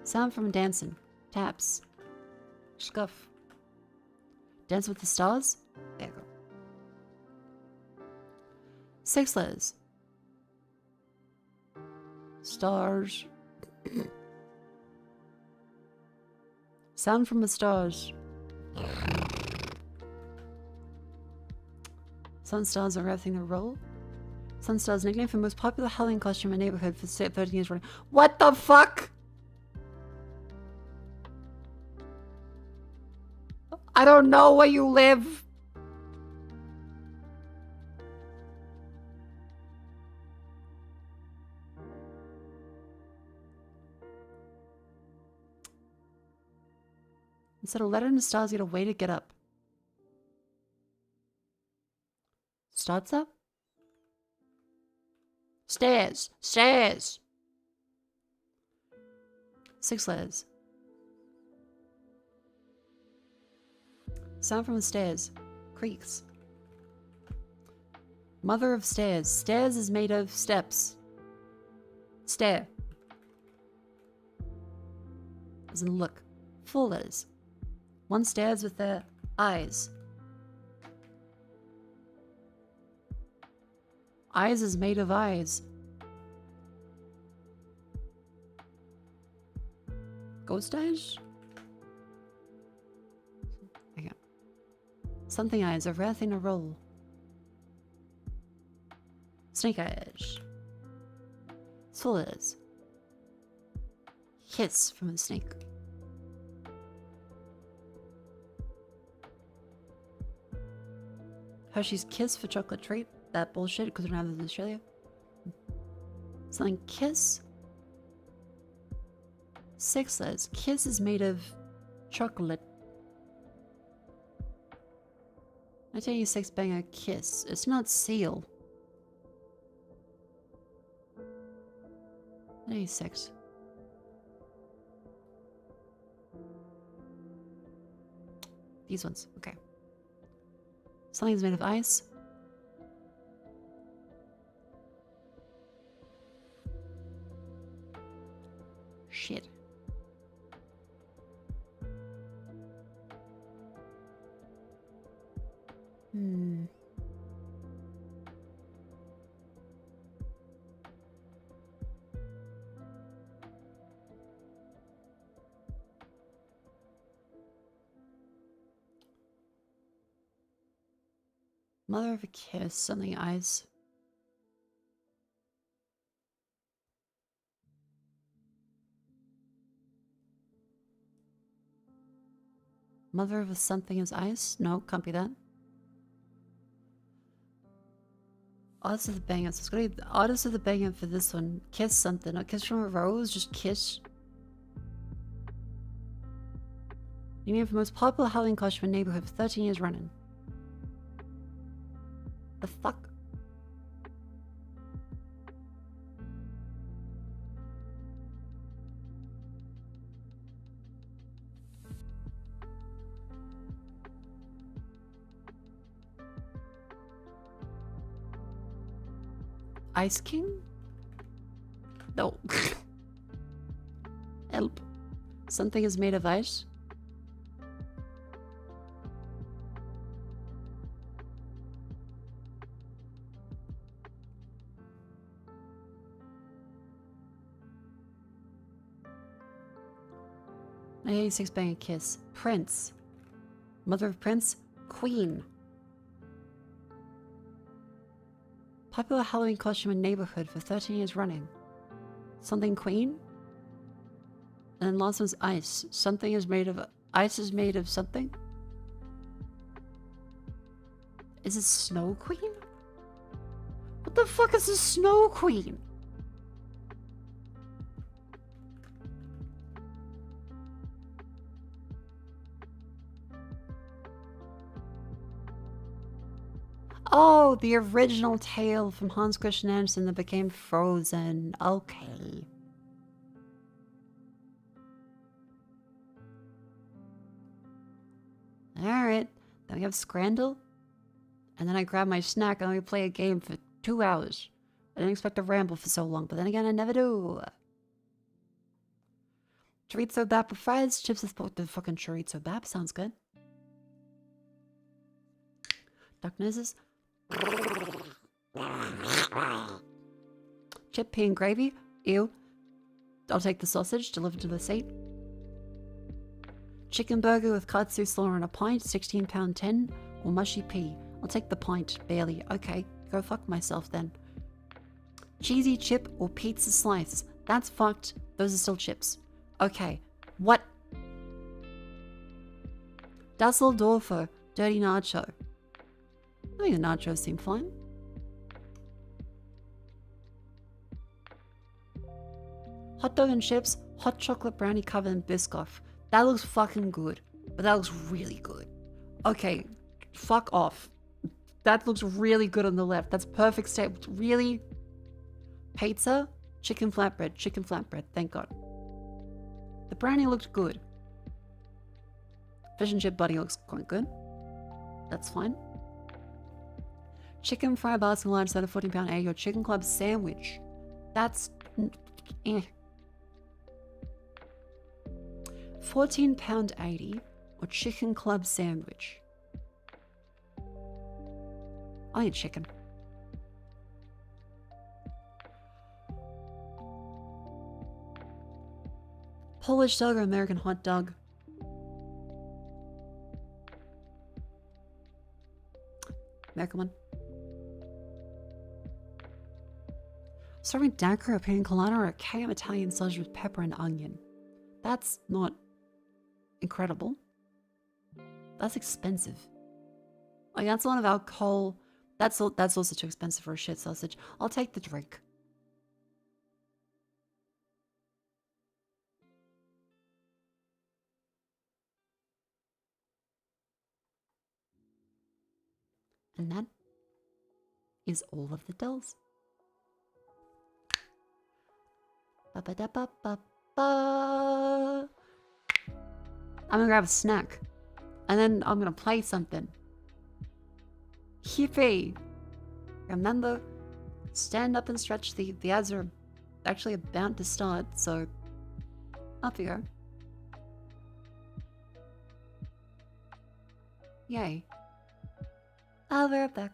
Sound from dancing. Taps. Scuff. Dance with the stars? There you go. 6 letters. Stars. Sound from the stars. Sunstars are having a roll. Sunstars, nickname for most popular Halloween costume in the neighborhood for 13 years running. What the fuck? I don't know where you live. Instead of letter in the stars, you get a way to get up. Starts up? Stairs. Stairs. 6 letters. Sound from the stairs. Creaks. Mother of stairs. Stairs is made of steps. Stair. As in look. 4 letters. One stares with their eyes. Eyes is made of eyes. Ghost eyes? Okay. Something eyes, a rare thing to roll. Snake eyes. So it is. Hiss from a snake. Hershey's Kiss for chocolate treat. That bullshit because we don't have it in Australia. Something Kiss. 6 letters. Kiss is made of chocolate. 1986 banger Kiss. It's not seal. 1986. These ones. Okay. Something's made of ice. Shit. Mother of a kiss, something eyes. Mother of a something is ice? No, can't be that. Artist of the banger. So it's gonna be the artist of the banger for this one. Kiss something. A kiss from a rose, just kiss. You name for most popular Halloween costume in the neighborhood for 13 years running. The fuck? Ice King? No. Help. Something is made of ice? '86 bang a kiss. Prince. Mother of Prince. Queen. Popular Halloween costume in neighborhood for 13 years running. Something Queen? And then last one's ice. Something is made of... Ice is made of something? Is it Snow Queen? What the fuck is a Snow Queen? Oh, the original tale from Hans Christian Andersen that became Frozen. Okay. Alright. Then we have Scrandle. And then I grab my snack and we play a game for 2 hours. I didn't expect to ramble for so long, but then again, I never do. Chorizo bap with fries, chips with the fucking chorizo bap. Sounds good. Duck noses. Chip, pea, and gravy. Ew. I'll take the sausage delivered to the seat. Chicken burger with katsu slaw and a pint, £16.10, or mushy pea. I'll take the pint, barely. Okay, go fuck myself then. Cheesy chip or pizza slice. That's fucked. Those are still chips. Okay, what? Dusseldorfer, dirty nacho. I think the nachos seem fine. Hot dog and chips, hot chocolate brownie covered in Biscoff. That looks fucking good, but that looks really good. Okay, fuck off. That looks really good on the left. That's perfect state. Really? Pizza, chicken flatbread, thank God. The brownie looked good. Fish and chip buddy looks quite good. That's fine. Chicken fry basket large set of £14.80 or chicken club sandwich. That's eh. £14.80 or chicken club sandwich. I'll eat chicken. Polish dog or American hot dog? American one. Serving daiquiri or pina colada or a Kam Italian sausage with pepper and onion. That's not incredible. That's expensive. Like, that's a lot of alcohol. That's also too expensive for a shit sausage. I'll take the drink. And that is all of the dolls. Ba-ba-da-ba-ba-ba. I'm gonna grab a snack. And then I'm gonna play something. Yippee! Remember, stand up and stretch. The ads are actually about to start, so up you go. Yay. I'll be right back.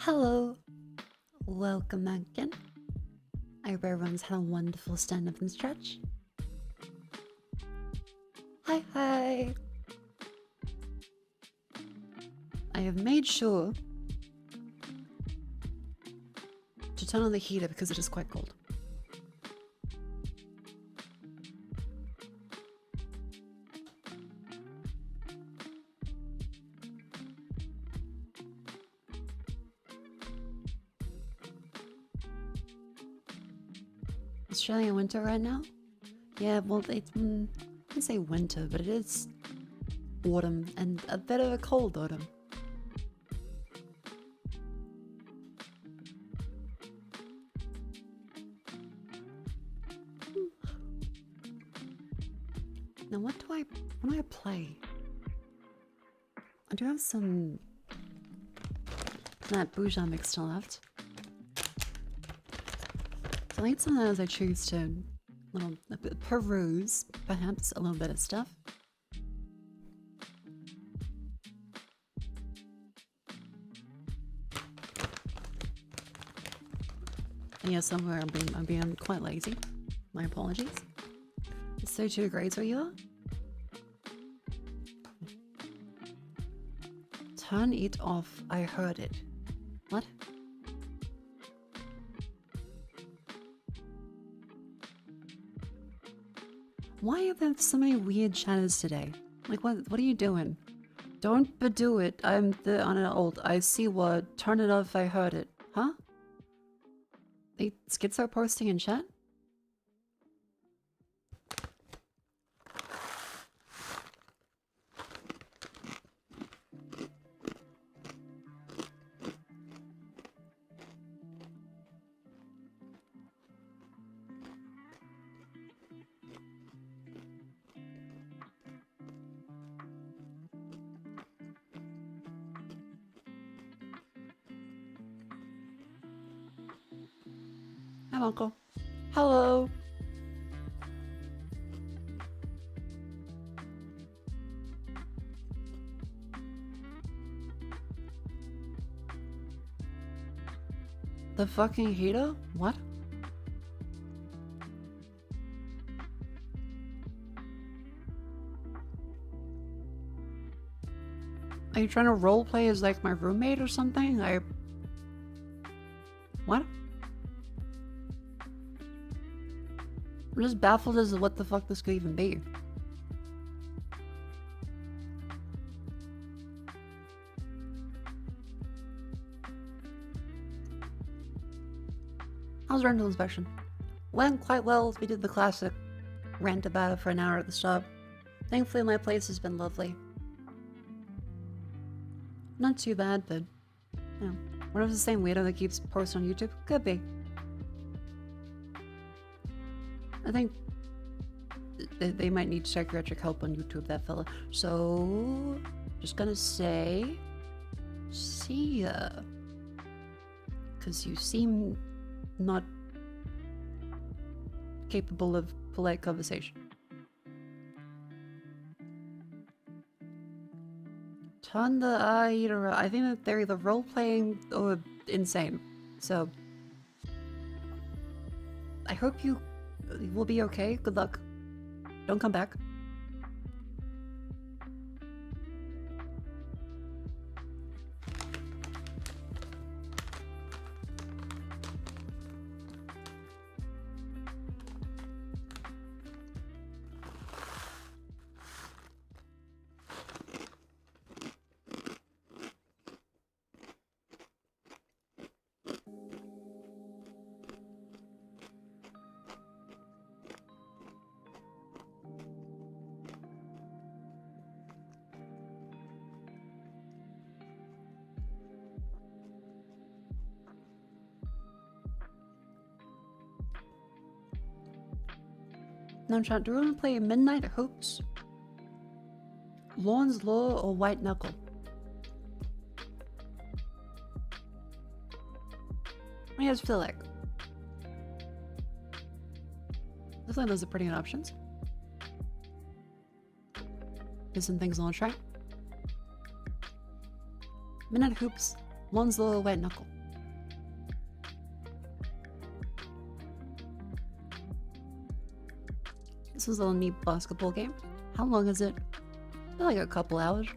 Hello, welcome back again. I hope everyone's had a wonderful stand up and stretch. Hi, hi. I have made sure to turn on the heater because it is quite cold. Australian winter right now? Yeah, well, it's, I can say winter, but it is autumn, and a bit of a cold autumn. Now, what do I play? I do have some that Bourgeois mix still left. So I think sometimes I choose to peruse, perhaps, a little bit of stuff. And yeah, somewhere I'm being quite lazy. My apologies. It's 32 degrees where you are. Turn it off. I heard it. What? Why are there so many weird chatters today? Like, what are you doing? Don't do it. I'm on an old. I see what. Turn it off. I heard it. Huh? They schizo posting in chat? Hi, Mako. Hello. The fucking heater? What? Are you trying to roleplay as like my roommate or something? What? I'm just baffled as to what the fuck this could even be. How's rental inspection? Went quite well. We did the classic rant about it for an hour at the stop. Thankfully my place has been lovely. Not too bad, but you know, what if it's the same weirdo that keeps posting on YouTube? Could be. I think they might need psychiatric help on YouTube, that fella. So, just gonna say, see ya. Because you seem not capable of polite conversation. Turn the heater off. I think that they're either role-playing or insane. So, I hope you will be okay. Good luck. Don't come back. Now, chat, do we want to play Midnight Hopes, Lorne's Law, or White Knuckle? I just feel like those are pretty good options. There's some things on track. Midnight Hoops, Lonzo White Knuckle. This is a neat basketball game. How long is it? I feel like a couple hours.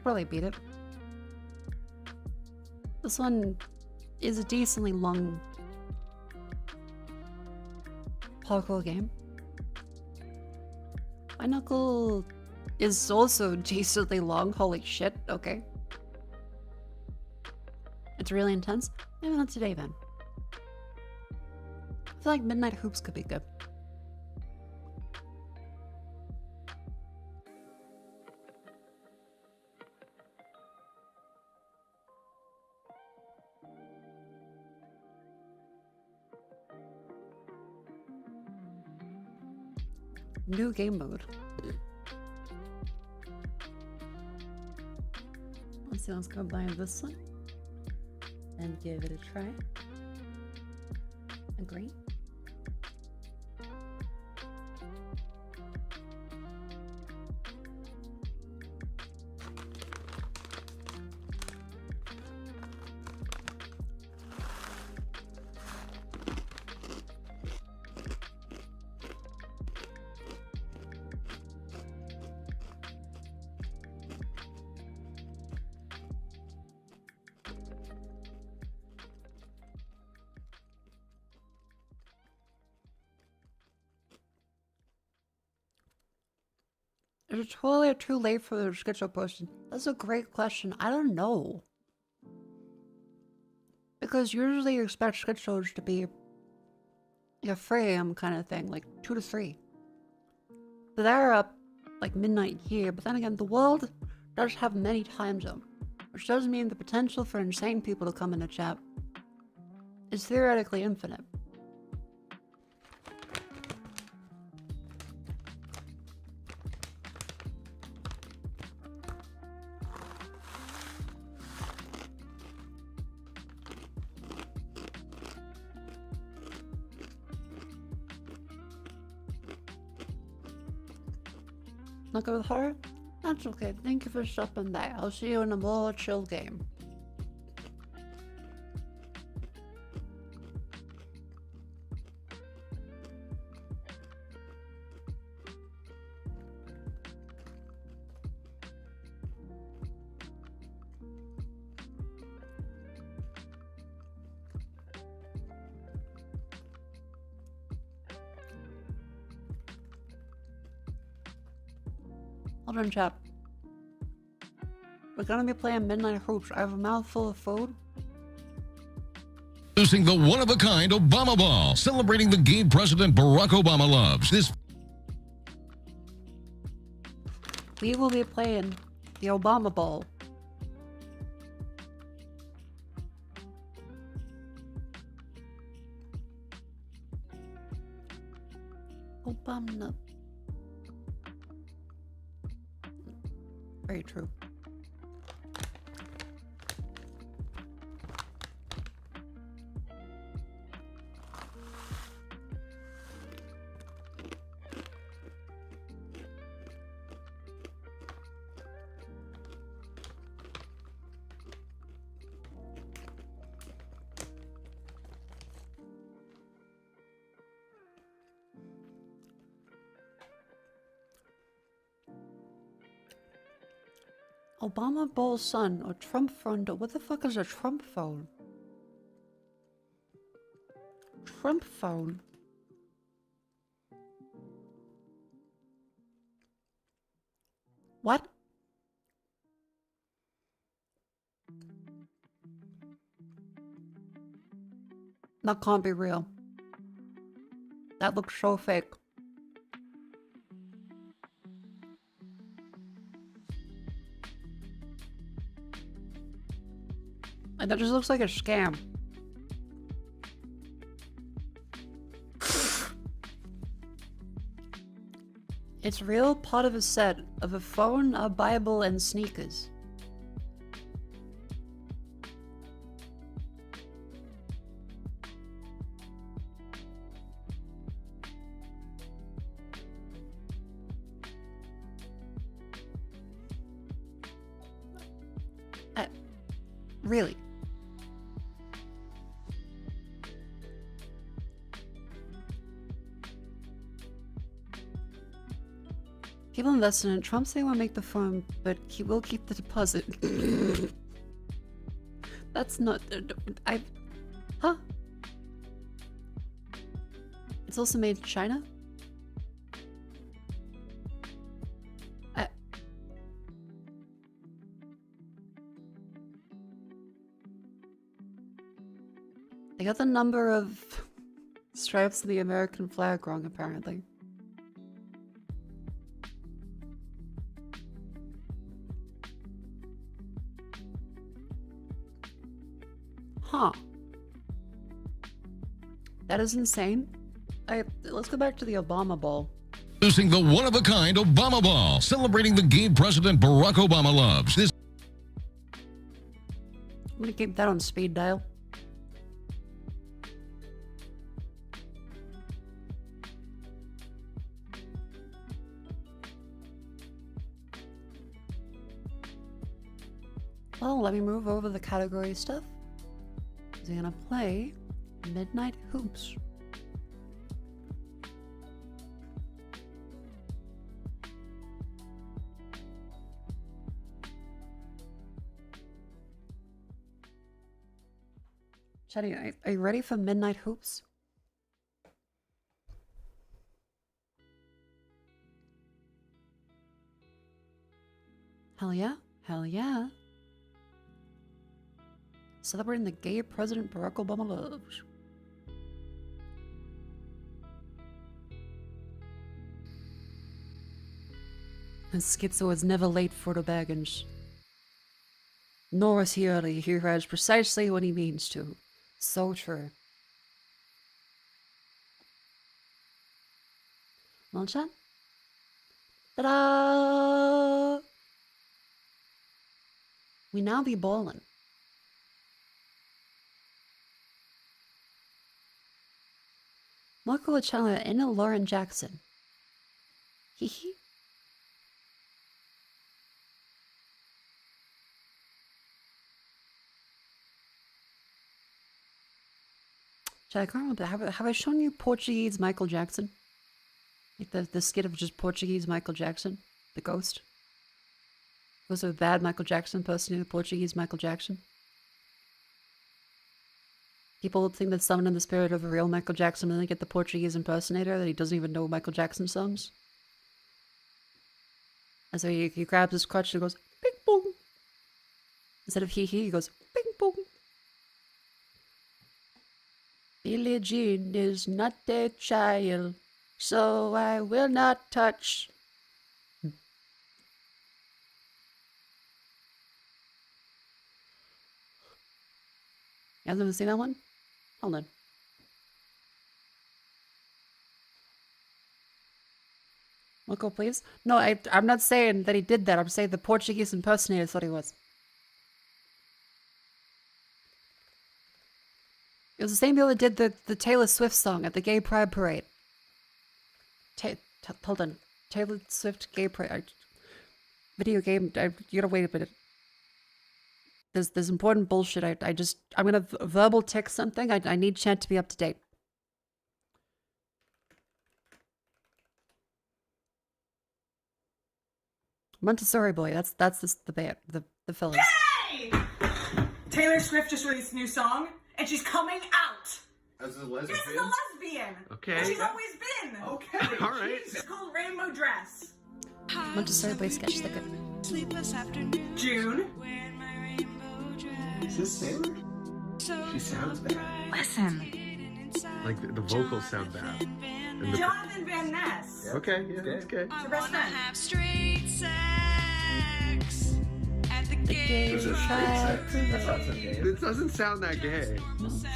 Probably beat it. This one is a decently long parkour game. My knuckle is also decently long. Holy shit, okay. It's really intense. Maybe not today then. I feel like Midnight Hoops could be good. New game mode. Let's see, let's go buy this one and give it a try. Agree. Is it totally too late for the schedule posting? That's a great question. I don't know. Because usually you expect schedules to be like a 3 AM kind of thing, like 2 to 3. But they're up like midnight here, but then again, the world does have many time zones, which does mean the potential for insane people to come in the chat is theoretically infinite. Not good with horror? That's okay. Thank you for stopping by. I'll see you in a more chill game. Hold on, chat. We're gonna be playing Midnight Hoops. I have a mouthful of food. Introducing the one-of-a-kind Obama Ball, celebrating the game President Barack Obama loves. This We will be playing the Obama Ball. Obama. Very true. Obama Ball's son, or Trump phone. What the fuck is a Trump phone? Trump phone? What? That can't be real. That looks so fake. And that just looks like a scam. It's real, part of a set of a phone, a Bible, and sneakers. Really? People invest in it. Trump say he won't make the phone, but he will keep the deposit. That's not... Huh? It's also made in China? They got the number of stripes in the American flag wrong, apparently. Huh. That is insane. Let's go back to the Obama Ball. Introducing the one-of-a-kind Obama Ball, celebrating the game President Barack Obama loves. This I'm gonna keep that on speed dial. Well, let me move over the category stuff. We're gonna play Midnight Hoops. Chatty, are you ready for Midnight Hoops? Hell yeah, hell yeah. Celebrating the gay President Barack Obama loves. And Schizo is never late for the baggage. Nor is he early. He arrives precisely when he means to. So true. Well, chat. Ta-da! We now be ballin'. Mako Chala and Lauren Jackson. Hee hee. I can't remember. Have I shown you Portuguese Michael Jackson? Like the skit of just Portuguese Michael Jackson? The ghost? Was it a bad Michael Jackson impersonating Portuguese Michael Jackson? People think that summoning the spirit of a real Michael Jackson and then get the Portuguese impersonator that he doesn't even know Michael Jackson songs. And so he grabs his crutch and goes, bing boom. Instead of he goes, bing boom. Billie Jean is not a child, so I will not touch. You guys ever seen that one? Hold on. Mako, please? No, I'm not saying that he did that. I'm saying the Portuguese impersonator thought he was. It was the same people that did the Taylor Swift song at the Gay Pride Parade. Hold on. Taylor Swift Gay Pride. Video game. You gotta wait a minute. There's important bullshit. I'm gonna verbal text something. I need chat to be up to date. Montessori Boy. That's the band. The fellas. Yay! Taylor Swift just released a new song. And she's coming out. As a lesbian? Yes, as a lesbian. Okay. And she's always been. Okay. All right. It's called Rainbow Dress. Montessori Boy sketch. Look at June. Is this Taylor? She sounds bad. Listen. Like the vocals sound bad. And the... Jonathan Van Ness. Okay, yeah, that's good. It's her best friend. The gay pride parade. It doesn't sound that gay.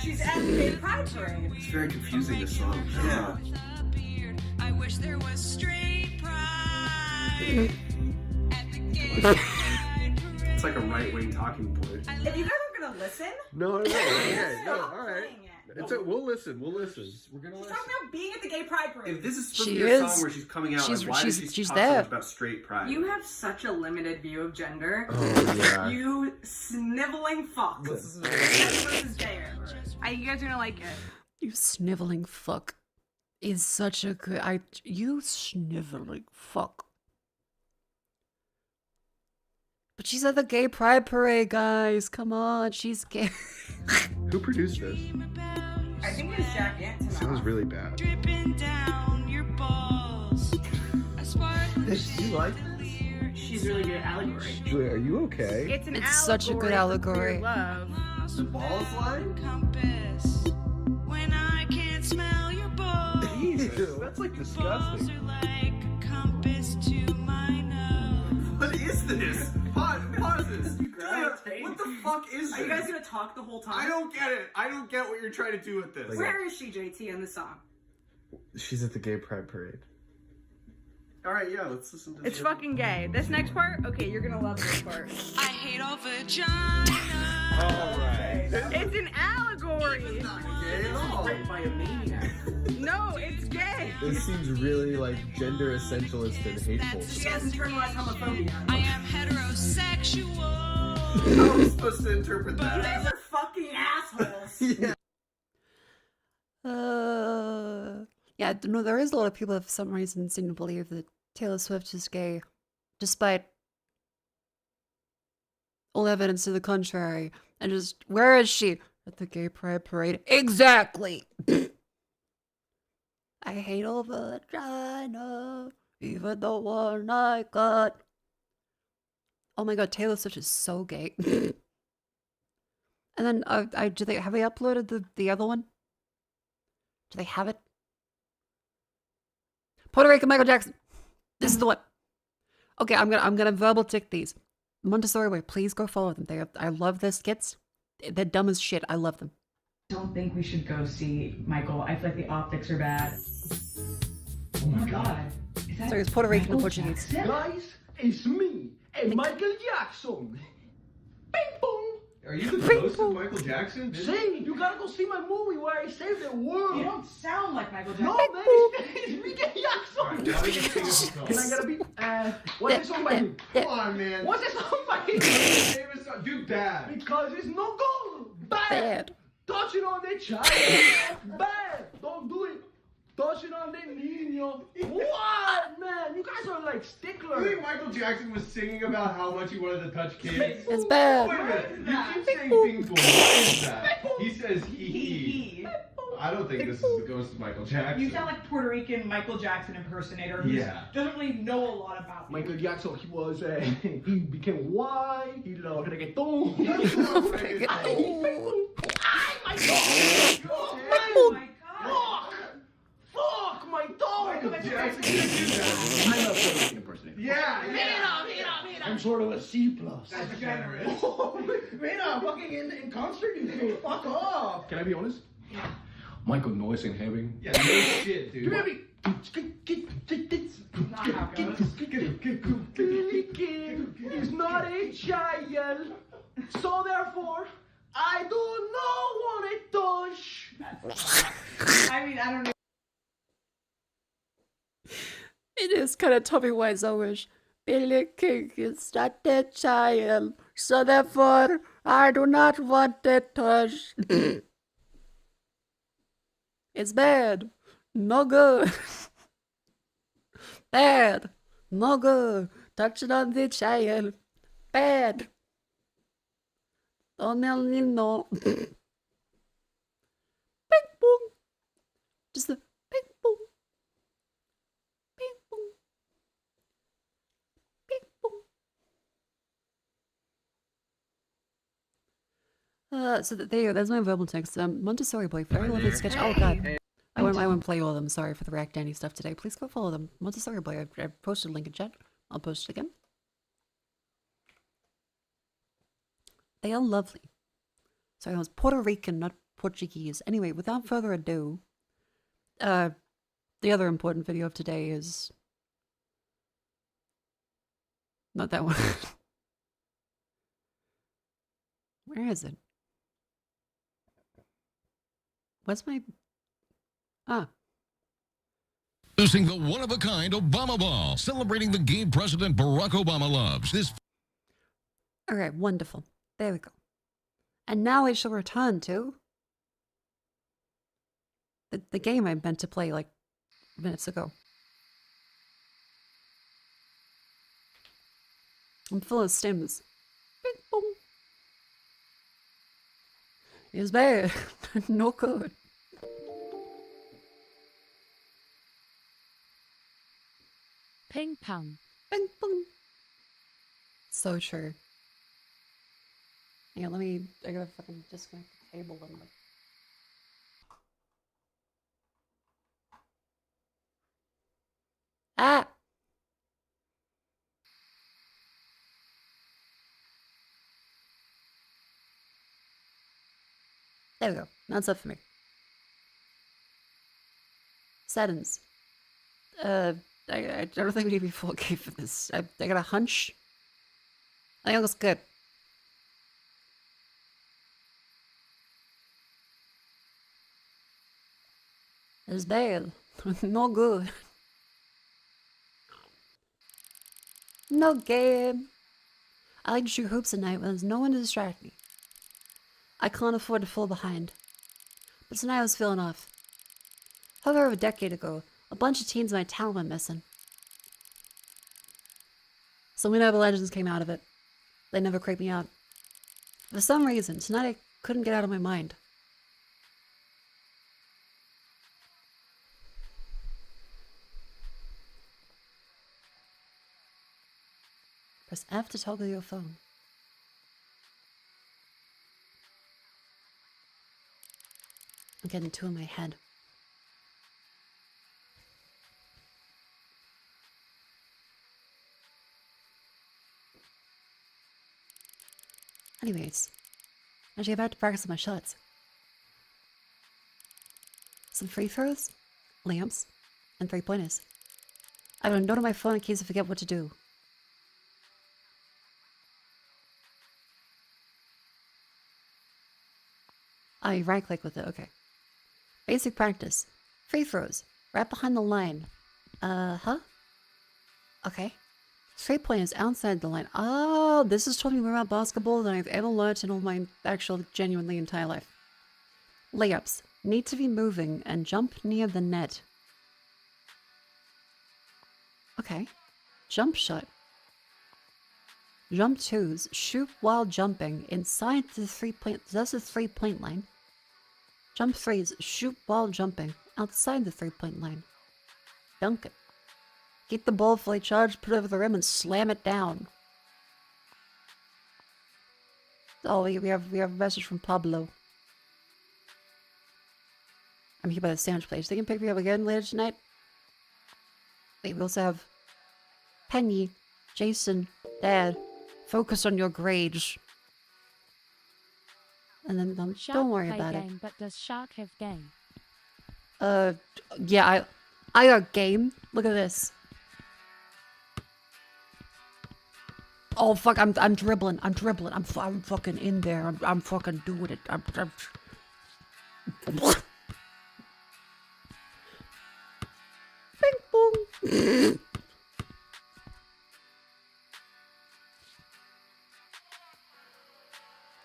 She's at the Gay Pride Parade. It's very confusing, this song. Yeah. I wish there was straight pride. It's like a right-wing talking point. If you guys are gonna listen, No, okay, no, all right. It's a, we'll listen. We'll listen. We're gonna She's talking about being at the gay pride parade. If this is supposed She to be a is. song where she's coming out, She's- like, why she's- does she she's talk so there. much about straight pride? You have such a limited view of gender. Oh, yeah. You sniveling fuck. This is gay. You guys are gonna like it. You sniveling fuck is such a good. You sniveling fuck. But she's at the gay pride parade, guys. Come on, she's gay. Who produced this? I think it's Jack Antonoff. Sounds really bad. Dripping down your balls. You like She's really good at allegory. Julia, are you okay? It's an It's such a good allegory. for queer love. The ball slide? Compass. When I can't smell your balls. Jesus, that's like disgusting. Balls are like a compass to my nose. What is this? Pause this. Gravitate. What the fuck is this? Are you guys gonna talk the whole time? I don't get it. I don't get what you're trying to do with this. Where is she, JT, in the song? She's at the gay pride parade. All right, yeah, let's listen to It's fucking gay. This next part, okay, you're gonna love this part. I hate all vagina. All right. It's an allegory. Gay at all. By a maniac. No, it's gay. This seems really like gender essentialist and hateful. She has internalized homophobia. I am heterosexual. How are we supposed to interpret You that? guys are fucking assholes. Yeah. Yeah, no, there is a lot of people that for some reason seem to believe that Taylor Swift is gay, despite all evidence to the contrary. And just, where is she? At the gay pride parade. Exactly! I hate all vagina, even the one I got. Oh my god, Taylor Swift is so gay. And then, have they uploaded the other one? Do they have it? Puerto Rican Michael Jackson. This is the one. Okay, I'm gonna verbal tick these. Montessori Way, please go follow them. I love their skits. They're dumb as shit. I love them. Don't think we should go see Michael. I feel like the optics are bad. Oh my god. Is that Sorry, it's Puerto Rican and Michael Portuguese. Jackson? Guys, it's me, Michael Jackson. Ping pong. Are you the ghost of Michael Jackson? Say, you gotta go see my movie where I saved the world. You don't sound like Michael Jackson. No, man, it's Michael Jackson. Now we can sing a song. Can I get a beat? What's the song by him? Come on, man. What's the song by him? Famous song. Do bad. Because it's no good. Bad. Touching on the child. Bad. Don't do it. Touching on the niño. What, man? You guys are like You sticklers. think Michael Jackson was singing about how much he wanted to touch kids? It's bad. Wait a minute. You keep saying ping pong. What is that? He says he. I don't think this is the ghost of Michael Jackson. You sound like Puerto Rican Michael Jackson impersonator who doesn't really know a lot about Michael Jackson, he was, he became white, he loved reggaeton. Ay, my dog! Oh, man! Fuck, my dog! Michael Jackson can do that. I love Puerto Rican impersonator. Yeah. Mira. I'm sort of a C+. That's generous. Mira, fucking in concert, you can fuck off. Can I be honest? Yeah. Michael Noyes in heaven. Yeah, no shit, dude. Billy King is not a child, so therefore I do not want to touch. I mean, I don't know. It is kind of Tommy Wiseau-ish. Billy King is not a child, so therefore I do not want to touch. It's bad. No good. Bad. No good. Touching on the child. Bad. Don't no. Bing boom. Just the bing boom. Bing boom. Bing boom. So there you go. There's my verbal text. Montessori Boy, very lovely sketch. Oh god. I won't play all of them. Sorry for the React Danny stuff today. Please go follow them. Montessori Boy. I posted a link in chat. I'll post it again. They are lovely. Sorry, that was Puerto Rican, not Portuguese. Anyway, without further ado, the other important video of today is not that one. Where is it? What's my... Ah. Using the one-of-a-kind Obama ball, celebrating the game President Barack Obama loves. This. Okay, wonderful. There we go. And now I shall return to the game I meant to play like minutes ago. I'm full of stims. Bing bong. It's bad. No good. Ping pong. Bing bong. So true. Yeah, I gotta fucking disconnect the cable and like. Ah! There we go. That's up for me. Settings. I don't think we need to be 4K for this. I got a hunch. I think it looks good. It's bad. No good. No game. I like to shoot hoops at night when there's no one to distract me. I can't afford to fall behind. But tonight I was feeling off. However, a decade ago, a bunch of teens in my town went missing. Some Winnow legends came out of it. They never creeped me out. For some reason, tonight I couldn't get out of my mind. Press F to toggle your phone. I'm getting two in my head. Anyways, I should get back to practice my shots. Some free throws, lamps, and 3-pointers. I have a note on my phone in case I forget what to do. Oh, you right click with it, okay. Basic practice. Free throws. Right behind the line. Huh? Okay. 3-pointers outside the line. Oh, this has taught me more about basketball than I've ever learned in all my actual, genuinely entire life. Layups. Need to be moving and jump near the net. Okay. Jump shot. Jump twos. Shoot while jumping inside the 3-point. That's the 3-point line. Jump threes. Shoot while jumping outside the 3-point line. Dunk it. Get the ball fully charged, put it over the rim, and slam it down. Oh, we have a message from Pablo. I'm here by the sandwich place. They can pick me up again later tonight. Wait, we also have Penny, Jason, Dad. Focus on your grades. And then don't worry about it. But does Shark have game? Yeah, I got game. Look at this. Oh fuck! I'm dribbling. I'm fucking in there. I'm fucking doing it. I'm Bing bong.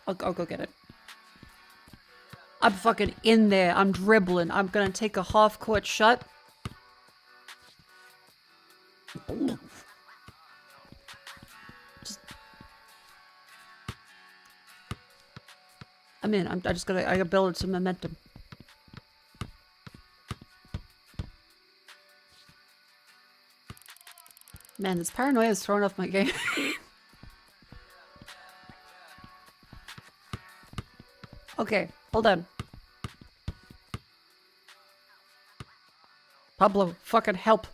I'll go get it. I'm fucking in there. I'm dribbling. I'm gonna take a half-court shot. I'm in. I gotta build some momentum. Man, this paranoia is throwing off my game. Okay, hold on. Pablo, fucking help.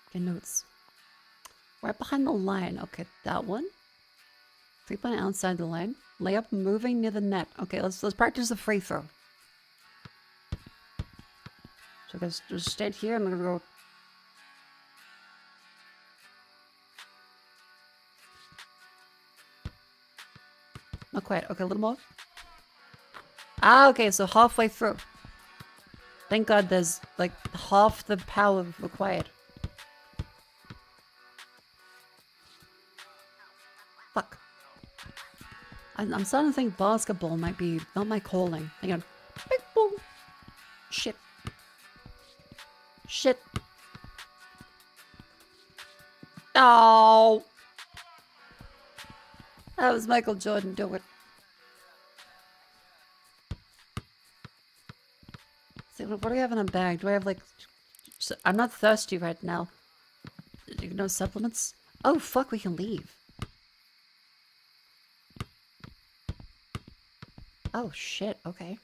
Okay, notes. Right behind the line. Okay, that one. 3-point outside the line. Layup moving near the net. Okay, let's practice the free throw. So I guess just stay here. I'm gonna go. Not quite. Okay, a little more. Ah, okay, so halfway through. Thank God there's, like, half the power required. Fuck. I'm starting to think basketball might be not my calling. Hang on. Big boom. Shit. Shit. Oh. That was Michael Jordan, do it. See, what do I have in a bag? Do I have, like... I'm not thirsty right now. No supplements? Oh, fuck, we can leave. Oh, shit, okay.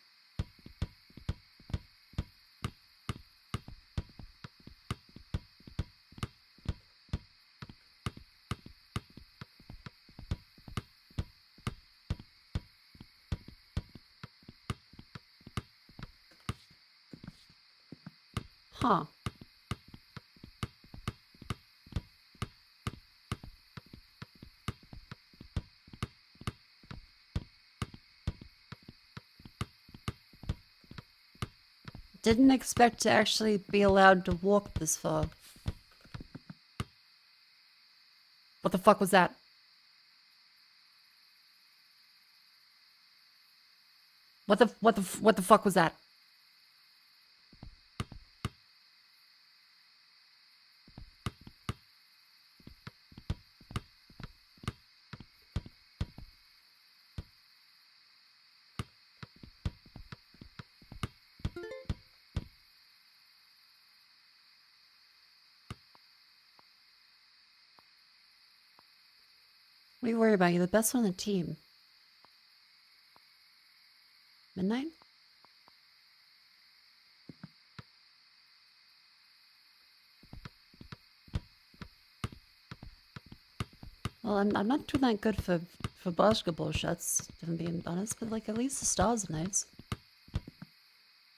Huh. Didn't expect to actually be allowed to walk this far. What the fuck was that? What the fuck was that? What are you worried about? You're the best one on the team. Midnight? Well, I'm not doing that good for basketball shots, if I'm being honest, but like at least the stars are nice.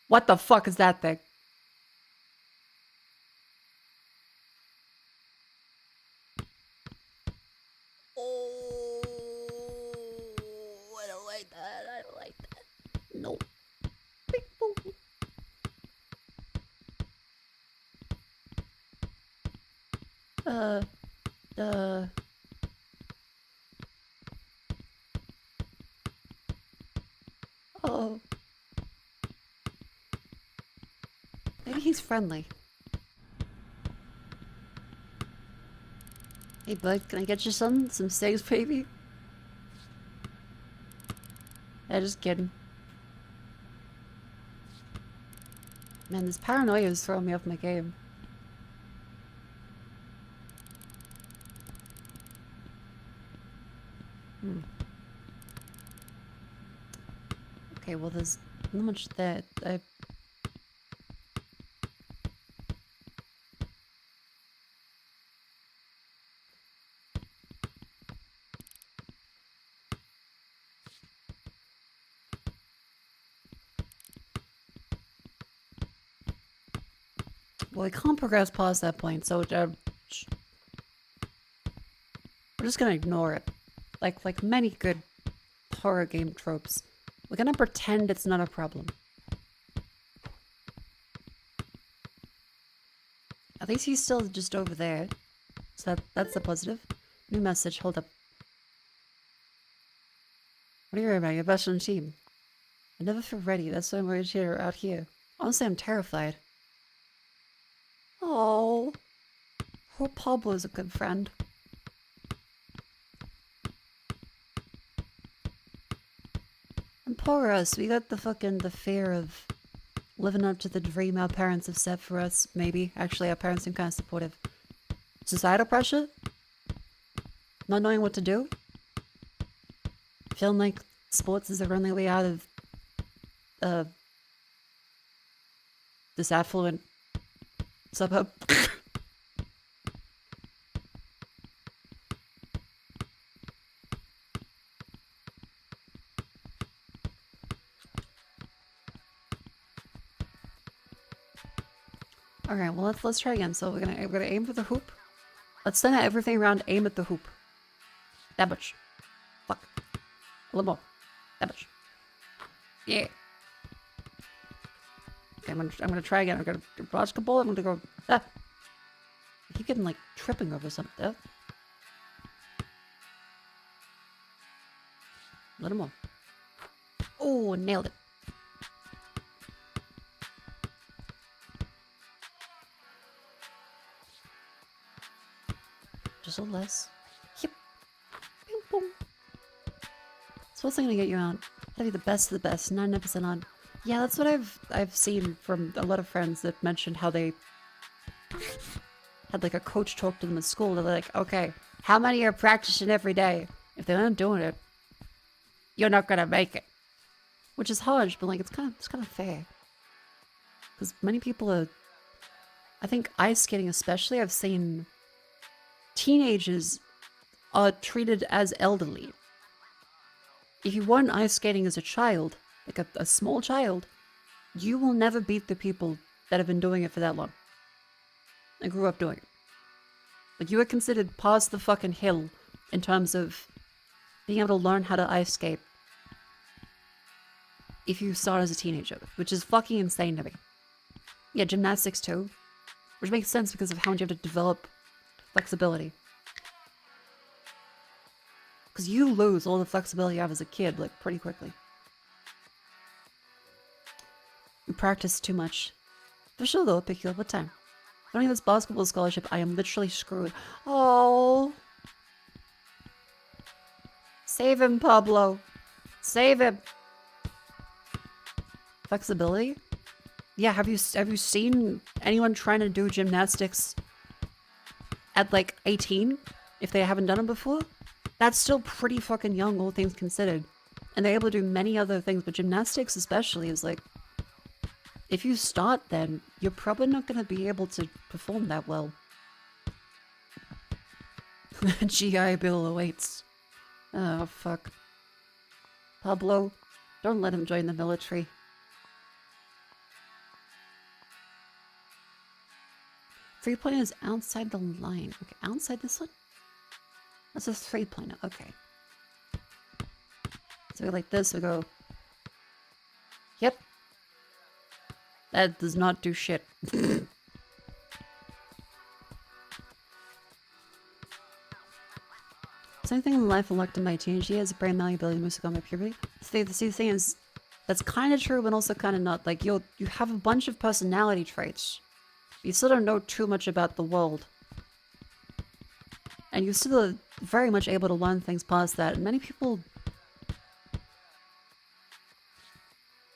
What the fuck is that thing? I don't like that. I don't like that. No. Big boom. Oh. Maybe he's friendly. Hey bud, can I get you some steaks, baby? Yeah, just kidding. Man, this paranoia is throwing me off my game. Okay, well there's not much there. Well, we can't progress past that point, so we're just gonna ignore it. Like many good horror game tropes. We're gonna pretend it's not a problem. At least he's still just over there. So that's a positive. New message, hold up. What are you worried about? You're best on the team. I never feel ready, that's why I'm right here out here. Honestly, I'm terrified. Oh, hope Pablo's a good friend. And poor us, we got the fear of living up to the dream our parents have set for us, maybe. Actually, our parents seem kind of supportive. Societal pressure? Not knowing what to do? Feeling like sports is the only way out of, this affluent suburb. Alright, well let's try again. So we're gonna aim for the hoop. Let's send out everything around, aim at the hoop. That much. Fuck. A little more. That much. Yeah. Okay, I'm gonna try again. I'm gonna do basketball. I'm gonna go. Ah. I keep getting like tripping over something. Let him off. Oh, nailed it. Just a little less. Yep. Boom, boom. So what's gonna get you out? Gotta be the best of the best. 99% on. Yeah, that's what I've seen from a lot of friends that mentioned how they had like a coach talk to them at school. They're like, okay, how many are practicing every day? If they aren't doing it, you're not gonna make it. Which is harsh, but like it's kind of fair. Because many people are, I think ice skating especially, I've seen teenagers are treated as elderly. If you weren't ice skating as a child, like a small child, you will never beat the people that have been doing it for that long. And grew up doing it. Like, you are considered past the fucking hill in terms of being able to learn how to ice skate if you start as a teenager, which is fucking insane to me. Yeah, gymnastics too, which makes sense because of how much you have to develop flexibility. Because you lose all the flexibility you have as a kid, like, pretty quickly. You practice too much. For sure, though, I'll pick you up with time. If I don't have this basketball scholarship, I am literally screwed. Oh. Save him, Pablo. Save him. Flexibility? Yeah, have you seen anyone trying to do gymnastics at like 18? If they haven't done it before? That's still pretty fucking young, all things considered. And they're able to do many other things, but gymnastics especially is like, if you start then, you're probably not going to be able to perform that well. GI Bill awaits. Oh, fuck. Pablo, don't let him join the military. Three-pointer is outside the line. Okay, outside this one? That's a three-pointer. Okay. So we go like this, we go... Yep. That does not do shit. Same thing in life elected my teenage years, brain malleability, moves on my puberty. See, the thing is, that's kind of true, but also kind of not. Like, you have a bunch of personality traits. You still don't know too much about the world. And you're still very much able to learn things past that. And many people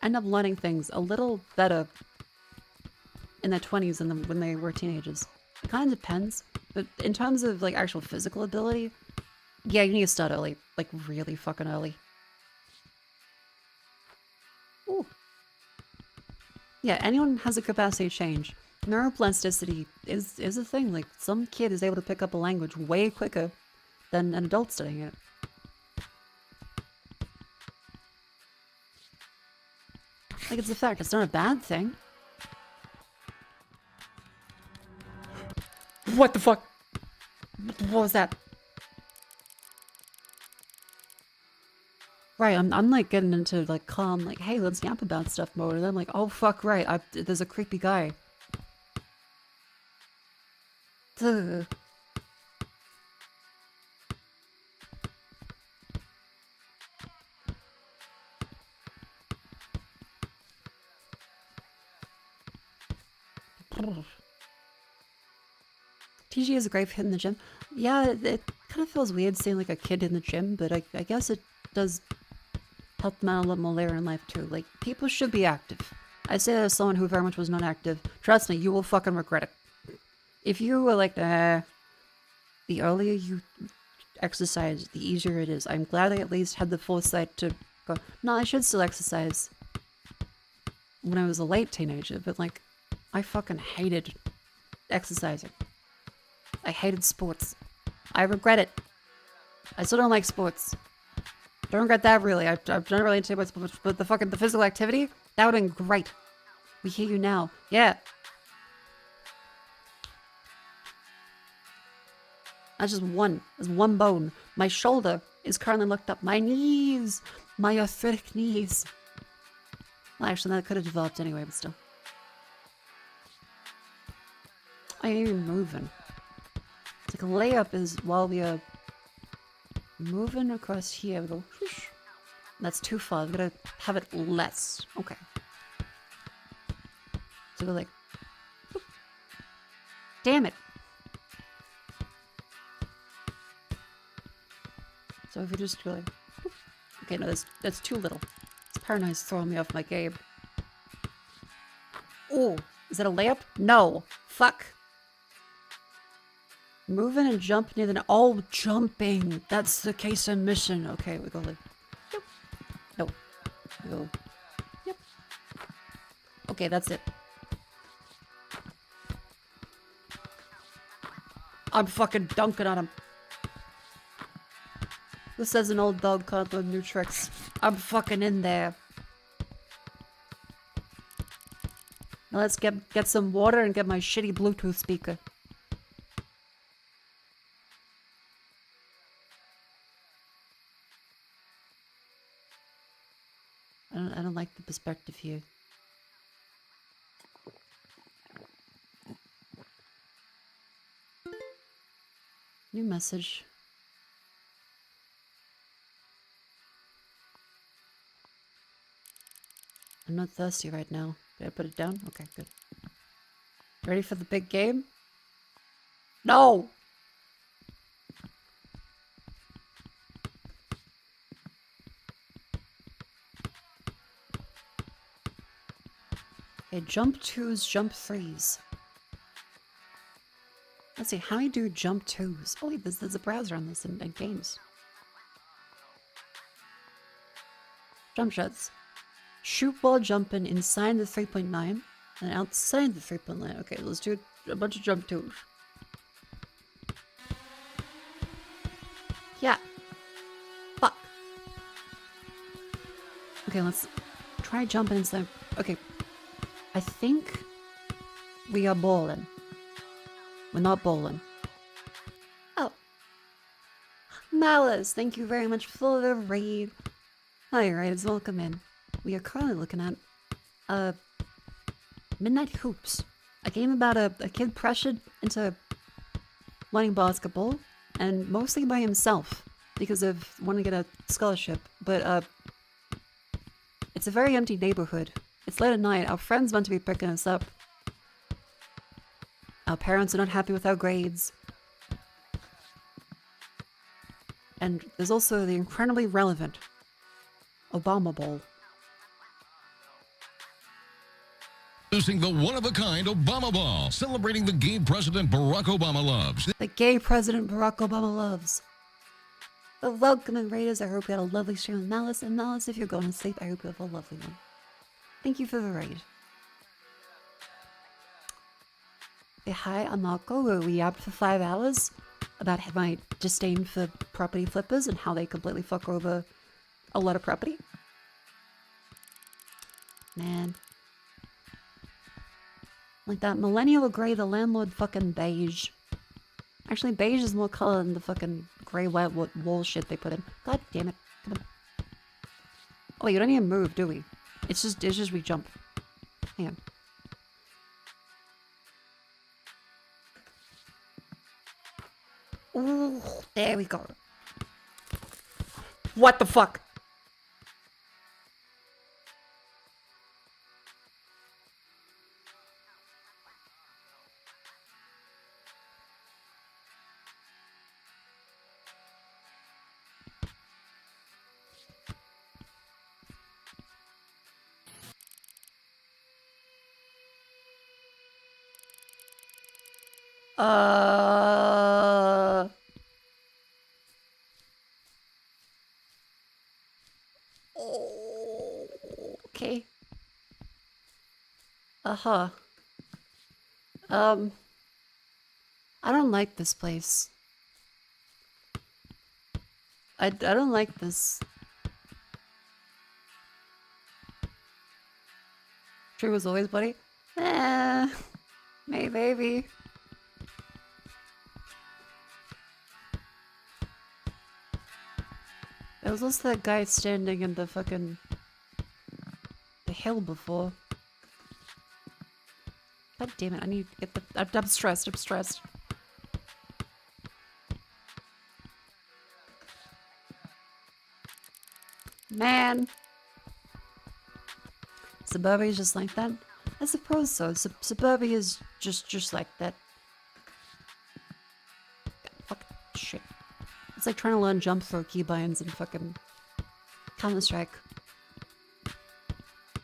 end up learning things a little better in their 20s than when they were teenagers. It kind of depends. But in terms of, like, actual physical ability, yeah, you need to start early. Like, really fucking early. Ooh. Yeah, anyone has a capacity to change. Neuroplasticity is a thing. Like, some kid is able to pick up a language way quicker than an adult studying it. Like, it's a fact. It's not a bad thing. What the fuck? What was that? Right, I'm like getting into like calm, like, hey, let's yap about stuff mode, and I'm like, oh fuck, right, there's a creepy guy. Ugh. TG is a great fit in the gym. Yeah, it kind of feels weird seeing like a kid in the gym, but I guess it does help them out a lot more later in life too. Like, people should be active. I say that as someone who very much was not active. Trust me, you will fucking regret it. If you were like, the earlier you exercise, the easier it is. I'm glad I at least had the foresight to go, no, I should still exercise when I was a late teenager, but like, I fucking hated exercising. I hated sports. I regret it. I still don't like sports. Don't regret that, really. I'm not really into sports, but the physical activity, that would have been great. We hear you now. Yeah. That's just one. There's one bone. My shoulder is currently locked up. My knees. My arthritic knees. Well, actually, that could have developed anyway, but still. I ain't even moving. It's like a layup is while we are moving across here. We go whoosh. That's too far. We gotta have it less. Okay. So we're like, whoop. Damn it. So if we just go like, whoop. Okay, no, that's too little. This paranoid's throwing me off my game. Oh, is that a layup? No. Fuck. Moving and jump near the... Oh, jumping. That's the case of mission. Okay, we go like... Yep. No. We go... Yep. Okay, that's it. I'm fucking dunking on him. This says an old dog can't learn new tricks. I'm fucking in there. Now let's get some water and get my shitty Bluetooth speaker. I don't like the perspective here. New message. I'm not thirsty right now. Did I put it down? Okay, good. Ready for the big game? No! Okay, jump 2s, jump 3s. Let's see, how do you do jump 2s? Oh wait, there's a browser on this in games. Jump shots. Shoot while jumping inside the 3.9 and outside the 3.9. Okay, let's do a bunch of jump 2s. Yeah. Fuck. Okay, let's try jumping inside. Okay. I think we are bowling. We're not bowling. Oh. Malice, thank you very much for the raid. Hi, Raiders, welcome in. We are currently looking at Midnight Hoops, a game about a kid pressured into playing basketball, and mostly by himself because of wanting to get a scholarship. But it's a very empty neighborhood. It's late at night. Our friends want to be picking us up. Our parents are not happy with our grades. And there's also the incredibly relevant Obama Bowl. Introducing the one-of-a-kind Obama Ball, celebrating the gay President Barack Obama loves. The gay President Barack Obama loves. But welcome in, Raiders. I hope you had a lovely stream with Malice. And Malice, if you're going to sleep, I hope you have a lovely one. Thank you for the raid. Hey, hi, I'm Mako, where we yapped for 5 hours about my disdain for property flippers and how they completely fuck over a lot of property. Man. Like that millennial gray, the landlord fucking beige. Actually, beige is more color than the fucking gray white wall shit they put in. God damn it. Come on. Oh, wait, you don't even move, do we? It's just we jump. Hang on. Ooh, there we go. What the fuck? Okay. Uh-huh. I don't like this place. I don't like this. True was always buddy. Maybe. There was also that guy standing in the fucking... the hill before. God damn it, I need to get the... I'm stressed, I'm stressed. Man. Suburbia is just like that? I suppose so. Suburbia is just like that. Fuck shit. It's like trying to learn jump throw keybinds in fucking Counter-Strike.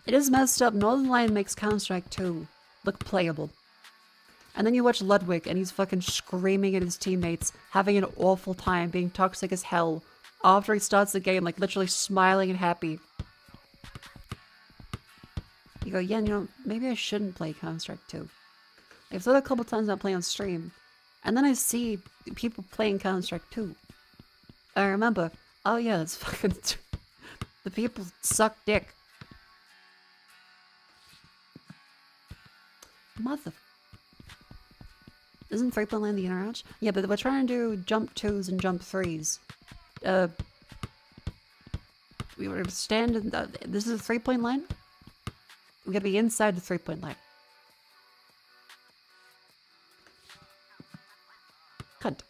It is messed up. Northern Lion makes Counter-Strike 2 look playable. And then you watch Ludwig and he's fucking screaming at his teammates, having an awful time, being toxic as hell, after he starts the game, like literally smiling and happy. You go, yeah, you know, maybe I shouldn't play Counter-Strike 2. I've thought a couple times about playing on stream, and then I see people playing Counter-Strike 2. I remember, oh yeah, it's fucking... the people suck dick. Mother... Isn't 3-point line the inner ouch? Yeah, but we're trying to do jump 2s and jump 3s. We were stand in the, this is a 3-point line? We gotta be inside the 3-point line. Cunt.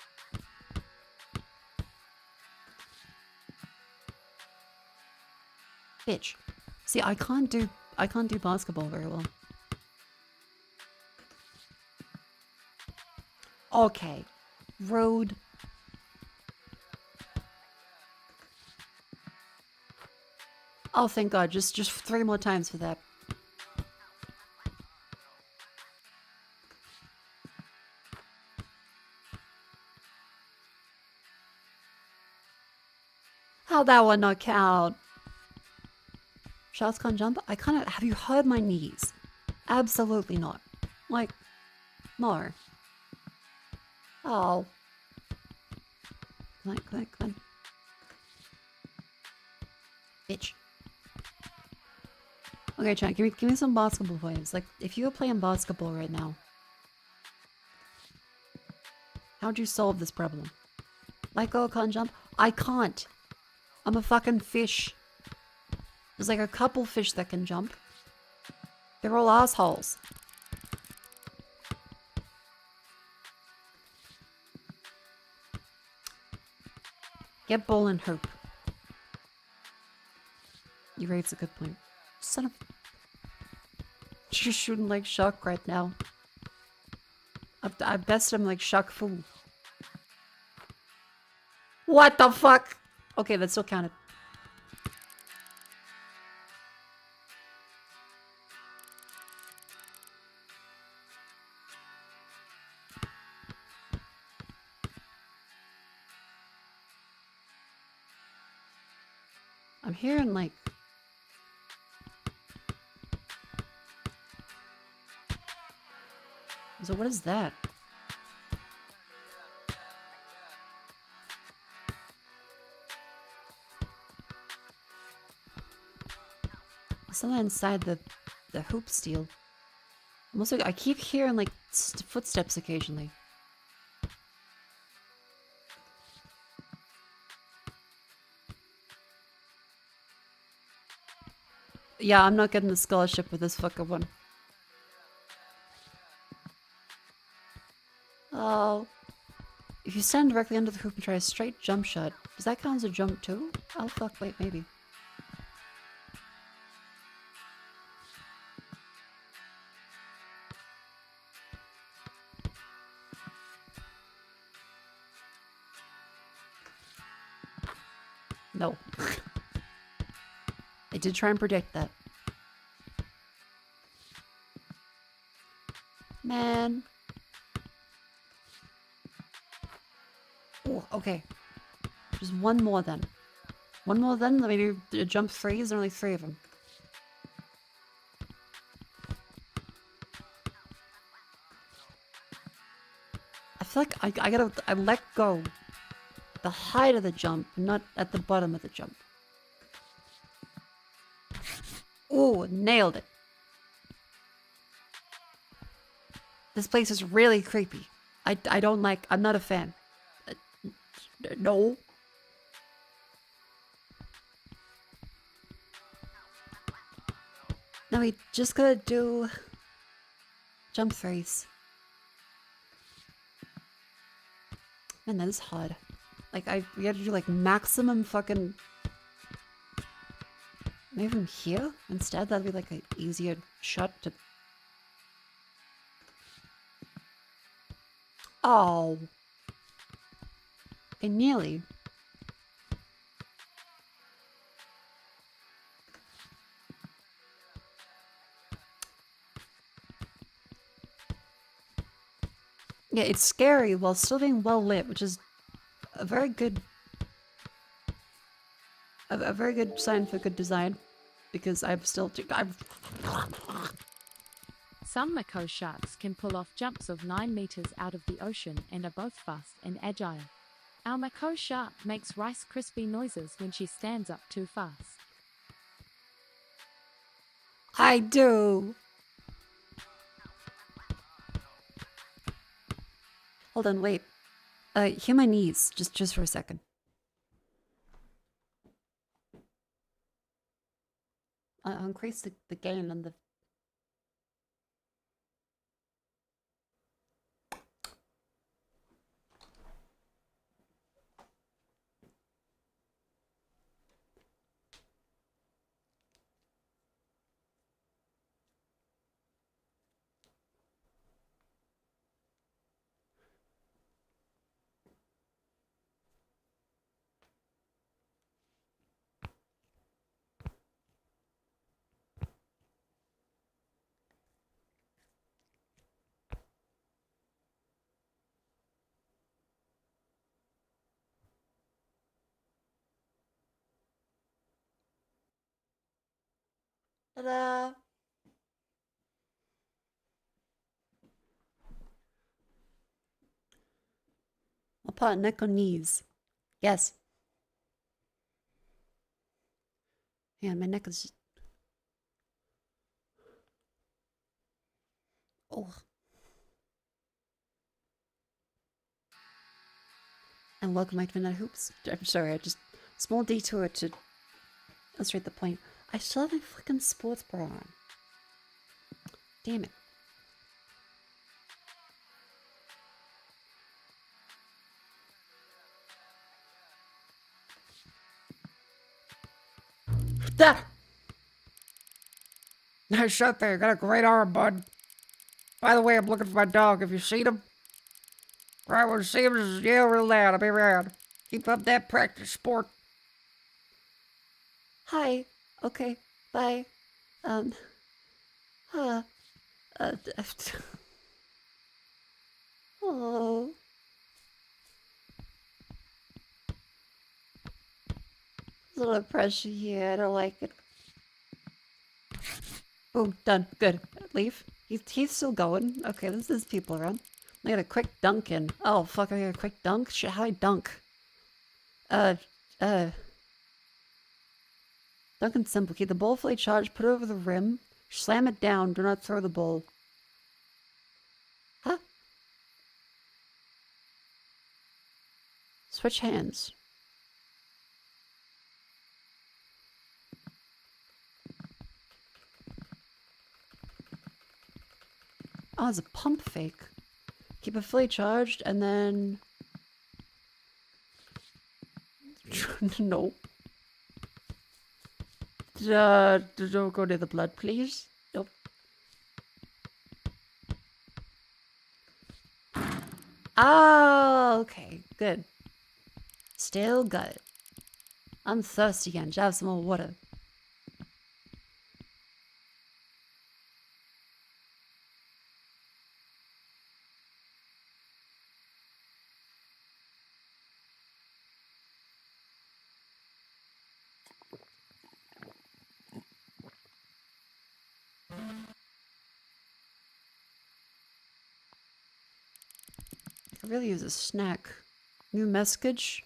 Bitch. See, I can't do basketball very well. Okay. Road. Oh, thank God. Just 3 more times for that. How'd that one not count? Shots can't jump? I kind of... Have you heard my knees? Absolutely not. Like, no. Oh. Come on. Bitch. Okay, chat, give me some basketball players. Like, if you were playing basketball right now, how'd you solve this problem? Like, oh, can't jump? I can't. I'm a fucking fish. There's like a couple fish that can jump. They're all assholes. Get ball and hoop. You raise a good point. Son of... You're shooting like Shock right now. I best I'm like Shock Fu. What the fuck? Okay, that still counted. I'm hearing like... So what is that? Something inside the hoop steel. Almost like I keep hearing like footsteps occasionally. Yeah, I'm not getting the scholarship with this fucker one. Oh. If you stand directly under the hoop and try a straight jump shot, does that count as a jump too? Oh fuck, wait, maybe. No. I did try and predict that. Man. Oh, okay. Just one more then. One more then, let me do jump 3s, there are only 3 of them. I feel like I let go at the height of the jump, not at the bottom of the jump. Ooh, nailed it. This place is really creepy. I don't like, I'm not a fan. No. Now we just gotta do Jump threes. Man, that is hard. Like, we had to do, like, maximum fucking... Maybe from here? Instead, that'd be, like, an easier shot to... Oh. Okay, nearly. Yeah, it's scary while still being well lit, which is a very good... A very good sign for good design, because I'm still... Some Mako sharks can pull off jumps of 9 meters out of the ocean and are both fast and agile. Our Mako shark makes Rice Krispie noises when she stands up too fast. I do! Hold on, wait. Hear my knees, just for a second. I'll increase the gain on the... Ta-da! I'll put neck on knees. Yes. Yeah, my neck is just... Oh. And welcome back to Midnight Hoops. I'm sorry, I just... Small detour to illustrate the point. I still have my fucking sports bra on. Damn it. Ah! Nice shot there. You got a great arm, bud. By the way, I'm looking for my dog. Have you seen him? Right, when you see him, just yell real loud. I'll be around. Keep up that practice, sport. Hi. Okay. Bye. Oh. A little pressure here. I don't like it. Boom. Done. Good. Leave. He's still going. Okay, there's people around. I got a quick dunk in. Oh, fuck, I got a quick dunk? Shit, how do I dunk? Dunk and simple. Keep the ball fully charged, put it over the rim, slam it down, do not throw the ball. Huh? Switch hands. Oh, it's a pump fake. Keep it fully charged and then... No. Don't go near the blood, please. Nope. Oh, okay. Good. Still got it. I'm thirsty again. Should I have some more water? I really use a snack. New message.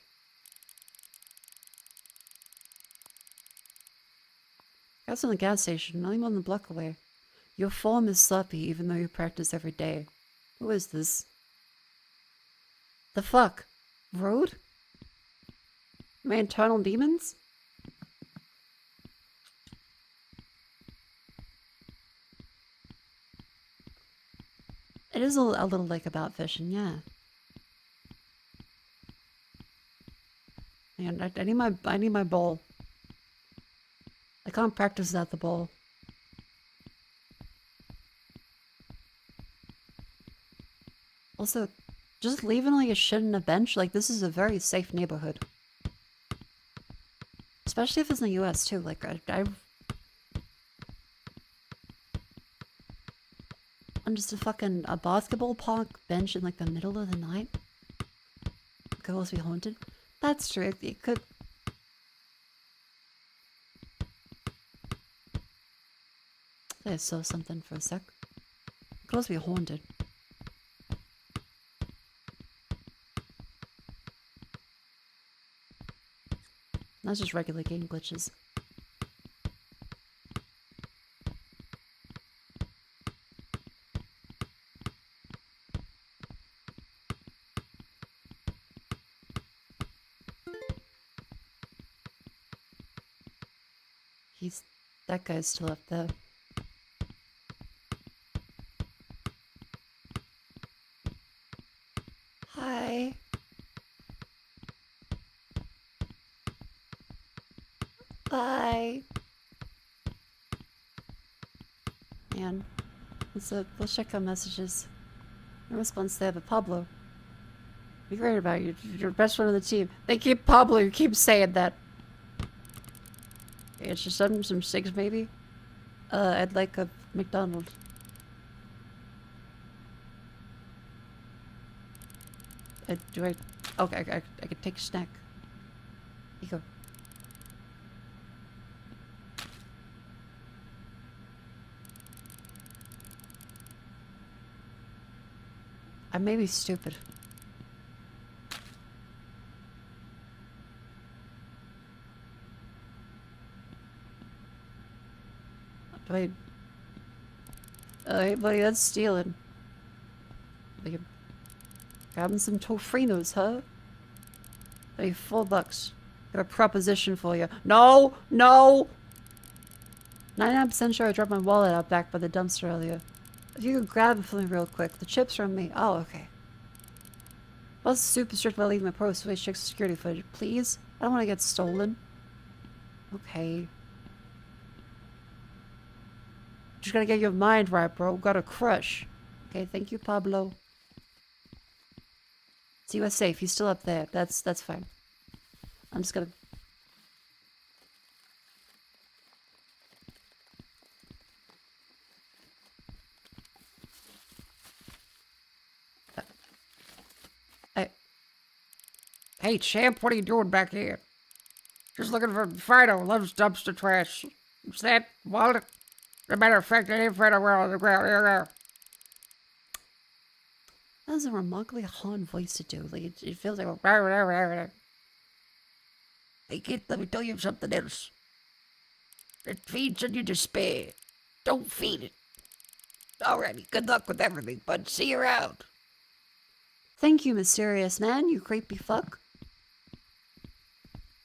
Gas on the gas station, nothing more than a block away. Your form is sloppy even though you practice every day. Who is this? The fuck? Road? My internal demons? It is a little like about fishing, yeah. And I need my bowl. I can't practice without the bowl. Also, just leaving like a shit on a bench, like this is a very safe neighborhood. Especially if it's in the US too, like on just a basketball park bench in like the middle of the night. Could also be haunted. That's true, it could. I saw something for a sec. It could also be haunted. That's just regular game glitches. That guy's still up there. Hi. Bye. Man, let's check our messages. No response there, but Pablo. Be great about you. You're the best one on the team. They keep Pablo. You keep saying that. Okay, it's just some steaks, maybe. I'd like a McDonald's. Okay, I could take a snack. Here you go. I may be stupid. Wait. Hey buddy, that's stealing. Like, grabbing some Tofrinos, huh? Hey, $4. Got a proposition for you. No! No! 99% sure I dropped my wallet out back by the dumpster earlier. If you could grab it for me real quick. The chips are on me. Oh, okay. I was super strict about leaving my post, so I check security footage. Please? I don't want to get stolen. Okay. Just gotta get your mind right, bro. Got a crush. Okay, thank you, Pablo. So you are safe. He's still up there. That's fine. I'm just gonna... Hey, champ, what are you doing back here? Just looking for Fido. Loves dumpster trash. What's that, Walter? As a matter of fact, I didn't find a well on the ground. Here. That was a remarkably hard voice to do. Like, it feels like a... Hey, kid, let me tell you something else. It feeds on your despair. Don't feed it. Alrighty, good luck with everything, bud. See you around. Thank you, mysterious man, you creepy fuck.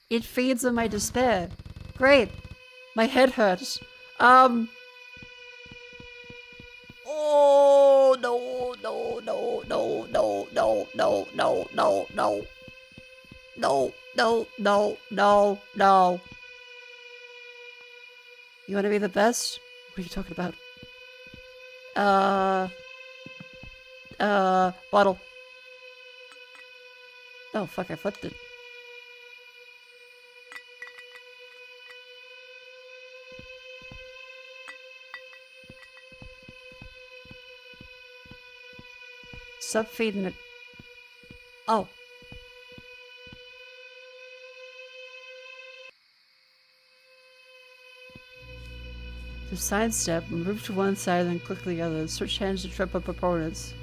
It feeds on my despair. Great. My head hurts. Oh, no, no, no, no, no, no, no, no, no, no. No, no, no, no, no. You want to be the best? What are you talking about? Bottle. Oh, fuck, I flipped it. Stop feeding it. Oh. To sidestep, move to one side and then click the other. Switch hands to trip up opponents.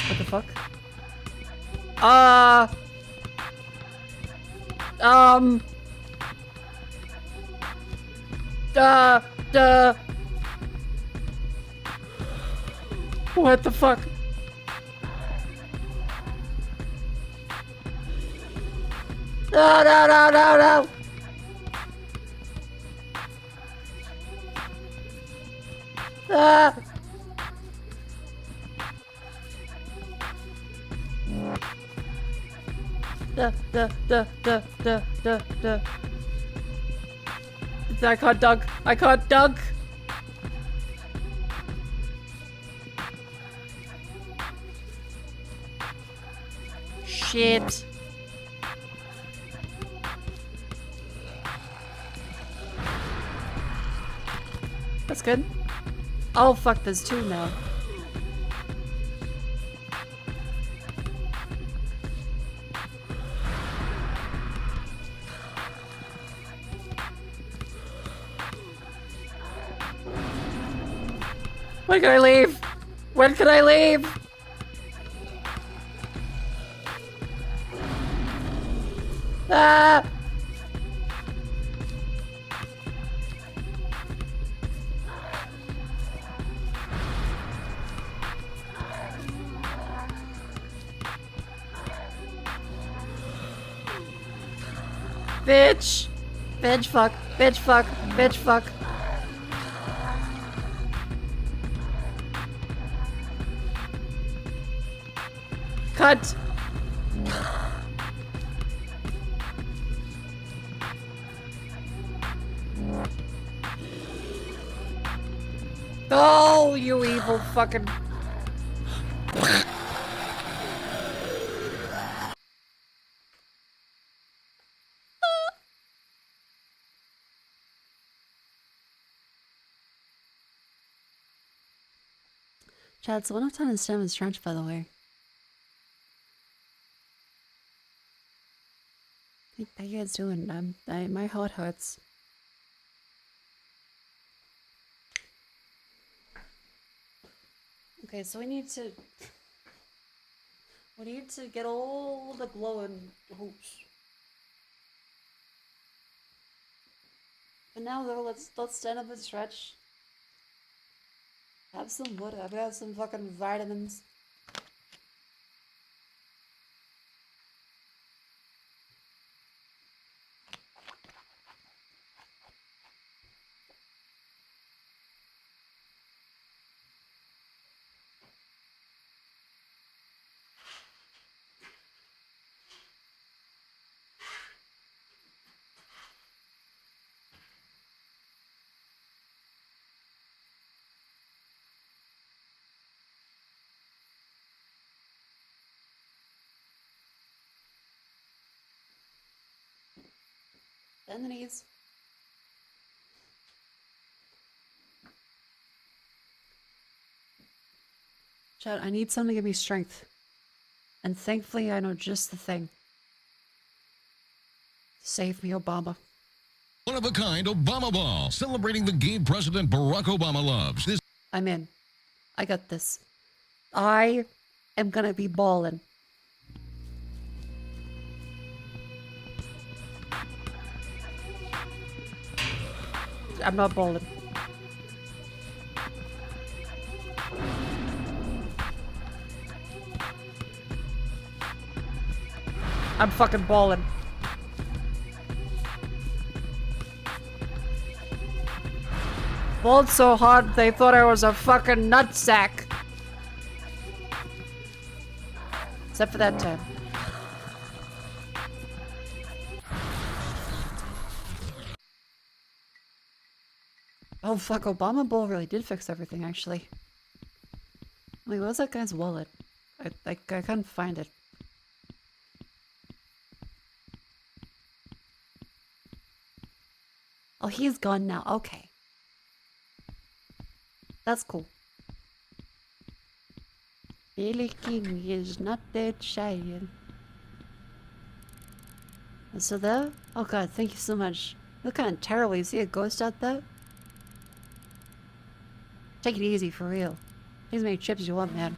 What the fuck? What the fuck? No, no, no, no, no! Ah! Duh. I can't dunk. I can't dunk. Shit. That's good. Oh fuck, there's two now. When can I leave? When can I leave? Ah! Bitch! Bitch fuck, bitch fuck, bitch fuck. Cut! Oh, you evil fucking... Chad, so what I'm trying to stem is trench, by the way. How you guys doing? My heart hurts. Okay, so we need to get all the glowing hoops. But now though, let's stand up and stretch. Have some water. I've got some fucking vitamins. Bend the knees. Chad, I need something to give me strength. And thankfully I know just the thing. Save me, Obama. One-of-a-kind Obama ball, celebrating the game President Barack Obama loves. This I'm in. I got this. I am gonna be ballin'. I'm not ballin'. I'm fucking ballin'. Balled so hard they thought I was a fucking nutsack. Except for that time. Oh fuck, Obama Bowl really did fix everything, actually. Wait, what was that guy's wallet? I couldn't find it. Oh, he's gone now. Okay. That's cool. Billy King is not that child. So there? Oh god, thank you so much. You look kind of terrible. You see a ghost out there? Take it easy, for real. Take as many chips as you want, man.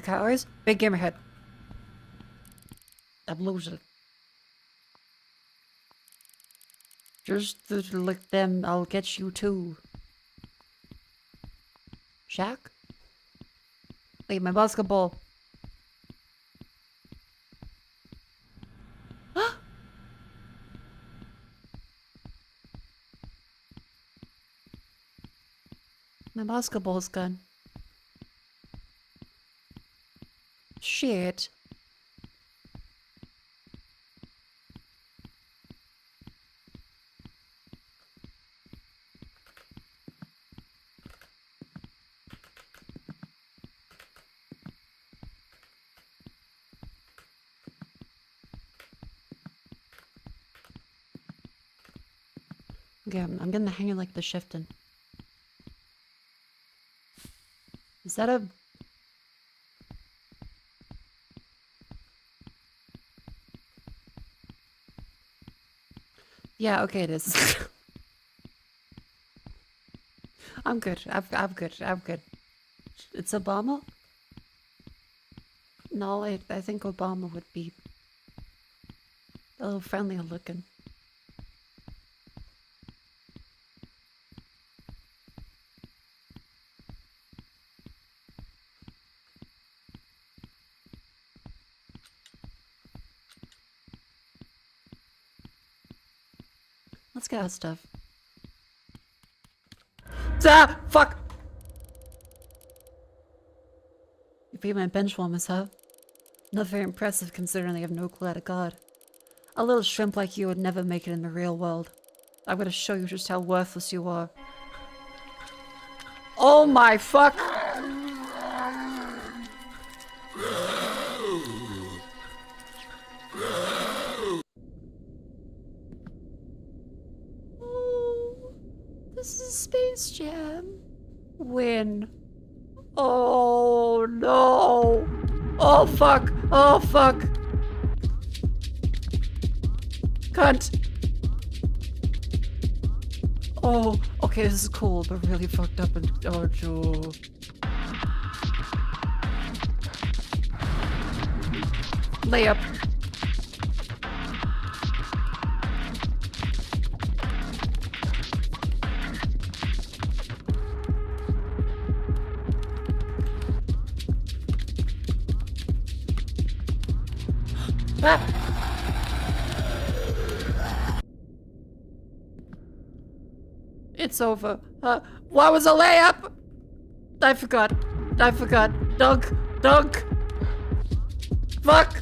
calories. Big gamer head. I'm losing. Just like them, I'll get you too. Shaq? Wait, my basketball. My basketball's gone. Shit. Okay, I'm getting the hang of like the shifting. Is that a... Yeah, okay, it is. I'm good. I'm good. I'm good. It's Obama? No, I think Obama would be a little friendlier looking. Let's get our stuff. Ah! Fuck! You beat my bench warmers, huh? Not very impressive considering they have no clue how to guard. A little shrimp like you would never make it in the real world. I'm gonna show you just how worthless you are. Oh my fuck! This is Space Jam. Win. Oh no. Oh fuck. Oh fuck. Cunt. Oh, okay, this is cool, but really fucked up and oh, Joe. Layup. Ah! It's over. What was a layup? I forgot. I forgot. Dunk. Dunk. Fuck.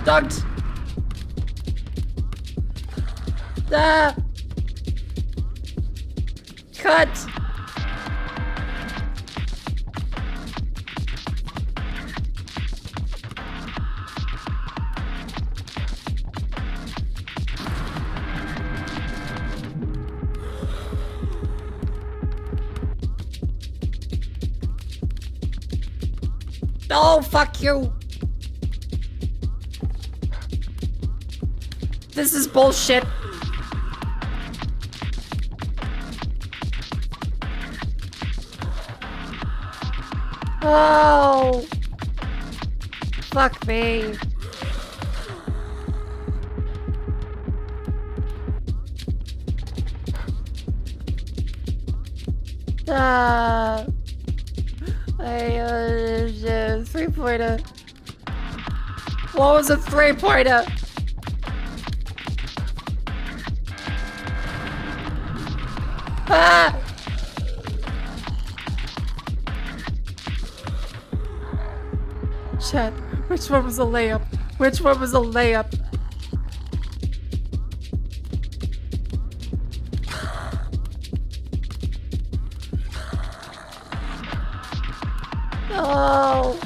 Dunked. Ah. Cut. Oh, fuck you! This is bullshit! Oh! Fuck me. Ah. Three-pointer. What was a three-pointer? Ah! Chat, which one was a layup? Which one was a layup? Oh!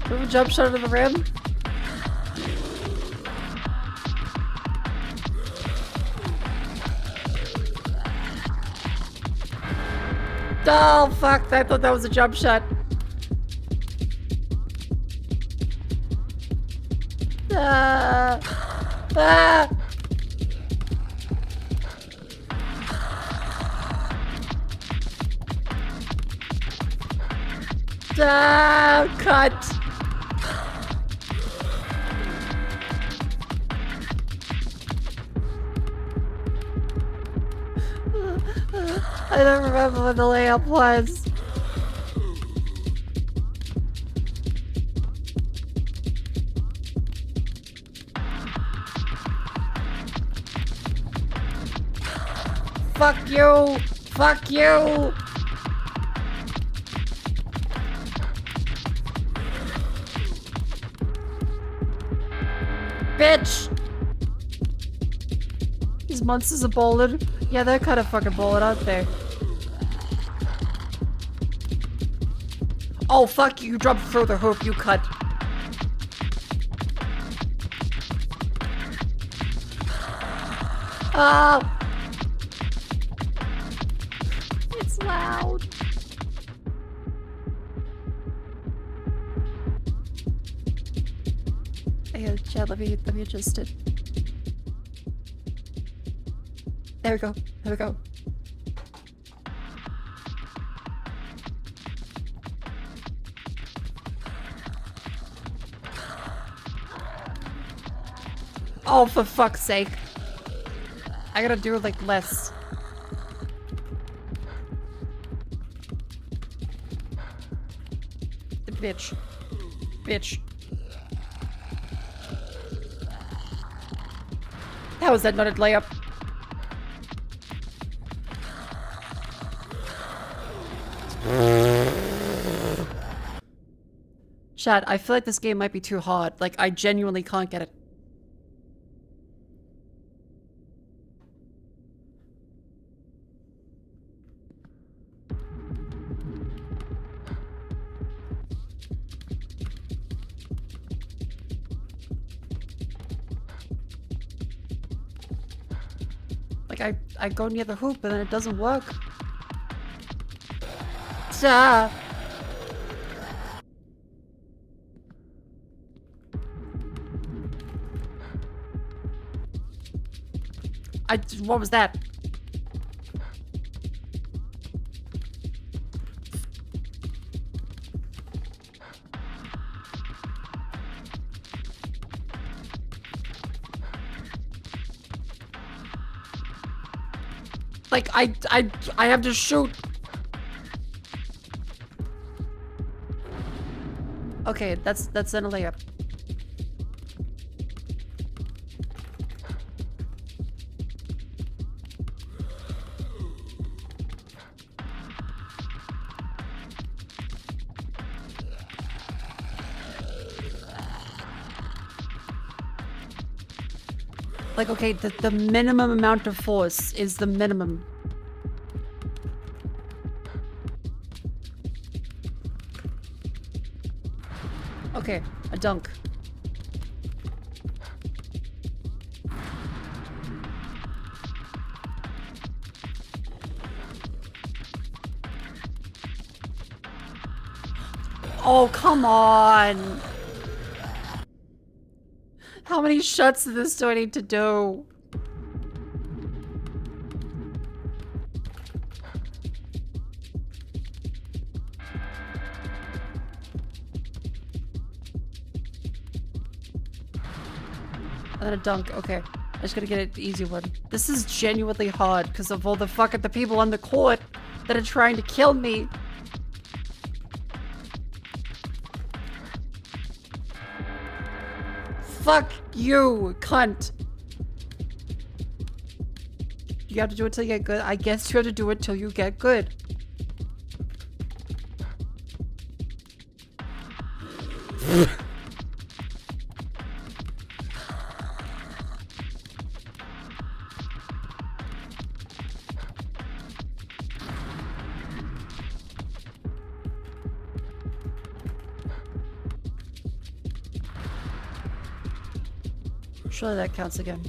We have a jump shot to the rim. Oh, fuck. I thought that was a jump shot. Ah! Ah! Cut. I don't remember what the layup was. Fuck you! Fuck you! Bitch! These monsters are bowling. Yeah, they're kind of fucking bowling, aren't they? Oh, fuck you. You dropped through the hoop. You cut. Oh! It's loud. Hey, chat, let me adjust it. There we go. There we go. Oh, for fuck's sake. I gotta do like less. Bitch. Bitch. How is that not a layup? Chat, I feel like this game might be too hard. Like, I genuinely can't get it. Like, I go near the hoop and then it doesn't work. Ah. What was that? Like, I have to shoot. Okay, that's then a layup. Like, okay, the minimum amount of force is the minimum. Okay, a dunk. Oh, come on. How many shots of this do I need to do? And then a dunk. Okay. I just gotta get it the easy one. This is genuinely hard because of all the people on the court that are trying to kill me. Fuck you, cunt. You have to do it till you get good. I guess you have to do it till you get good. Surely that counts again.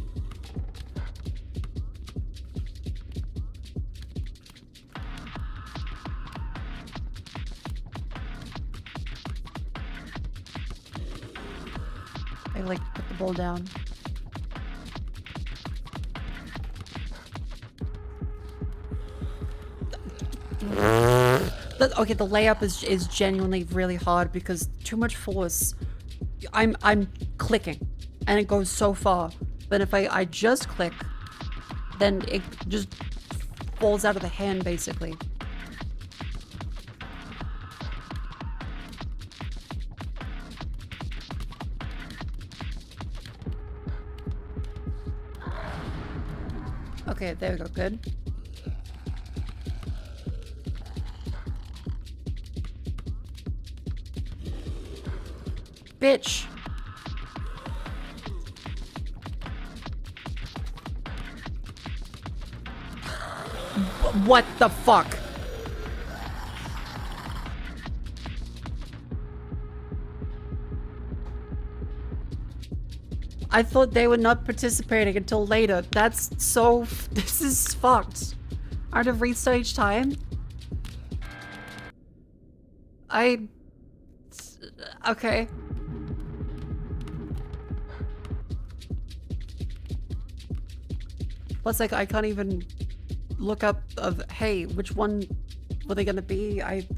I like put the ball down. Okay, the layup is genuinely really hard because too much force. I'm clicking, and it goes so far. But if I just click, then it just falls out of the hand, basically. Okay, there we go, good. Bitch! What the fuck? I thought they were not participating until later. That's so... This is fucked. Out of restage time? Okay. Plus, like, I can't even look up of, hey, which one were they gonna be? I've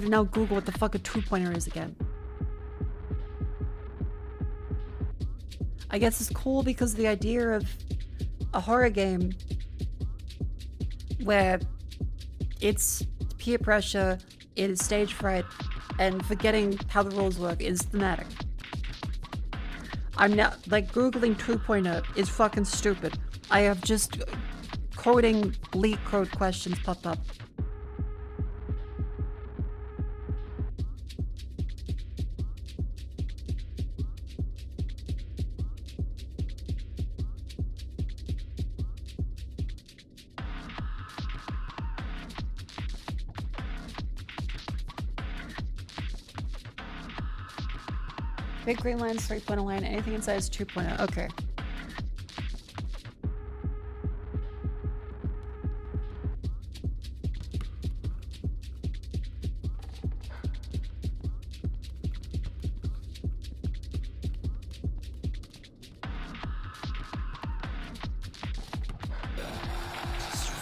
now Googled what the fuck a two-pointer is again. I guess it's cool because the idea of a horror game where it's peer pressure, it is stage fright, and forgetting how the rules work is thematic. I'm now, like, Googling 2.0 is fucking stupid. I have just coding leak code questions popped up. Big green line is 3.0 line, anything inside is 2.0. Okay.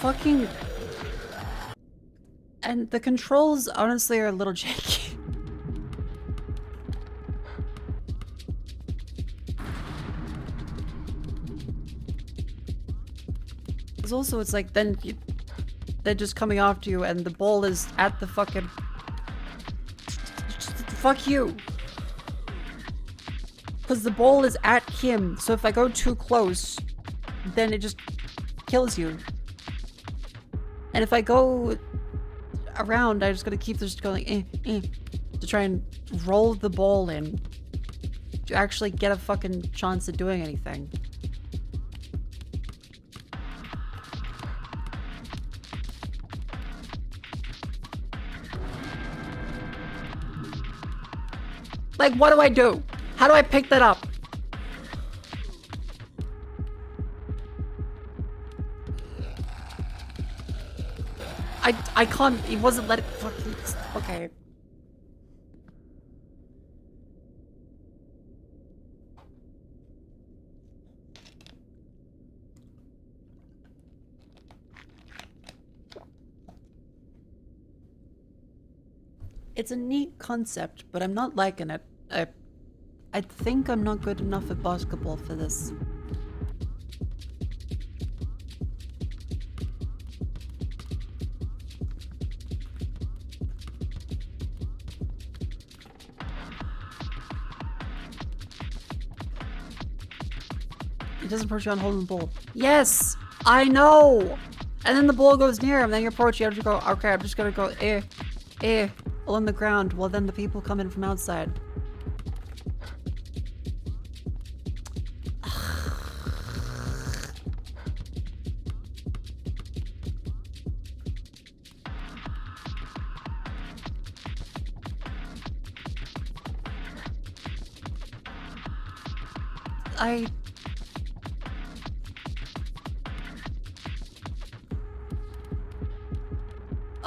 Fucking... And the controls honestly are a little janky. Also, it's like then they're just coming after you and the ball is at the fucking... Fuck you. Because the ball is at him, so if I go too close, then it just kills you. And if I go around, I just gotta keep just going to try and roll the ball in to actually get a fucking chance at doing anything. Like, what do I do? How do I pick that up? I can't, it wasn't letting fucking, okay. It's a neat concept, but I'm not liking it. I think I'm not good enough at basketball for this. He doesn't approach you on holding the ball. Yes! I know! And then the ball goes near him, then you approach, you have to go, okay, I'm just gonna go, on the ground. Well, then the people come in from outside.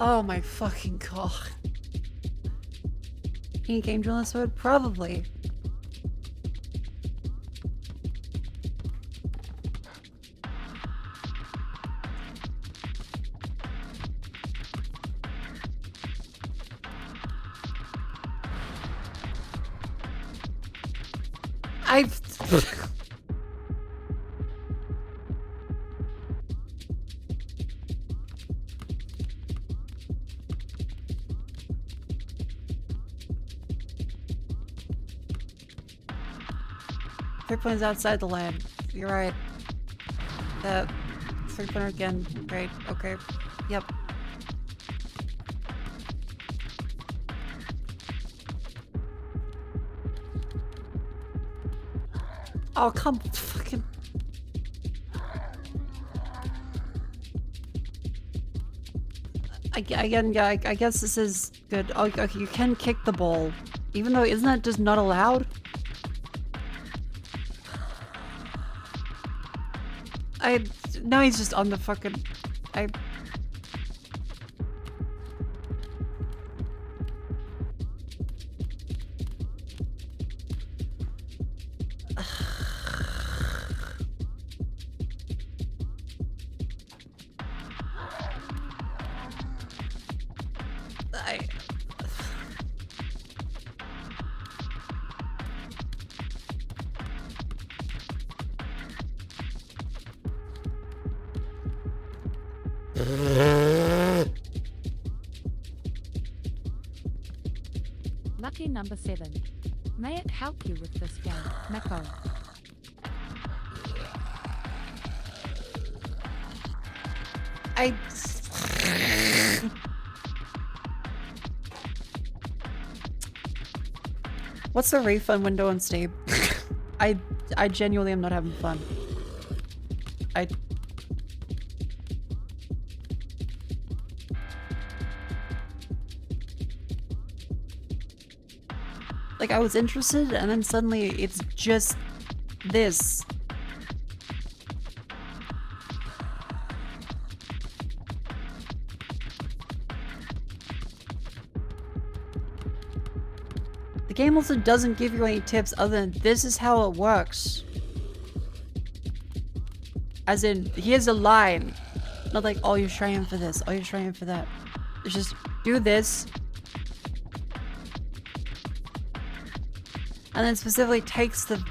Oh my fucking god. Being a game journalist would? Probably. I've... Three-pointers outside the lab. You're right. Three-pointer again. Great. Okay. Yep. Oh, come fucking... Again, yeah, I guess this is good. Oh, okay, you can kick the ball. Even though, isn't that just not allowed? No, he's just on the fucking... Lucky number 7. May it help you with this game, Mako. What's the refund window on Steam? I genuinely am not having fun. Like, I was interested, and then suddenly it's just this. The game also doesn't give you any tips other than this is how it works. As in, here's a line. Not like, oh, you're trying for this, oh, you're trying for that. It's just, do this. And then specifically takes the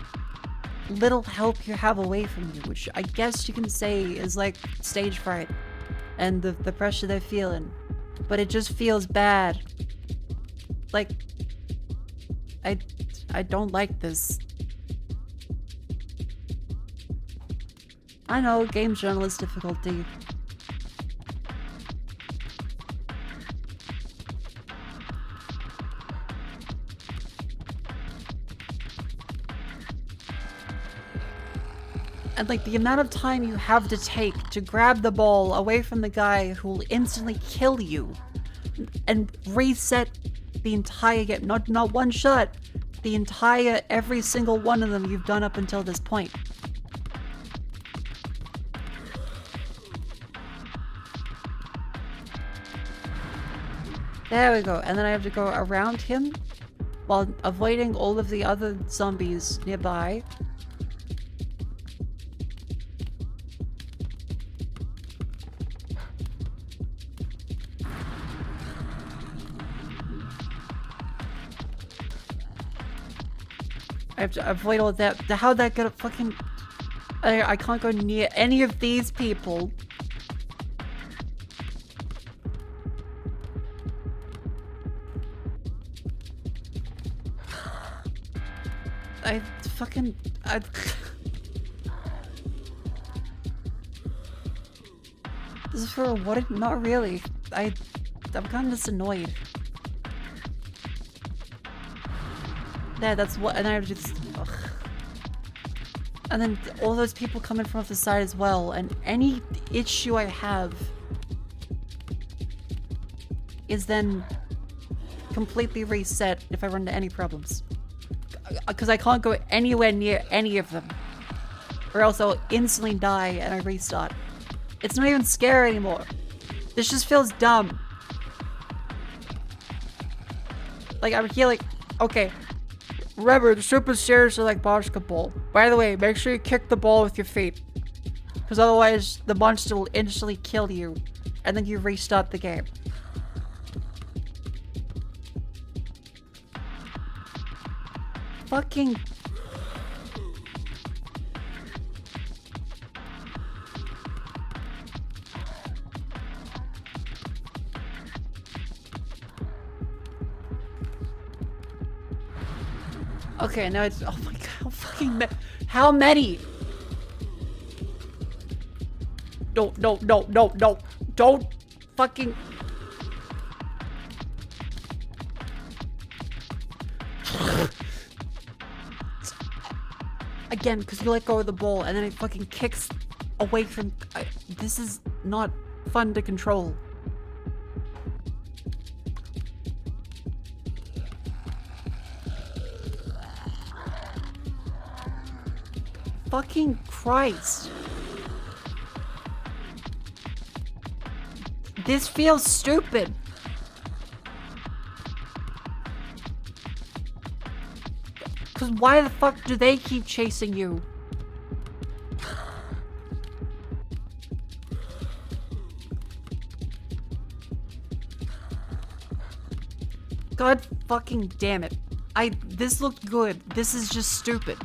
little help you have away from you, which I guess you can say is like stage fright and the pressure they're feeling. But it just feels bad. Like, I don't like this. I know, game journalist difficulty. And like the amount of time you have to take to grab the ball away from the guy who will instantly kill you and reset the entire game. Not one shot, the entire, every single one of them you've done up until this point. There we go. And then I have to go around him while avoiding all of the other zombies nearby. I have to avoid all of that. How'd that get a fucking... I can't go near any of these people. This is for what? Not really. I'm kind of just annoyed. Yeah, that's what, and I just, ugh. And then all those people coming from off the side as well, and any issue I have is then completely reset if I run into any problems. Because I can't go anywhere near any of them, or else I'll instantly die and I restart. It's not even scary anymore. This just feels dumb. Like, I'm here like, Okay. Remember, the super stairs are like basketball. By the way, make sure you kick the ball with your feet. Because otherwise, the monster will instantly kill you. And then you restart the game. Fucking... Okay, now it's... Oh my god, how fucking... How many? No, no, no, no, no. Don't fucking... Again, because you let go of the ball and then it fucking kicks away from... this is not fun to control. Fucking Christ. This feels stupid. Because why the fuck do they keep chasing you? God fucking damn it. This looked good. This is just stupid.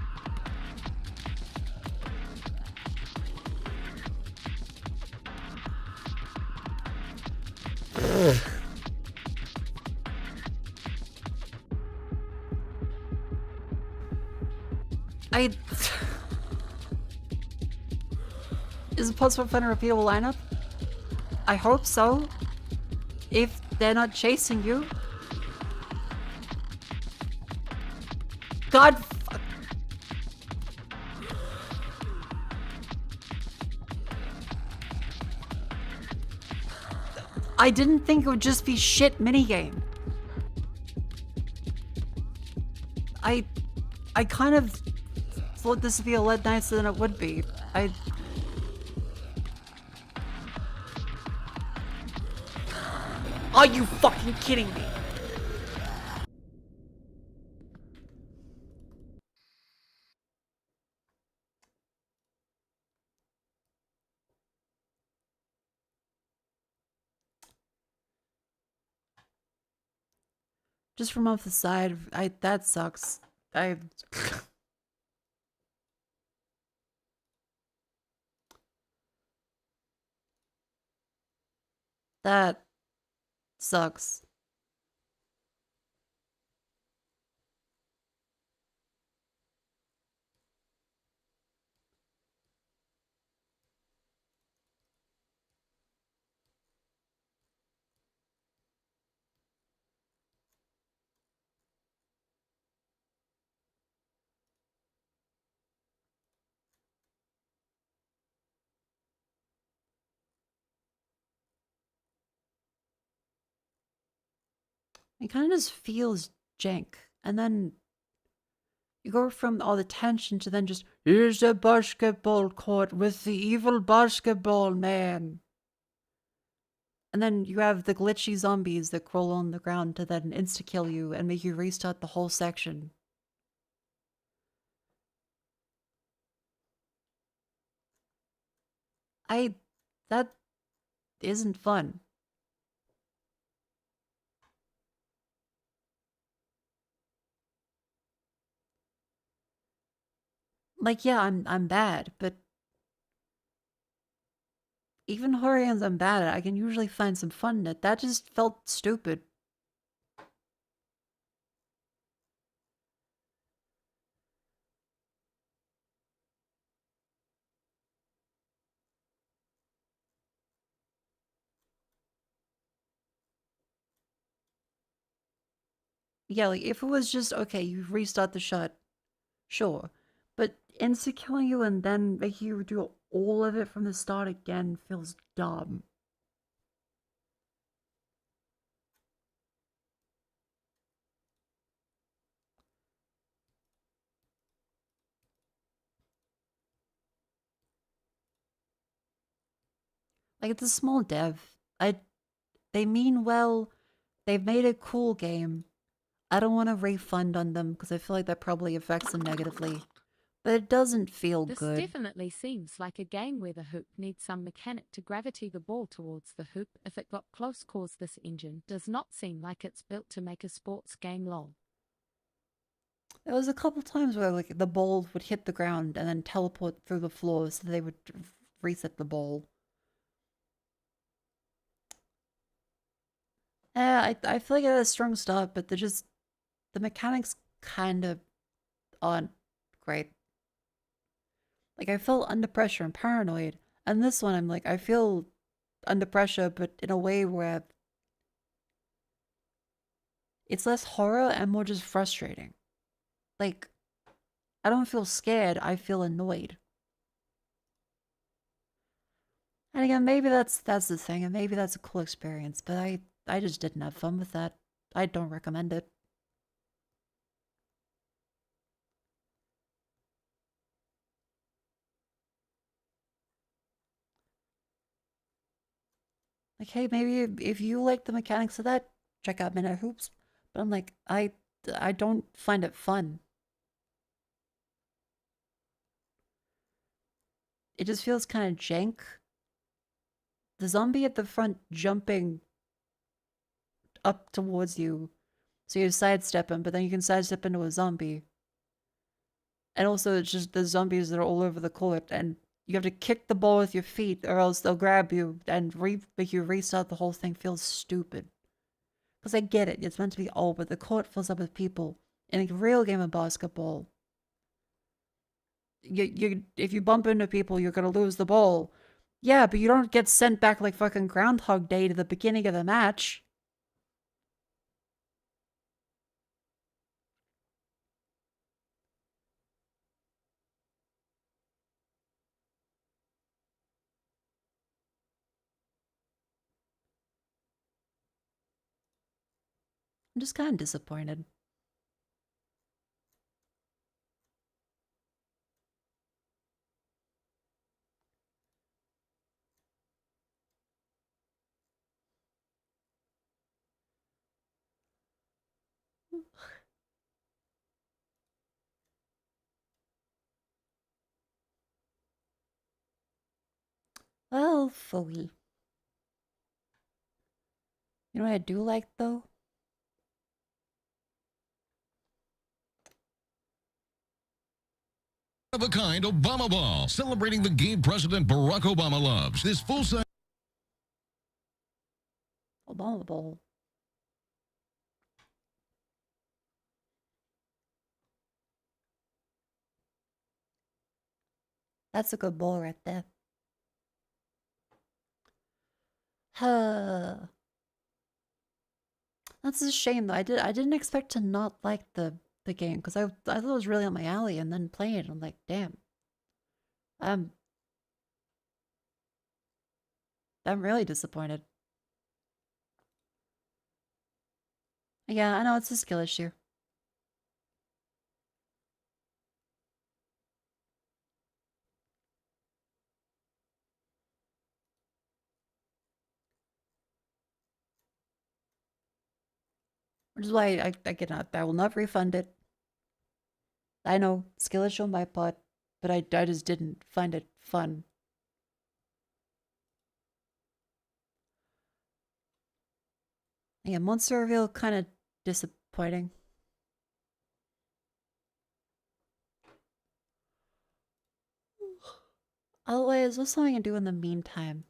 Is it possible to find a repeatable lineup? I hope so. If they're not chasing you. God fuck. I didn't think it would just be shit minigame. I kind of thought this would be a lot nicer than it would be. Are you fucking kidding me? Just from off the side, that sucks. That sucks. It kind of just feels jank. And then you go from all the tension to then just, here's a basketball court with the evil basketball man. And then you have the glitchy zombies that crawl on the ground to then insta-kill you and make you restart the whole section. That isn't fun. Like, yeah, I'm bad, but even horror games I'm bad at, I can usually find some fun in it. That just felt stupid. Yeah, like, if it was just, okay, you restart the shot, sure. But insta-killing you and then making you do all of it from the start again feels dumb. Like, it's a small dev. They mean well. They've made a cool game. I don't want to refund on them because I feel like that probably affects them negatively. But it doesn't feel This good. definitely seems like a game where the hoop needs some mechanic to gravity the ball towards the hoop if it got close, cause this engine does not seem like it's built to make a sports game lol. There was a couple times where like the ball would hit the ground and then teleport through the floor so they would reset the ball. Yeah, I feel like it had a strong start, but the mechanics kind of aren't great. Like, I felt under pressure and paranoid. And this one, I'm like, I feel under pressure, but in a way where it's less horror and more just frustrating. Like, I don't feel scared, I feel annoyed. And again, maybe that's the thing, and maybe that's a cool experience, but I just didn't have fun with that. I don't recommend it. Like, hey, maybe if you like the mechanics of that, check out Minute Hoops. But I'm like, I don't find it fun. It just feels kind of jank. The zombie at the front jumping up towards you, so you sidestep him, but then you can sidestep into a zombie. And also, it's just the zombies that are all over the court, and you have to kick the ball with your feet, or else they'll grab you and make you restart the whole thing. Feels stupid. Because I get it, it's meant to be old, but the court fills up with people. In a real game of basketball, if you bump into people, you're gonna lose the ball. Yeah, but you don't get sent back like fucking Groundhog Day to the beginning of the match. I'm just kind of disappointed. Well, fully. You know what I do like, though? Of a kind Obama ball, celebrating the game President Barack Obama loves. This full-size Obama ball. That's a good ball right there. Huh. That's a shame though. I didn't expect to not like the game because I thought it was really on my alley, and then playing it, I'm like, damn. I'm really disappointed. Yeah, I know it's a skill issue. Which is why I will not refund it. I know, skill issue on my part, but I just didn't find it fun. Yeah, monster reveal kind of disappointing. Otherwise, what's something I can do in the meantime?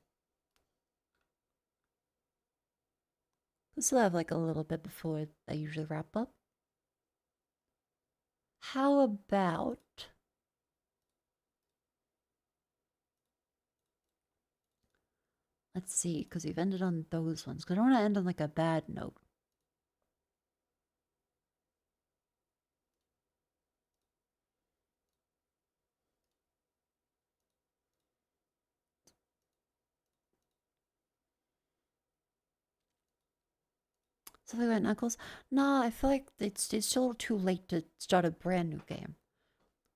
We still have like a little bit before I usually wrap up. How about... Let's see, because we've ended on those ones. Because I don't want to end on like a bad note. Something about Knuckles? Nah, I feel like it's still too late to start a brand new game.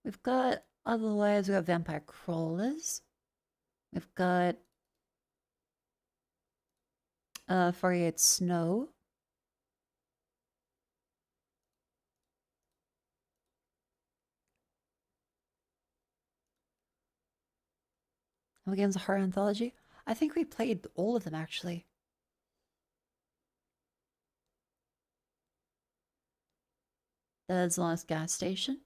We've got, otherwise, we got Vampire Crawlers. We've got 48 Snow. Games of Horror Anthology. I think we played all of them actually. There's the last gas station.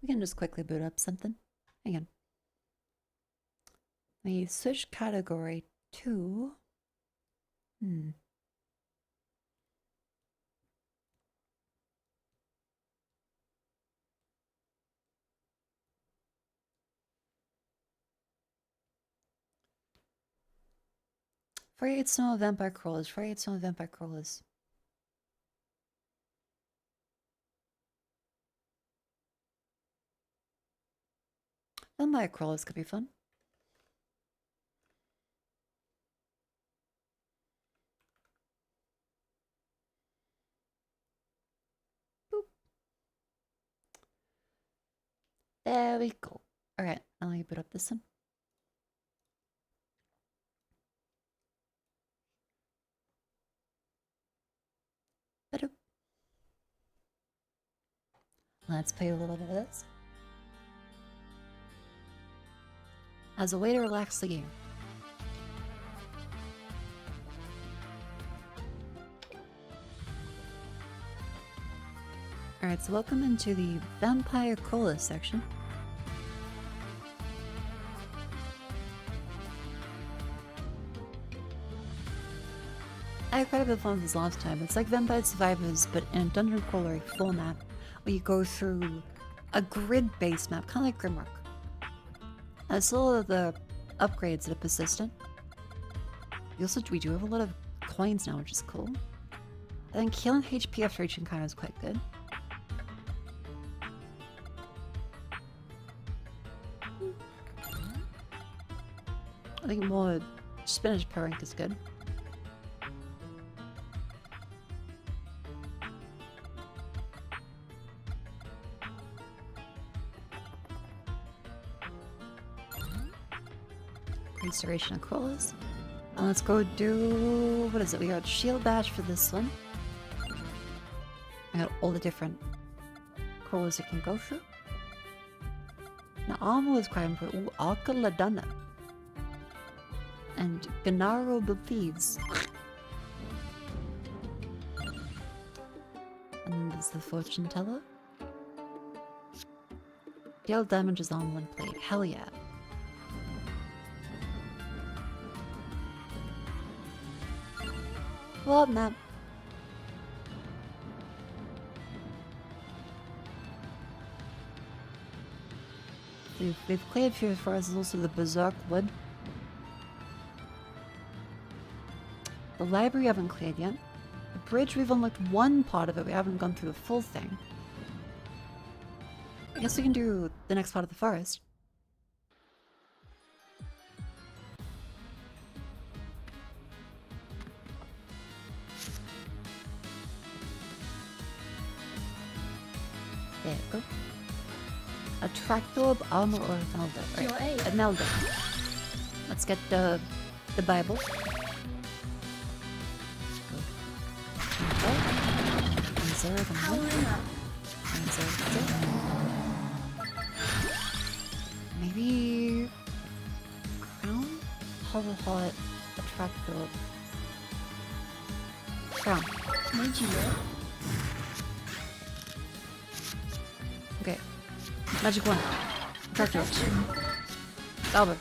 We can just quickly boot up something. Hang on. We switch category to... Forty-eight small vampire crawlers. 48 small vampire crawlers. Vampire crawlers could be fun. Boop. There we go. Alright, I'll let you boot up this one. Ba-doop. Let's play a little bit of this. As a way to relax the game. Alright, so welcome into the Vampire Cola section. I had quite a bit of fun with this last time. It's like Vampire Survivors, but in a dungeon crawler format, where you go through a grid-based map, kind of like Grimrock. Still of the upgrades that are persistent. We do have a lot of coins now, which is cool. I think healing HP after each encounter is quite good. I think more spinach per rank is good. Restoration of crawlers. And let's go do... what is it? We got shield bash for this one. I got all the different crawlers you can go through. Now armor is quite important. Ooh, Arca Ladana. And Gennaro Thieves. And then there's the fortune teller. Deal damages on one plate. Hell yeah. Well, map. We've cleared few for us. There's also the Berserk Wood. The library we haven't cleared yet. The bridge, we've unlocked one part of it. We haven't gone through the full thing. I guess we can do the next part of the forest. There we go. A tractor, armor, or a melder. Right. A melder. Let's get the Bible. Maybe crown? Hover hot, a tractor. Crown. Okay. Magic one. Tractor. Albert.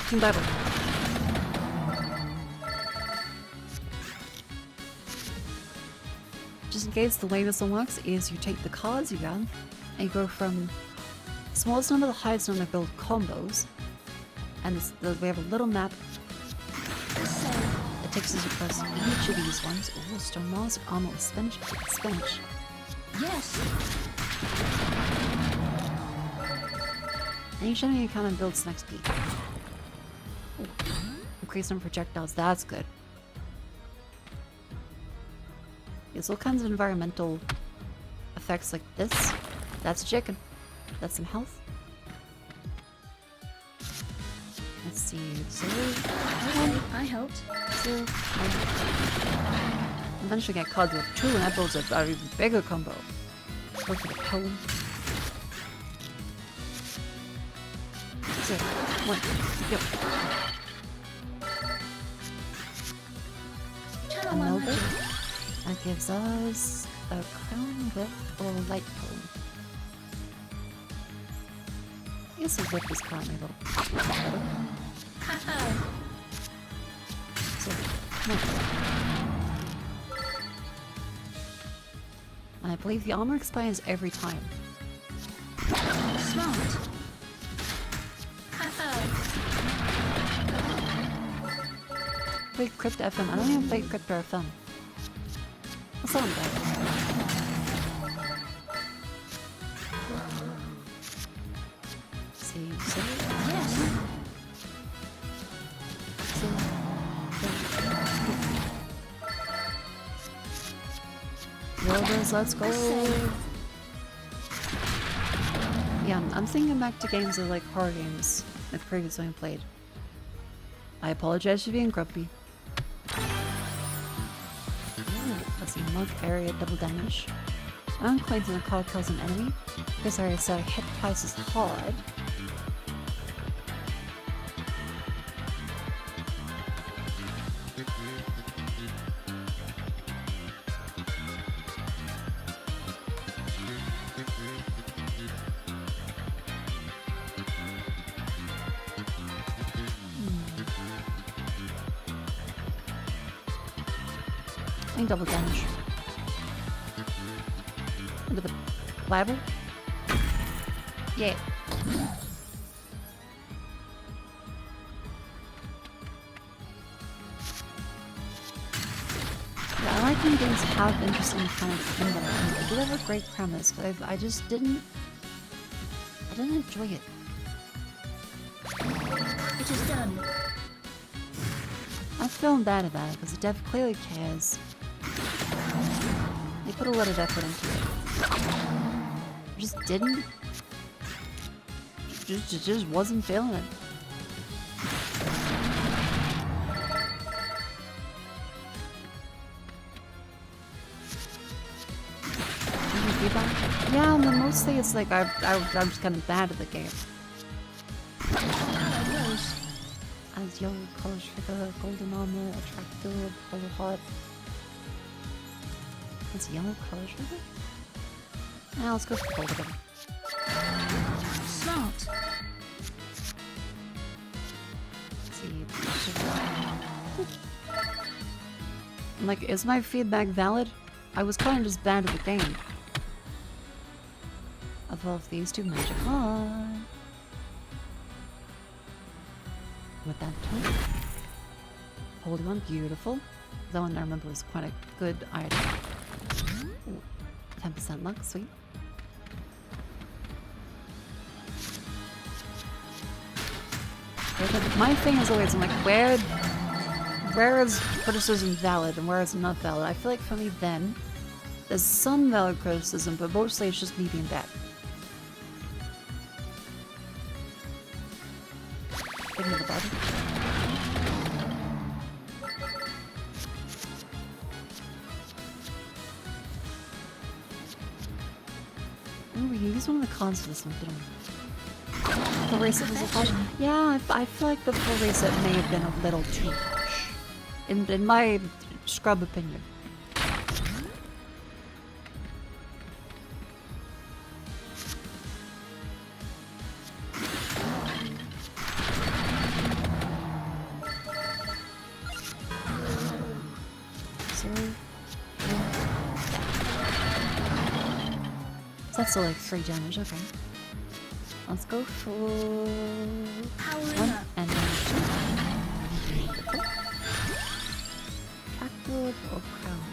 King Bible. Just in case, the way this one works is you take the cards you have and you go from smallest number to highest number to build combos. And we have a little map that takes us across each of these ones. Oh, stone mask, armor, spinach. Yes! And each enemy kind of builds next beat. increase on projectiles. That's good. There's all kinds of environmental effects like this. That's chicken. That's some health. Let's see. So, I helped. So, eventually get cards with 2 and that builds a even bigger combo. Go for the poem. So, 1, go. Another. That gives us a crown whip or light poem. I guess a whip is currently a little better. So, I believe the armor expires every time. Smart. Played Crypt FM. I don't even play Crypt FM. What's that about? See, so yes. So, Rovers, let's go. Yeah, I'm thinking back to games that like horror games I've previously played. I apologize for being grumpy. Let's see, monk area, double damage. I'm claims when a card kills an enemy. This area set hit twice as hard. Double damage. Into the Bible? Yeah. Yeah, I like when games have interesting mechanics in them. They do have a great premise, but I just didn't enjoy it. It is done. I feel bad about it because the dev clearly cares. They put a lot of effort into it. I just didn't. Just wasn't feeling it. Yeah, and then mostly it's like I'm just kind of bad at the game. As young college figure, golden armor, attractive, full of heart. It's yellow color sugar? Now let's go for gold again. Smart. Let's see. Like, is my feedback valid? I was kind of just bad at the game. Evolve these 2 magic heart. With that too. Holy one, beautiful. That one I remember was quite a good item. 10% luck, sweet. My thing is always, I'm like, where is criticism valid and where is it not valid? I feel like for me then, there's some valid criticism, but mostly it's just me being bad. Give me the button. Oh, we used one of the cards for this one, didn't we? The reset was a harsh. Yeah, I feel like the full reset may have been a little too harsh. In my scrub opinion. That's still like 3 damage, okay. Let's go for 1 and then 2. Attractive or crown?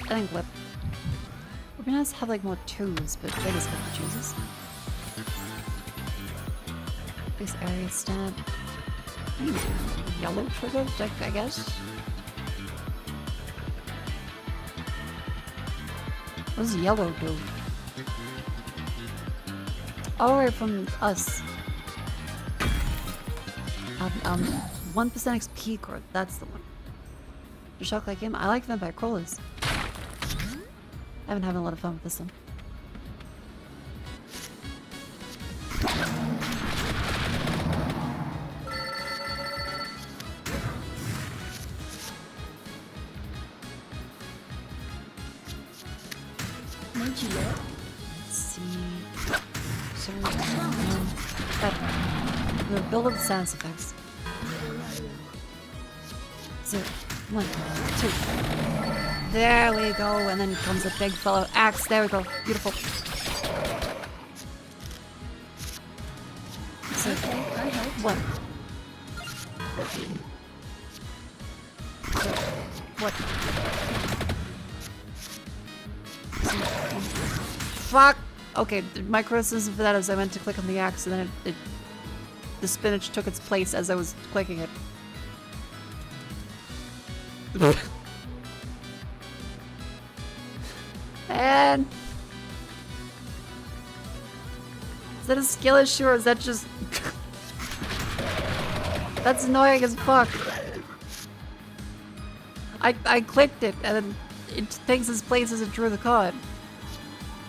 I think whip. We're gonna have like more 2s, but biggest whip chooses. This area stat. Yellow trigger, I guess. What does yellow do? Oh, right, from us. 1% XP growth, that's the one. You shock like him? I like vampire crawlers. I've been having a lot of fun with this one. Let's see. So, we'll build up the sound effects. 0, 1, 2. There we go, and then comes a big fellow axe. There we go. Beautiful. So, 1. What? Fuck! Okay, my criticism for that is I went to click on the axe and then the spinach took its place as I was clicking it. And is that a skill issue or is that just that's annoying as fuck. I clicked it and then it takes its place as it drew the card.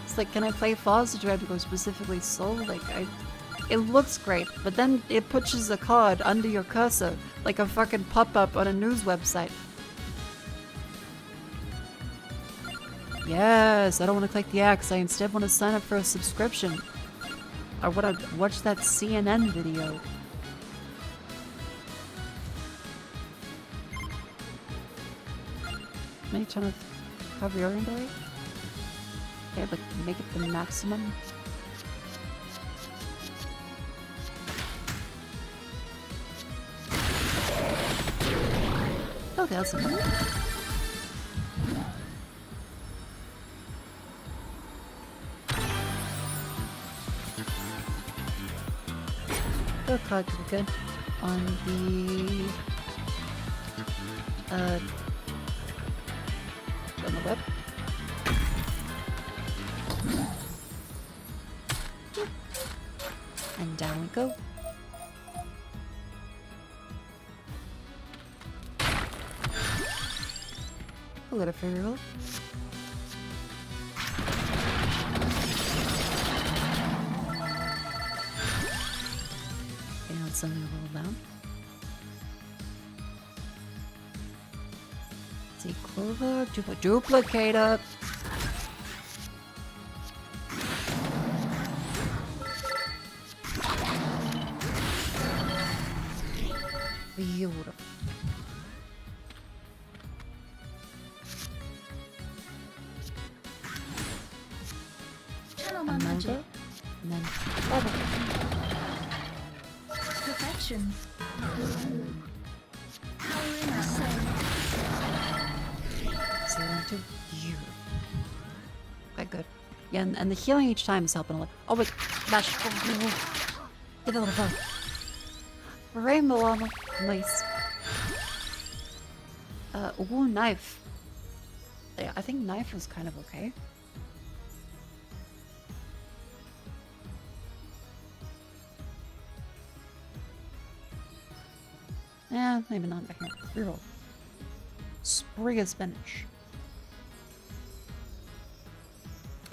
It's like, can I play fast or do I have to go specifically slow? Like, it looks great, but then it pushes the card under your cursor like a fucking pop-up on a news website. Yes, I don't want to click the axe. I instead want to sign up for a subscription. I want to watch that CNN video. Maybe trying to cover your inventory? Okay, but make it the maximum. Okay, that's enough. The card could be good on the web. And down we go. A little further roll. And something to roll down. See, clover, duplicator. Beautiful. Channel my magic. And then bubble. Perfection. Power in our soul. So I want to you. Quite good. Yeah, and the healing each time is helping a lot. Oh wait, dash. Get a little bug. Rainbow armor. Nice. Ooh, knife. Yeah, I think knife was kind of okay. Yeah, maybe not back here. Reroll. Sprig of spinach.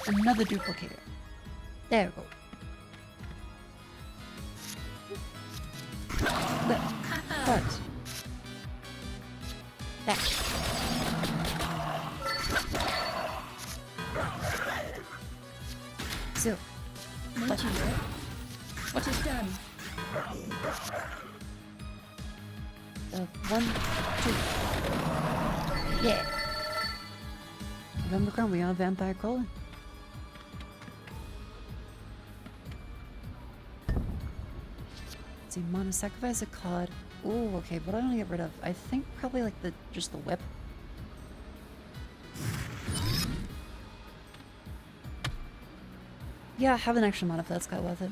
Another duplicator. There we go. Cards. There. So. What is done? 1, 2. Yeah. November Crown, we are vampire crawling. Let's see, mana sacrifice a card. Ooh, okay, what do I want to get rid of? I think probably like just the whip. Yeah, have an extra mana if that's quite worth it.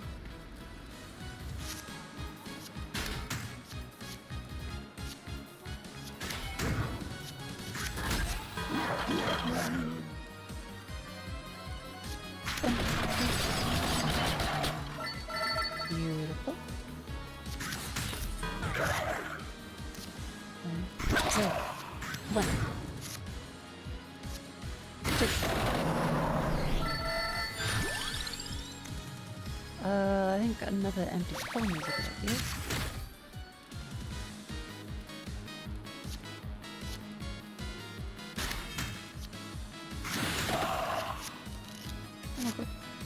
Beautiful. So, 1, 2. I think another empty phone is a good idea.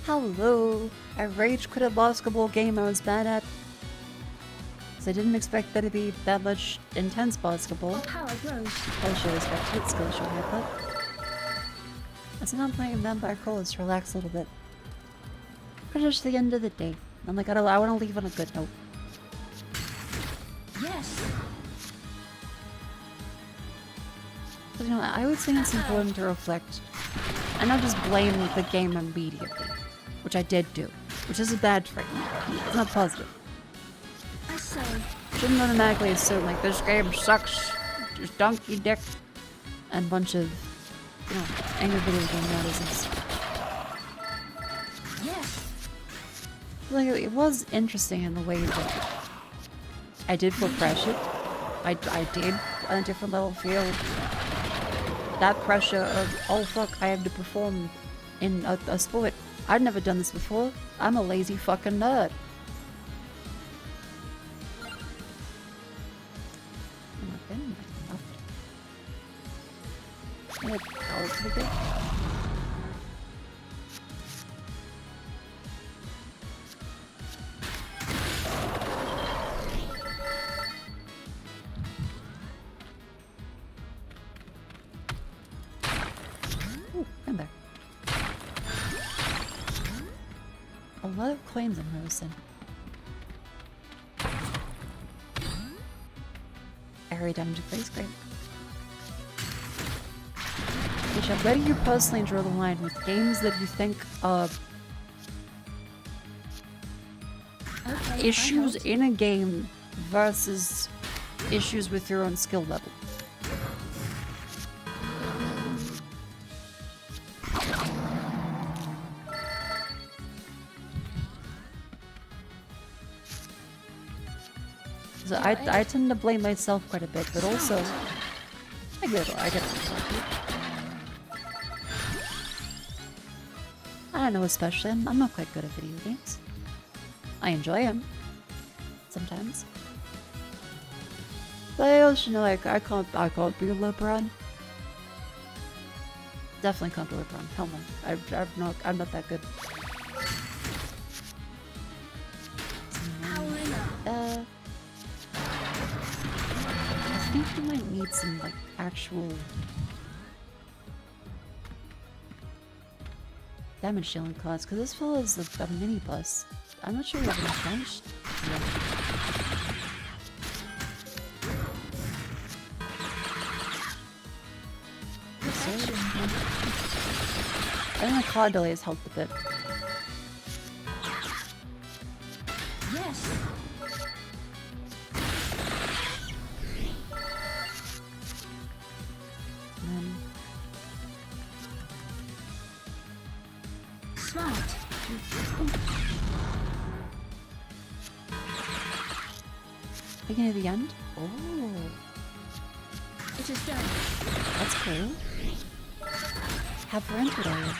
Hello! I rage quit a basketball game I was bad at. Because I didn't expect there to be that much intense basketball. Power grows. I should expect it, skill show haircut. And so now I'm playing Vampire Colas to relax a little bit. Finish the end of the day. I'm like, I want to leave on a good note. Yes. But, you know, I would think it's important to reflect and not just blame the game immediately, which I did do, which is a bad trait. It's not positive. I say. Shouldn't automatically assume like this game sucks, just donkey dick, and a bunch of, you know, angry video game nerdisms. Yes. Like it was interesting in the way that I did feel pressured. I did on a different level feel that pressure of, oh fuck, I have to perform in a sport. I've never done this before. I'm a lazy fucking nerd. Ooh, I'm there. A lot of coins I'm noticing. Area damage increase, great. Bishop, where do you personally draw the line with games that you think are issues in a game versus issues with your own skill level? So I tend to blame myself quite a bit, but also I get it. I don't know, especially I'm not quite good at video games. I enjoy them sometimes, but I also know like I can't be a LeBron. Definitely can't be LeBron. Hell no, I'm not that good. I think we might need some like actual damage dealing cards because this fellow is a mini bus. I'm not sure we have enough damage. I think my card delay has helped a bit. Yes. Smart. Beginning of the end? Oh. It is done. That's cool. Have rented area.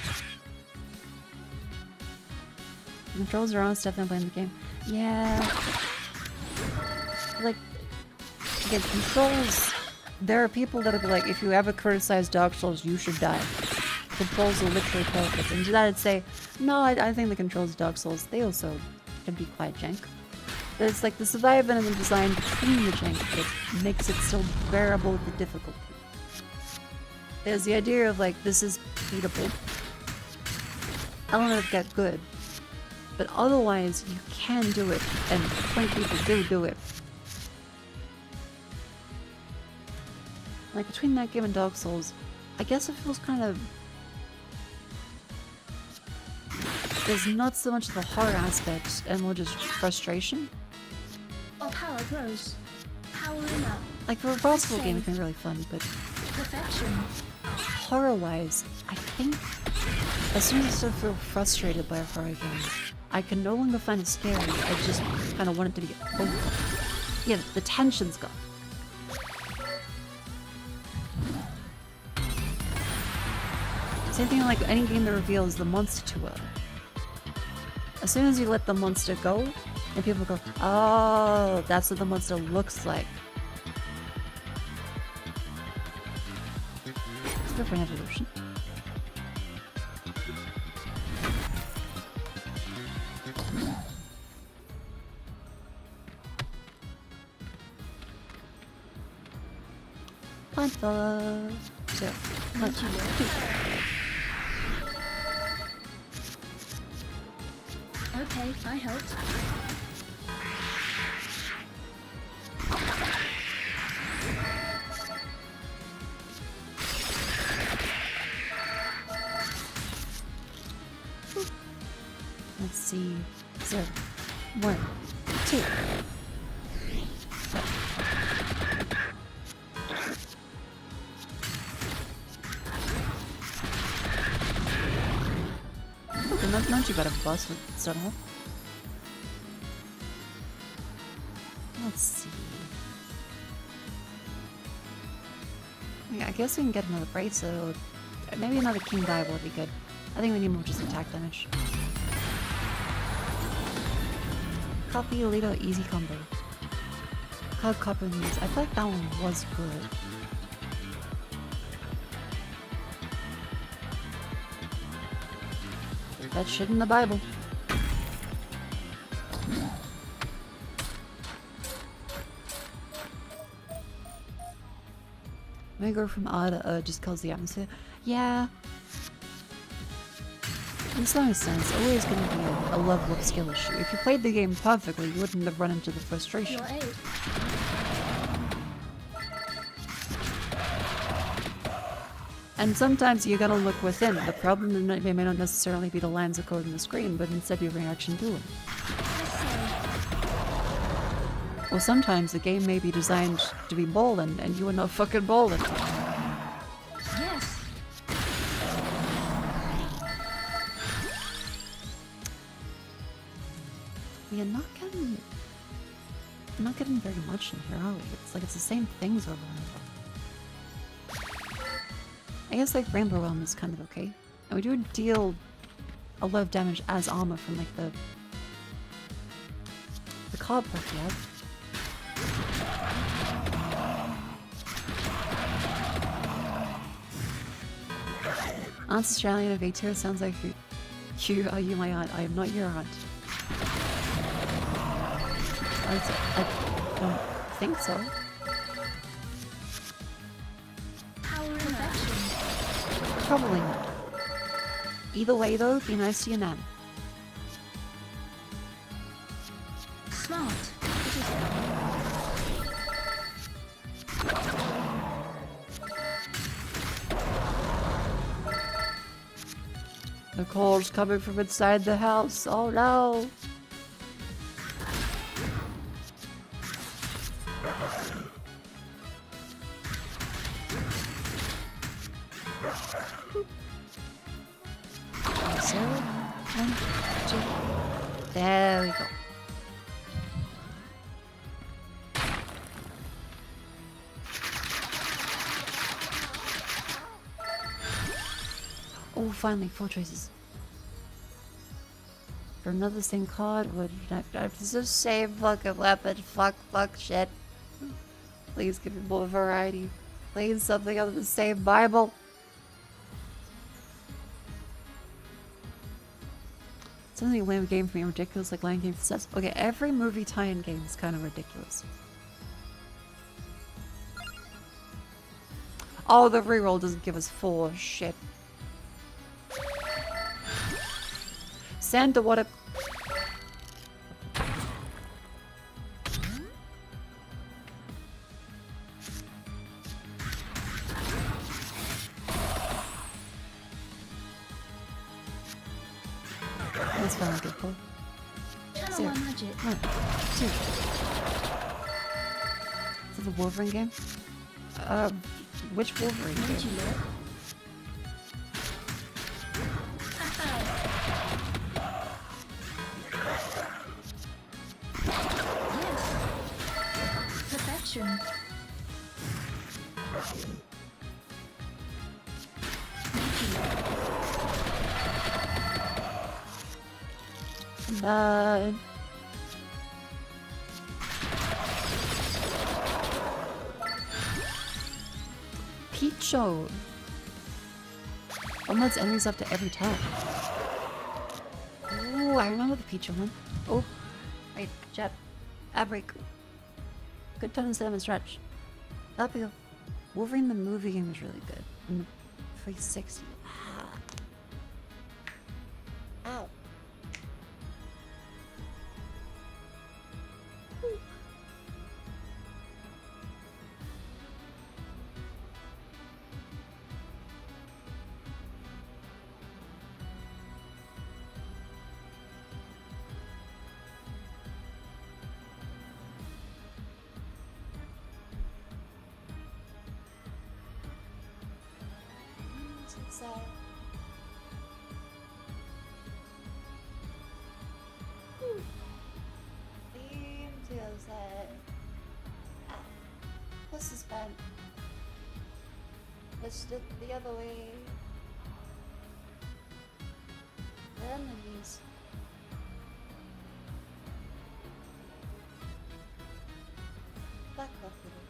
The controls are on stuff and playing the game. Yeah. Like, again, controls. There are people that'll be like, if you ever criticize Dark Souls, you should die. Controls are literally perfect. And to that I'd say, no, I think the controls of Dark Souls, they also can be quite jank. But it's like the survivor and the design between the jank that makes it still bearable with the difficulty. There's the idea of like, this is beatable. Element of get good. But otherwise, you can do it, and plenty of people do it. Like, between that game and Dark Souls, I guess it feels kind of... There's not so much of the horror aspect, and more just frustration. Our power grows. Powering up. Like, for a basketball game, it can be really fun, but... Perfection. horror-wise, I think as soon as I start to feel frustrated by a horror game, I can no longer find it scary. I just kind of want it to be over. Yeah, the tension's gone. Same thing like any game that reveals the monster too early. As soon as you let the monster go, and people go, oh, that's what the monster looks like. It's a different evolution. Plant fellow. So, let's do. Okay, I helped. Let's see. So, 1, 2. Okay, not too bad of a boss with stun off. Let's see. Yeah, I guess we can get another bracelet or maybe another king dive would be good. I think we need more just attack damage. Copy, Alito, easy combo. Card copper needs. I feel like that one was good. That shit in the Bible. May go from R to just cause the atmosphere. Yeah. In some sense, always going to be a level of skill issue. If you played the game perfectly, you wouldn't have run into the frustration. And sometimes you gotta look within. The problem may not necessarily be the lines of code on the screen, but instead your reaction to it. Well, sometimes the game may be designed to be ballin', and you are not fucking ballin'. Yes. We are not getting very much in here, are we? It's like it's the same things over and over. I guess like Rainbow Realm is kind of okay. And we do deal a lot of damage as armor from like the card perk we have. Aunt's Australian of vtuber sounds like you are you my aunt. I am not your aunt. I don't think so. Probably not. Either way though, be nice to your nan. Smart. The coal's coming from inside the house. Oh no! So, 1, 2. There we go. Oh, finally, 4 choices. For another same card, would it's the same fucking weapon. Fuck, shit. Please give me more variety. Please, something out of the same Bible. Something lame game for me ridiculous, like Lion Game for Sets. Okay, every movie tie-in game is kind of ridiculous. Oh, the reroll doesn't give us 4. Shit. Santa, what a... That's fine, good pull. 0, 1, 2. Is it the Wolverine game? Which Wolverine game? Action. Bye. Picho. Almost enemies after every time. Oh, I remember the Picho one. Oh, wait, jab. Ab break. Good turn and slam stretch. Up you go. Wolverine the movie game was really good. And the 360. Ah. Ow. So theme feels like this is bad. Let's do it the other way. The enemies. Back off with it.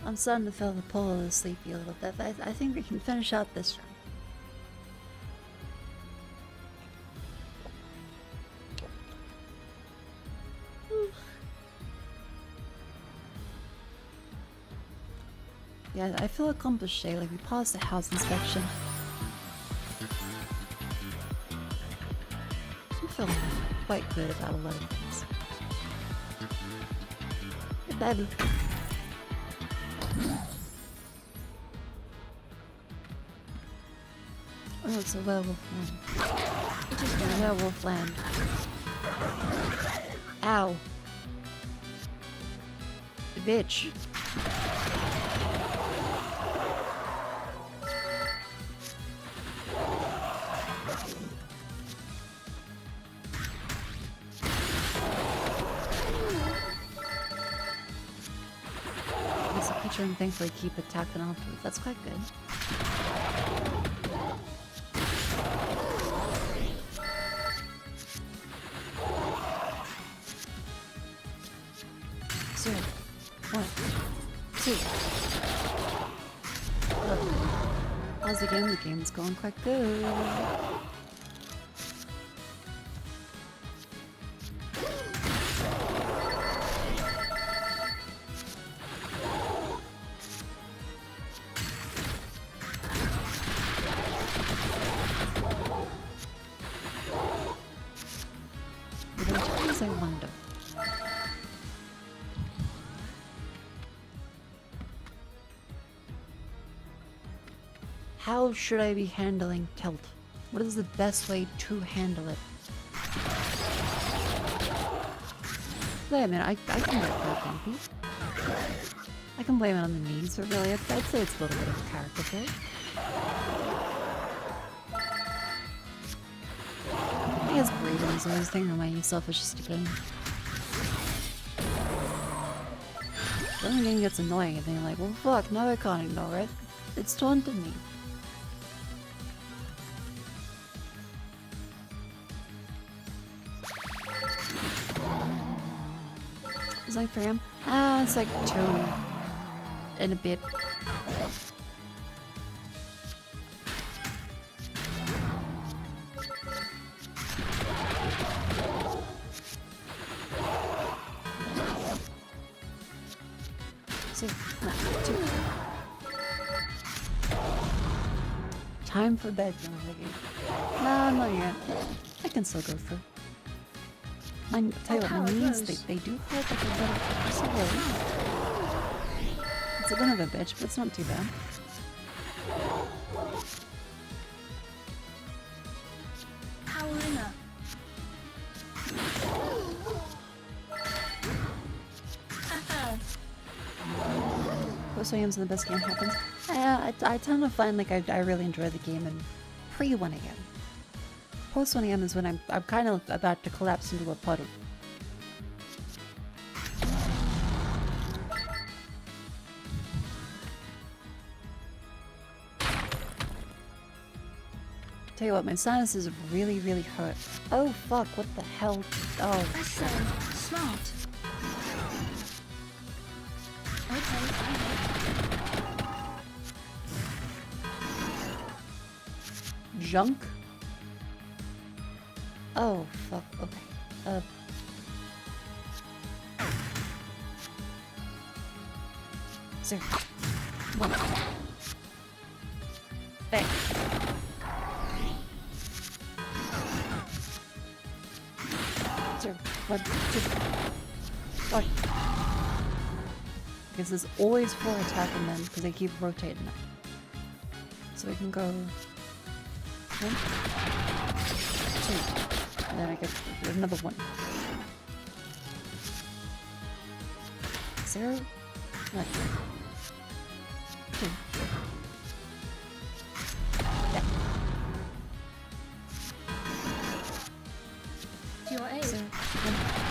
I'm starting to feel the pull of the sleepy a little bit. I think we can finish out this round. Yeah, I feel accomplished today. Like we passed the house inspection. I feel quite good about a lot of things. Good baby. Oh, it's a werewolf land. It is a werewolf land. Ow. Bitch. There's a picture and thankfully keep attacking afterwards. That's quite good. How's the game? The game's going quite good. I wonder. How should I be handling tilt? What is the best way to handle it? Wait a minute, I can get quite bumpy. I can blame it on the knees, but really, I'd say it's a little bit of a character trait. I guess breathing is always a thing, remind yourself it's just a game. Then the game gets annoying and then you're like, well fuck, now I can't ignore it. It's taunted me. It's like 3 AM? Ah, it's like 2 and a bit. So, 2. Time for bed, no, not yet. I can still go for. I tell you what, my knees, they do hurt like a little. So really. It's a bit of a bitch, but it's not too bad. Power in up. Post 1 AM's when the best game happens. I tend to find like I really enjoy the game in pre 1 AM. Post 1 AM is when I'm kind of about to collapse into a puddle. Tell you what, my sinus is really, really hurt. Oh fuck, what the hell? Oh. I said smart. Okay, Junk? Oh, fuck, okay. Sir. One. There. Sir. 1, 2. Oh. Because there's always 4 attacking them because they keep rotating them. So we can go 1, 2, and then I get another 1. 0, 1, 2. Yeah. To your aid. 0, 1,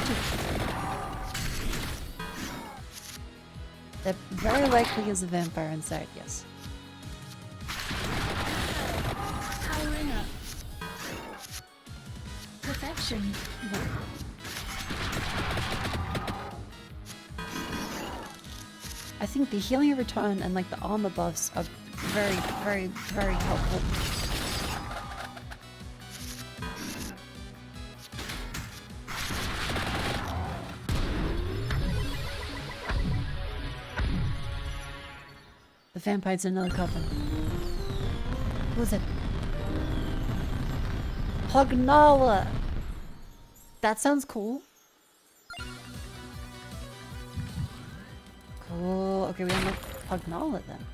2. There very likely is a vampire inside, yes. Powering up. Perfection. I think the healing return and like the armor buffs are very, very, very helpful. The vampire's in another coven. Who is it? Pognala! That sounds cool. Cool. Okay, we unlock Pognala then.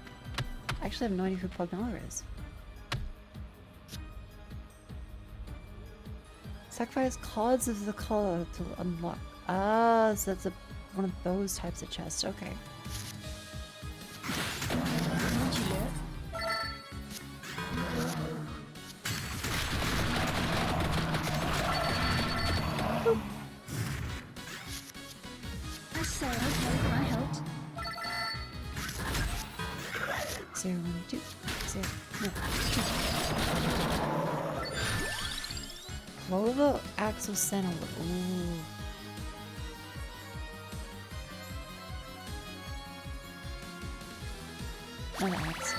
I actually have no idea who Pognala is. Sacrifice cards of the color to unlock. Ah, so that's one of those types of chests. Okay. I said okay, I helped. 0, 1, 2, 0, 1, 2. Clover Axel Sentinel. Ooh. Another axe.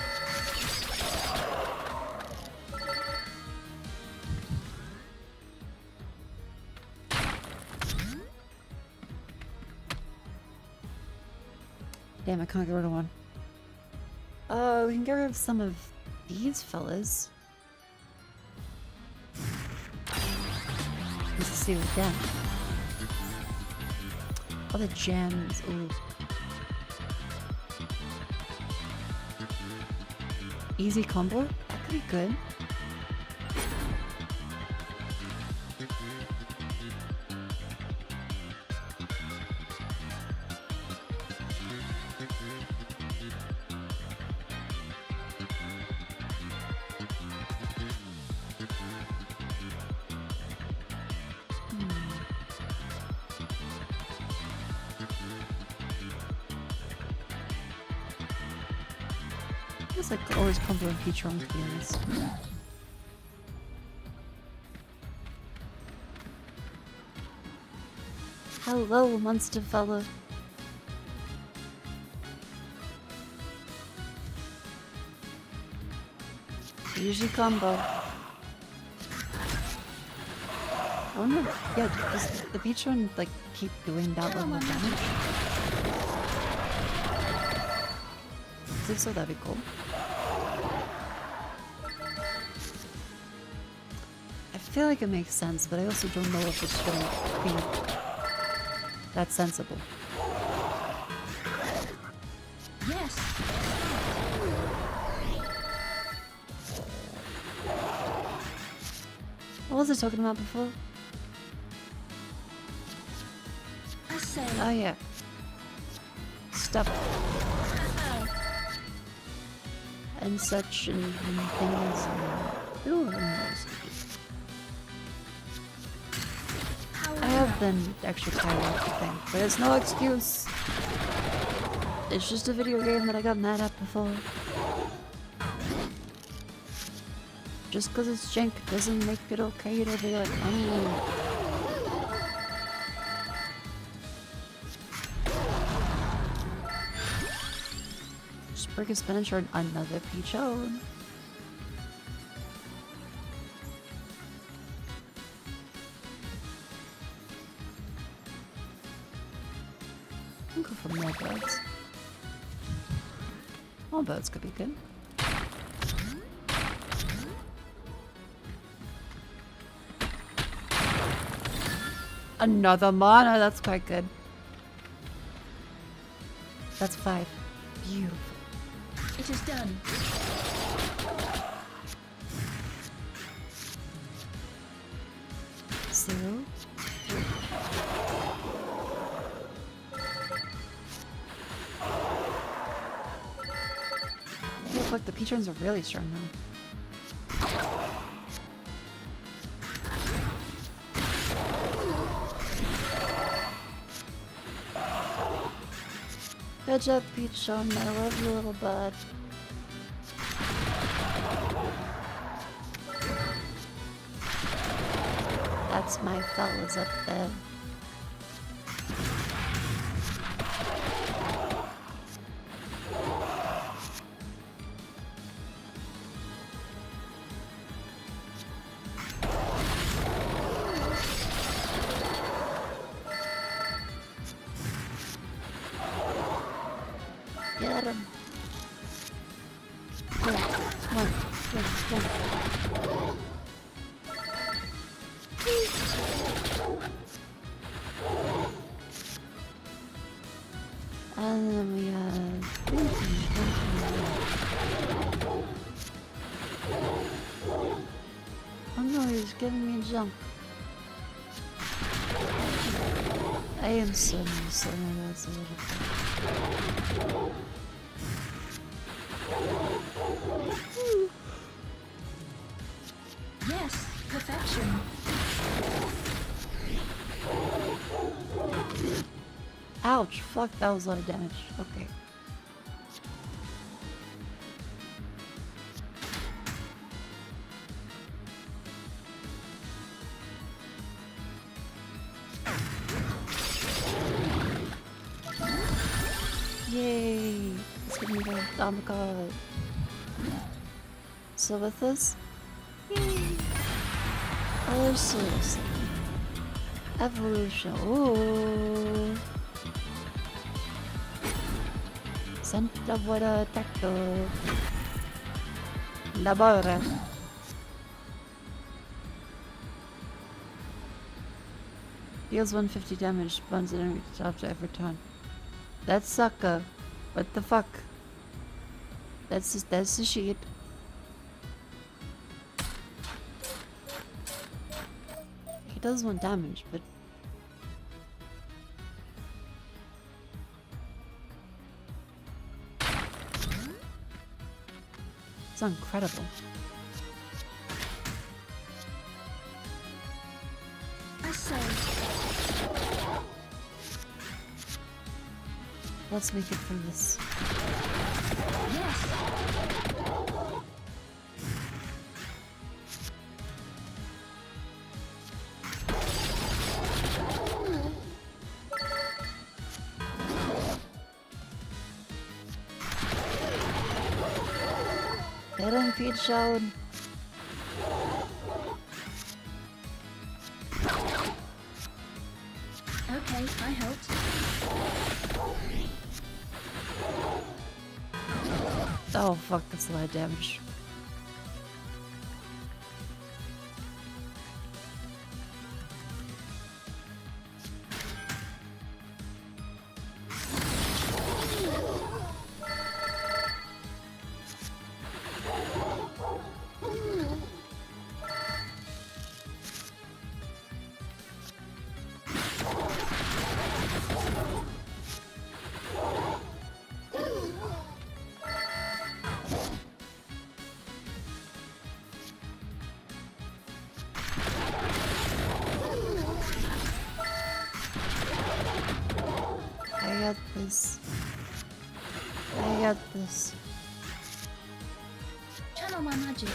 Damn, I can't get rid of one. We can get rid of some of these fellas. Let's see with them. Oh, the gems. Ooh. Easy combo? That could be good. It's like always combo and PATRON, to be honest. Hello, monster fella. Usually combo. I wonder, yeah, does the PATRON like keep doing that level of damage? If so, that'd be cool. I feel like it makes sense, but I also don't know if it's gonna be that sensible. Yes. What was I talking about before? I say. Oh yeah. Stuff. And such and things. Ooh, I have been extra tired of the thing, but it's no excuse. It's just a video game that I got mad at before. Just because it's jank doesn't make it okay to be like, Sprig of spinach or another peachone. I'll go for more birds. More birds could be good. Another mana, that's quite good. That's 5. Beautiful. It is done. Zero. Look like the patrons are really strong now. Good job, Peachon. I love you, little bud. That's my fellas up there. Get him. Come on. And then we have... Oh no, he's giving me a jump. I am so nervous a little bit. Yes, perfection. Ouch, fuck, that was a lot of damage. Okay. Yay! Let's give me the card. So with this, oh seriously, evolution. Ooh. Santa Buena Tacto. La Bora. Deals 150 damage, spawns enemy after every turn. That sucker. What the fuck? That's the shit. He does 1 damage, but it's incredible. I say, let's make it from this. yes. Get him, Peachon. Okay, I helped. Oh fuck, that's a lot of damage. I got this. I got this. Channel my magic.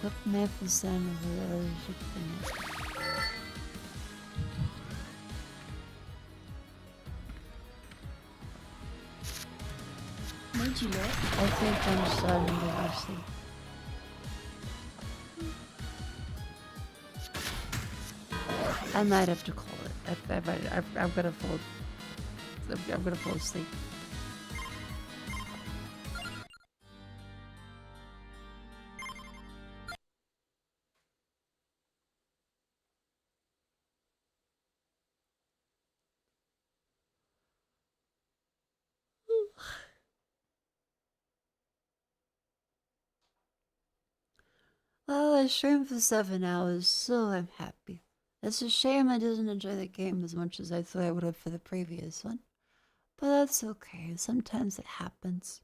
What map is that of the Made you look. I think I'm starting to sleep. I might have to call it. I'm gonna fall. I'm gonna fall asleep. Well, I streamed for 7 hours, so I'm happy. It's a shame I didn't enjoy the game as much as I thought I would have for the previous one. But that's okay, sometimes it happens.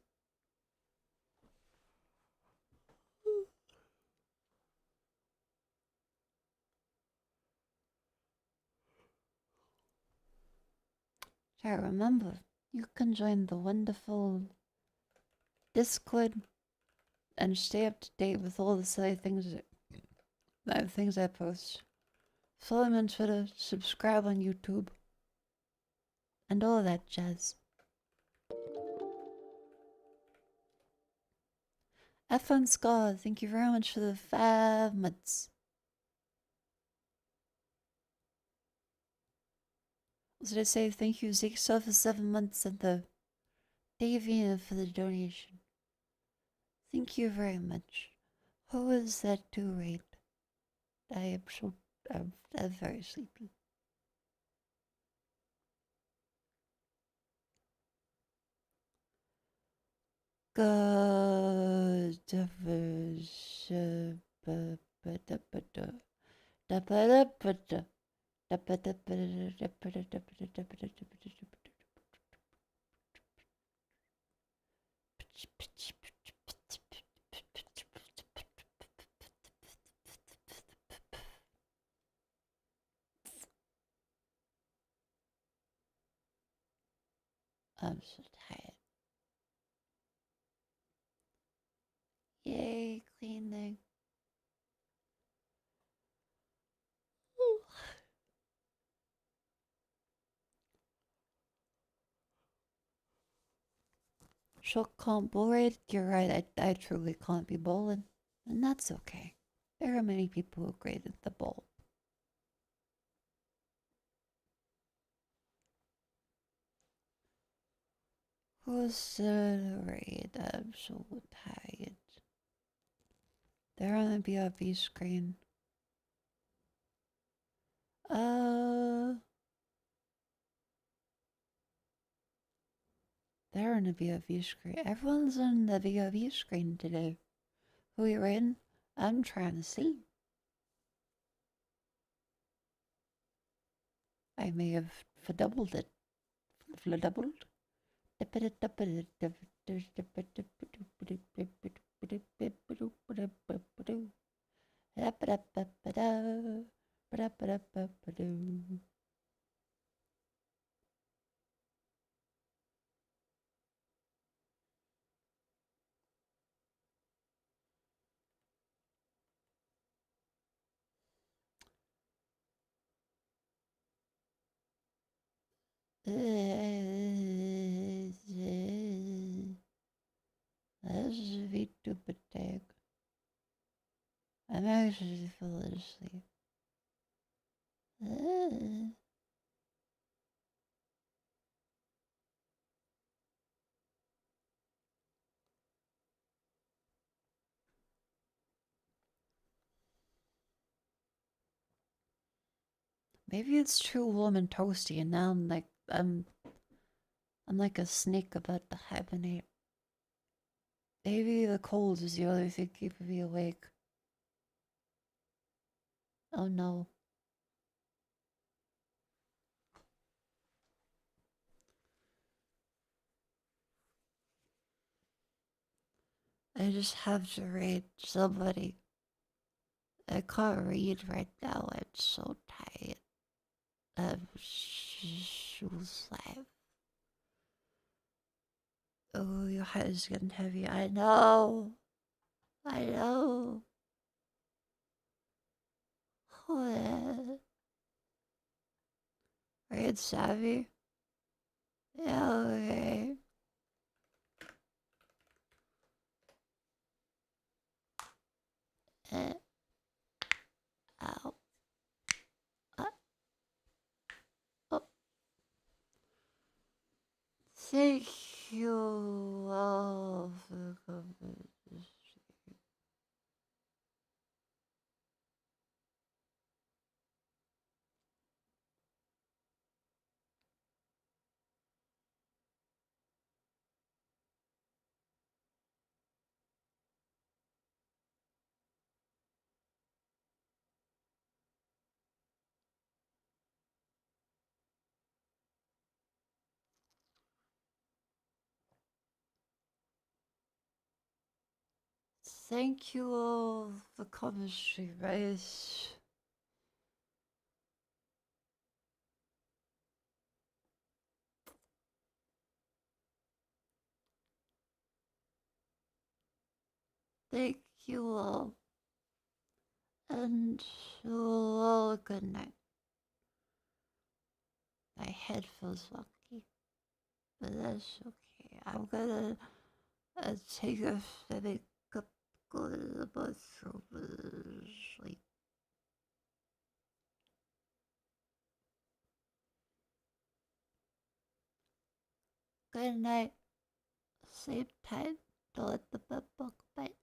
Try to remember, you can join the wonderful Discord and stay up to date with all the silly things I post. Follow me on Twitter, subscribe on YouTube, and all that jazz. F1 Scar, thank you very much for the 5 months. What did I say? Thank you, Zigsaw, for 7 months, and the Davina for the donation. Thank you very much. Who is that to rate? I'm very sleepy. I'm so tired. Yay, cleaning. Sure can't bowl it. You're right, I truly can't be bowling. And that's okay. There are many people who are great at the bowl. Who's right? I'm so tired. They're on the BRB screen. They're on the BRB screen. Everyone's on the BRB screen today. Who you're in? I'm trying to see. I may have doubled it. Doubled? That's a vtuber tag. I'm actually falling asleep. Maybe it's too warm and toasty, and now I'm like a snake about to hibernate. Maybe the cold is the only thing keeping me awake. Oh no. I just have to read somebody. I can't read right now. I'm so tired. I'm so sad. Oh, your head is getting heavy. I know. I know. What? Are you savvy? Yeah, okay. Ow. Oh. Thank you all for the comments. Thank you all for commentary, guys. Thank you all. And all good night. My head feels lucky, but that's okay. I'm gonna take off the makeup, go to the bathroom, and sleep. Good night. Sleep tight. Don't let the bed bug bite.